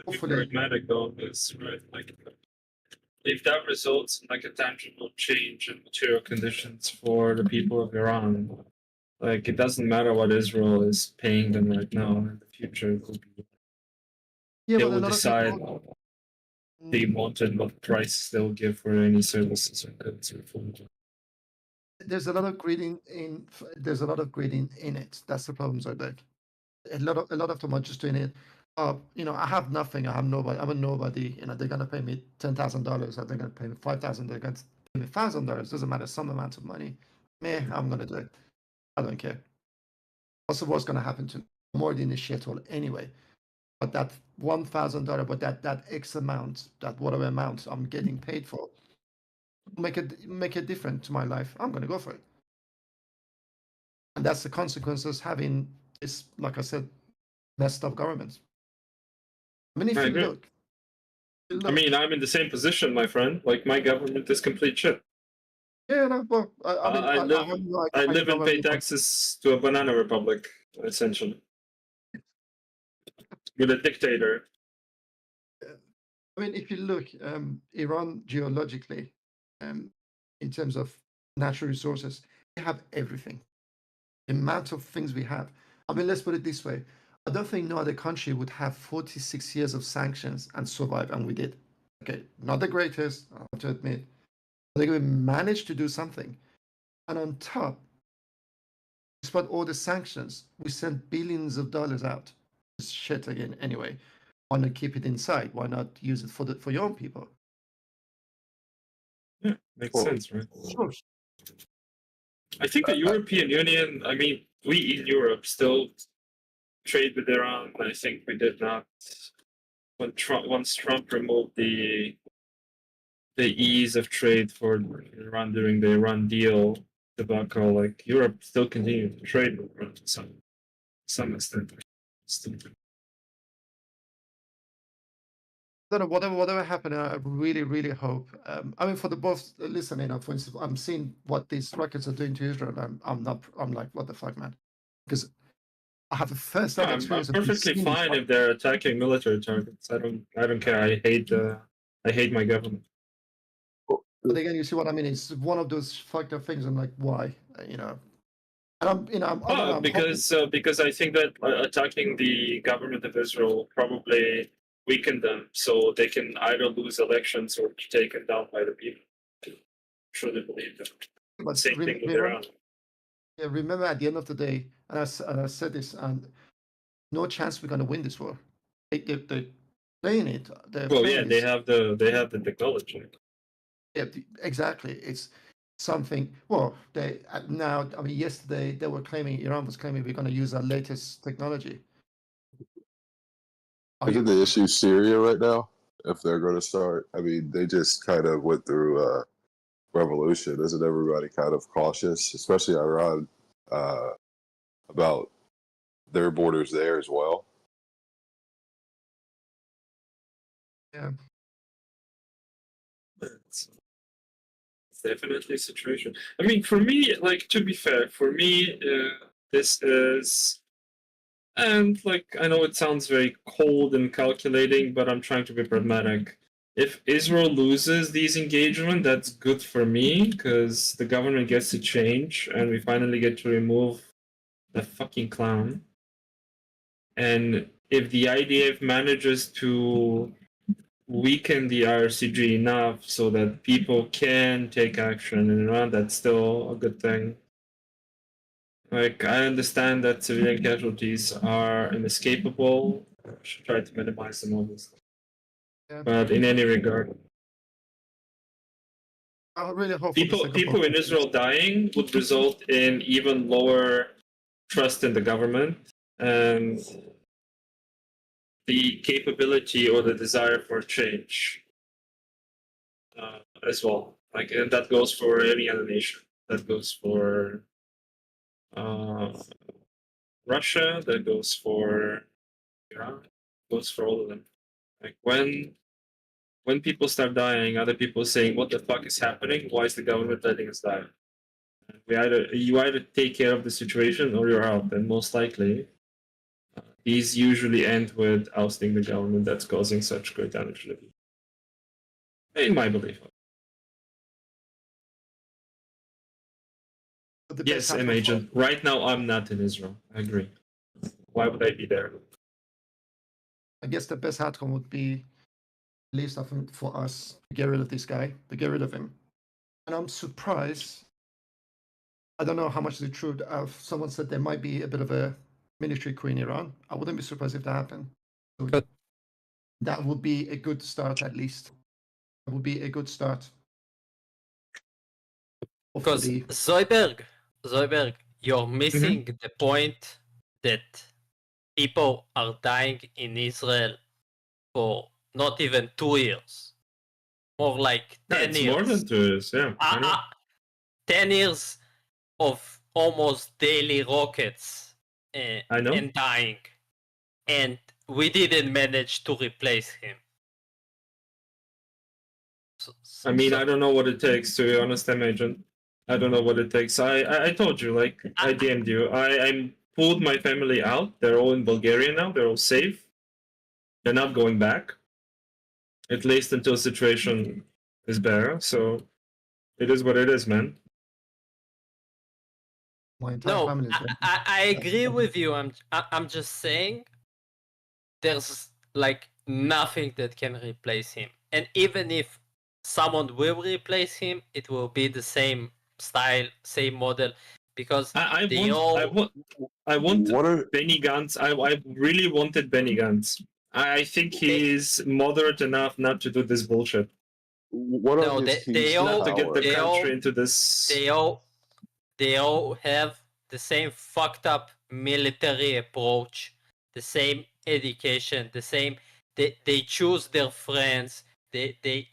Hopefully, pragmatic though is right. Like, if that results in like a tangible change in material conditions for the people of Iran, like it doesn't matter what Israel is paying them right now. In the future, it will be, yeah, they but a will lot of decide people. they wanted what price they'll give for any services or goods or food. There's a lot of greed there's a lot of greed in it. That's the problem, Zodek. A lot of them are just doing it. I have nothing. I have nobody. I'm a nobody. They're gonna pay me $10,000, or they're gonna pay me 5,000. They're gonna pay me $1,000. Doesn't matter. Some amount of money. I'm gonna do it. I don't care. Also, what's gonna happen to me? I'm already in a shithole anyway. But that $1,000, but that X amount, that whatever amount I'm getting paid for, make it different to my life. I'm gonna go for it. And that's the consequences having this, like I said, messed up government. I mean, if I you agree. look, I mean, I'm in the same position, my friend. Like my government is complete shit. yeah, no, well, I mean, I I live, have no I idea how your live and pay government works. taxes to a banana republic, essentially, with a dictator. I mean, if you look, Iran geologically, in terms of natural resources, we have everything. The amount of things we have. I mean, let's put it this way. I don't think no other country would have 46 years of sanctions and survive, and we did. Okay, not the greatest, I have to admit. I think we managed to do something. And on top, despite all the sanctions, we sent billions of dollars out. It's shit again, anyway. Why not keep it inside? Why not use it for your own people? Yeah, makes Well, sense, right? Sure. I think the European Union, I mean, we in Europe still trade with Iran. I think we did not once Trump removed the ease of trade for Iran during the Iran deal debacle, like Europe still continued to trade with Iran to some extent. Still. Don't know, whatever happened, I really, really hope. I mean, for the both, listen, for instance, I'm seeing what these rockets are doing to Israel. I'm like, what the fuck, man? Because I have a first-hand I'm experience of perfectly seeing these fine rockets. if they're attacking military targets. I don't care. I hate my government. But again, you see what I mean? It's one of those fucked up things. I'm like, why? And I'm Because I think that attacking the government of Israel will probably weaken them, so they can either lose elections or be taken down by the people. I truly believe that. But Same thing with remember, Iran. yeah, remember at the end of the day, and I said this, and no chance we're going to win this war. They're playing it. They're Well, playing yeah, this. they have the technology. Yeah, exactly. It's something. Well, they now. I mean, yesterday they were claiming Iran was claiming we're going to use our latest technology. Isn't the issue Syria right now? If they're going to start, I mean, they just kind of went through a revolution. Isn't everybody kind of cautious, especially Iran, about their borders there as well? Yeah. It's definitely a situation. I mean, for me, like, to be fair, for me, this is, and like, I know it sounds very cold and calculating, but I'm trying to be pragmatic. If Israel loses these engagement, that's good for me because the government gets to change and we finally get to remove the fucking clown. And if the IDF manages to weaken the IRCG enough so that people can take action in Iran, that's still a good thing. Like, I understand that civilian casualties are inescapable. We should try to minimize them, obviously. Yeah. But in any regard, I really hope people in Israel dying would result in even lower trust in the government and the capability or the desire for change as well. Like, and that goes for any other nation. That goes for Russia. That goes for Iran. Goes for all of them. Like when people start dying, other people saying, "What the fuck is happening? Why is the government letting us die?" You either take care of the situation or you're out, and most likely, these usually end with ousting the government that's causing such great damage to the people. In my belief. The Yes, best M outcome agent. Right now, I'm not in Israel. I agree. Why would I be there? I guess the best outcome would be, at least I think for us, to get rid of this guy, to get rid of him. And I'm surprised. I don't know how much is true. Someone said there might be a bit of a military coup in Iran. I wouldn't be surprised if that happened. So Good. that would be a good start, at least. That would be a good start. Because Hopefully, Zoiberg, you're missing the point that people are dying in Israel for not even 2 years, more like 10 it's years. more than 2 years, yeah. 10 years of almost daily rockets I know. and dying, and we didn't manage to replace him. I mean, I don't know what it takes, to be honest, M agent. I don't know what it takes. I told you, like, I DM'd you. I pulled my family out. They're all in Bulgaria now. They're all safe. They're not going back, at least until situation is better. So it is what it is, man. my entire No, family is I agree with you. I'm just saying there's like nothing that can replace him. And even if someone will replace him, it will be the same style, same model, because I want Benny Gantz. I really wanted Benny Gantz. I think he's moderate enough not to do this bullshit. What No, they all to get the they all country into this. they all have the same fucked up military approach, the same education, the same. They choose their friends. The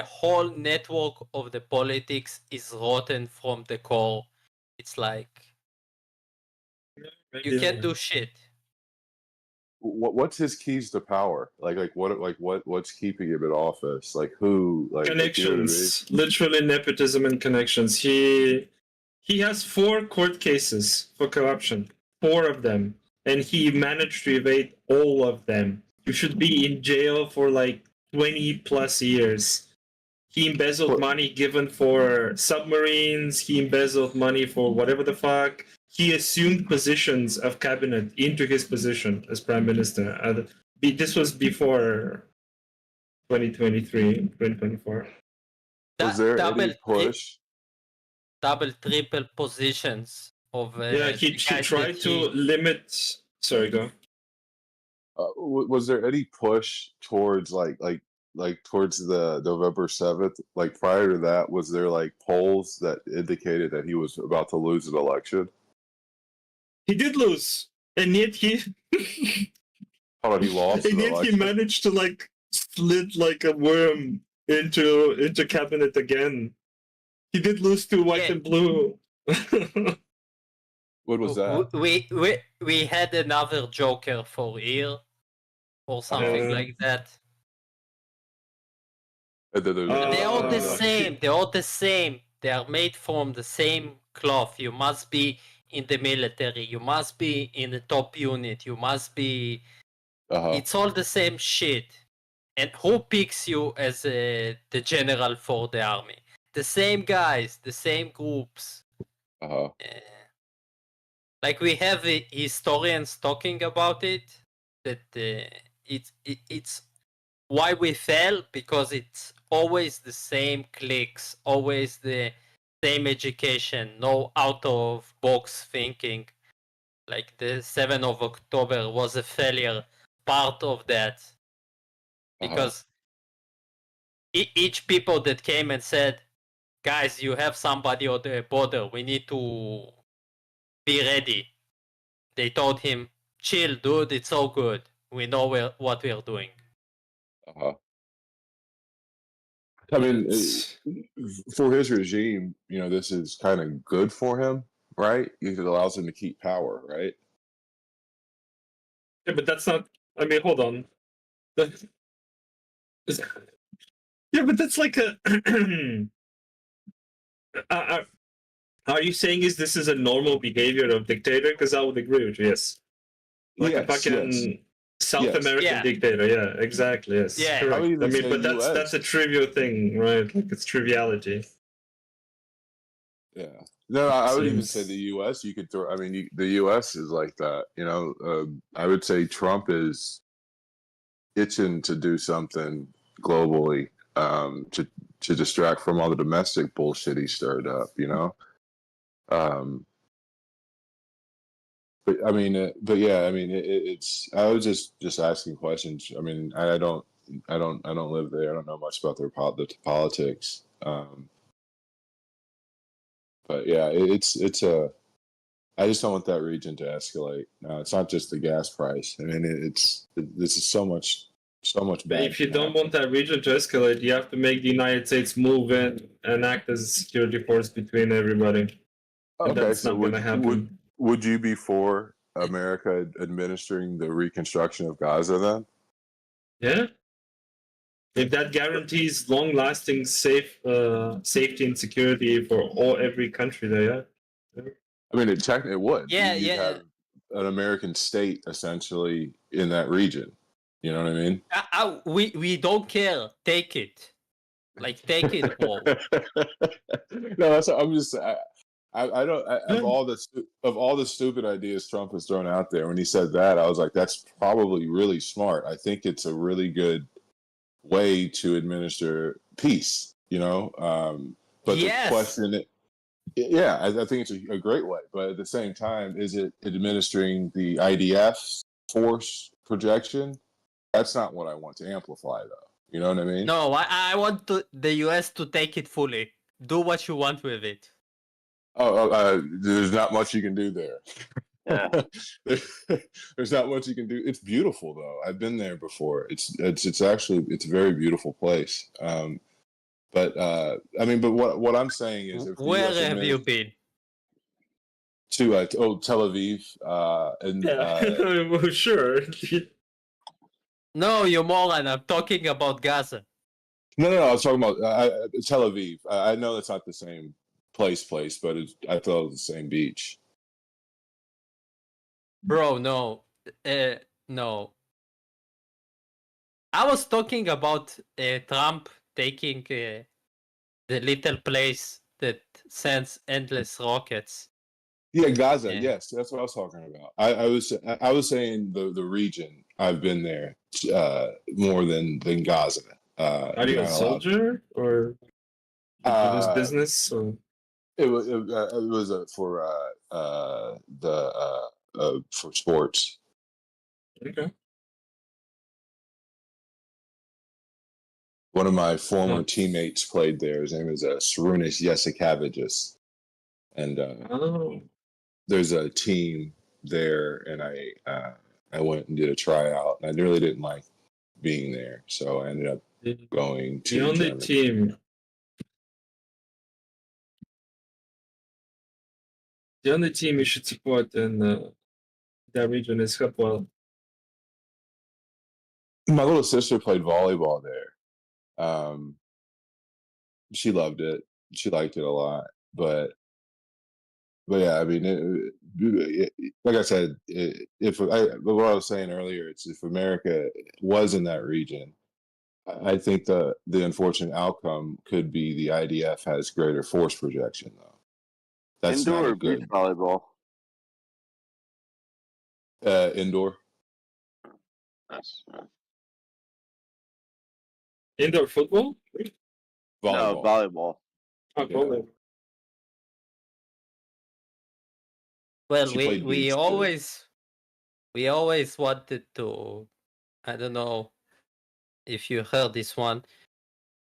whole network of the politics is rotten from the core. It's like you can't do shit. What's his keys to power? What's keeping him in office? Like who? Like Connections, literally nepotism and connections. He has 4 court cases for corruption, 4 of them, and he managed to evade all of them. You should be in jail for like 20 plus years. He embezzled money given for submarines. He embezzled money for whatever the fuck. He assumed positions of cabinet into his position as prime minister. This was before 2023, 2024. Was there any push? Double, triple positions of. Yeah, he tried to limit. Sorry, go. Was there any push towards towards the November 7th? Like prior to that, was there like polls that indicated that he was about to lose an election? He did lose, and yet he. Hold on, he lost. And yet he managed to like slid like a worm into cabinet again. He did lose to white and blue. What was that? We had another Joker for here, or something like that. They're all the same. They're all the same. They are made from the same cloth. You must be in the military. You must be in the top unit. You must be. It's all the same shit. And who picks you as the general for the army? The same guys, the same groups. Like we have historians talking about it. That it's why we fell, because it's always the same cliques, always the same education, no out of box thinking. Like the 7th of October was a failure, part of that. Because each people that came and said, guys, you have somebody on the border, we need to be ready. They told him, chill, dude, it's all good. We know what we are doing. I mean, for his regime, this is kind of good for him, right? It allows him to keep power, right? Yeah, but that's not. I mean, hold on. Yeah, but that's like a. Are you saying this is a normal behavior of dictator? Because I would agree with you. Yes. Like a fucking South American dictator. Yeah, exactly. Yes, correct. I would even say but that's a trivial thing, right? Like it's triviality. Yeah. No, I would even say Seems- the U.S. You could throw. I mean, the U.S. is like that. I would say Trump is itching to do something globally to distract from all the domestic bullshit he stirred up. But I mean, but yeah, I mean, it's. I was just asking questions. I mean, I don't live there. I don't know much about the politics. But yeah, it's a. I just don't want that region to escalate. It's not just the gas price. I mean, this is so much But bad. if you don't want that region to escalate, you have to make the United States move in and act as a security force between everybody. And Okay, that's so not going to happen. would you be for America administering the reconstruction of Gaza then? Yeah. If that guarantees long-lasting safety and security for every country there, yeah. I mean, it would. Yeah, You'd yeah. have an American state essentially in that region. You know what I mean? We don't care. Take it. Like, take it all. No, I'm just. I don't. Of all the stupid ideas Trump has thrown out there, when he said that, I was like, that's probably really smart. I think it's a really good way to administer peace. But Yes. the question, yeah, I think it's a great way. But at the same time, is it administering the IDF force projection? That's not what I want to amplify, though. You know what I mean? No, I want the US to take it fully. Do what you want with it. There's not much you can do there. Yeah. There's not much you can do. It's beautiful though. I've been there before. It's actually a very beautiful place. But what I'm saying is, if the Where US have you been? to Tel Aviv and sure. No, you moron. I'm talking about Gaza. No, I was talking about Tel Aviv. I know it's not the same place, but I thought it was the same beach. Bro, no. No. I was talking about Trump taking the little place that sends endless rockets. Yeah, Gaza. Yeah. Yes, that's what I was talking about. I was saying the region. I've been there more than Gaza. Are you a soldier or this business? Or? It was for sports. Okay. One of my former teammates played there. His name is Sarunas Yesikavagis, and there's a team there, and I went and did a tryout. And I really didn't like being there, so I ended up going to the only Germany. team. The only team you should support in that region is Hapoel. My little sister played volleyball there. She loved it. She liked it a lot, but yeah, I mean, like I said, what I was saying earlier, it's if America was in that region, I think the unfortunate outcome could be the IDF has greater force projection, though. That's indoor not or beach volleyball? Indoor. That's Indoor football? No, Volleyball. volleyball. Oh, volleyball. Well, She played we beach, too. always wanted to. I don't know if you heard this one,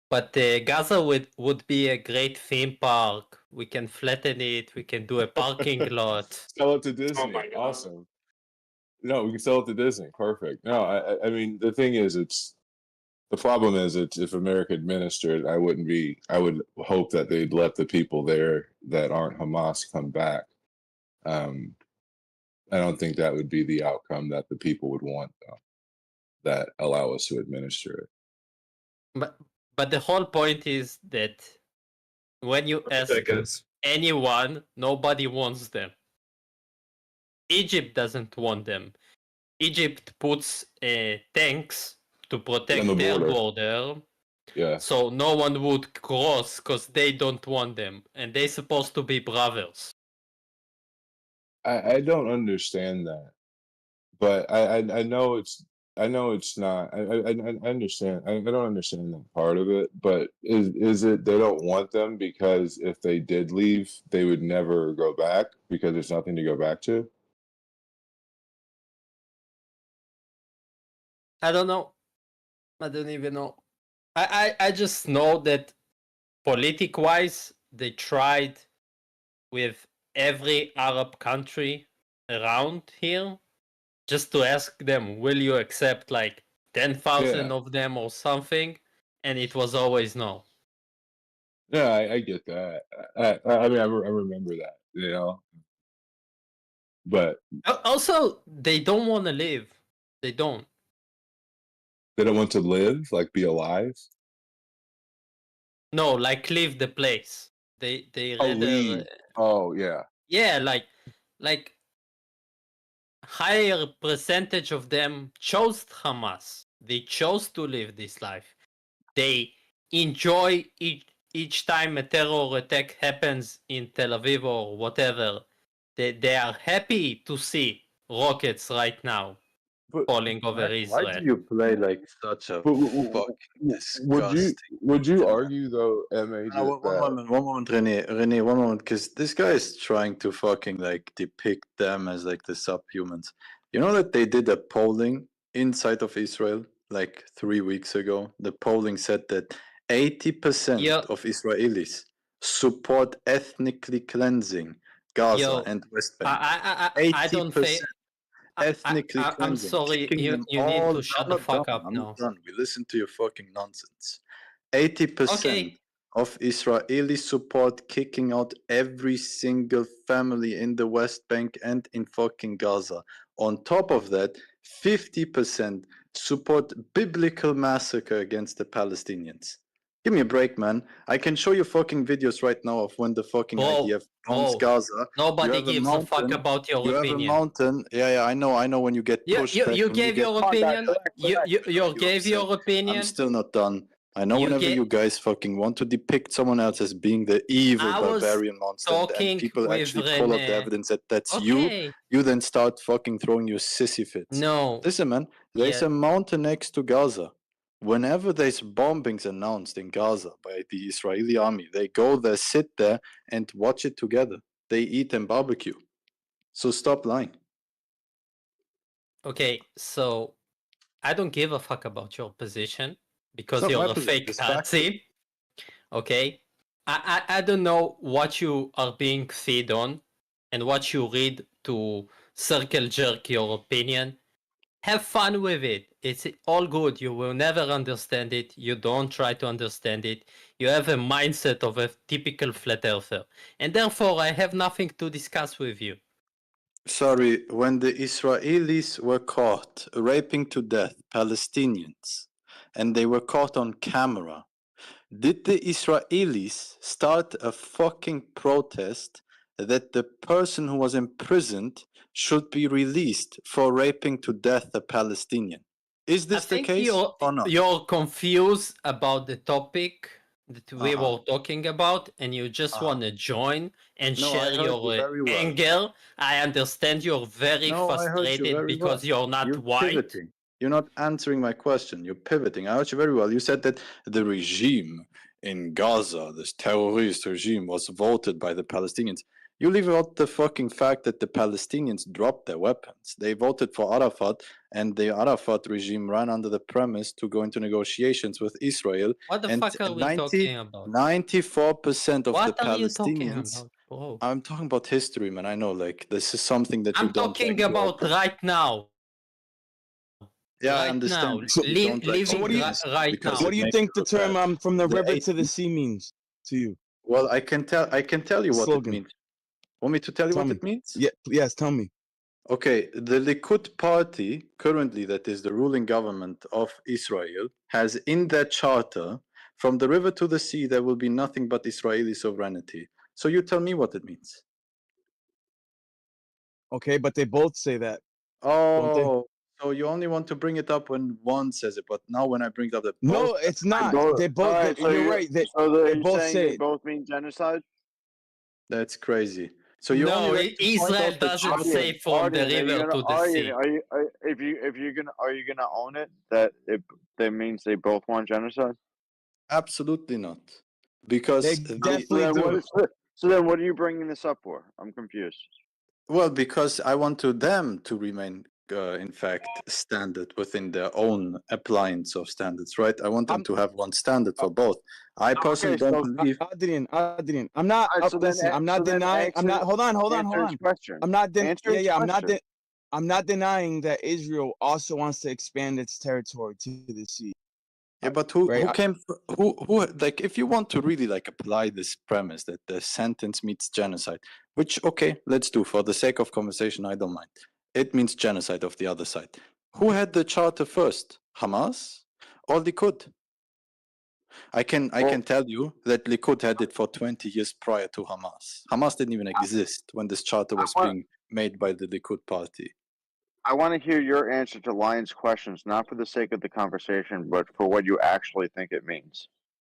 but Gaza would be a great theme park. We can flatten it. We can do a parking lot. Sell it to Disney. Awesome. No, we can sell it to Disney. Perfect. No, I mean, the thing is, the problem is, if America administered, I would hope that they'd let the people there that aren't Hamas come back. I don't think that would be the outcome that the people would want, though, that allow us to administer it. But the whole point is that when you ask anyone. Nobody wants them. Egypt doesn't want them. Egypt puts tanks to protect the their border. border, Yeah. so no one would cross because they don't want them, and they're supposed to be brothers. I don't understand that, but I know it's not. I understand. I don't understand that part of it. But is it they don't want them because if they did leave, they would never go back because there's nothing to go back to? I don't know. I don't even know. I just know that politic-wise, they tried with every Arab country around here just to ask them, will you accept like 10,000 Yeah. of them or something? And it was always no. Yeah, I get that. I mean, I remember that, you know. But Also, they don't want to live. They don't. they don't want to live, like be alive. No, like leave the place. They Oh, rather leave. Oh, yeah. yeah, like higher percentage of them chose Hamas. They chose to live this life. They enjoy each time a terror attack happens in Tel Aviv or whatever. They are happy to see rockets right now falling over Why Israel. do you play like such a fucking disgusting? Would you argue though, Ma, No, that one moment, Rene, one moment, because this guy is trying to fucking like depict them as like the subhumans. You know that they did a polling inside of Israel like 3 weeks ago. The polling said that 80% of Israelis support ethnically cleansing Gaza and West Bank. I don't think. 80% ethnically I'm cleansing, sorry. kicking them You all. need to I'm shut the not fuck done. up I'm now. not done. We listen to your fucking nonsense. 80% of Israelis support kicking out every single family in the West Bank and in fucking Gaza. On top of that, 50% support biblical massacre against the Palestinians. Give me a break, man. I can show you fucking videos right now of when the fucking IDF bombs Gaza. Nobody You have gives a fuck about your you opinion. have a mountain. Yeah, I know. When you get pushed back. You when gave get, your opinion. You gave upset. your opinion. I'm still not done. I know You whenever get- you guys fucking want to depict someone else as being the evil I was barbarian monster and talking people with actually pull up the Rene. evidence that that's Okay. you then start fucking throwing your sissy fits. No. Listen, man, there's Yeah. a mountain next to Gaza. Whenever there's bombings announced in Gaza by the Israeli army, they go there, sit there, and watch it together. They eat and barbecue. So stop lying. Okay, so I don't give a fuck about your position because It's not you're my a position, fake it's factual. Nazi. Okay, I don't know what you are being fed on and what you read to circle jerk your opinion. Have fun with it. It's all good. You will never understand it. You don't try to understand it. You have a mindset of a typical flat earther. And therefore, I have nothing to discuss with you. Sorry, when the Israelis were caught raping to death Palestinians and they were caught on camera, did the Israelis start a fucking protest that the person who was imprisoned should be released for raping to death a Palestinian? Is this the case or not? You're confused about the topic that we were talking about, and you just want to join and No, I share heard you your very well. anger. I understand you're very No, I heard you frustrated very because well. you're not white. Pivoting. You're not answering my question. You're pivoting. I heard you very well. You said that the regime in Gaza, this terrorist regime, was voted by the Palestinians. You leave out the fucking fact that the Palestinians dropped their weapons. They voted for Arafat, and the Arafat regime ran under the premise to go into negotiations with Israel. What the and fuck are we talking about? 94% of What the are you talking Palestinians. about, bro? I'm talking about history, man. I know, like, this is something that you I'm don't talking like to about open. right now. Yeah, I Right understand. now. that you don't like So what do you opening history right because now. what it do you makes think the look term bad. from the river to the The sea means to you? Well, I can tell you what it Slogan. means. Want me to tell you Tell what me. it means? Yeah, yes, tell me. Okay, the Likud party, currently that is the ruling government of Israel, has in their charter, from the river to the sea, there will be nothing but Israeli sovereignty. So you tell me what it means. Okay, but they both say that. Don't they? Oh, so you only want to bring it up when one says it, but now when I bring it up that both. No, it's not. Both, They both. alright, so You're right. They are you both saying say they it. both mean genocide? That's crazy. So you only No, like to point Israel out the doesn't charter. say from the Arden, river to the sea. if you're gonna own it that means they both want genocide? Absolutely not, because They definitely do. So then what are you bringing this up for? I'm confused. well, because I want them to remain, in fact, standard within their own appliance of standards, right? I want them to have one standard for both. I personally don't believe. Adrian, I'm not. Listen, I'm not denying. I'm not. Hold on. I'm not. I'm not denying that Israel also wants to expand its territory to the sea. Yeah, but who Right, came? Who like? If you want to really like apply this premise that the sentence means genocide, which okay, let's do for the sake of conversation. I don't mind. It means genocide of the other side. Who had the charter first? Hamas or Likud? I can tell you that Likud had it for 20 years prior to Hamas. Hamas didn't even exist when this charter was being made by the Likud party. I want to hear your answer to Lion's questions, not for the sake of the conversation, but for what you actually think it means.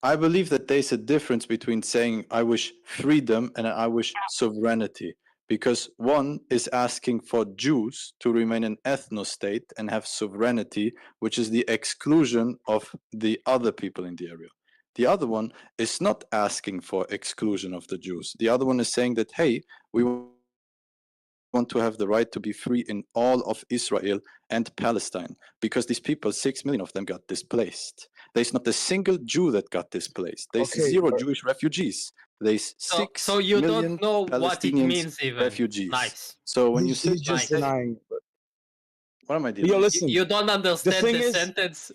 I believe that there's a difference between saying I wish freedom and I wish sovereignty, because one is asking for Jews to remain an ethno-state and have sovereignty, which is the exclusion of the other people in the area. The other one is not asking for exclusion of the Jews. The other one is saying that, hey, we want to have the right to be free in all of Israel and Palestine, because these people, 6 million of them, got displaced. There's not a single Jew that got displaced. There's zero Jewish refugees. There's 6 So you million don't know what it Palestinians means even. refugees. Nice. So when you sit he's just denying. what am I denying? Yo, listen. You don't understand thing the is- sentence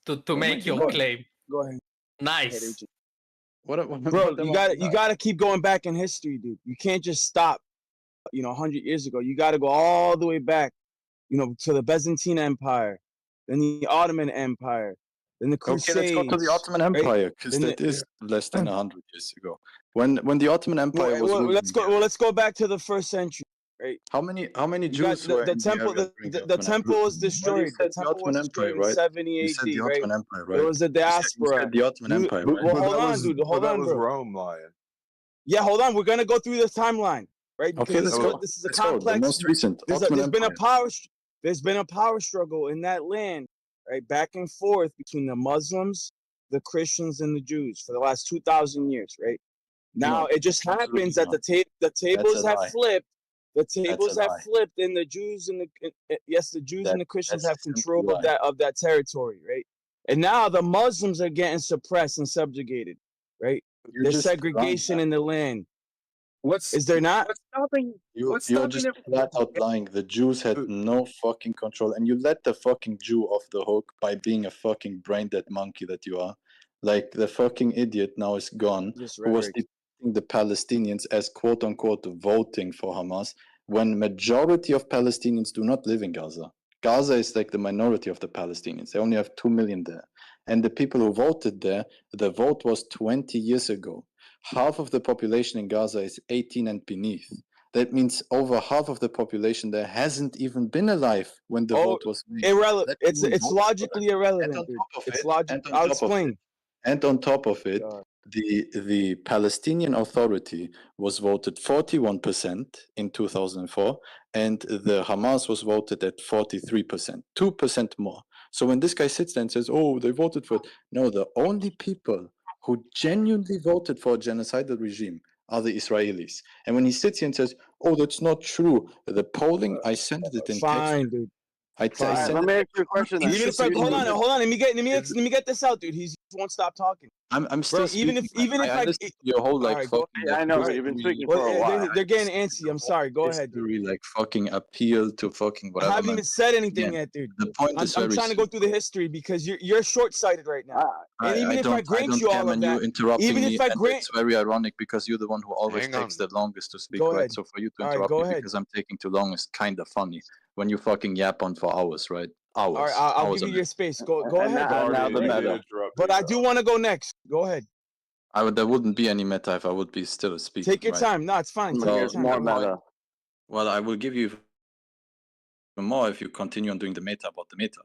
to am I make your denying? claim. Go ahead. Nice. Bro, what you am I gotta keep going back in history, dude. You can't just stop. 100 years ago. You got to go all the way back, to the Byzantine Empire, then the Ottoman Empire, then the Crusades. Okay, let's go to the Ottoman Empire, because that is less than 100 years ago. When the Ottoman Empire was ruling let's go. India. Well, let's go back to the first century, right? How many You Jews got were the in temple. the area during The Ottoman temple Empire? was destroyed. Well, you said The temple was destroyed in 70 You AD, said the right? Ottoman Empire, right? It was the You diaspora. said the Ottoman Empire, right? Well, hold on, dude. Hold on, that was bro. Rome, Lion. Yeah, hold on. We're gonna go through the timeline, right? Because Okay, let's go. this is a Let's go. complex. The most recent There's Ottoman been a Empire. there's been a power struggle in that land, right, back and forth between the Muslims, the Christians, and the Jews for the last 2,000 years, right? Now No, it just happens that not. the tables a have lie. flipped. The tables a have lie. flipped, and the Jews and the Jews and the Christians that's have a control simple lie. of that territory, right? And now the Muslims are getting suppressed and subjugated, right? You're There's just wrong, segregation man. in the land. What's Is there not? what's stopping? You're What's stopping just them? flat out lying. The Jews had no fucking control, and you let the fucking Jew off the hook by being a fucking brain dead monkey that you are. Like the fucking idiot now is gone, Just who was rhetoric. depicting the Palestinians as quote unquote voting for Hamas, when majority of Palestinians do not live in Gaza. Gaza is like the minority of the Palestinians. They only have 2 million there. And the people who voted there, the vote was 20 years ago. Half of the population in Gaza is 18 and beneath. That means over half of the population there hasn't even been alive when the vote was made. Irrelevant. Let It's people vote for logically it. irrelevant, And on dude. top of It's it, logic. and on I'll top of explain. it, and on top of it, God. the Palestinian Authority was voted 41% in 2004, and the Hamas was voted at 43%, 2% more. So when this guy sits there and says, "Oh, they voted for it," no, the only people who genuinely voted for a genocidal regime are the Israelis. And when he sits here and says, "Oh, that's not true," the polling, I sent it in text. Fine, dude. I sent Let it. me ask you a question then. Even if hold on, let me get this out, dude. He won't stop talking. I'm still Bro, even speaking. if I I listened to your whole all like right, go. fucking Yeah, I like know, but you've been history. speaking for a while. They're getting antsy. I'm sorry. Go ahead, dude. History, like fucking appeal to fucking I whatever. haven't man. even said anything Again, yet, dude. the point is I'm very trying to go simple. through the history because you're short-sighted right now. And even if I grant you all of you that, interrupting even me, if I and grant, it's very ironic because you're the one who always Hang takes on. the longest to speak, Go right? ahead. So for you to All right, interrupt go me ahead. because I'm taking too long is kind of funny when you fucking yap on for hours, right? Hours. All right, I'll hours give on you your end. space. Go ahead. now the Already meta. interrupted, But I do want to go next. Go ahead. There wouldn't be any meta if I would be still speaking. Take your right? time. No, it's fine. Take your Here's time. more Go ahead. meta. Well, I will give you more if you continue on doing the meta about the meta.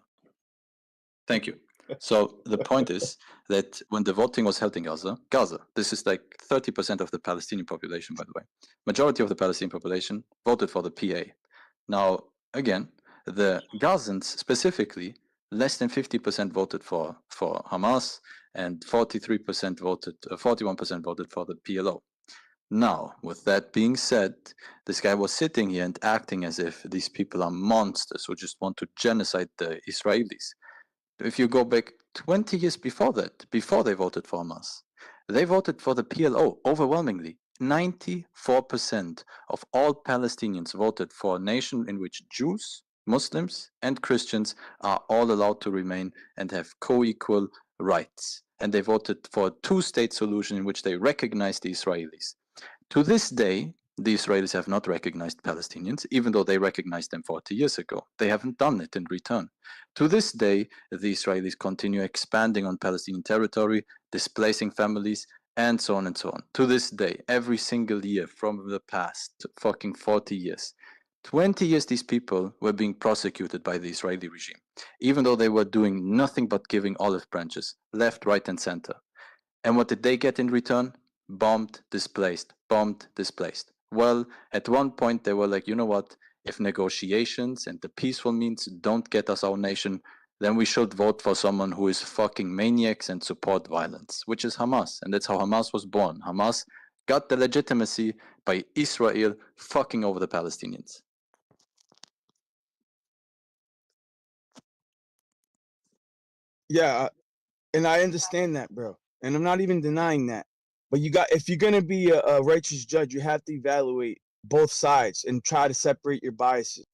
Thank you. So the point is that when the voting was held in Gaza, this is like 30% of the Palestinian population, by the way. Majority of the Palestinian population voted for the PA. Now, again, the Gazans specifically, less than 50% voted for Hamas, and 41% voted for the PLO. Now, with that being said, this guy was sitting here and acting as if these people are monsters who just want to genocide the Israelis. If you go back 20 years before that, before they voted for Hamas, they voted for the PLO overwhelmingly. 94% of all Palestinians voted for a nation in which Jews, Muslims, and Christians are all allowed to remain and have co-equal rights. And they voted for a two-state solution in which they recognize the Israelis. To this day, the Israelis have not recognized Palestinians, even though they recognized them 40 years ago. They haven't done it in return. To this day, the Israelis continue expanding on Palestinian territory, displacing families, and so on and so on. To this day, every single year from the past fucking 40 years, 20 years these people were being prosecuted by the Israeli regime, even though they were doing nothing but giving olive branches, left, right, and center. And what did they get in return? Bombed, displaced, bombed, displaced. Well, at one point they were like, you know what? If negotiations and the peaceful means don't get us our nation, then we should vote for someone who is fucking maniacs and support violence, which is Hamas. And that's how Hamas was born. Hamas got the legitimacy by Israel fucking over the Palestinians. Yeah, and I understand that, bro. And I'm not even denying that. But if you're gonna be a righteous judge, you have to evaluate both sides and try to separate your biases.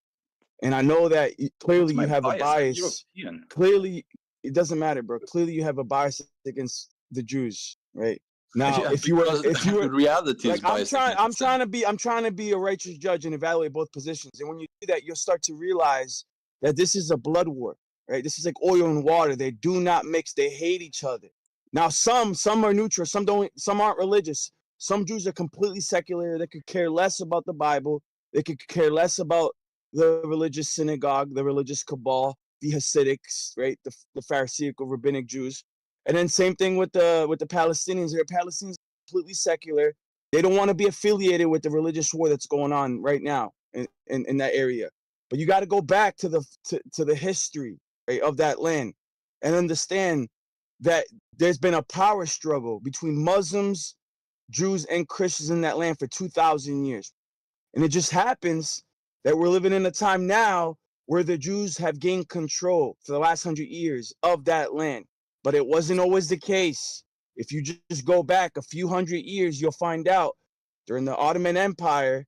And I know that clearly you have a bias. Clearly, it doesn't matter, bro. Clearly, you have a bias against the Jews, right? Now, Yeah, if you were reality is like, I'm biased trying against to be a righteous judge and evaluate both positions. And when you do that, you'll start to realize that this is a blood war, right? This is like oil and water. They do not mix. They hate each other. Now, some are neutral. Some don't. Some aren't religious. Some Jews are completely secular. They could care less about the Bible. They could care less about the religious synagogue, the religious cabal, the Hasidics, right? The Pharisaical rabbinic Jews. And then same thing with the Palestinians. They're Palestinians completely secular. They don't want to be affiliated with the religious war that's going on right now in that area. But you got to go back to the history, right, of that land and understand that there's been a power struggle between Muslims, Jews, and Christians in that land for 2,000 years. And it just happens that we're living in a time now where the Jews have gained control for the last 100 years of that land. But it wasn't always the case. If you just go back a few hundred years, you'll find out during the Ottoman Empire,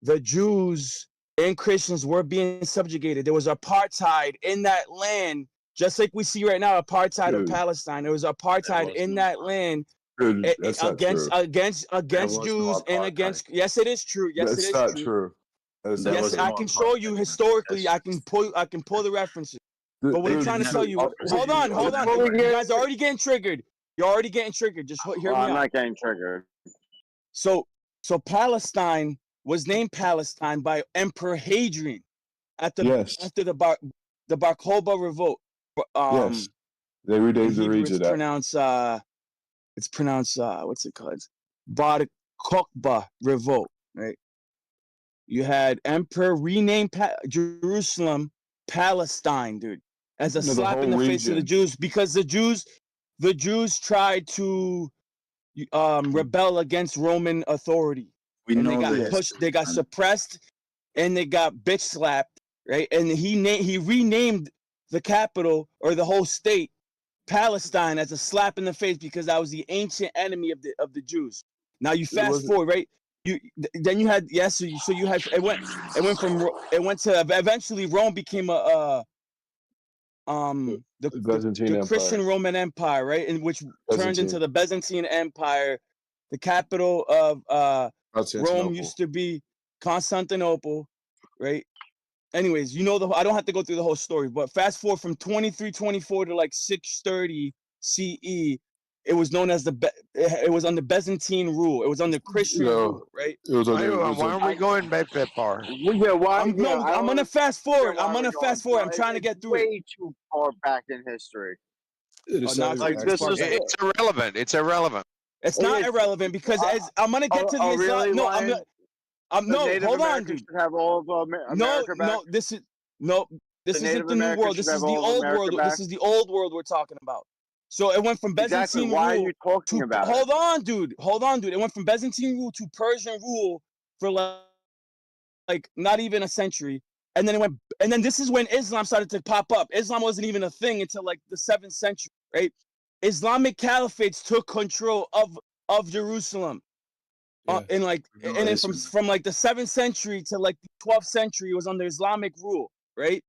the Jews and Christians were being subjugated. There was apartheid in that land, just like we see right now, apartheid of Palestine. There was apartheid in that land That's not true. against Jews and against. Yes, it is true. Yes, That's it is not true. true. That's Yes, I can show you historically. I can pull the references. But what I'm trying to tell you, hold on. You guys are already getting triggered. You're already getting triggered. Just hear me out. I'm not getting triggered. So Palestine was named Palestine by Emperor Hadrian after the Bar Kokhba revolt. Yes, they renamed the region. It's pronounced what's it called? Bar Kokhba revolt, right? You had Emperor renamed Jerusalem Palestine, dude, as a slap in the face of the Jews, because the Jews tried to rebel against Roman authority. And they got pushed, they got suppressed, and they got bitch slapped, right? And he renamed the capital or the whole state Palestine as a slap in the face because that was the ancient enemy of the Jews. Now you fast forward, right? Then you had so you had it went to eventually Rome became the Christian Roman Empire, right? In which turned into the Byzantine Empire. The capital of Rome used to be Constantinople, right? Anyways, I don't have to go through the whole story, but fast forward from 2324 to like 630 CE, it was known as it was under Byzantine rule. It was under Christian rule, right? It was Why aren't we going back that far? Yeah, why? I'm gonna fast forward. I'm gonna fast forward. I'm trying to get through it. Way too far back in history. It's not not like even this is actually- It's irrelevant. It's irrelevant. It's not irrelevant because as I'm gonna get to the Islam. Really, No, Ryan? no. Native Hold on, Americans dude. should have all of America back. No. This isn't Native the new Americans world. should This is have the all of old America world. back. This is the old world we're talking about. So it went from Byzantine Exactly. Why rule are you talking to about hold on, dude. Hold on, dude. It went from Byzantine rule to Persian rule for like not even a century. And then this is when Islam started to pop up. Islam wasn't even a thing until like the 7th century, right? Islamic caliphates took control of Jerusalem. And then from like the 7th century to like the 12th century, it was under Islamic rule, right?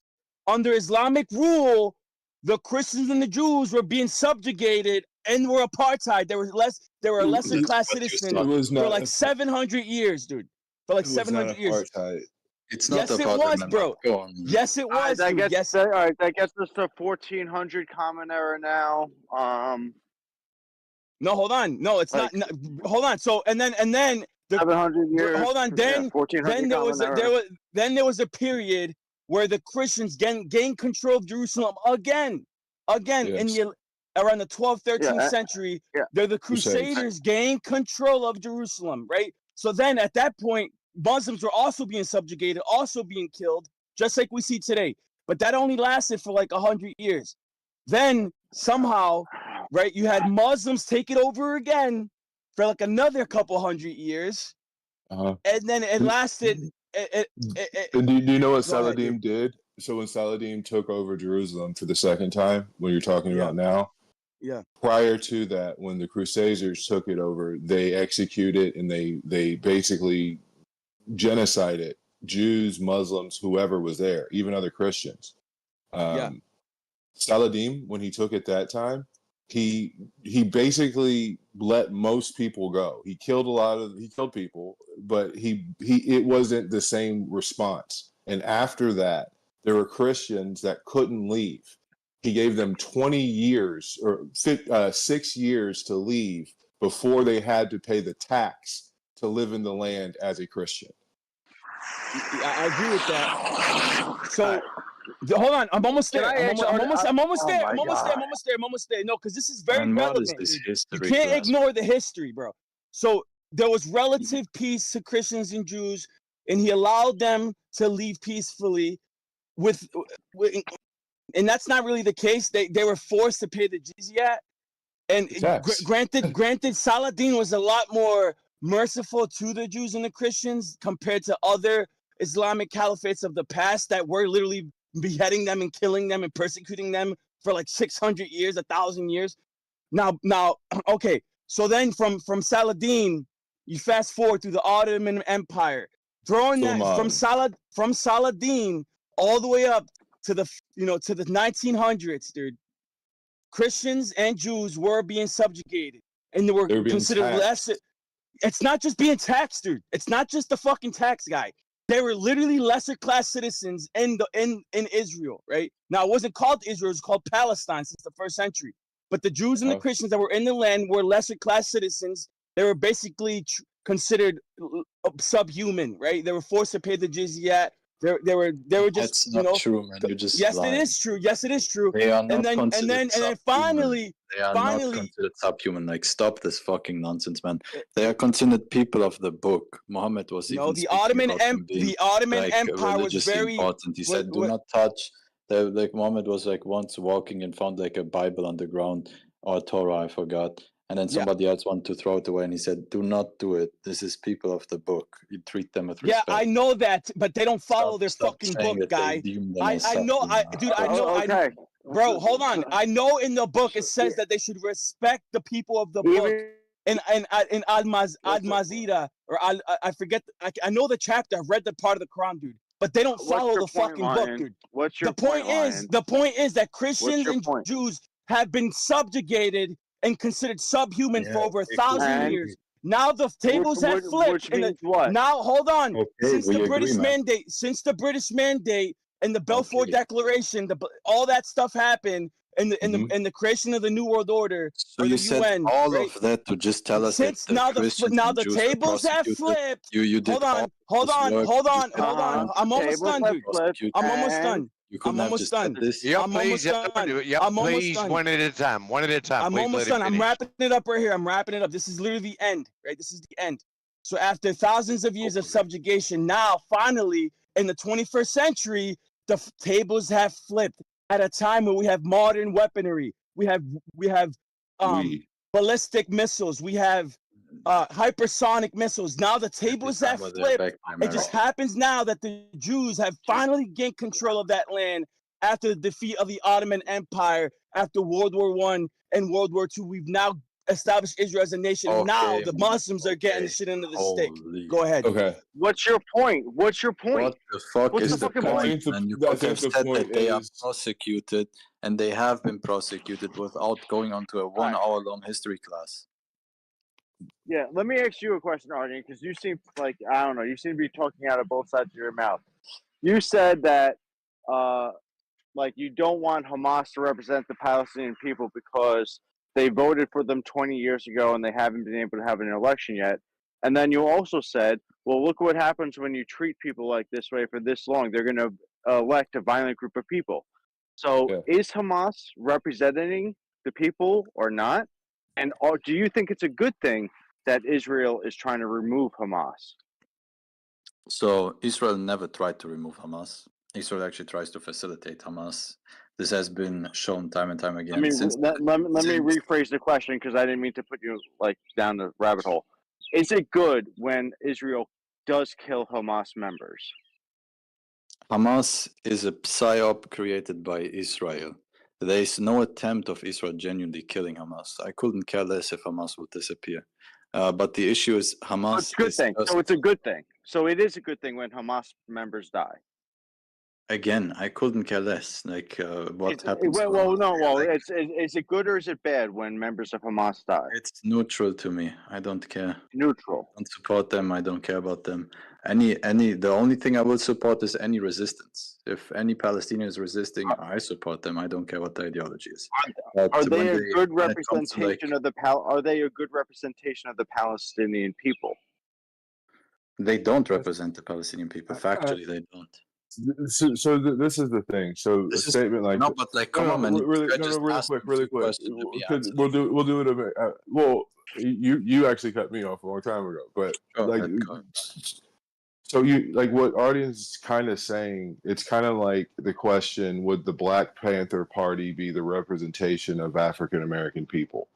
Under Islamic rule, the Christians and the Jews were being subjugated and were apartheid. There were lesser class citizens for like 700 years, dude. For like 700 years. Apartheid. It's not Yes, it apartheid, was, man. bro. Go on. Yes, it was. That Dude. gets Yes. all right. That gets us to 1400 Common Era now. No, hold on. No, it's not. No, hold on. So and then the 700 years. Hold on. Then 1400 there was a period where the Christians gained control of Jerusalem again in the around the 12th, 13th century. The Crusaders gained control of Jerusalem, right? So then at that point, Muslims were also being subjugated, also being killed, just like we see today. But that only lasted for like 100 years. Then somehow, right, you had Muslims take it over again for like another couple hundred years. And then it lasted. And do you know what Go ahead, Saladin did? So when Saladin took over Jerusalem for the second time, when you're talking about now, prior to that, when the Crusaders took it over, they executed and they basically genocided Jews, Muslims, whoever was there, even other Christians. Saladin, when he took it that time, he basically let most people go. He killed people, but it wasn't the same response. And after that, there were Christians that couldn't leave. He gave them 20 years or 6 years to leave before they had to pay the tax to live in the land as a Christian. I agree with that. So hold on, I'm almost there. I'm almost there. No, because this is very relevant. You can't ignore the history, bro. So there was relative peace to Christians and Jews, and he allowed them to leave peacefully. And that's not really the case. They were forced to pay the jizya. And granted, Saladin was a lot more merciful to the Jews and the Christians compared to other Islamic caliphates of the past that were literally beheading them and killing them and persecuting them for like 600 years, 1,000 years. Now, okay. So then from Saladin, you fast forward through the Ottoman Empire, throwing that from Saladin all the way up to the 1900s, dude. Christians and Jews were being subjugated, and they were considered lesser. It's not just being taxed, dude. It's not just the fucking tax guy. They were literally lesser class citizens in Israel, right? Now, it wasn't called Israel, it was called Palestine since the 1st century. But the Jews and the Christians that were in the land were lesser class citizens. They were basically considered subhuman, right? They were forced to pay the jizya. They were just, That's not true, man. You're just lying. It is true. Yes, it is true. They are not and then finally, they are not considered subhuman. Like, stop this fucking nonsense, man. They are considered people of the book. Muhammad was even the Ottoman Empire was very important. He said, "Do not touch." Like Muhammad was like once walking and found like a Bible on the ground or Torah, I forgot. And then somebody else wanted to throw it away, and he said, "Do not do it. This is people of the book. You treat them with respect." Yeah, I know that, but they don't follow their fucking book, guy. I know, bro. Hold on. I know in the book it says that they should respect the people of the book. In Al-Mazida, or I forget. I know the chapter. I've read the part of the Quran, dude. But they don't follow the fucking book, dude. What's your point? The point is that Christians and Jews have been subjugated and considered subhuman for over 1,000 years. Now the tables have flipped. Now, hold on. Since the British Mandate and the Balfour Declaration, all that stuff happened. in the creation of the New World Order So or you the said UN, all right? of that to just tell us that Since the Christians and the Jews were tables have prosecuted. flipped. You did Hold on, all hold this on, work hold to on, just get hold on. around I'm the almost Christians done, being dude. prosecuted. I'm almost done. You couldn't I'm have almost just said done. this. Yep, I'm please. almost done. Yep, I'm almost please. done. One at a time. One at a time. I'm Please almost let him done. I'm finish. wrapping it up right here. I'm wrapping it up. This is literally the end, right? This is the end. So after thousands of years of subjugation, now finally in the 21st century, the tables have flipped at a time where we have modern weaponry. We have ballistic missiles. We have hypersonic missiles. Now the tables have flipped. It just happens now that the Jews have finally gained control of that land after the defeat of the Ottoman Empire, after World War I and World War II. We've now established Israel as a nation. Now the Muslims are getting the shit into the stick. Go ahead. Okay. What's your point? What's your point? What the fuck What's is the fucking point? And you I could have think the said point that they are is prosecuted, and they have been prosecuted without going on to a 1 hour long history class. Yeah, let me ask you a question, Arden, because you seem like, I don't know, you seem to be talking out of both sides of your mouth. You said that, like, you don't want Hamas to represent the Palestinian people because they voted for them 20 years ago and they haven't been able to have an election yet. And then you also said, well, look what happens when you treat people like this way for this long. They're going to elect a violent group of people. So is Hamas representing the people or not? And do you think it's a good thing that Israel is trying to remove Hamas? So Israel never tried to remove Hamas. Israel actually tries to facilitate Hamas. This has been shown time and time again. Let me Since let me rephrase the question because I didn't mean to put you like down the rabbit hole. Is it good when Israel does kill Hamas members? Hamas is a psyop created by Israel. There is no attempt of Israel genuinely killing Hamas. I couldn't care less if Hamas would disappear. But the issue is Hamas It's a good thing. So it's a good thing. So it is a good thing when Hamas members die. Again, I couldn't care less. Like what happens. Is it good or is it bad when members of Hamas die? It's neutral to me. I don't care. Neutral. I don't support them. I don't care about them. The only thing I will support is any resistance. If any Palestinian is resisting, I support them. I don't care what the ideology is. Are they a good representation of the Are they a good representation of the Palestinian people? They don't represent the Palestinian people. Factually, they don't. So this is the thing. So a statement like no, but like, come on, man. really quick. We'll do it a bit. Well, you actually cut me off a long time ago, but so you like what Arden's is kind of saying. It's kind of like the question: would the Black Panther Party be the representation of African American people?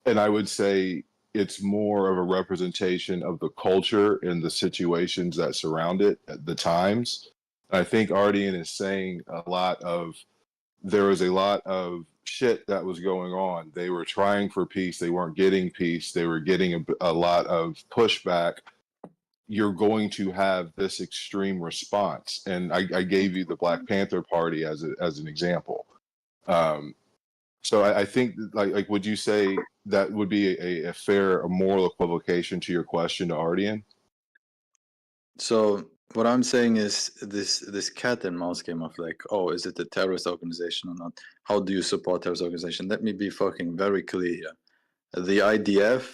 And I would say it's more of a representation of the culture and the situations that surround it at the times. I think Ardian is saying there was a lot of shit that was going on. They were trying for peace. They weren't getting peace. They were getting a lot of pushback. You're going to have this extreme response. And I gave you the Black Panther Party as an example. So I think like would you say that would be a fair moral equivocation to your question to Ardian? So what I'm saying is this cat and mouse game of like, oh, is it a terrorist organization or not? How do you support terrorist organization? Let me be fucking very clear here. The IDF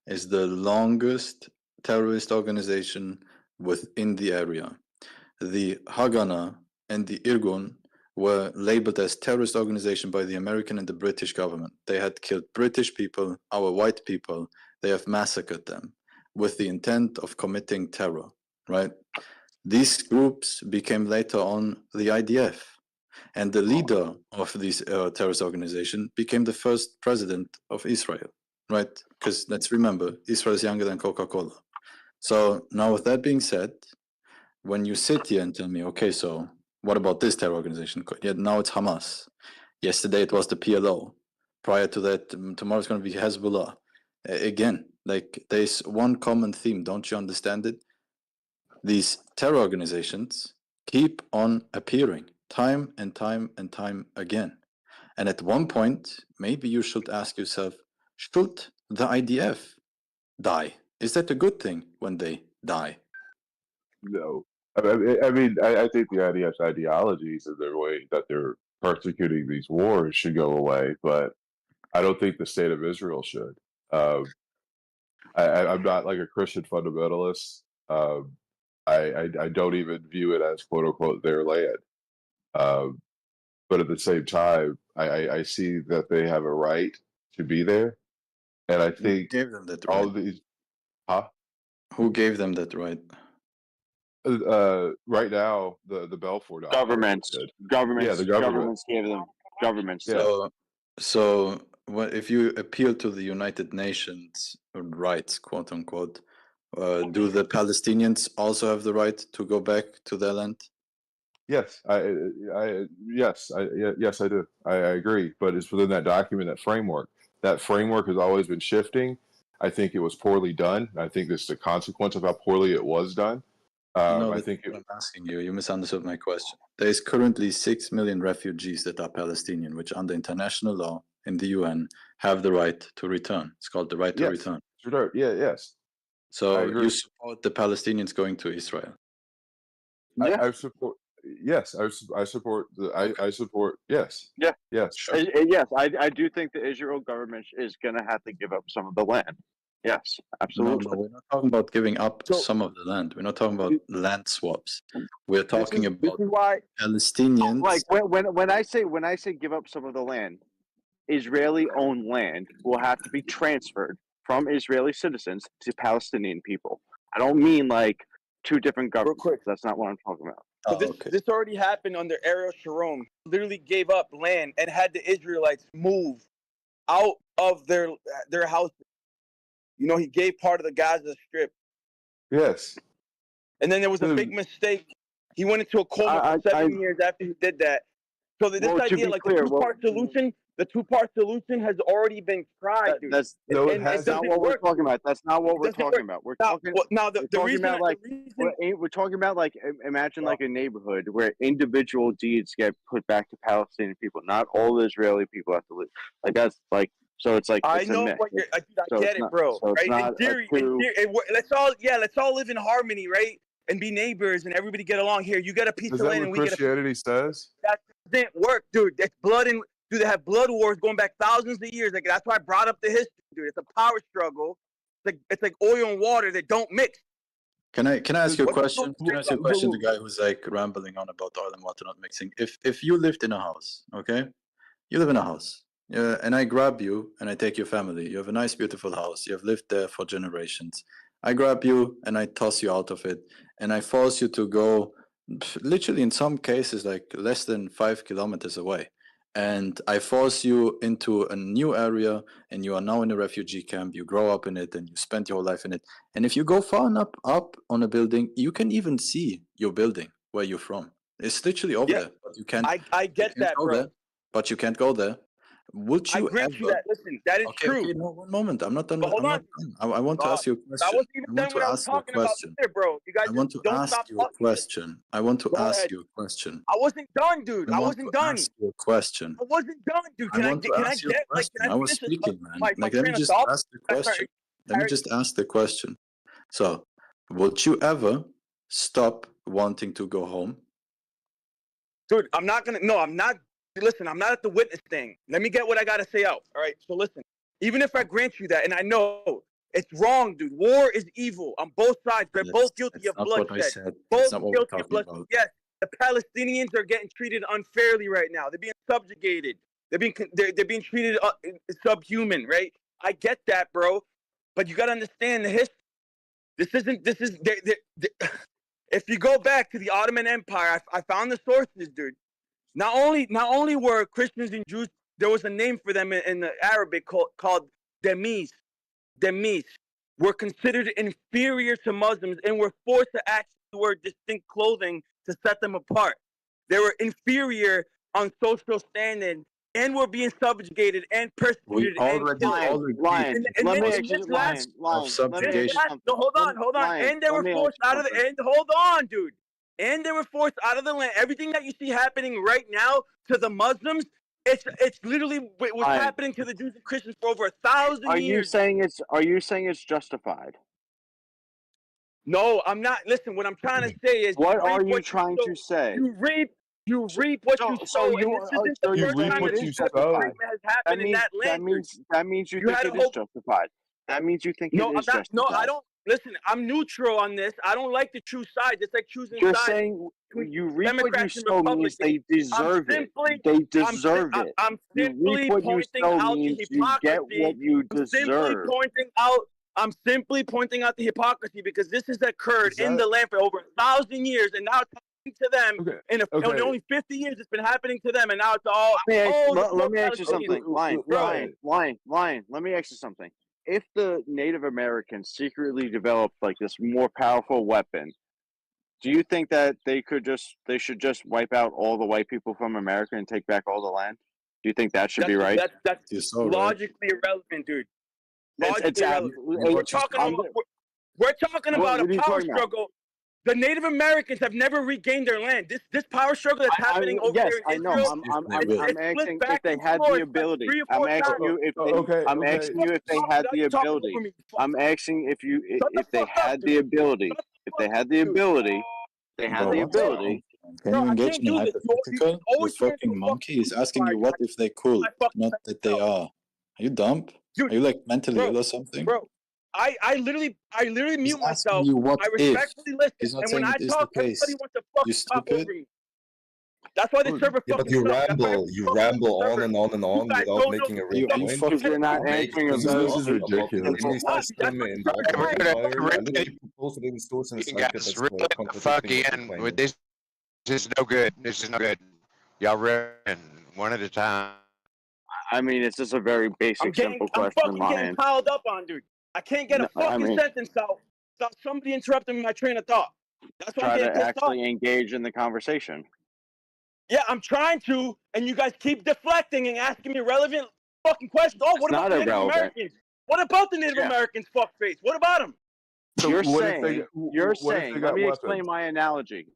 is the longest terrorist organization within the area. The Haganah and the Irgun were labeled as terrorist organization by the American and the British government. They had killed British people, our white people. They have massacred them with the intent of committing terror, right? These groups became later on the IDF. And the leader of this terrorist organization became the first president of Israel, right? Because let's remember, Israel is younger than Coca-Cola. So now with that being said, when you sit here and tell me, okay, so what about this terror organization? Yeah, now it's Hamas. Yesterday it was the PLO. Prior to that, tomorrow it's going to be Hezbollah. Again, like there's one common theme. Don't you understand it? These terror organizations keep on appearing time and time and time again. And at one point, maybe you should ask yourself, should the IDF die? Is that a good thing when they die? No. I mean, I think the IDF's ideologies are the way that they're persecuting these wars should go away, but I don't think the state of Israel should. I'm not like a Christian fundamentalist. I don't even view it as quote unquote their land. But at the same time, I see that they have a right to be there, and I Who think gave them that all right? of these, huh? Who gave them that right? Right now, the Balfour Doctrine Governments, did. Yeah, governments, the government. governments gave them. Governments Yeah. did. So if you appeal to the United Nations rights, quote unquote, do the Palestinians also have the right to go back to their land? Yes, yes, yes, I do. I agree, but it's within that document, that framework. That framework has always been shifting. I think it was poorly done. I think this is the consequence of how poorly it was done. No, I that's think what I'm asking you. You misunderstood my question. There is currently 6 million refugees that are Palestinian, which under international law in the UN have the right to return. It's called the right to yes, return. sure, yeah, yes, I So agree. you support the Palestinians going to Israel? Yeah. I support. Yes, I support the. I support. Yes, Yeah. yes. Yes, I do think the Israel government is going to have to give up some of the land. Yes, No, absolutely. we're not talking about giving up So- some of the land. We're not talking about land swaps. We're talking this about is why, Palestinians. like when I say give up some of the land, Israeli-owned land will have to be transferred from Israeli citizens to Palestinian people. I don't mean like two different governments. quick. That's not what I'm talking about. But this already happened under Ariel Sharon. Literally gave up land and had the Israelites move out of their houses. You know, he gave part of the Gaza Strip, Yes. and then there was a big mistake. He went into a coma for 7 years after he did that. So this Well, to idea, be like clear, the two-part solution has already been tried, dude. That's and that's it not doesn't what we're work. talking about. That's not what It we're doesn't talking work. about. We're Now, talking. the talking reason, about like the reason we're talking about like imagine like a neighborhood where individual deeds get put back to Palestinian people. Not all Israeli people have to live. Like that's like so. It's like I it's know a mix. what you're. I So get it's it, not- bro. So it's Right? not In theory, two. let's all live in harmony, right? And be neighbors, and everybody get along. Here, you get a piece Is of that land, what and we get a piece. Christianity says? That doesn't work, dude. That's blood and dude. They have blood wars going back thousands of years. Like that's why I brought up the history, dude. It's a power struggle. It's like oil and water that don't mix. Can I ask you a What's question? Can I ask you a question? The guy who's like rambling on about oil and water not mixing. If you lived in a house, okay, you live in a house, and I grab you and I take your family. You have a nice, beautiful house. You have lived there for generations. I grab you and I toss you out of it, and I force you to go, literally in some cases, like less than 5 kilometers away. And I force you into a new area, and you are now in a refugee camp. You grow up in it, and you spend your whole life in it. And if you go far enough up on a building, you can even see your building where you're from. It's literally over there, but you can't. I get that, go bro. there, but you can't go there. Would I you grant you ever? that. Listen, that is Okay, true. okay, no, one moment. I'm not done. But hold I'm on. not done. I want to ask you a I question. wasn't I even want done what to I was ask you a talking about question. there, bro. You guys I want just to don't ask stop you a talking. question. I want to Go ask ahead. you a question. I wasn't done, dude. I I want wasn't to done. ask you a question. I wasn't done, dude. I Can I want to can I ask you a get like question. can I I was finish speaking, man. my Like, let me train of just thought? ask the question. Let me Harry, just ask the question. So, would you ever stop wanting to go home? dude, I'm not gonna. No, I'm not. Listen, I'm not at the witness thing. Let me get what I gotta say out. All right. So listen. Even if I grant you that, and I know it's wrong, dude. War is evil on both sides. They're both guilty of Not what I bloodshed. said. Both That's not what we're guilty of talking bloodshed. about. Yes, the Palestinians are getting treated unfairly right now. They're being subjugated. They're being treated subhuman, right? I get that, bro. But you gotta understand the history. This isn't. This is. If you go back to the Ottoman Empire, I found the sources, dude. Not only were Christians and Jews, there was a name for them in the Arabic called demis. Demis were considered inferior to Muslims and were forced to actually wear distinct clothing to set them apart. They were inferior on social standing and were being subjugated and persecuted and killed. Lion. Let me ask you, Lion. Let me ask you something. No, hold on. Lion, And they let were me ask forced you out of the something. end. Hold on, dude. And they were forced out of the land. Everything that you see happening right now to the Muslims, it's literally what's Lion. happening to the Jews and Christians for over 1,000 Are years. you saying it's justified? No, I'm not. Listen, what I'm trying to say is, What are you trying to say? You read You reap what you sow, and this isn't the You first reap time what that this you type of sow. treatment has happened in that land. That means you You think had a it is whole justified. That means you think no, it I'm is not. No, I justified. don't. Listen, I'm neutral on this. I don't like to choose sides. It's like choosing You're sides saying between you reap what you Democrats and Oh, Republicans. oh, Republicans. okay. They So deserve it. I'm You reap simply what you pointing sow out the means you get what hypocrisy. you I'm simply deserve. pointing out. I'm simply pointing out the hypocrisy because this has occurred Is in that the land for over 1,000 years, and now it's happening to them. okay? In Okay. only 50 years, it's been happening to them, and now it's all Let me ask you something. Lion. Let me ask you something. If the Native Americans secretly developed like this more powerful weapon, do you think that they should just wipe out all the white people from America and take back all the land? Do you think that should be right? That's logically irrelevant, dude. Logically irrelevant. We're talking about a What are you power talking about? struggle. The Native Americans have never regained their land. This power struggle that's happening over Yes, there I in know. Israel. I'm asking if they had the ability. I'm asking you if they. I'm asking you if they had the ability. I'm asking if they had the ability. If they had the ability. They had Bro, the what's wrong? ability. Can you engage in a hypothetical? You fucking monkey. He's asking you what if they could, not that they are. Are you dumb? Are you like mentally ill or something? Bro, I literally He's mute asking myself. you what I if. respectfully listen, He's not and when saying I it is the talk, case. everybody wants to You fucking talk stupid. over me. That's why the server Yeah, but fucking you sucks. That's why ramble, everybody you fucks with the ramble on server. and on and You on guys without don't know making a Are you real point. fucking You're not You make answering things about. This is about the ridiculous. linear That's system what in the the server Roman wants. Empire. I literally posted in source and You cite guys that's really the fuck contradicting what you're in claiming. with this. This is no good. This is no good. Y'all ready? One at a time. I mean, it's just a very basic, simple I'm question of fucking getting mine. piled up on, dude. I can't get a No, I fucking mean, sentence out without somebody interrupting my train of thought. That's why I'm try to getting pissed off. actually engage in the conversation. Yeah, I'm trying to, and you guys keep deflecting and asking me relevant fucking questions. Oh, what It's about not the Native irrelevant. Americans? What about the Native Americans, fuckface? What about them? So You're what if they saying, got let me weapons? explain my analogy.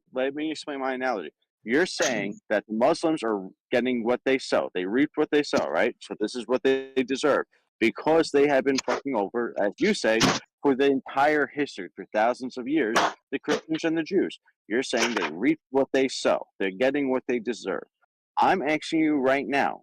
You're saying that the Muslims are getting what they sow. They reap what they sow, right? So this is what they deserve because they have been fucking over, as you say, for the entire history, for thousands of years, the Christians and the Jews. You're saying they reap what they sow. They're getting what they deserve. I'm asking you right now,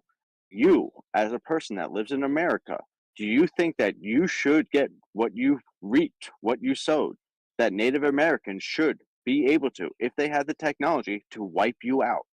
you, as a person that lives in America, do you think that you should get what you reaped, what you sowed, that Native Americans should be able to, if they had the technology, to wipe you out?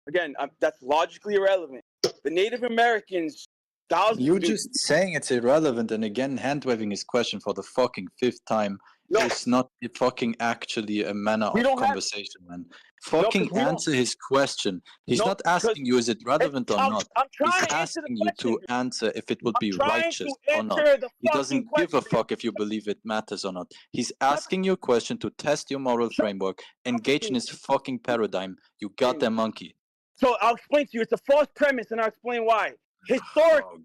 Again, that's logically irrelevant. The Native Americans, thousands. You're just saying it's irrelevant, and again, hand waving his question for the fucking fifth time is not fucking actually a manner of conversation, man. Fucking answer his question. He's not asking you is it relevant or not. He's asking you to answer if it would be righteous or not. He doesn't give a fuck if you believe it matters or not. He's asking you a question to test your moral framework. Engage in his fucking paradigm. You goddamn monkey. So I'll explain to you. It's a false premise, and I'll explain why. Historically,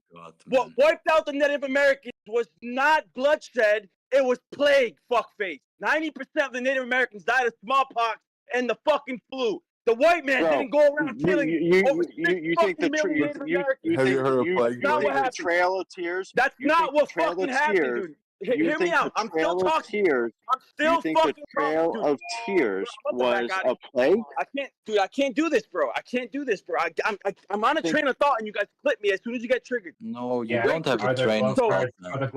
what wiped out the Native Americans was not bloodshed. It was plague, fuckface. 90% of the Native Americans died of smallpox and the fucking flu. The white man didn't go around killing over 6 million Native Americans. Have you heard of plague? That's not what The happened. Trail of Tears. That's You not think what the Trail fucking of happened, Tears- dude. You Hear me think out. the I'm still Trail of talking. Tears. I'm still You think the fucking Trail talking, dude. of Tears Bro, I'm was about to a plague? I can't, dude. I can't do this, bro. I can't do this, bro. I'm on a train of thought, and you guys clip me as soon as you get triggered. No, you don't have a train of thought, man.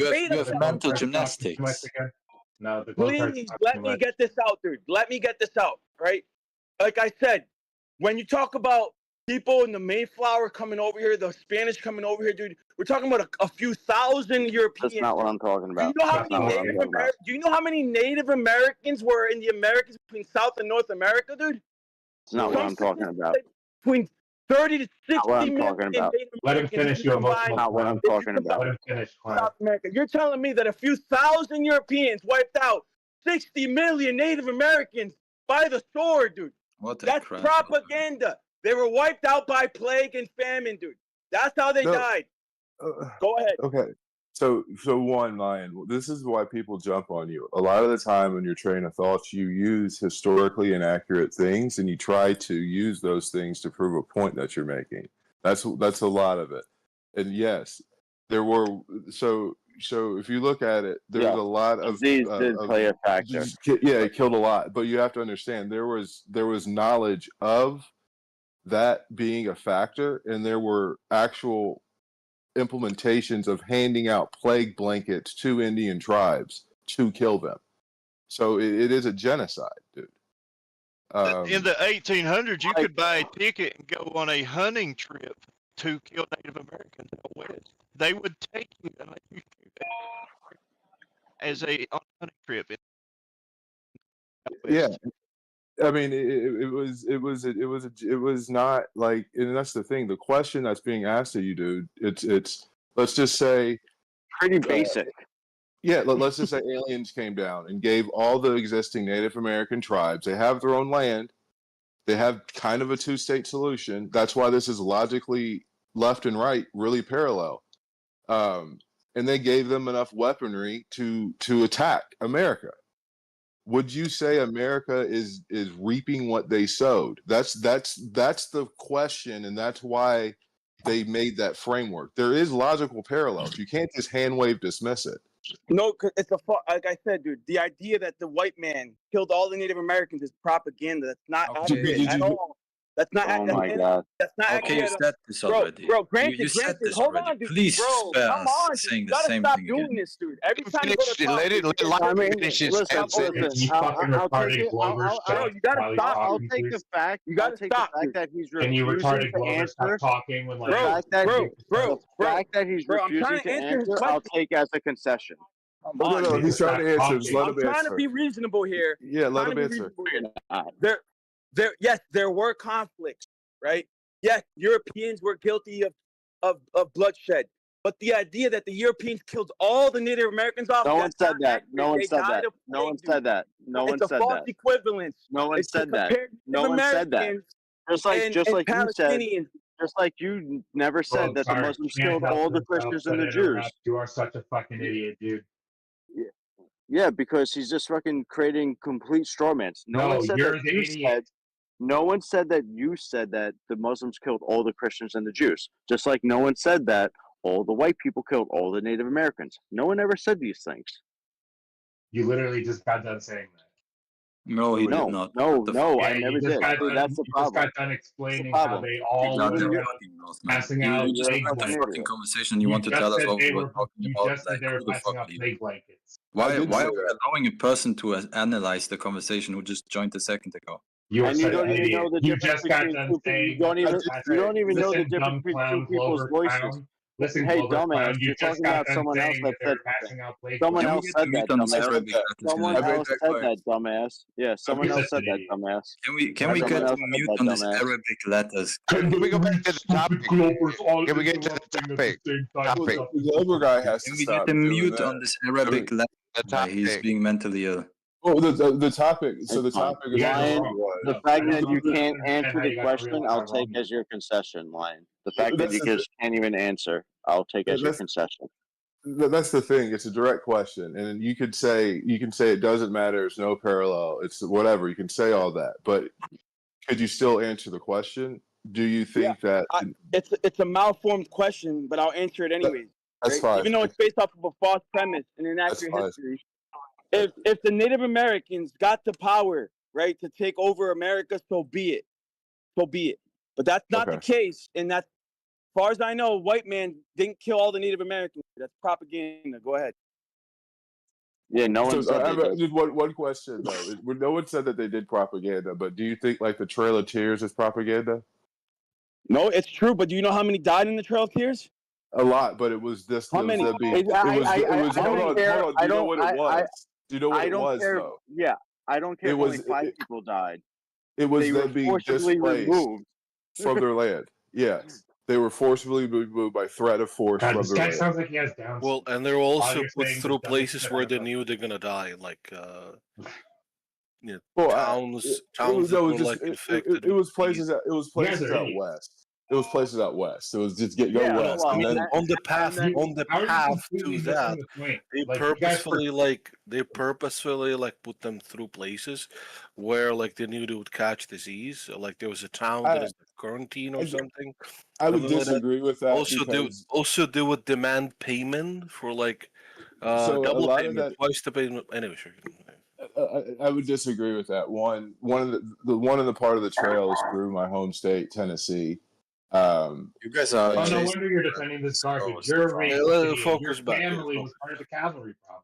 You have mental gymnastics. No, the glow cards Please talk let too me much. get this out, dude. Let me get this out, right? Like I said, when you talk about people in the Mayflower coming over here, the Spanish coming over here, dude, we're talking about a few thousand Europeans. That's not what I'm talking Do you about. know how That's many not what I'm Native talking about. Do you know how many Native Americans were in the Americas between South and North America, dude? It's not what I'm talking about. Between 30 to 60 Not what I'm million talking about. Native Let him Americans finish if your combine- emotional Not what I'm plan. talking about. Let him finish, Clan. South America. You're telling me that a few thousand Europeans wiped out 60 million Native Americans by the sword, dude. What a That's crap. propaganda. They were wiped out by plague and famine, dude. That's how they No. died. Go ahead. Okay. So one, Lion, this is why people jump on you. A lot of the time in your train of thoughts, you use historically inaccurate things and you try to use those things to prove a point that you're making. That's a lot of it. And yes, there were, so so if you look at it, there's Yeah, a lot of disease did play a factor. yeah, it killed a lot. But you have to understand there was knowledge of that being a factor, and there were actual implementations of handing out plague blankets to Indian tribes to kill them. So it is a genocide, dude. In the 1800s, you could buy a ticket and go on a hunting trip to kill Native Americans out west. They would take you and let you do that as a on a hunting trip out Yeah, west. I mean, it was not like, and that's the thing. The question that's being asked of you, dude, it's let's just say pretty basic. Yeah, let's just say aliens came down and gave all the existing Native American tribes. They have their own land. They have kind of a two-state solution. That's why this is logically left and right really parallel. And they gave them enough weaponry to attack America. Would you say America is reaping what they sowed? That's the question, and that's why they made that framework. There is logical parallels. You can't just hand wave dismiss it. No, 'cause it's like I said, dude. The idea that the white man killed all the Native Americans is propaganda. That's not accurate at all. That's not. Oh my God. That's not Okay, you accurate. said this already. Bro, granted, You said this hold already. on, dude. Please Bro, spare come us on, dude. saying You the gotta same stop thing doing again. this, dude. Every time you go to Let it let I mean, finish his listen, sentence. listen. I'll take it. Bro, you gotta stop. I'll take the fact. You gotta I'll take stop, the fact dude. that he's Can you refusing retarded to Glover stop answer. talking when like The fact that bro, the fact that he's bro, I'm trying refusing to to answer his answer, I'll question. take as a concession. Come No, on, no, dude. he's trying to answer. Just let I'm him trying to answer. be reasonable here. Yeah, let Trying him to be answer. reasonable here. Yes, there were conflicts, right? Yes, Europeans were guilty of bloodshed, but the idea that the Europeans killed all the Native Americans off, No one that's said not that. accurate. No one They said died that. of No one plague, said dude. that. No one It's a said false that. equivalence. No one It's to said that. compare No Native one said that. Americans Just like and you said, Palestinians. just like you never said Bro, that the sorry, Muslims can't killed help all the yourself Christians but and the Jews. interrupt. You are such a fucking idiot, dude. Yeah, because he's just fucking creating complete strawmans. No one No, said you're that the you idiot. said. No one said that you said that the Muslims killed all the Christians and the Jews. Just like no one said that all the white people killed all the Native Americans. No one ever said these things. You literally just got done saying that. No, he did No, not. no, What the no, fuck? I Yeah, never you just did. got See, done. that's the You just problem. got done That's the explaining how problem. they all Shut went your around fucking mouth, man. passing You out just plague start the Fucking fucking blankets. conversation. You You want to just tell us said what they we were were. talking You about. just said Like, they were who the passing fuck out are you? plague blankets. I did Why say are we that. allowing a person to analyze the conversation who just joined a second ago? You are And you such don't an even know idiot. the You difference just got between done two people. saying that You they're passing. don't even know the Listen, difference dumb between two clown, people's Glover voices. clown. Listen, Hey, Glover clown. dumbass, You you're just talking got about done someone else saying that that they said were something. passing out plague Someone Can we else get blankets. a said mute that, on this I dumbass. read Arabic that. letters? Someone Can I read else that said question. that, dumbass. Yeah, someone You're else such said an that, idiot. dumbass. can we Someone get a else said mute that, on this dumbass. Arabic letters? Can we go back to the topic? Glovers all Can we get to the interrupting at topic? the same time. Well, Topic. the Glover guy has Can to we get stop a doing mute that. on this I mean, Arabic letter? The He's topic. being mentally ill. well, the topic. So the It's fine. topic of You the guys are room Lion, wrong. was the No, fact I that don't you can't understand answer how the you guys don't question, realize I'll how take wrong you as your concession, Lion. The fact that that's you just can't even answer, I'll take as your that's concession. that's the thing. It's a direct question, and you can say it doesn't matter. It's no parallel. It's whatever. You can say all that, but could you still answer the question? Do you think that It's a malformed question, but I'll answer it anyways. that's Right? fine? Even though it's based off of a false premise and That's inaccurate fine. history. If the Native Americans got the power, right, to take over America, so be it. So be it. But that's not the Okay. case, and that's, as far as I know, white man didn't kill all the Native Americans. That's propaganda. Go ahead. Yeah, no one So said I they have did. just one question though. No one said that they did propaganda, but do you think like the Trail of Tears is propaganda? No, it's true. But do you know how many died in the Trail of Tears? A lot, but it was this. How It was many? them being. It was. I Hold don't on. care. Hold on. Do you know what it was? Do you know what I it don't was care. though? Yeah, I don't care It if only was. 5 people died. It was They were them being forcibly displaced removed. from their land. Yes, they were forcibly removed by threat of force God, from this their guy land. sounds like he has Down Well, syndrome. and they were All also you're put saying through just doesn't places fit where out they of knew they're gonna die, like Well, towns it that no, were it was like just infected it with was disease. places that it was You guys places are out idiots. west. It was places out west. It was just go Yeah, west, I and mean, then on the and path, then on the How are you path completely to missing that, the point? they Like you guys were. purposefully like put them through places where like they knew they would catch disease. Like there was a town that I is quarantine or I, something I would like that. disagree with that because Also, they would demand payment for like So a Double lot of payment, that, twice the payment. Anyway, sure. I would disagree with that. One of the one of the part of the trails through my home state, Tennessee. You guys are Oh, no chasing wonder you're defending this garbage. squirrels You're a from. Yeah, racist let idiot. Your focus back. Yeah, family was focus. part of the cavalry, probably.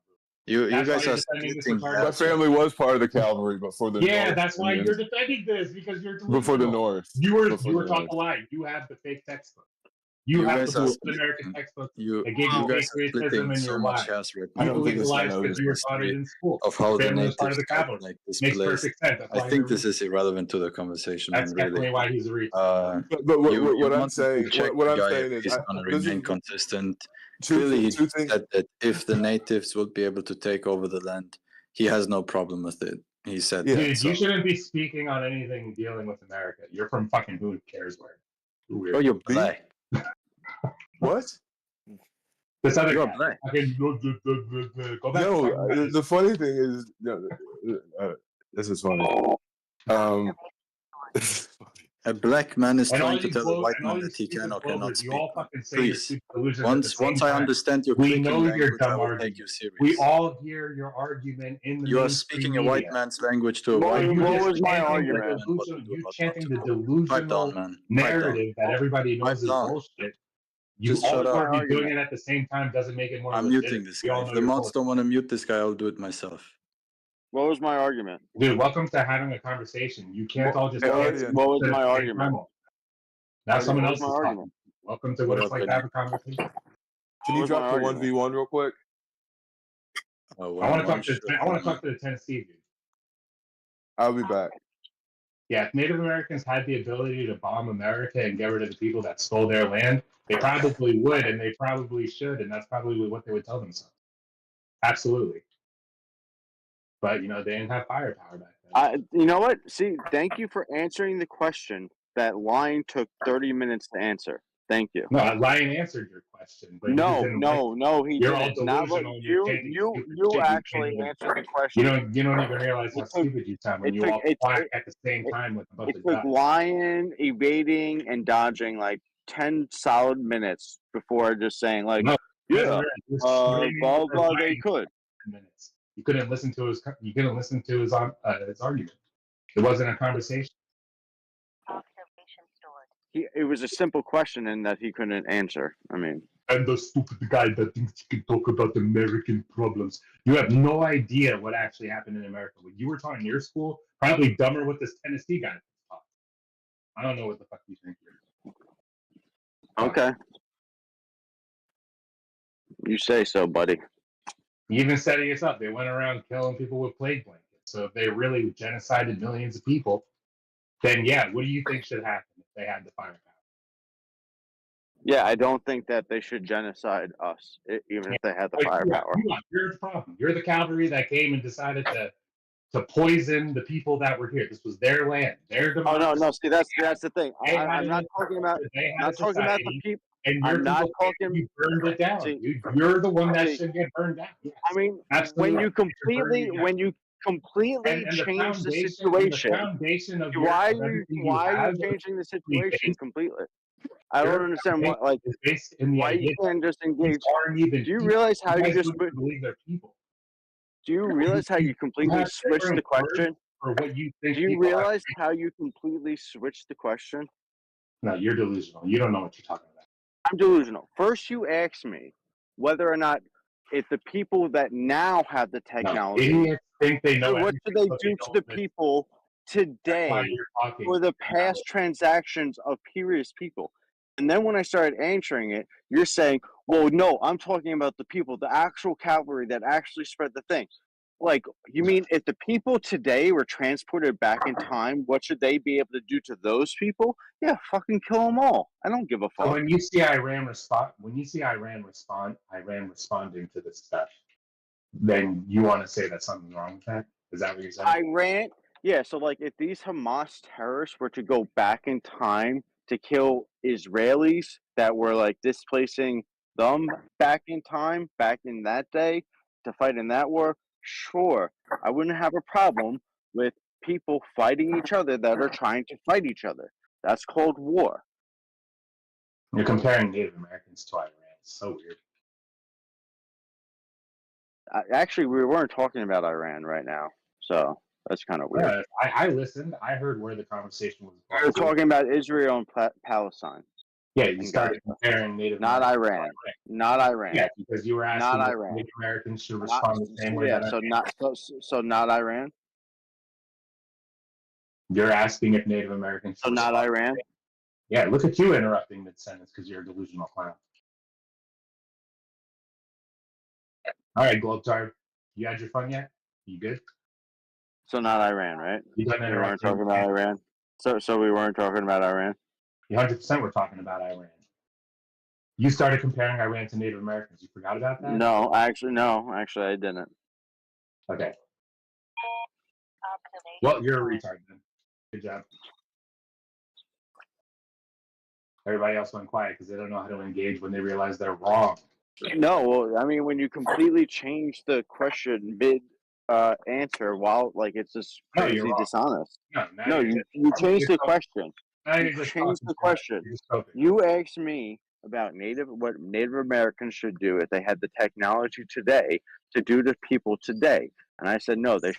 You That's why guys you're are defending this splitting retarded My shit. family was part of the cavalry, but for the Yeah, North that's why Indians. you're defending this, because you're Before the delusional. North. You were Before the taught North. a lie. You have the fake textbook. You You have the guys are bullshit American splitting. textbook You that gave you guys fake are splitting racism and so your much lies. hairs right I now. You don't think believe the this guy lies knows because this. you were taught it in school. Of how Your the family was part of the natives got cavalry. like Makes displaced. perfect sense. That's I why think you're this is irrelevant to the conversation, That's man. Really. definitely why he's a retard. But You what I'm wanted to saying, check what the I'm guy saying if is, he's gonna this remain is consistent. two Clearly, he two just things. said that if the natives would be able to take over the land, he has no problem with it. He said Yeah. that. Dude, So, you shouldn't be speaking on anything dealing with America. You're from fucking who cares where. Weird. oh, you're black. What? This other You're guy. black. Fucking go back to No, talking about the funny thing is, no, this is funny. A black man is and all trying to you tell a blow white and man all you that he can stupid or cannot blowers, you speak. all Man. fucking say your Please, stupid delusions at the same once I time. understand your We clicking know your language, I dumb will argument. take you serious. We all hear your argument in the You are mainstream speaking a media. white man's language to a What, white And man. what you're was just my chanting the argument? delusional, you're chanting the Pipe delusional down, man. Pipe down. narrative that everybody knows Pipe is down. bullshit. You Just all shut four up. of My you doing argument. it at the same time doesn't make it more I'm legitimate. muting this We guy. all If know the you're mods bullshit. don't want to mute this guy, I'll do it myself. What was my argument? Dude, welcome to having a conversation. You can't all just answer What was at my the same argument? time. Now someone What else was my is argument? talking. Welcome to What what it's up, like to Benny? have a conversation. Can What you was my drop the argument? 1v1 real quick? I want to talk to the Tennessee dude. I'll be back. Yeah, if Native Americans had the ability to bomb America and get rid of the people that stole their land, they probably would, and they probably should, and that's probably what they would tell themselves. Absolutely. But they didn't have firepower back then. You know what? See, thank you for answering the question that line took 30 minutes to answer. Thank you. No, Ryan answered your question, but you just No, didn't no, like it. no, he You're all didn't. Not like delusional. And you're chanting stupid you shit. actually answered the question. You don't even realize how stupid you sound when It you took all quack at the same time with a bunch it of took ducks. Lion evading and dodging like 10 solid minutes before just saying like, No, yeah, blah blah. They could. Minutes. You couldn't listen to his. You couldn't listen to his argument. It wasn't a conversation. It was a simple question and that he couldn't answer. I mean, I'm the stupid guy that thinks he can talk about American problems. You have no idea what actually happened in America. What you were taught in your school, probably dumber what this Tennessee guy taught. I don't know what the fuck you think. okay, you say so, buddy. You even said it yourself. They went around killing people with plague blankets. So if they really genocided millions of people, then yeah, what do you think should happen if they had the firepower? Yeah, I don't think that they should genocide us, even if they had the firepower. You're the problem. You're the cavalry that came and decided to poison the people that were here. This was their land, their democracy. Oh no! See, that's the thing. I'm not talking about. Not talking about the people. And I'm not talking. You burned it down. See, you're the one that should get burned down. Yes. I mean, absolutely. when you completely change the situation, why are you changing the situation completely? I don't understand what why you can't just engage. Do you realize how you just believe they're people? Do you realize how you completely switched the question? For what you think? Do you realize how you completely switched the question? No, you're delusional. You don't know what you're talking about. I'm delusional. First, you asked me whether or not if the people that now have the technology, idiots think they know. What should they do to the people today for the past transactions of previous people? And then when I started answering it, you're saying, well, no, I'm talking about the people, the actual cavalry that actually spread the thing. Like, you mean if the people today were transported back in time, what should they be able to do to those people? Yeah, fucking kill them all. I don't give a fuck. So when you see Iran responding to this stuff, then you want to say that something's wrong with that? Is that what you're saying? Iran, yeah. So like, if these Hamas terrorists were to go back in time to kill Israelis that were like displacing them back in time, back in that day, to fight in that war, sure, I wouldn't have a problem with people fighting each other that are trying to fight each other. That's called war. You're comparing Native Americans to Iran. It's so weird. Actually, we weren't talking about Iran right now, so that's kind of weird. Yeah, I listened. I heard where the conversation was We were going to. talking about Israel and Palestine. Yeah, you and started Gaza. comparing Native Not Americans. Iran. Not Iran. Yeah, because you were asking Not if Iran. Native Americans should Not, respond the same way yeah, that so not so not Iran. You're asking if Native Americans should So not respond. Iran. Yeah, look at you interrupting mid-sentence because you're a delusional clown. All right, Globestar, you had your fun yet? You good? So not Iran, right? You done We weren't interrupting? talking about Iran. So we weren't talking about Iran. You 100% were talking about Iran. You started comparing Iran to Native Americans. You forgot about that? No, actually, I didn't. Okay. Well, you're a retard then. Good job. Everybody else went quiet because they don't know how to engage when they realize they're wrong. No, well, I mean, when you completely change the question mid answer, while like it's just No, you're crazy wrong. dishonest. No, now No, you're you just- changed the you're question. Now You you're just changed talking the too much. question. You're just talking. You asked me about what Native Americans should do if they had the technology today to do to people today, and I said no, they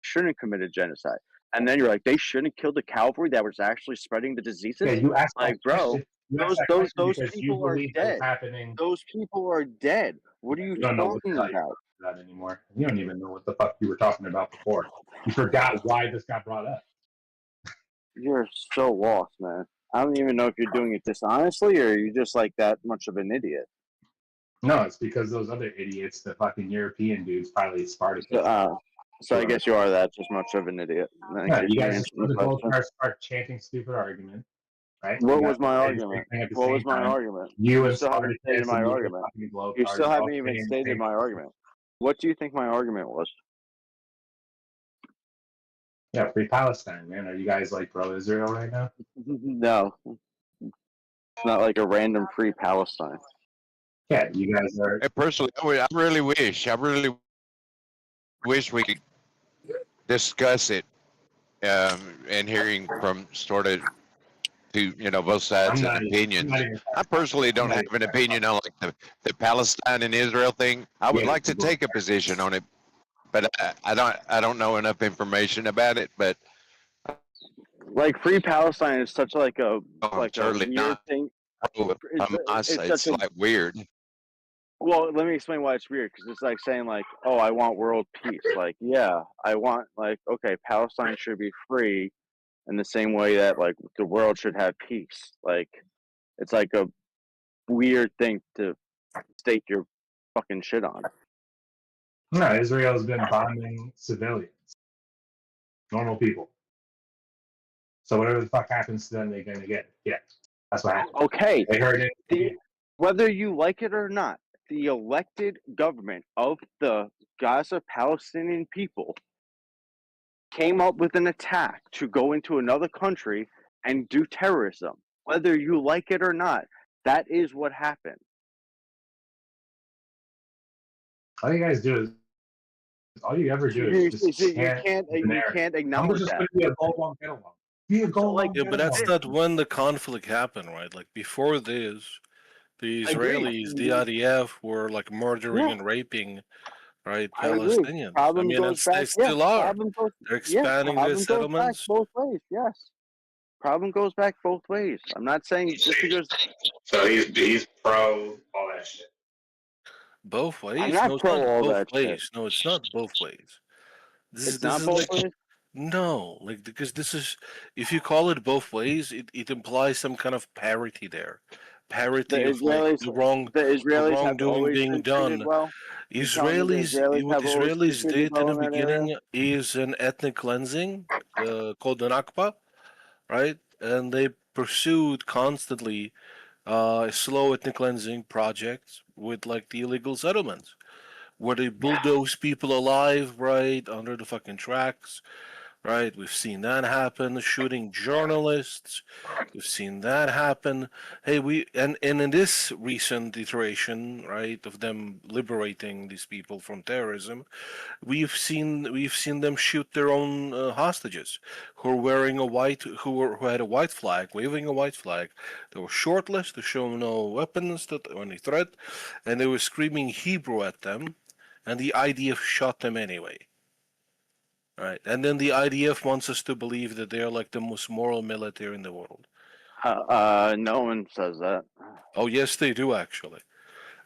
shouldn't commit a genocide. And then you're like, they shouldn't kill the cavalry that was actually spreading the diseases. Yeah, you asked Like, that bro, question. You asked that those question those because you people are believe that dead. was happening. Those people are dead. What are you You don't know what the talking hell you're about? talking about anymore. You don't even know what the fuck you were talking about before. You forgot why this got brought up. You're so lost, man. I don't even know if you're doing it dishonestly or you're just like that much of an idiot. No, it's because those other idiots, the fucking European dudes, probably Spartacus. So I guess you are that just much of an idiot. Thank Yeah, you you for guys just answering the go to question. start chanting stupid argument, right? What You was guys my say the argument? same thing at the What same was my time. argument? You and still haven't stated Spartacus my and you argument. fucking Globe You are still all haven't even saying the stated same my thing. argument. What do you think my argument was? Yeah, free Palestine, man. Are you guys like pro Israel right now? No. It's not like a random free Palestine. Yeah, you guys are. Hey, personally, I really wish we could discuss it and hearing from sort of both sides and opinions. I personally don't have an opinion on like the Palestine and Israel thing. I would like to take a position on it, but I don't know enough information about it. But Like free Palestine is such like a certainly weird not thing. Hamas. It's It's such a like weird. Well, let me explain why it's weird. Because it's like saying like, oh, I want world peace. Like, yeah, I want like, okay, Palestine should be free, in the same way that like the world should have peace. Like, it's like a weird thing to stake your fucking shit on. No, Israel's been bombing civilians, normal people. So whatever the fuck happens to them, they're gonna get it. Yeah, that's what happened. Okay, They heard it. Whether you like it or not, the elected government of the Gaza Palestinian people came up with an attack to go into another country and do terrorism. Whether you like it or not, that is what happened. All you guys do is all you ever do is just You chant can't the narrative. acknowledge just that. gonna be a go along, get along. Be a go along, Yeah, get but that's along. not when the conflict happened, right? Like before this, the I agree. Israelis, the IDF, were like murdering Yeah. and raping, right, I agree. Palestinians. Problem I mean, goes and they back. Yeah, still are. problem goes. They're Yeah, expanding their problem goes back settlements. both ways. Yes, problem goes back both ways. I'm not saying just because. So he's pro all that shit. Both ways? not No, it's pro not all both that shit. ways. No, it's not both ways. It's not both like ways? no, like because this is if you call it both ways, it implies some kind of parity there. Parity of like the Israelis have wrongdoing always being been treated done. well. You're telling me the Israelis What have always been Israelis treated did in well the in that area? beginning is an ethnic cleansing called the Nakba, right? And they pursued constantly slow ethnic cleansing projects with like the illegal settlements, where they bulldoze people alive, right, under the fucking tracks, right? We've seen that happen, shooting journalists. We've seen that happen. Hey, and in this recent iteration, right, of them liberating these people from terrorism, we've seen them shoot their own hostages who were wearing who had a white flag, waving a white flag. They were shirtless to show no weapons or any threat, and they were screaming Hebrew at them, and the IDF shot them anyway. Right, and then the IDF wants us to believe that they are like the most moral military in the world. No one says that. Oh yes, they do actually.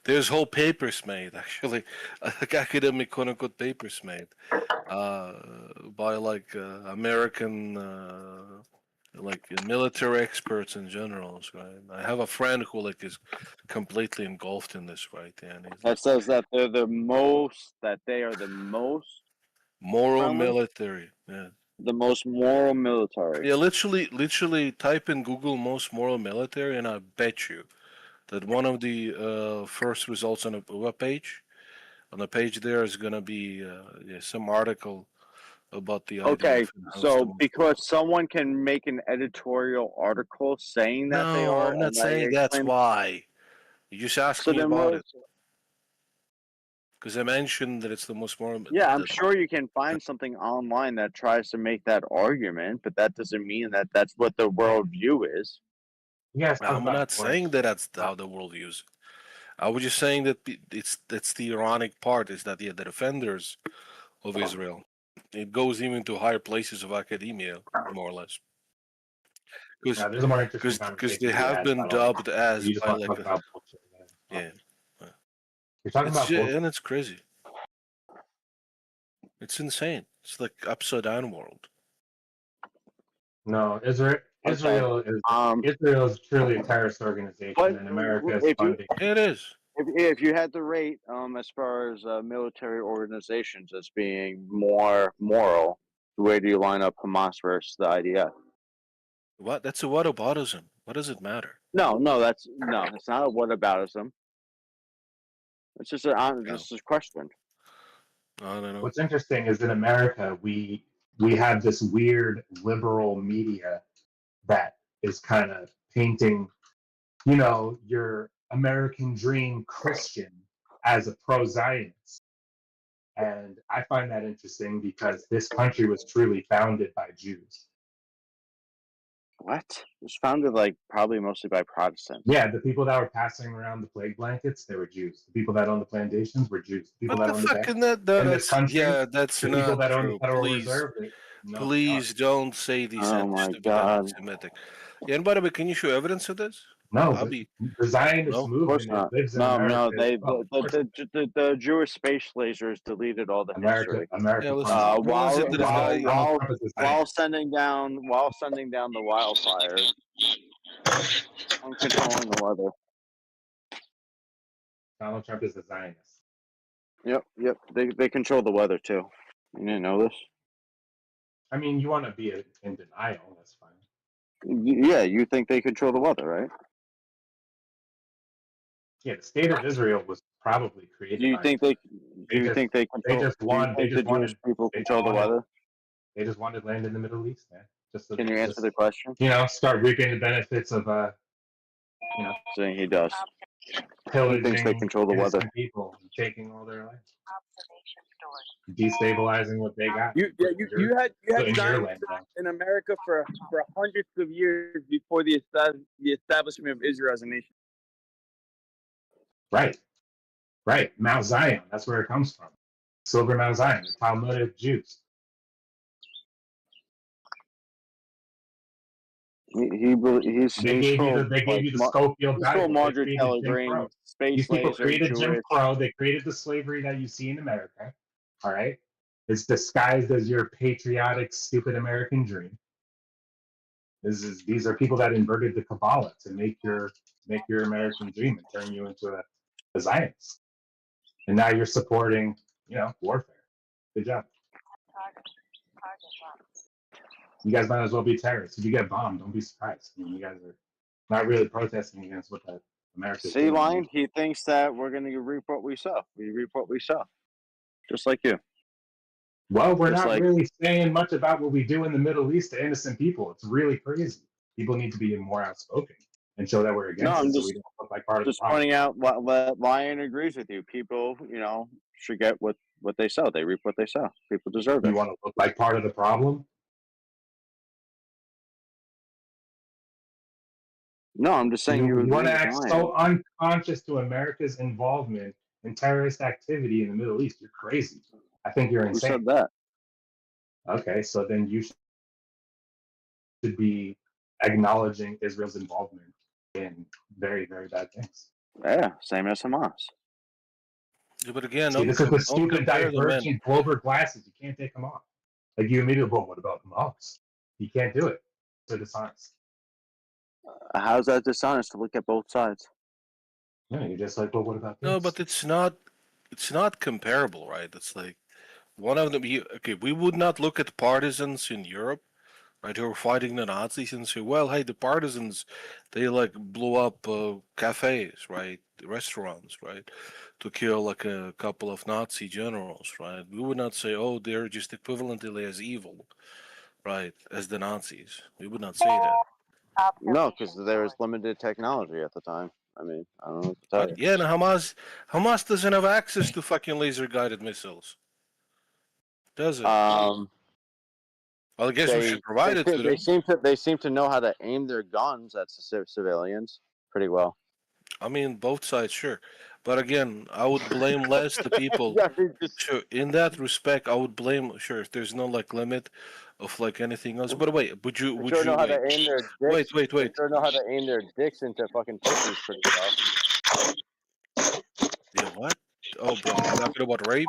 There's whole papers made actually, like academic quote unquote papers made, by like American like military experts and generals. Right, I have a friend who like is completely engulfed in this. Right, and he's That says that they are the most moral friendly, military. Yeah. the most moral military. Yeah, literally type in Google most moral military, and I bet you that one of the first results on a web page, on the page there is gonna be some article about the Okay, IDF and how it's the so most. because someone can make an editorial article saying that they No, are, I'm not and they saying that's claim. why. You just asked So me then, about it because I mentioned that it's the most moral. yeah, I'm sure you can find something online that tries to make that argument, but that doesn't mean that that's what the world view is. Yes, I'm not saying that that's how the world views it. I was just saying that that's the ironic part is that the defenders of Israel, it goes even to higher places of academia, more or less. Now, there's a more interesting Because conversation they to be have had been about all dubbed that. as You just by want to like talk about bullshit. yeah. You're talking about bullshit. And it's crazy. It's insane. It's like upside down world. No, Israel. Israel is truly a terrorist organization, But and America is if you funding. It is. if you had to rate as far as military organizations as being more moral, where do you line up Hamas versus the IDF? What? That's a whataboutism. What does it matter? No, it's not a whataboutism. It's just a question. I don't know. What's interesting is in America we have this weird liberal media that is kind of painting, your American dream Christian as a pro-Zionist. And I find that interesting because this country was truly founded by Jews. What? It was founded probably mostly by Protestants. Yeah, the people that were passing around the plague blankets, they were Jews. The people that owned the plantations were Jews. The people What that the owned fuck the in banks in this country, that's the people not that owned the true. Federal Please, Reserve, please don't say these Oh my stupid God. anti-Semitic. Yeah, and by the way, can you show evidence of this? No, I'll but be the Zionist no. Of course movement not. lives in No, America as well. the Jewish space lasers deleted all the history. Yeah, listen. Realize it that is not. While sending down the wildfires, I'm controlling the weather. Donald Trump is a Zionist. Yep. They control the weather too. You didn't know this? I mean, you want to be in denial, that's fine. Yeah, you think they control the weather, right? Yeah, the state of Israel was probably created. Do you by think Jews. they control? They just the Jewish people control the weather? They just wanted land in the Middle East, man. Just so Can they you could answer the question? start reaping the benefits of Saying he does. pillaging He thinks they control the weather. innocent people and taking all their land, destabilizing what they got. You had putting your Zionists land down. in America for hundreds of years before the establishment of Israel as a nation. Right. Mount Zion. That's where it comes from. Silver Mount Zion, the Talmudic Jews. They gave you the Schofield He's told Bible. Marjorie They Taylor created Jim Greene, Crow. space These people laser, created Jim Jewish. Crow. They created the slavery that you see in America. All right, it's disguised as your patriotic, stupid American dream. These are people that inverted the Kabbalah to make your American dream and turn you into a Zionist. And now you're supporting, warfare. Good job. You guys might as well be terrorists. If you get bombed, don't be surprised. I mean, you guys are not really protesting against what the America's See, doing. Lion, he thinks that we're going to reap what we sow. We reap what we sow, just like you. Well, we're Just not like really saying much about what we do in the Middle East to innocent people. It's really crazy. People need to be more outspoken and show that we're no, against I'm it, so we don't look like part of the just problem. pointing out what Lion agrees with you. People, should get what they sow. They reap what they sow. People deserve You it. want to look like part of the problem? No, I'm just saying you You want agree to with act Lion. so unconscious to America's involvement in terrorist activity in the Middle East. You're crazy. I think you're Who said insane. that? Okay, so then you should be acknowledging Israel's involvement in very, very bad things. Yeah, same as Hamas. Yeah, but again, See, this is the don't stupid compare the men. divergent Glover glasses. You can't take them off. Like you immediately, well, what about Hamas? You can't do it. It's dishonest. How's that dishonest to look at both sides? Yeah, you're just like, well, what about this? No, but it's not comparable, right? It's like one of them. We would not look at partisans in Europe, right, who are fighting the Nazis and say, well, hey, the partisans, they like blew up cafes, right, restaurants, right, to kill like a couple of Nazi generals, right? We would not say, oh, they're just equivalently as evil, right, as the Nazis. We would not say that. No, because there was limited technology at the time. I mean, I don't know what to tell you. Yeah, and Hamas doesn't have access to fucking laser guided missiles, does it? Um, Well, I guess we should provide it to them. They seem to know how to aim their guns at civilians pretty well. I mean, both sides, sure, but again, I would blame less the people. Yeah, Sure, in that respect, I would blame. Sure, if there's no like limit of like anything else. But wait, would you know how wait? to aim their dicks. Wait. They sure know how to aim their dicks into fucking pussies pretty well. Yeah, what? Oh, bro, you're talking about rape?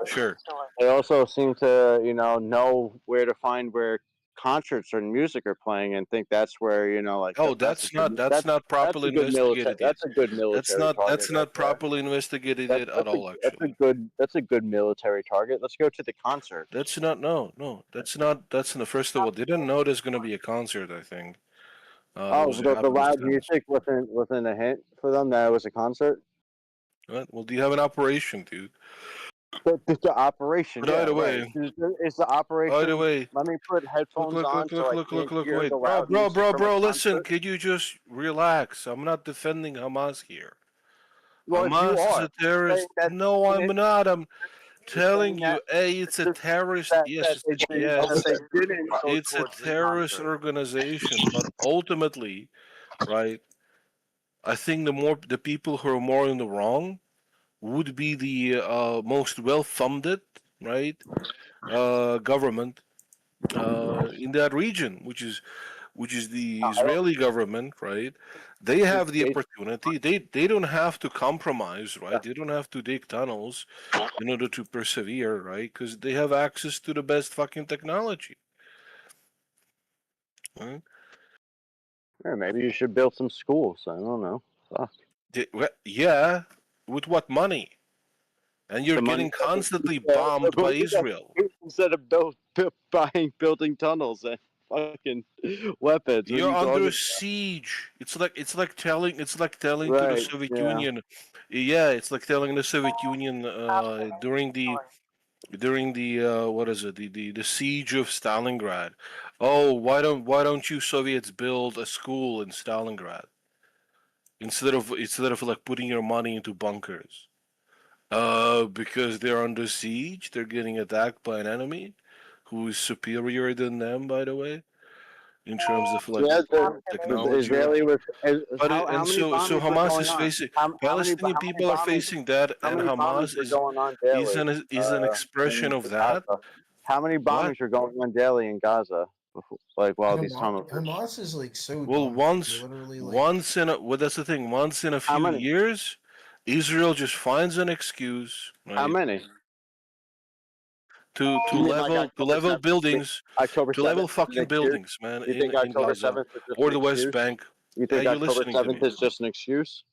Sure. They also seem to, know where to find where concerts and music are playing, and think that's where, like. Oh, that's not properly investigated yet. That's a good military target. That's not properly investigated yet at all. Actually, That's a good military target. Let's go to the concert. that's not. No. That's not. That's in the first of all. They didn't know there's going to be a concert. I think. The loud music wasn't a hint for them that it was a concert. What? Well, do you have an operation, dude? The operation. But either way, right. It's the operation. Either way, let me put headphones on. Look, wait, bro, listen. Could you just relax? I'm not defending Hamas here. Well, Hamas is a terrorist. No, I'm not. I'm telling you, it's a terrorist. Yes, it's a terrorist organization. But ultimately, right? I think the people who are more in the wrong would be the most well-funded, right, government in that region, which is the Israeli government, right? They have the opportunity. They don't have to compromise, right? They don't have to dig tunnels in order to persevere, right? Because they have access to the best fucking technology. Right? Yeah, maybe you should build some schools. I don't know. Fuck. Yeah, with what money? And you're getting constantly bombed by Israel. Instead of building tunnels and fucking weapons. You're under siege. It's like telling to the Soviet Union. Yeah, it's like telling the Soviet Union during the what is it, the siege of Stalingrad. Oh, why don't you Soviets build a school in Stalingrad instead of like putting your money into bunkers? Because they're under siege. They're getting attacked by an enemy who is superior than them, by the way, in terms of like technology. Israeli was. So Hamas is facing. Palestinian people are facing that, and Hamas is an expression of that. How many bombings are going on daily in Gaza? Like while these tunnels. Hamas is like so. Well, dumb. once in a that's the thing. Once in a few years, Israel just finds an excuse. Right, How many? To level buildings, to level fucking buildings, man. You think in October Gaza 7th is just or an the West excuse? Bank. You think you're October listening to 7th me. is just an excuse?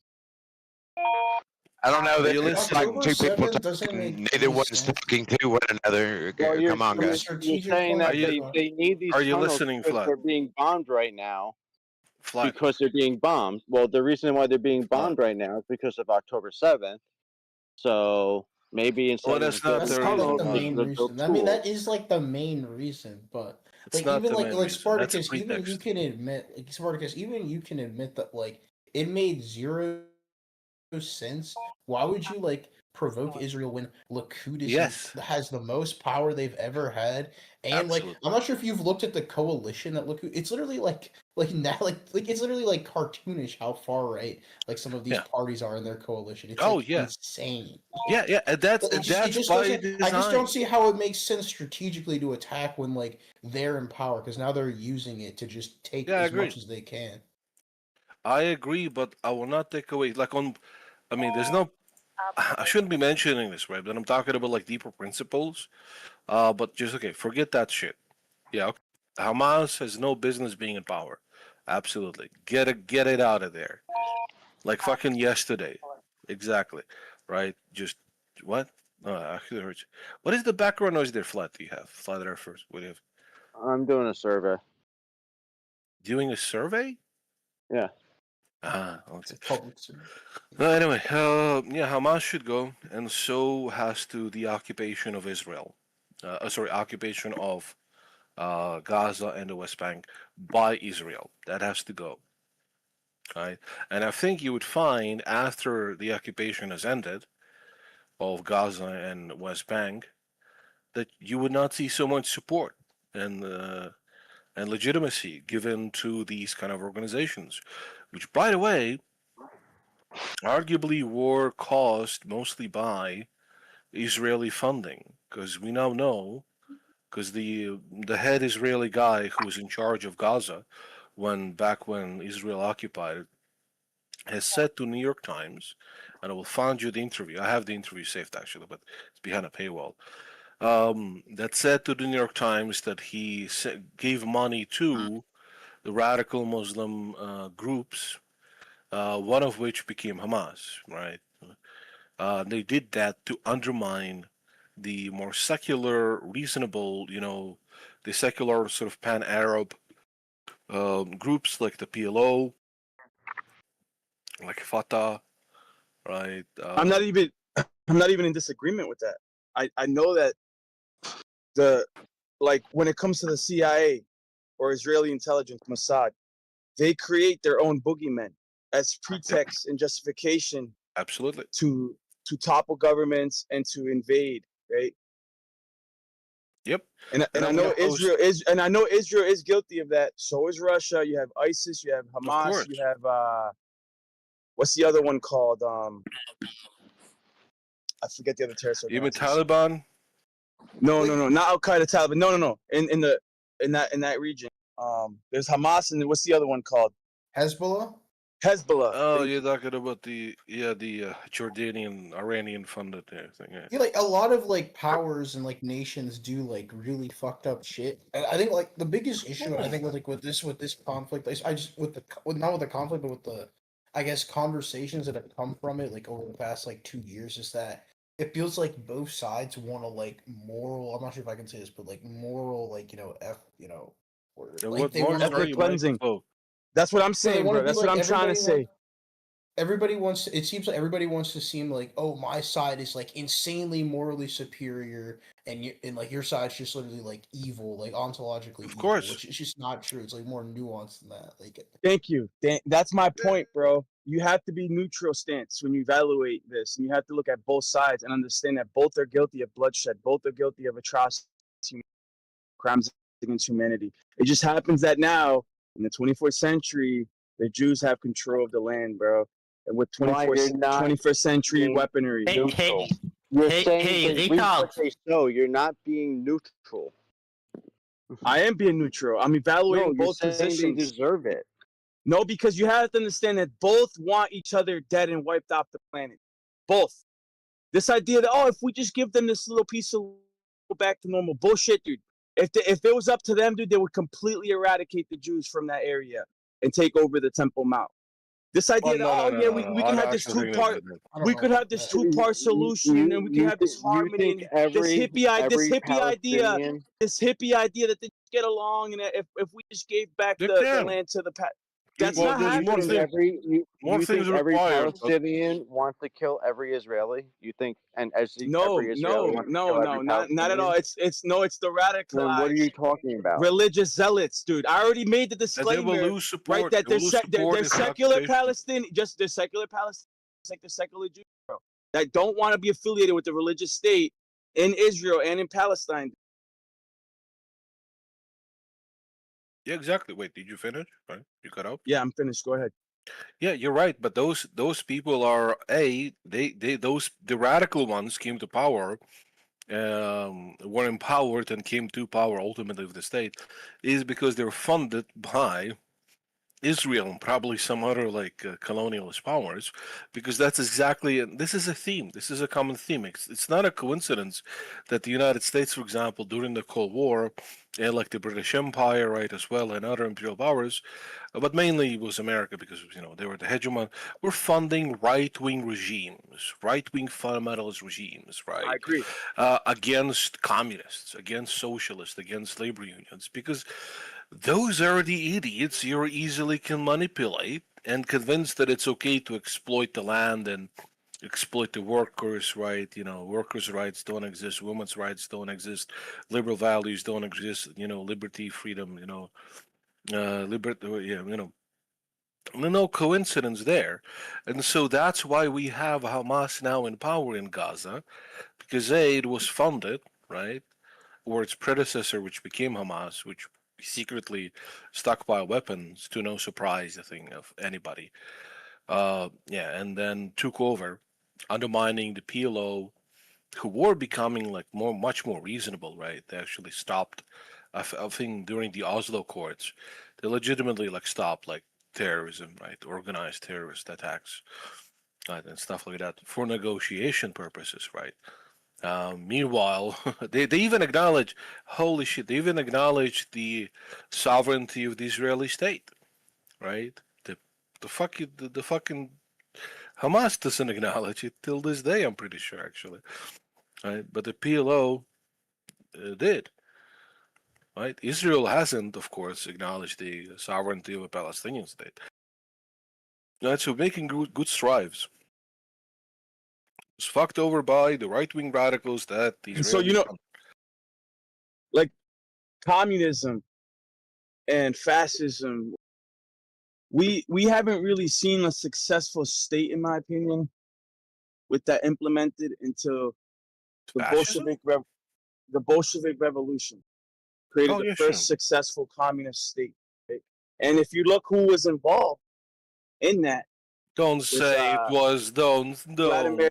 I don't know. You It's listen. like two people talking, neither one's talking to one another. Well, Come on, guys. You're saying that they need these Are you tunnels listening, because Flat? they're being bombed right now. Flat. Because they're being bombed. Well, the reason why they're being bombed right now is because of October 7th. So Maybe instead Well, of that's not building the That's not like reason. the silos, main they'll build reason. I mean, that tools. is like the main reason, but It's like not even the like main like reason. That's a Spartacus, even you pretext. can admit, like Spartacus, even you can admit that like it made zero sense. Why would you like provoke Israel when Lakutis Yes, has the most power they've ever had? And like absolutely. I'm not sure if you've looked at the coalition that Lakud. It's literally like now like it's literally like cartoonish how far right like some of these Yeah. parties are in their coalition. It's Oh like yeah, insane. yeah. And that's But it just by doesn't. I just don't design. see how it makes sense strategically to attack when like they're in power because now they're using it to just take Yeah, I as agree. much as they can. I agree, but I will not take away like on. I mean, there's no. I shouldn't be mentioning this, right? But I'm talking about like deeper principles. But just okay, forget that shit. Yeah, okay. Hamas has no business being in power. Absolutely, get it out of there. Like fucking yesterday, exactly, right? Just what? Actually, hurts. What is the background noise there? Flat? Do you have flat earthers? What do you have? I'm doing a survey. Doing a survey? Yeah. Ah, It's okay. a public service. Anyway, yeah, Hamas should go, and so has to the occupation of Israel. Sorry, occupation of Gaza and the West Bank by Israel. That has to go. Right? And I think you would find after the occupation has ended of Gaza and West Bank that you would not see so much support and legitimacy given to these kind of organizations, which, by the way, arguably were caused mostly by Israeli funding, because we now know, because the head Israeli guy who was in charge of Gaza when Israel occupied it has said to New York Times, and I will find you the interview. I have the interview saved actually, but it's behind a paywall. That said to the New York Times that he gave money to the radical Muslim groups, one of which became Hamas, right? They did that to undermine the more secular, reasonable, the secular sort of pan-Arab groups like the PLO, like Fatah, right? I'm not even in disagreement with that. I know that when it comes to the CIA or Israeli intelligence, Mossad, they create their own boogeymen as pretext and justification absolutely to topple governments and to invade, right? Yep. And I know Israel is guilty of that. So is Russia. You have ISIS. You have Hamas. You have what's the other one called? I forget the other terrorist Even organization. Taliban. No, not Al Qaeda, Taliban. No. In that region, there's Hamas, and what's the other one called? Hezbollah. Oh, you're talking about the Jordanian, Iranian funded thing. Yeah. Yeah, like a lot of like powers and like nations do like really fucked up shit. And I think like the biggest issue I think with this conflict is not with the conflict but with the I guess conversations that have come from it like over the past like 2 years is that it feels like both sides want to like moral. I'm not sure if I can say this, but like moral like What they more want ethnic cleansing. That's what I'm saying, bro. That's what I'm trying to say. Everybody wants. It seems like everybody wants to seem like, oh, my side is like insanely morally superior, and like your side's just literally like evil, like ontologically evil. Of course, which is just not true. It's like more nuanced than that. Like, thank you. That's my point, bro. You have to be neutral stance when you evaluate this, and you have to look at both sides and understand that both are guilty of bloodshed, both are guilty of atrocities, crimes against humanity. It just happens that now in the 24th century, the Jews have control of the land, bro. And with 21st century weaponry. You're saying they reap what they sow. You're not being neutral. I am being neutral. I'm evaluating both positions. They deserve it. No, because you have to understand that both want each other dead and wiped off the planet. Both. This idea that, if we just give them this little piece of back to normal, bullshit, dude. If it was up to them, dude, they would completely eradicate the Jews from that area and take over the Temple Mount. This idea we can have this two-part, we could have this two-part solution, and we can have this harmony, and this hippie idea that they get along, and if we just gave back the land to the That's Well, not there's happening. more think things. you think every Required. But Palestinian wants to kill every Israeli? You think every Israeli wants to kill every not at all. Palestinian? It's the Then what are you radicalized talking about? religious zealots, dude. I already made the and they will disclaimer, lose right? support. That They will lose support they're in the secular occupation. Palestinian, they're secular Palestinians, like the secular Jews, bro, that don't want to be affiliated with the religious state in Israel and in Palestine. Yeah, exactly. Wait, did you finish? Right, you cut out. Yeah, I'm finished. Go ahead. Yeah, you're right. But those people are the radical ones came to power, were empowered and came to power ultimately of the state, is because they're funded by Israel and probably some other like colonialist powers, because that's exactly, and this is a theme. This is a common theme. It's not a coincidence that the United States, for example, during the Cold War, like the British Empire, right, as well, and other imperial powers, but mainly it was America because they were the hegemon. Were funding right-wing regimes, right-wing fundamentalist regimes, I right, agree. against communists, against socialists, against labor unions, because those are the idiots you easily can manipulate and convince that it's okay to exploit the land and exploit the workers, right? Workers' rights don't exist, women's rights don't exist, liberal values don't exist, liberty, freedom, liberty, yeah, no coincidence there. And so that's why we have Hamas now in power in Gaza, because it was funded, right? Or its predecessor, which became Hamas, which secretly stockpile weapons to no surprise, I think, of anybody. Yeah, and then took over, undermining the PLO, who were becoming like much more reasonable, right? They actually stopped. I think during the Oslo Accords, they legitimately like stopped like terrorism, right? Organized terrorist attacks, right, and stuff like that for negotiation purposes, right? Meanwhile, they even acknowledge, holy shit, they even acknowledge the sovereignty of the Israeli state, right? The fucking Hamas doesn't acknowledge it till this day. I'm pretty sure, actually, right? But the PLO did, right? Israel hasn't, of course, acknowledged the sovereignty of a Palestinian state. Right, so making good strides. Was fucked over by the right-wing radicals that the And so Israelis. like communism and fascism, we haven't really seen a successful state, in my opinion, with that implemented until the Bolshevik Revolution created Oh, the yeah, first sure. successful communist state. Right? And if you look who was involved in that, Don't say it was. Don't. Vladimir.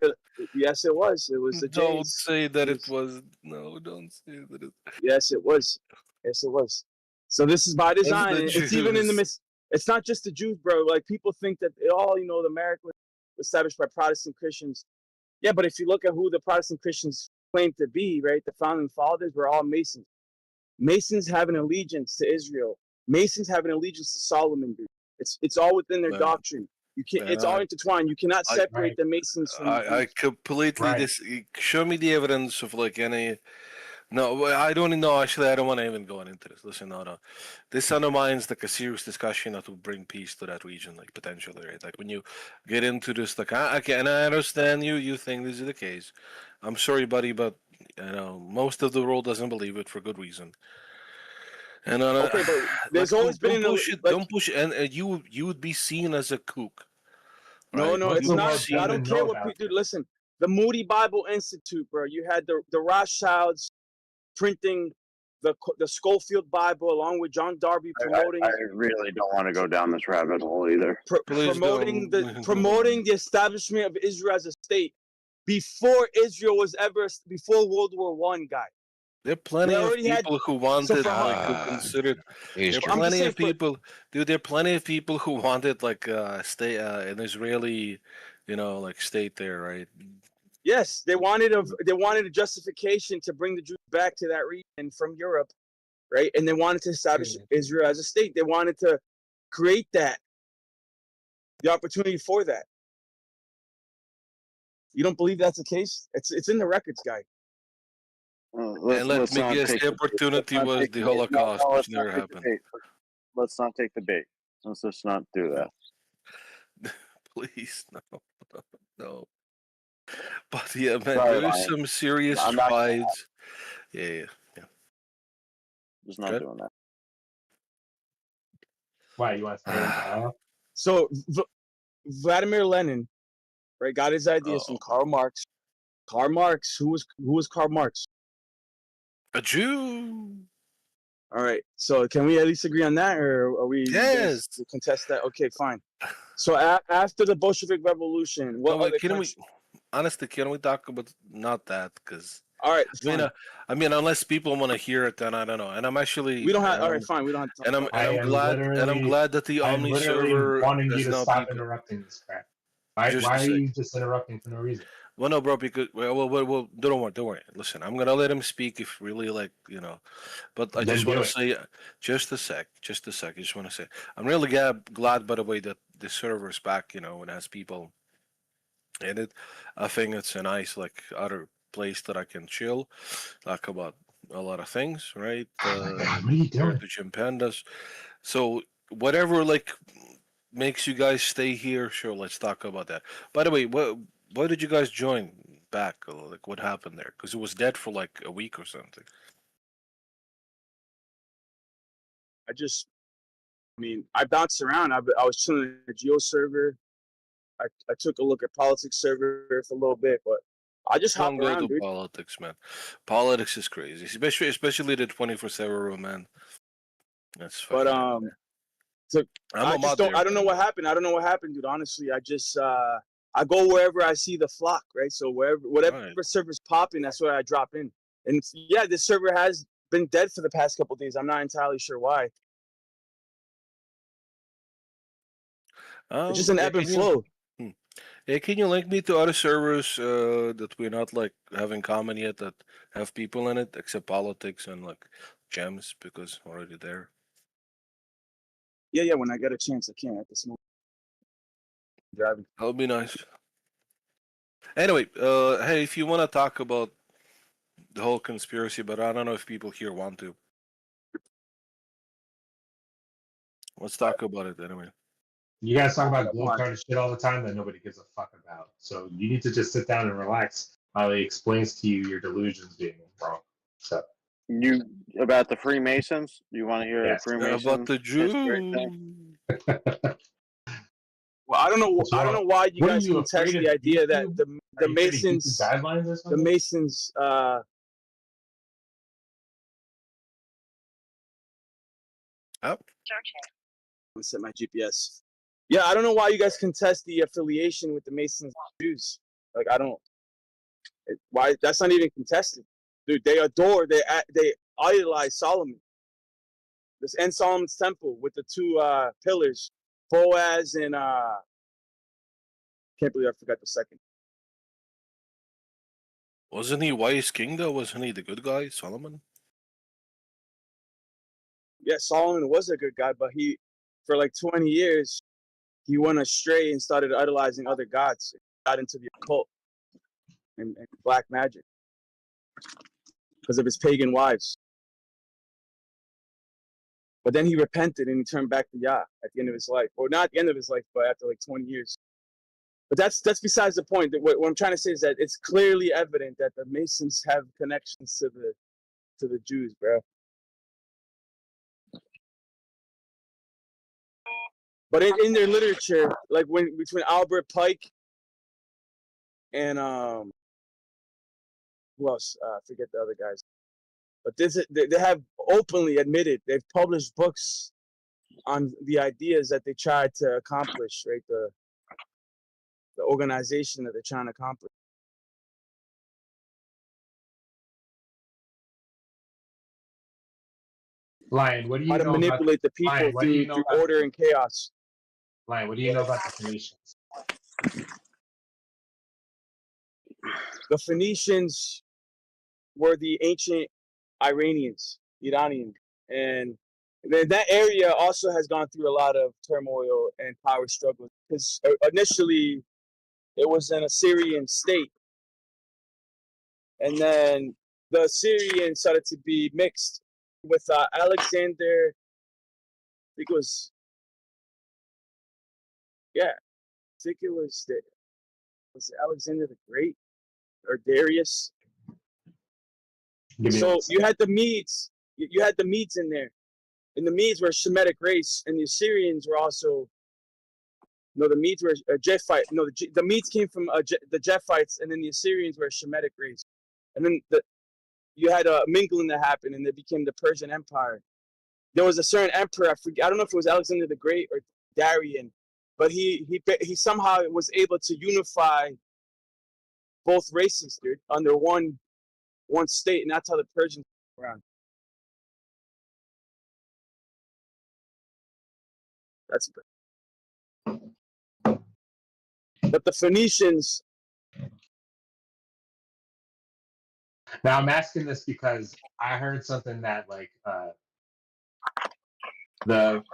Yes, it was. It was the Don't Jays. say that it was. No, don't say that it. Yes, it was. Yes, it was. So this is by That's design. the It's even in the Jews. It's not just the Jews, bro. Like people think that the America was established by Protestant Christians. Yeah, but if you look at who the Protestant Christians claim to be, right, the founding fathers were all Masons. Masons have an allegiance to Israel. Masons have an allegiance to Solomon, dude. It's all within their Man, doctrine. You can't. man, It's all intertwined. You cannot I, separate the Masons from the I Jews. completely show me the evidence of like any. No, I don't know. Actually, I don't want to even go into this. Listen, no. This undermines like a serious discussion that will bring peace to that region, like potentially, right? Like when you get into this, like, okay, and I understand you think this is the case. I'm sorry, buddy, but most of the world doesn't believe it for good reason. And Okay, but like, there's always been don't an push it. like. Don't push it. And you would be seen as a kook, No, right? no, Most of it's the You would be not. world I seen. don't doesn't care know what about people do. Listen, the Moody Bible Institute, bro. You had the Rothschilds printing the Schofield Bible along with John Darby I promoting really don't want to go down this rabbit hole either. Please promoting don't. the establishment of Israel as a state before Israel was ever before World War I, guy. There are plenty They of already had. people who So wanted for like who considered. There are Easter. I'm just plenty saying of for people, dude. There are plenty of people who wanted like stay an Israeli, like state there, right? yes, they wanted a justification to bring the Jews back to that region from Europe, right? And they wanted to establish Israel as a state. They wanted to create the opportunity for that. You don't believe that's the case? It's in the records, guy. And let Let's me not guess, take the let's opportunity not was take the the bait. No, Holocaust, no, which let's not never take the happened. bait. Let's not take the bait. Let's just not do that. Please, no. But yeah, man, Sorry, there is Ryan. some serious I'm not gonna strides. Yeah. Just not Good. doing that. Why you want to stay in Ohio? So Vladimir Lenin, right, got his ideas from Karl Marx. Karl Marx, who was Karl Marx? A Jew. All right. So can we at least agree on that, or are we Yes. gonna contest that? Okay, fine. So after the Bolshevik Revolution, what No, wait, other can countries? honestly, can we talk about not that? Because All right, fine. I mean, unless people want to hear it, then I don't know. And I'm actually, We don't have. All right, fine. We don't have to talk and about I'm glad that the I'm Omni literally server wanting you does to not stop be interrupting this crap. Just Why a are sec. you just interrupting for no reason? Well, no, bro, because well, don't worry. Listen, I'm gonna let him speak if really But I Then just do want to it. say, just a sec. I just want to say, I'm really glad, by the way, that the server's back. And has people in it. I think it's a nice other place that I can chill, talk about a lot of things, right? Oh my God, what are you Compared doing? to Jim Pandas. So whatever makes you guys stay here, sure, let's talk about that. By the way, why did you guys join back? What happened there? Because it was dead for like a week or something. I mean, I bounced around. I was chilling in the Geo server. I took a look at politics server for a little bit, but I just hop Don't go around, to dude. politics, man. Politics is crazy, especially the 24/7 room, man. That's But fucking. so I'm I a just mod don't. there, I don't by know the what way. happened. I don't know what happened, dude. Honestly, I go wherever I see the flock, right? So whatever Right. server's popping, that's where I drop in. And yeah, this server has been dead for the past couple of days. I'm not entirely sure why. It's just an Yeah, ebb and flow. can you link me to other servers that we're not having common yet that have people in it, except politics and gems because I'm already there. Yeah. When I get a chance, I can at this moment. Driving. That would be nice. Anyway, hey, if you want to talk about the whole conspiracy, but I don't know if people here want to. Let's talk about it anyway. You guys talk about glow card shit all the time that nobody gives a fuck about. So you need to just sit down and relax while he explains to you your delusions being wrong. So You about the Freemasons? You want to hear yes. the Freemason About the history Jew. thing? Well, I don't know. What's I don't wrong? know why you What are guys you contest afraid the of idea that YouTube? the Are you afraid of YouTube Masons, guidelines or the something? Masons. Oh. Let me set my GPS. Yeah, I don't know why you guys contest the affiliation with the Masons and Jews. Like, I don't. Why? That's not even contested, dude. They idolize Solomon. This and Solomon's temple with the two pillars, Boaz and can't believe I forgot the second. Wasn't he wise king though? Wasn't he the good guy, Solomon? Yeah, Solomon was a good guy, but for like 20 years, he went astray and started idolizing other gods. Got into the occult and black magic because of his pagan wives. But then he repented and he turned back to Yah at the end of his life, or not at the end of his life, but after like 20 years. But that's besides the point. What I'm trying to say is that it's clearly evident that the Masons have connections to the Jews, bro. But in their literature, like between Albert Pike and who else? I forget the other guys. But they have openly admitted they've published books on the ideas that they tried to accomplish, right? The organization that they're trying to accomplish. Lion, what do you How to know about manipulate the people Lion, what do you through know about order and chaos. Lion, what do you know about the Phoenicians? The Phoenicians were the ancient Iranians, and that area also has gone through a lot of turmoil and power struggles because initially it was an Assyrian state, and then the Assyrians started to be mixed with Alexander. I think it was Yeah, I think it was Alexander the Great or Darius. So you had the Medes. You had the Medes in there, and the Medes were a Shemitic race, and the Assyrians were also. No, the Medes were a Jephite. No, the Medes came from the Japhites, and then the Assyrians were a Shemitic race, and then you had a mingling that happened, and it became the Persian Empire. There was a certain emperor. I don't know if it was Alexander the Great or Darian, but he somehow was able to unify both races, dude, under one state, and that's how the Persians came around. That's but the Phoenicians. Now I'm asking this because I heard something that like the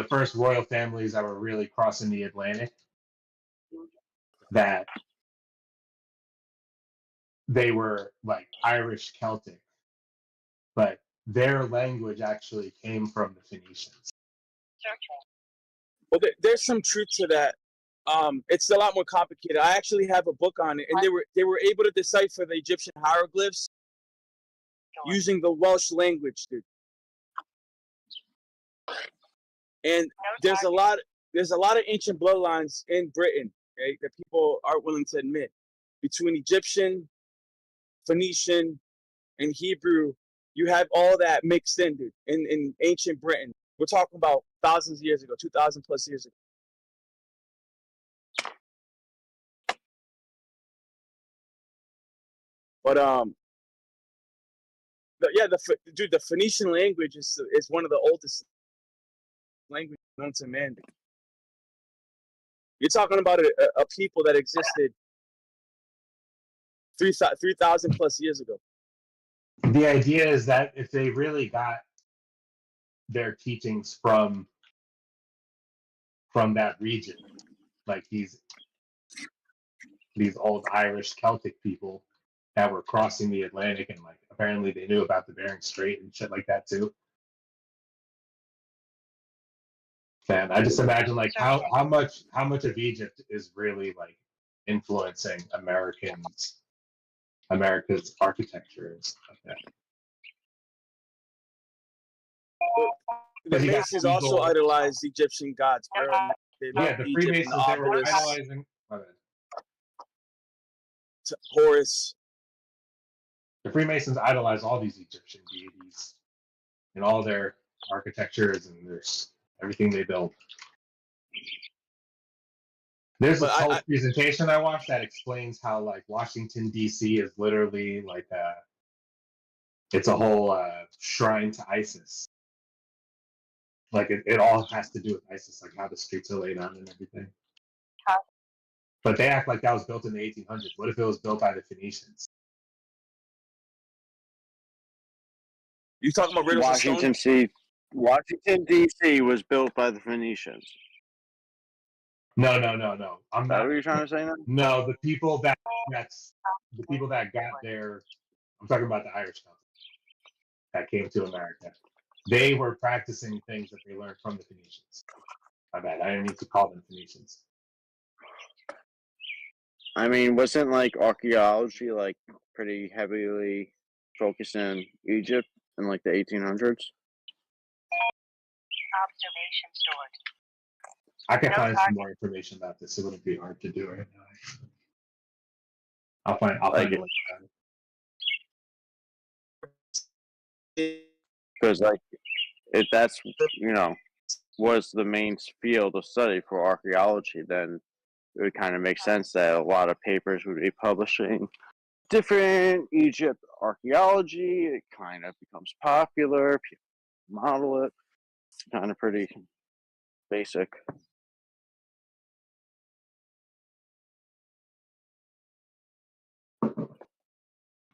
first royal families that were really crossing the Atlantic, that they were like Irish Celtic, but their language actually came from the Phoenicians. Well, there's some truth to that. It's a lot more complicated. I actually have a book on it, and they were able to decipher the Egyptian hieroglyphs using the Welsh language, dude. And there's a lot of ancient bloodlines in Britain, right, that people aren't willing to admit, between Egyptian, Phoenician, and Hebrew. You have all that mixed in, dude, in ancient Britain. We're talking about thousands of years ago, 2,000 plus years ago. But the Phoenician language is one of the oldest languages known to man. You're talking about a people that existed 3,000 plus years ago. The idea is that if they really got their teachings from that region, like these old Irish Celtic people that were crossing the Atlantic, and like apparently they knew about the Bering Strait and shit like that too. And I just imagine like how much of Egypt is really like influencing America's architecture and stuff like that. The Masons also idolized Egyptian gods, bro. They Yeah, the Freemasons, they were idolizing. My bad. Horus. The Freemasons idolize all these Egyptian deities and all their architectures and everything they built. There's this whole presentation I watched that explains how like Washington D.C. is literally like it's a whole shrine to Isis. Like it all has to do with Isis, like how the streets are laid out and everything. But they act like that was built in the 1800s. What if it was built by the Phoenicians? You talking about riddles Washington D.C. was built by the Phoenicians. No. I'm not. What are you trying to say now? No, the people that got there. I'm talking about the Irish Celtics that came to America. They were practicing things that they learned from the Phoenicians. My bad. I didn't need to call them Phoenicians. I mean, wasn't like archaeology like pretty heavily focused in Egypt in like the 1800s? Observation stored. I can find some more information about this. It wouldn't be hard to do right now. I'll find a link about it. Because like, if that's was the main field of study for archaeology, then it would kind of make sense that a lot of papers would be publishing different Egypt archaeology. It kind of becomes popular. People model it. It's kind of pretty basic.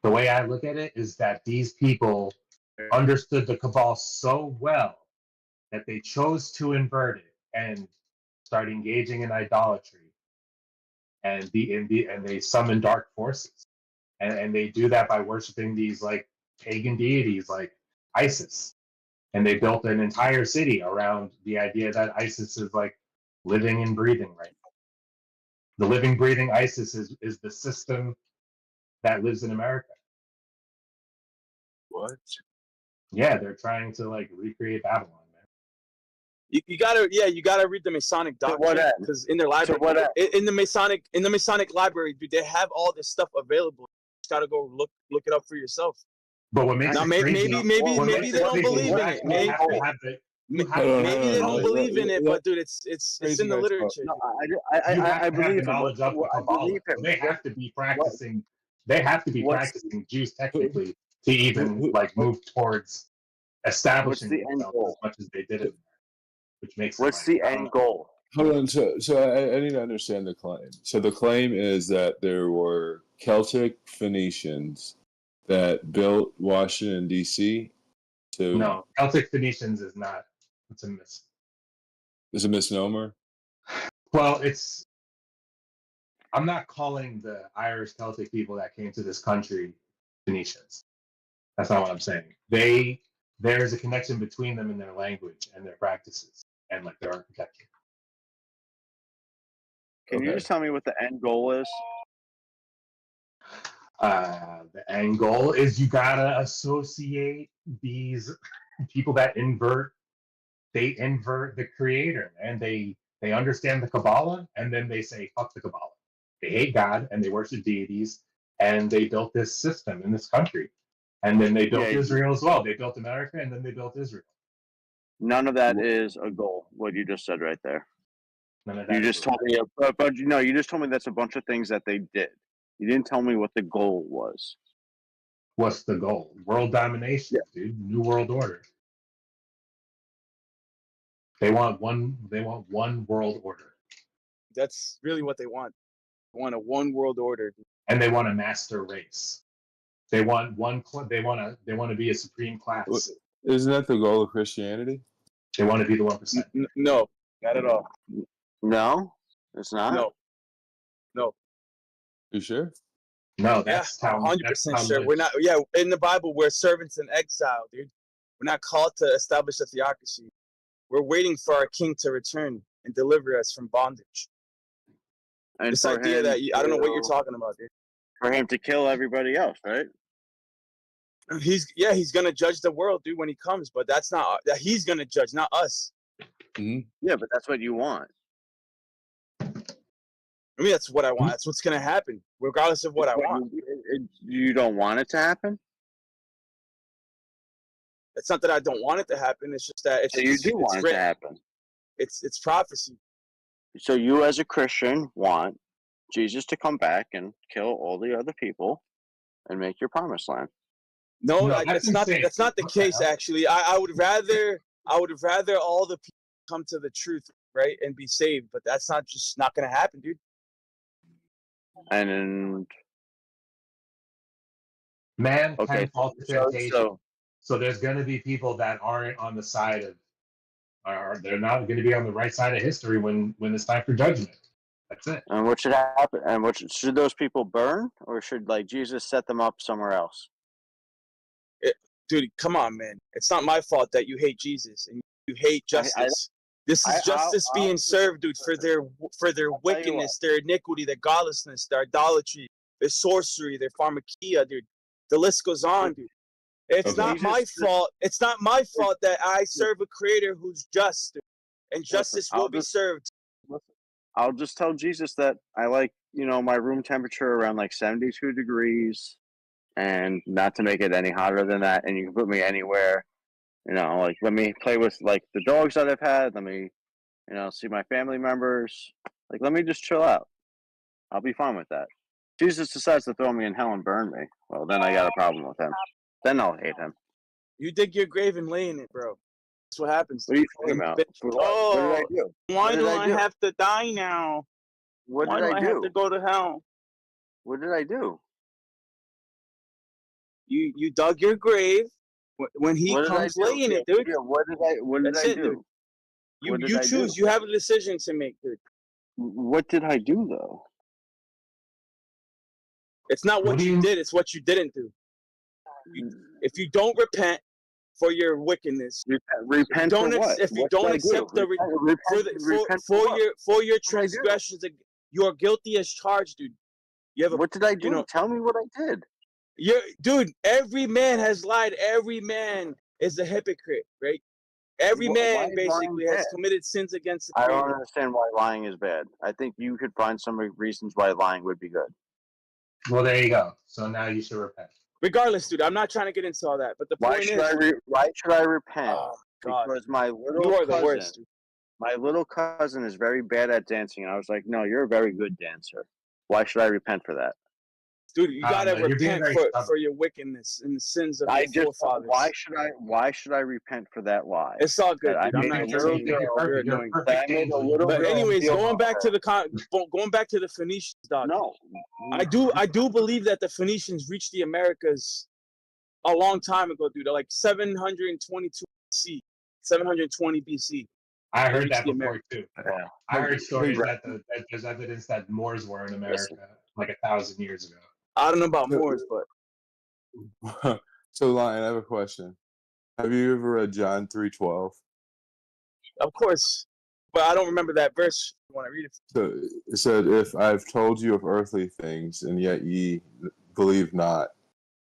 The way I look at it is that these people understood the Cabal so well that they chose to invert it and start engaging in idolatry, and they summon dark forces, and they do that by worshiping these like pagan deities like Isis, and they built an entire city around the idea that Isis is like living and breathing right now. The living, breathing ISIS is the system that lives in America. What? Yeah, they're trying to like recreate Babylon, man. You gotta read the Masonic doctrine because in their library, in the Masonic library, dude, they have all this stuff available. You just gotta go look it up for yourself. But what makes now, it maybe crazy, maybe they don't believe in it. Maybe they don't believe in it, but dude, it's in the literature. No, you have I to have believe the him. knowledge of the I Kabbalah. believe him. So they have to be practicing. They have to be practicing Jews technically to even like move towards establishing the end themselves goal? as much as they did it, which makes What's it like, the end goal? Hold on. So I need to understand the claim. So the claim is that there were Celtic Phoenicians that built Washington D.C. to. No, Celtic Phoenicians is not. It's a It's a misnomer. Well, it's. I'm not calling the Irish Celtic people that came to this country Phoenicians. That's not what I'm saying. There's a connection between them and their language and their practices and like their architecture. Can you just tell me what the end goal is? The end goal is you gotta associate these people that invert the creator, and they understand the Kabbalah, and then they say fuck the Kabbalah. They hate God and they worship deities, and they built this system in this country, and then they built Israel as well. They built America, and then they built Israel. None of that is a goal. What you just said right there. None of that You just told me, but you just told me that's a bunch of things that they did. You didn't tell me what the goal was. What's the goal? World domination, dude. New world order. They want one world order. That's really what they want. They want a one world order. And they want a master race. They want they want to be a supreme class. Isn't that the goal of Christianity? They want to be the 1%. No, not at all. No, it's not. No. You sure? No, that's how 100% sure. We're not. Yeah, in the Bible, we're servants in exile, dude. We're not called to establish a theocracy. We're waiting for our king to return and deliver us from bondage. And this idea that I don't know what you're talking about, dude. For him to kill everybody else, right? He's gonna judge the world, dude, when he comes. But that's not that he's gonna judge, not us. Mm-hmm. Yeah, but that's what you want. I mean, that's what I want. That's what's gonna happen, regardless of what I want. You don't want it to happen? It's not that I don't want it to happen. It's just that you do want it to happen. It's prophecy. So you, as a Christian, want Jesus to come back and kill all the other people and make your promised land. No, that's not the case. Actually, I would rather all the people come to the truth, right, and be saved. But that's not going to happen, dude. And man can fall to temptation. So there's going to be people that aren't on the side of, or they're not going to be on the right side of history when it's time for judgment. That's it. And what should happen? And should those people burn, or should like Jesus set them up somewhere else? Dude, come on, man. It's not my fault that you hate Jesus and you hate justice. This is justice being served, dude, for their wickedness, their iniquity, their godlessness, their idolatry, their sorcery, their pharmakia, dude. The list goes on, dude. It's not my fault. It's not my fault that I serve a creator who's just, dude, and justice will be served. I'll just tell Jesus that I like, my room temperature around like 72 degrees. And not to make it any hotter than that, and you can put me anywhere, like let me play with like the dogs that I've had, let me, see my family members, like let me just chill out. I'll be fine with that. Jesus decides to throw me in hell and burn me, well then I got a problem with him. Then I'll hate him. You dig your grave and lay in it, bro. That's what happens. What are you talking about? Oh, what did I do? Why do I have to die now? What why did do I have to go to hell? What did I do? You dug your grave. When he comes, lay in it, dude. Yeah, what did I do? Dude. You choose. You have a decision to make, dude. What did I do though? It's not what you did. It's what you didn't do. If you don't repent for your wickedness. Repent for what? If you What don't should I do? accept the Repent for what? for your What did I do? transgressions, you are guilty as charged, dude. You have What did I do? You know, Tell me what I did. dude. Every man has lied. Every man is a hypocrite, right? Every Why man is lying basically has bad? committed sins against the I don't Creator. understand why lying is bad. I think you could find some reasons why lying would be good. Well, there you go. So now you should repent. Regardless, dude, I'm not trying to get into all that. But the Why point should is, why should I repent? oh God, Because my you little are the cousin, worst, dude. my little cousin is very bad at dancing, and I was like, no, you're a very good dancer. Why should I repent for that? Dude, you gotta No, you're being repent very for stubborn. your wickedness and the sins of I your just forefathers. why should I repent for that lie? It's all good, That I dude. I'm made not a getting little into it. girl. You're You're a annoying. perfect That made a angel. little But girl anyways, feel going back to better. going back to the Phoenicians, dog. No, I do believe that the Phoenicians reached the Americas a long time ago, dude. They're like 722 BC, 720 BC. I They heard reached that the before Americas. too. Yeah. I heard stories Right. that there's evidence that Moors were in Listen. America like 1,000 years ago. I don't know about Moors, but So, Lion, I have a question. Have you ever read John 3:12? of course. But I don't remember that verse. You want to read it? So it said, "If I've told you of earthly things, and yet ye believe not,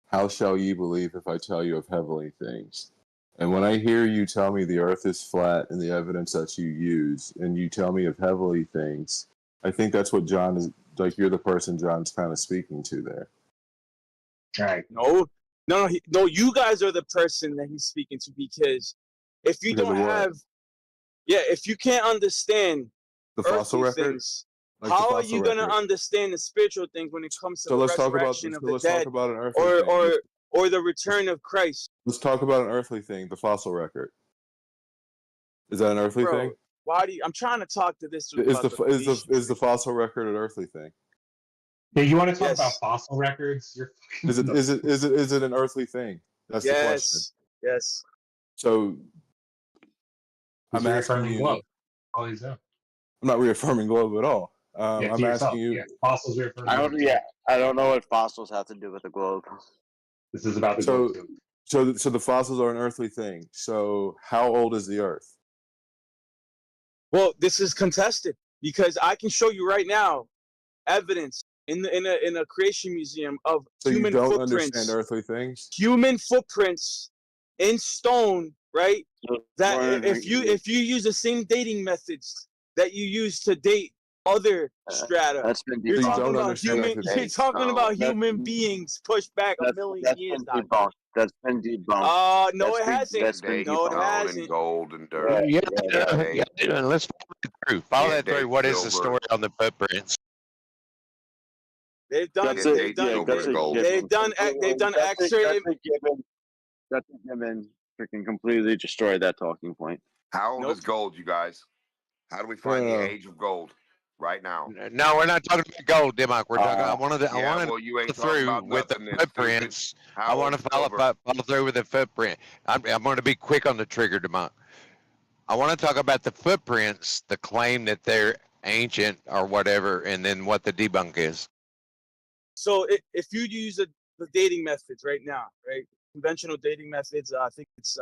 how shall ye believe if I tell you of heavenly things?" And when I hear you tell me the earth is flat and the evidence that you use, and you tell me of heavenly things, I think that's what John is like. You're the person John's kind of speaking to there. Right. No. You guys are the person that he's speaking to, because if you Because don't of what? have, if you can't understand The fossil earthly record? things, Like the how are fossil you gonna record. understand the spiritual things when it comes to So the let's talk about resurrection of the dead, an earthly thing. or the return of Christ? Let's talk about an earthly thing, the fossil record. Is that an earthly Bro, thing? why do you, I'm trying to talk to this dude Is about the is the fossil record an earthly thing? Yeah, you want to talk Yes. about fossil records? You're Is it an earthly thing? That's the question. Yes. So He's I'm asking reaffirming you. globe. All he's doing. I'm not reaffirming globe at all. Yeah, to I'm yourself. asking you. Yeah, fossils reaffirming globe. I don't know what fossils have to do with the globe. This is about the globe too. So the fossils are an earthly thing. So how old is the Earth? Well, this is contested because I can show you right now evidence in a creation museum of So human you don't footprints. understand earthly things? Human footprints in stone, right? That if you use the same dating methods that you use to date other strata, That's been you're debunked. talking about human beings pushed back a million years. Been debunked. That's been debunked. No, it hasn't. No, it hasn't. Gold and dirt. Right, Let's follow that through. Follow Yeah, that through. Dave What is the Silver. story on the footprints? They've done That's they've done that's a gold. given. they've done That's a X-ray. given. That's a given. Freaking completely destroyed that talking point. How old is gold, you guys? How do we find the age of gold right now? No, we're not talking about gold, Dimmock. We're talking. I wanted to. Yeah, I wanted well, you to ain't follow talking through about with the nothing then, footprints. stupid. I How want old to is follow silver? through with the footprint. I'm going to be quick on the trigger, Dimmock. I want to talk about the footprints, the claim that they're ancient or whatever, and then what the debunk is. So if you use the dating methods right now, right? Conventional dating methods, I think it's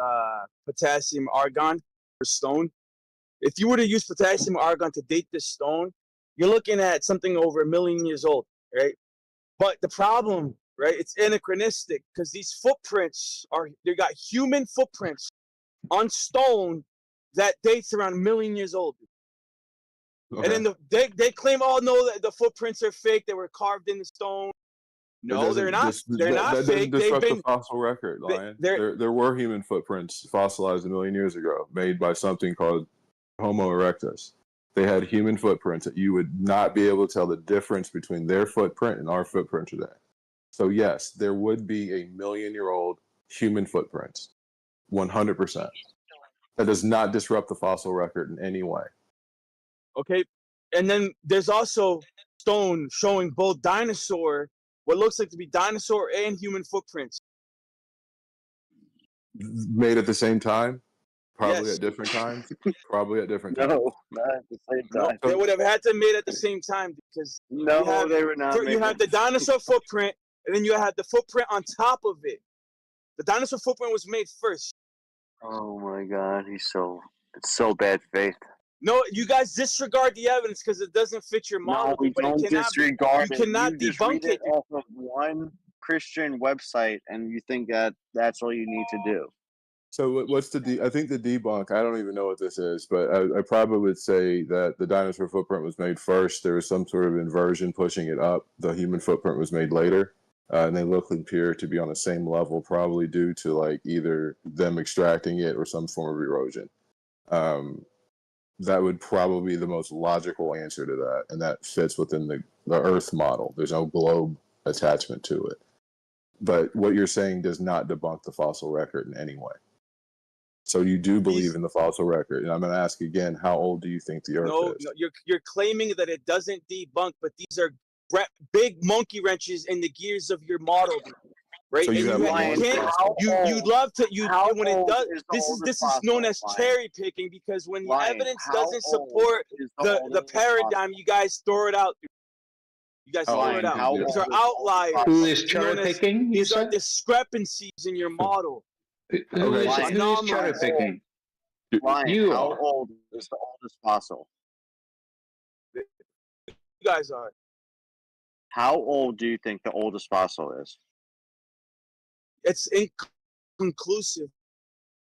potassium argon for stone. If you were to use potassium argon to date this stone, you're looking at something over 1 million years old, right? But the problem, right? It's anachronistic because these footprints they got human footprints on stone that dates around 1 million years old. Okay. And then they claim, oh no, the footprints are fake. They were carved in the stone. No, they're not. They're not that fake. doesn't They've disrupt been. the fossil record, Lion. they're- There were human footprints fossilized 1 million years ago, made by something called Homo erectus. They had human footprints that you would not be able to tell the difference between their footprint and our footprint today. So yes, there would be 1 million-year-old human footprints, 100%. That does not disrupt the fossil record in any way. Okay, and then there's also stone showing both what looks like to be dinosaur and human footprints. Made at the same time, probably Yes. at different times, probably at different times. No, not at the same No, time. they would have had to made at the same time because No, they were not. You have the dinosaur footprint, and then you have the footprint on top of it. The dinosaur footprint was made first. Oh my God, it's so bad faith. No, you guys disregard the evidence because it doesn't fit your No, model, we but it don't cannot be. disregard You it. cannot You just debunk read it it. off of one Christian website, and you think that that's all you need to do. So what's the I think the debunk, I don't even know what this is, but I probably would say that the dinosaur footprint was made first. There was some sort of inversion pushing it up. The human footprint was made later. And they look and appear to be on the same level, probably due to like either them extracting it or some form of erosion. That would probably be the most logical answer to that, and that fits within the Earth model. There's no globe attachment to it. But what you're saying does not debunk the fossil record in any way. So you do believe in the fossil record, and I'm going to ask again: how old do you think the Earth No, is? no, you're claiming that it doesn't debunk, but these are big monkey wrenches in the gears of your model, right? So And you have one can't fossil. you'd love to How when it old does is the this is oldest known fossil, as Lion? cherry picking, because when the Lion, evidence how doesn't old support is the oldest paradigm, you guys throw it out. You guys throw it Lion, out. how These old are is the oldest outliers. fossil? Who is These are known cherry as picking? You these are said. discrepancies in your model. Who is Lion, cherry Anomalies. picking? Lion, You how are. old is the oldest fossil? You guys are. How old do you think the oldest fossil is? It's inconclusive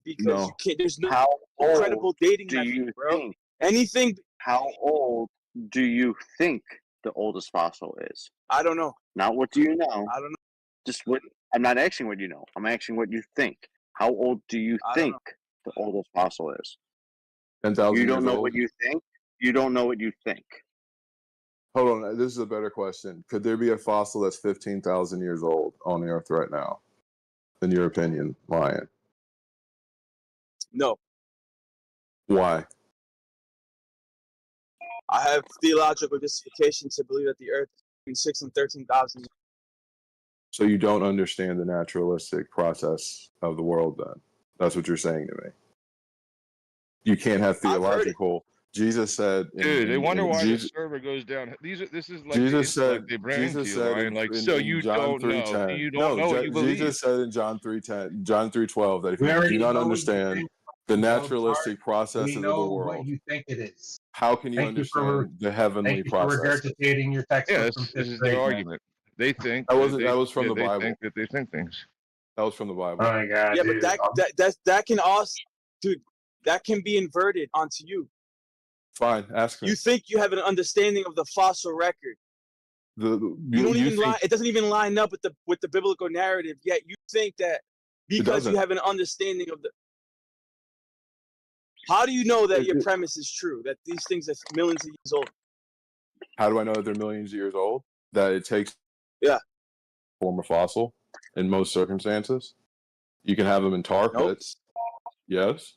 because you No. can't. There's no How credible old dating do method, you bro. think? Anything. How old do you think the oldest fossil is? I don't know. Not what do you know. I don't know. Just what. I'm not asking what you know. I'm asking what you think. How old do you I don't think the oldest fossil is? 10,000 You years don't know old. what you think. You don't know what you think. Hold on, this is a better question. Could there be a fossil that's 15,000 years old on the Earth right now? In your opinion, Lion? No. Why? I have theological justification to believe that the Earth is between 6 and 13,000. So you don't understand the naturalistic process of the world then? That's what you're saying to me. You can't have theological. Jesus said, Dude, they wonder why Jesus, the server goes down. This is like Jesus the said, intellect they bring Jesus to you, said Lion. Like, in so you John don't know. 3:10. You don't know what you believe. Jesus said in John 3:10, John 3:12 that if We you do already not know what you understand think. the We know naturalistic part. processes We of the know what world, you think it is. how can you Thank you for understand the heavenly thank you for processes? regurgitating your textbook Yes, from this fifth is their grade, man. argument. They think That was from the they Bible. think that they think things. That was from the Bible. Oh my god, Yeah, dude. but that can also, dude, that can be inverted onto you. Fine, ask me. You think you have an understanding of the fossil record. You don't even line. It doesn't even line up with the biblical narrative. Yet you think that because you doesn't. have an understanding of the. How do you know that your premise is true? That these things are millions of years old. How do I know that they're millions of years old? That it takes form a fossil in most circumstances. You can have them in tar pits. Yes.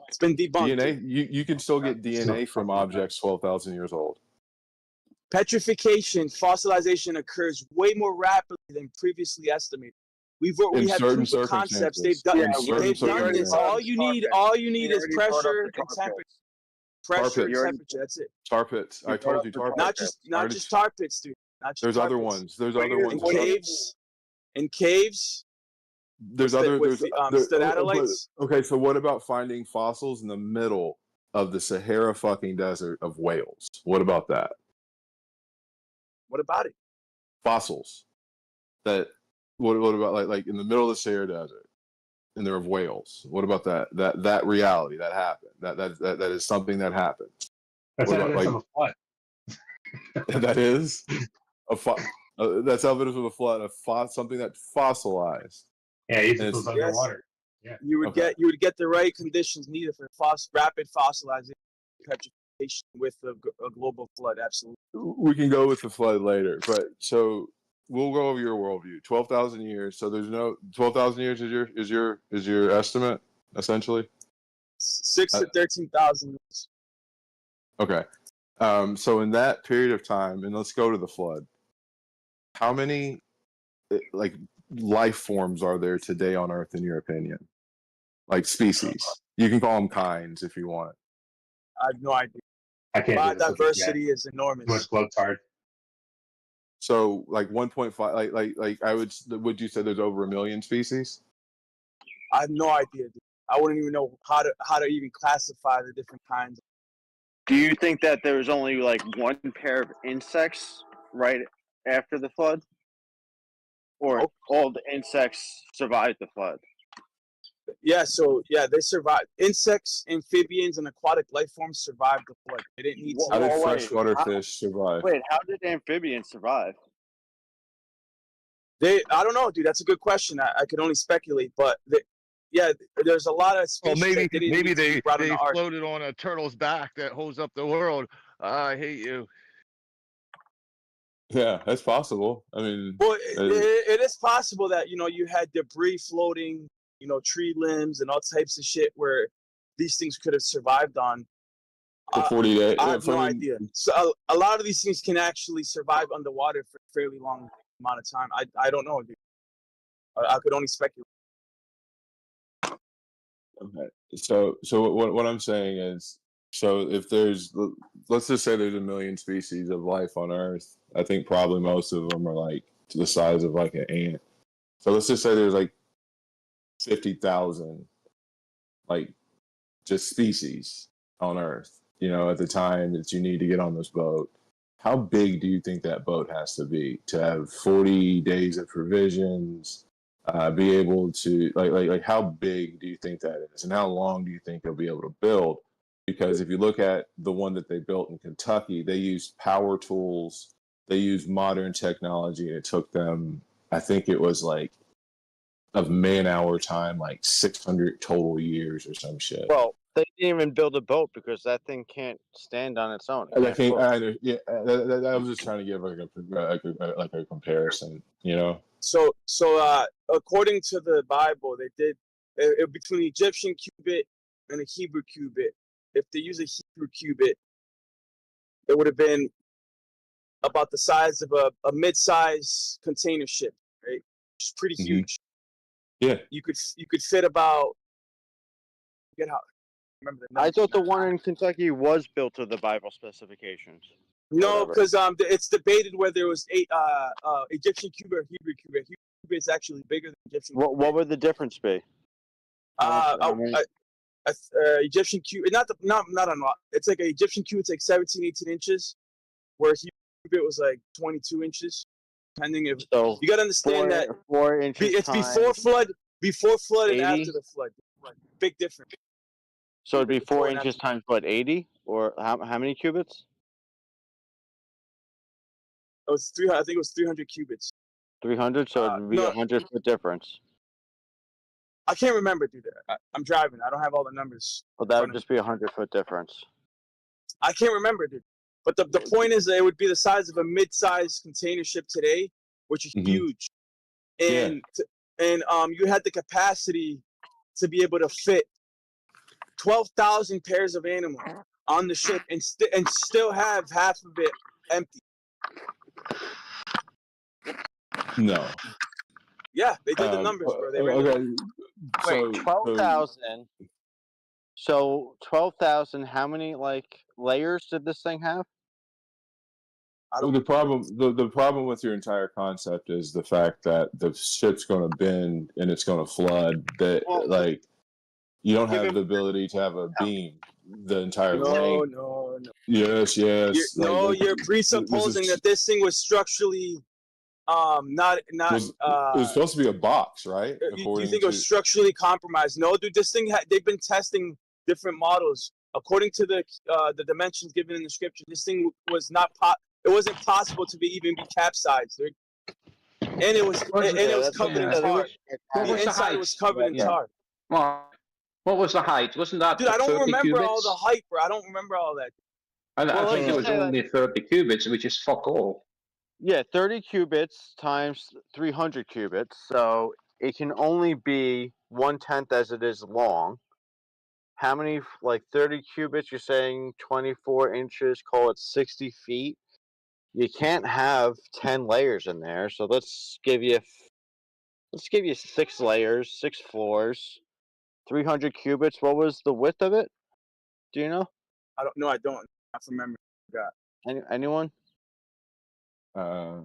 It's been debunked. DNA. You can still get DNA from objects 12,000 years old. Petrification, fossilization occurs way more rapidly than previously estimated. We have certain proof of concepts. They've circumstances. done. They've done this. All you need is pressure and temperature. Pressure and temperature. That's it. Tar pits. I told you tar pits. Not just tar pits, dude. Not just There's tar other pits. ones. There's other ones. In caves. There's other. There's stalactites. Okay, so what about finding fossils in the middle of the Sahara fucking desert of Wales? What about that? What about it? Fossils. That. What about like in the middle of the Sahara desert, and they're of Wales? What about that? That reality that happened. That is something that happened. That's What about, evidence of a flood. that is that's evidence of a flood. Something that fossilized. Yeah, Egypt was underwater. Yeah. You would get the right conditions needed for rapid fossilization, petrification with a global flood. Absolutely. We can go with the flood later, but so we'll go over your worldview. 12,000 years. So there's no 12,000 years is your estimate essentially. 6 to 13,000 years. Okay. So in that period of time, and let's go to the flood. How many like life forms are there today on Earth, in your opinion? Like species. You can call them kinds if you want. I have no idea. I can't. Biodiversity is enormous. Too much flood's hard. So like 1.5, like would you say there's over 1 million species? I have no idea, dude. I wouldn't even know how to even classify the different kinds. Do you think that there was only like one pair of insects right after the flood, or all the insects survived the flood? Yeah, so yeah, they survived. Insects, amphibians, and aquatic life forms survived the flood. They didn't need to. How did freshwater fish survive? Wait, how did amphibians survive? I don't know, dude. That's a good question. I could only speculate, but yeah, there's a lot of Well, species that didn't maybe need to be brought on they the ark. floated on a turtle's back that holds up the world. I hate you. Yeah, that's possible. I mean, Well, it is possible that you had debris floating, tree limbs and all types of shit where these things could have survived on. for 40 days. I have no idea. So a lot of these things can actually survive underwater for a fairly long amount of time. I don't know, dude. I could only speculate. Okay. So what I'm saying is, so if there's, let's just say there's 1 million species of life on Earth, I think probably most of them are like to the size of like an ant. So let's just say there's like 50,000 like just species on Earth, at the time that you need to get on this boat. How big do you think that boat has to be to have 40 days of provisions, be able to like how big do you think that is, and how long do you think they'll be able to build? Because if you look at the one that they built in Kentucky, they used power tools, they used modern technology, and it took them, I think it was like of man-hour time, like 600 total years or some shit. Well, they didn't even build a boat because that thing can't stand on its own. I was just trying to give like a comparison, So according to the Bible, they did between Egyptian cubit and a Hebrew cubit. If they use a Hebrew cubit, it would have been about the size of a mid-size container ship, right? It's pretty huge. Yeah. You could fit about. Get how? Remember the I thought the one in Kentucky was built to the Bible specifications. No, because it's debated whether it was Egyptian cubit or Hebrew cubit. Hebrew cubit is actually bigger than Egyptian. What would the difference be? Egyptian cubit, not on. It's like an Egyptian cubit. It's like 17, 18 inches, where Hebrew cubit was like 22 inches. Depending if you got to understand that 4 inches. it's before flood, and 80? after the flood. Big difference. So it'd be 4 inches times what, 80, or how many cubits? It was 300. I think it was 300 cubits. 300. So it'd be 100-foot difference. I can't remember, dude. I'm driving. I don't have all the numbers. Well, that would just be 100-foot difference. I can't remember, dude. But the point is that it would be the size of a mid-sized container ship today, which is huge. And you had the capacity to be able to fit 12,000 pairs of animals on the ship and still have half of it empty. No. Yeah, they did the numbers, bro. They ran Okay. Wait, 12,000. So 12,000. How many layers did this thing have? The problem with your entire concept is the fact that the ship's going to bend and it's going to flood. That you don't have the ability to have a beam the entire length. No. Yes. You're presupposing that this thing was structurally not. It was supposed to be a box, right? You think it was structurally compromised? No, dude. This thing they've been testing different models according to the dimensions given in the scripture. This thing was not it wasn't possible to even be capsized, dude. And it was covered in tar. The inside was covered in tar. What was the height? Wasn't that? Dude, I don't 30 remember cubits? all the height, bro. I don't remember all that. I think it was only 30 cubits, which is fuck all. Yeah, 30 cubits times 300 cubits. So it can only be 1/10 as it is long. How many, 30 cubits? You're saying 24 inches, call it 60 feet. You can't have 10 layers in there. So let's give you 6 layers, 6 floors, 300 cubits. What was the width of it? Do you know? I don't know. I don't remember. Anyone? So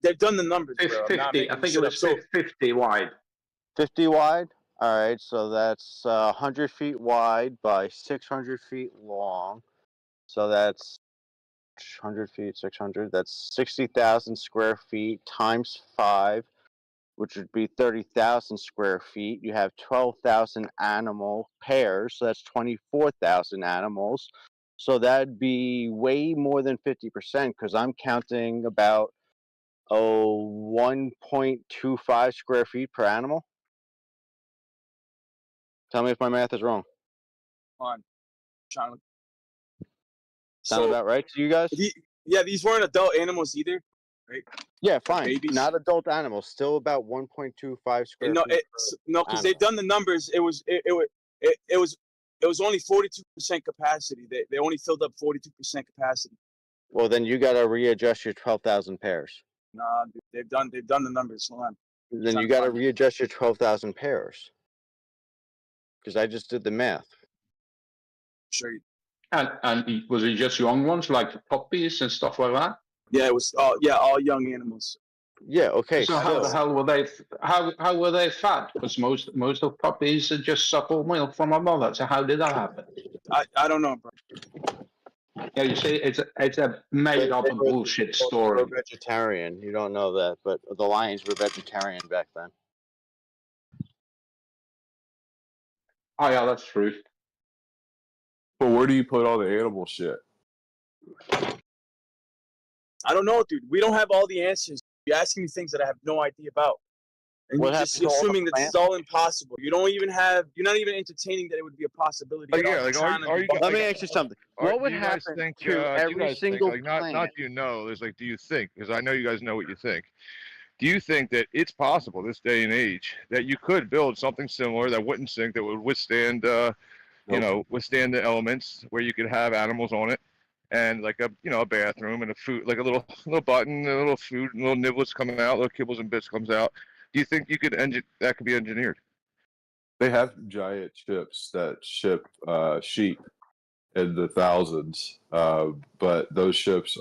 they've done the numbers. Bro. 50. I think it was 50 wide. 50 wide. All right, so that's 100 feet wide by 600 feet long. So that's 100 feet, 600. That's 60,000 square feet times 5, which would be 30,000 square feet. You have 12,000 animal pairs, so that's 24,000 animals. So that'd be way more than 50% because I'm counting about 1.25 square feet per animal. Tell me if my math is wrong. On, trying to. Sound about right to you guys? Yeah, these weren't adult animals either, right? Yeah, fine. Babies. Not adult animals. Still about 1.25 square No, feet. no, because they've done the numbers. It was 42% capacity. They only filled up 42% capacity. Well, then you got to readjust your 12,000 pairs. Nah, dude, they've done the numbers. Hold on. Then you got to readjust your 12,000 pairs. Because I just did the math. Sure. And was it just young ones like puppies and stuff like that? Yeah, it was all young animals. Yeah, okay. So how the hell were they? How were they fed? Because most of puppies are just suckle milk from a mother. So how did that happen? I don't know, bro. Yeah, you see, it's a made up and bullshit story. They were vegetarian. You don't know that, but the lions were vegetarian back then. Oh yeah, that's true. But where do you put all the animal shit? I don't know, dude. We don't have all the answers. You're asking me things that I have no idea about. And What you're just happened to all the assuming that this is plants? all impossible. You're not even entertaining that it would be a possibility. Like, at all. yeah, You're like, trying to be- Let me ask you something. What would do you guys happen think, to do you every guys think, single like, not plant? do you know? There's like, do you think? Because I know you guys know what you think. Do you think that it's possible this day and age that you could build something similar that wouldn't sink, that would withstand, withstand the elements, where you could have animals on it, and like a bathroom and a food, like a little button, a little food, little niblets coming out, little kibbles and bits comes out. Do you think you could that could be engineered? They have giant ships that ship sheep in the thousands, but those ships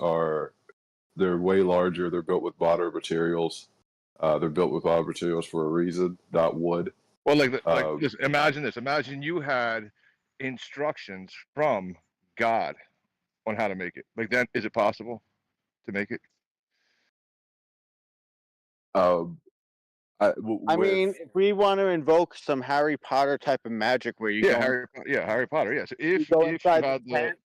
they're way larger. They're built with modern materials. They're built with modern materials for a reason, not wood. Well, just imagine this. Imagine you had instructions from God on how to make it. Like, then, is it possible to make it? I mean, if we want to invoke some Harry Potter type of magic, where you go, Harry Potter. Yeah. So if go you inside had the tent,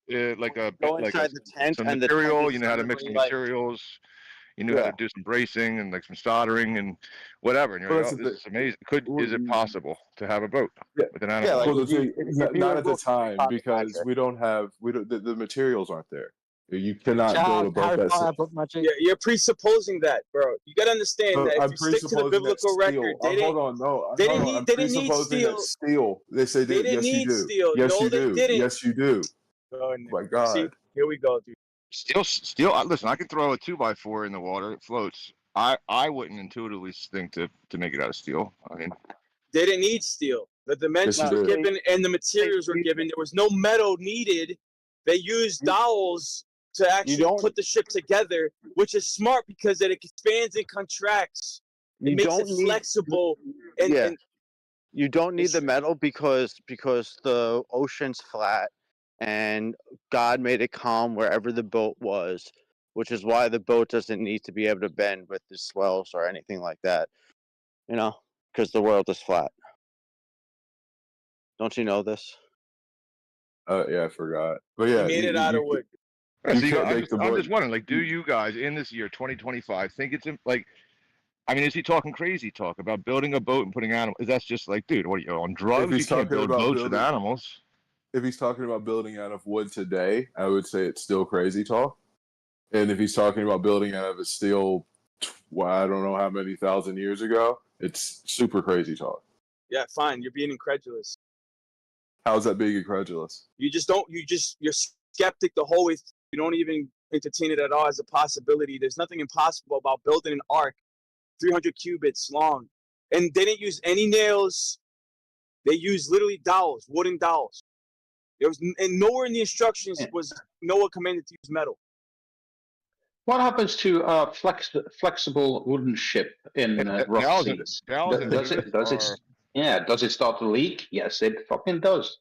go inside the tent, some and the tent material, is you know how to mix the literally like, materials, you knew how to do some bracing and like some soldering and whatever. And you're Well, like, that's oh, the this is amazing. Is it possible to have a boat with an animal? Yeah, like well, the if you- thing, if not, you not at the invoke time Harry because Potter we don't the materials aren't there. You cannot Shout build out a boat Harry that's. Potter book magic. Yeah, you're presupposing that, bro. You gotta understand that if I'm you stick to the presupposing that biblical record, steel. they didn't. Hold on, no, They hold didn't on. need. I'm They didn't need presupposing that steel. steel. They say They didn't yes, you need do. steel. Yes, No, you they do. didn't. Yes, you do. Oh, My See, God. here we go, dude. Steel. Listen, I could throw a 2x4 in the water; it floats. I wouldn't intuitively think to make it out of steel. I mean, They didn't need steel. The dimensions you were did. given and the materials were given. There was no metal needed. They used dowels to actually put the ship together, which is smart because it expands and contracts. It You makes it don't need- flexible. And You don't need the metal because the ocean's flat, and God made it calm wherever the boat was, which is why the boat doesn't need to be able to bend with the swells or anything like that. Because the world is flat. Don't you know this? Yeah, I forgot. But yeah, made it out of wood. Yeah, so can't make the I'm boat. just wondering, like, do you guys in this year 2025 think it's like? I mean, is he talking crazy talk about building a boat and putting animals? That's just like, dude, what are you on drugs? You he's can't talking build about boats with building- animals. If he's talking about building out of wood today, I would say it's still crazy talk. And if he's talking about building out of a steel, I don't know how many thousand years ago, it's super crazy talk. Yeah, fine. You're being incredulous. How's that being incredulous? You're skeptic the whole way. You don't even entertain it at all as a possibility. There's nothing impossible about building an ark 300 cubits long. And they didn't use any nails. They used literally dowels, wooden dowels. And nowhere in the instructions was Noah commanded to use metal. What happens to a flexible wooden ship in rough Gallons seas? of Does it are start to leak? Yes, it fucking does.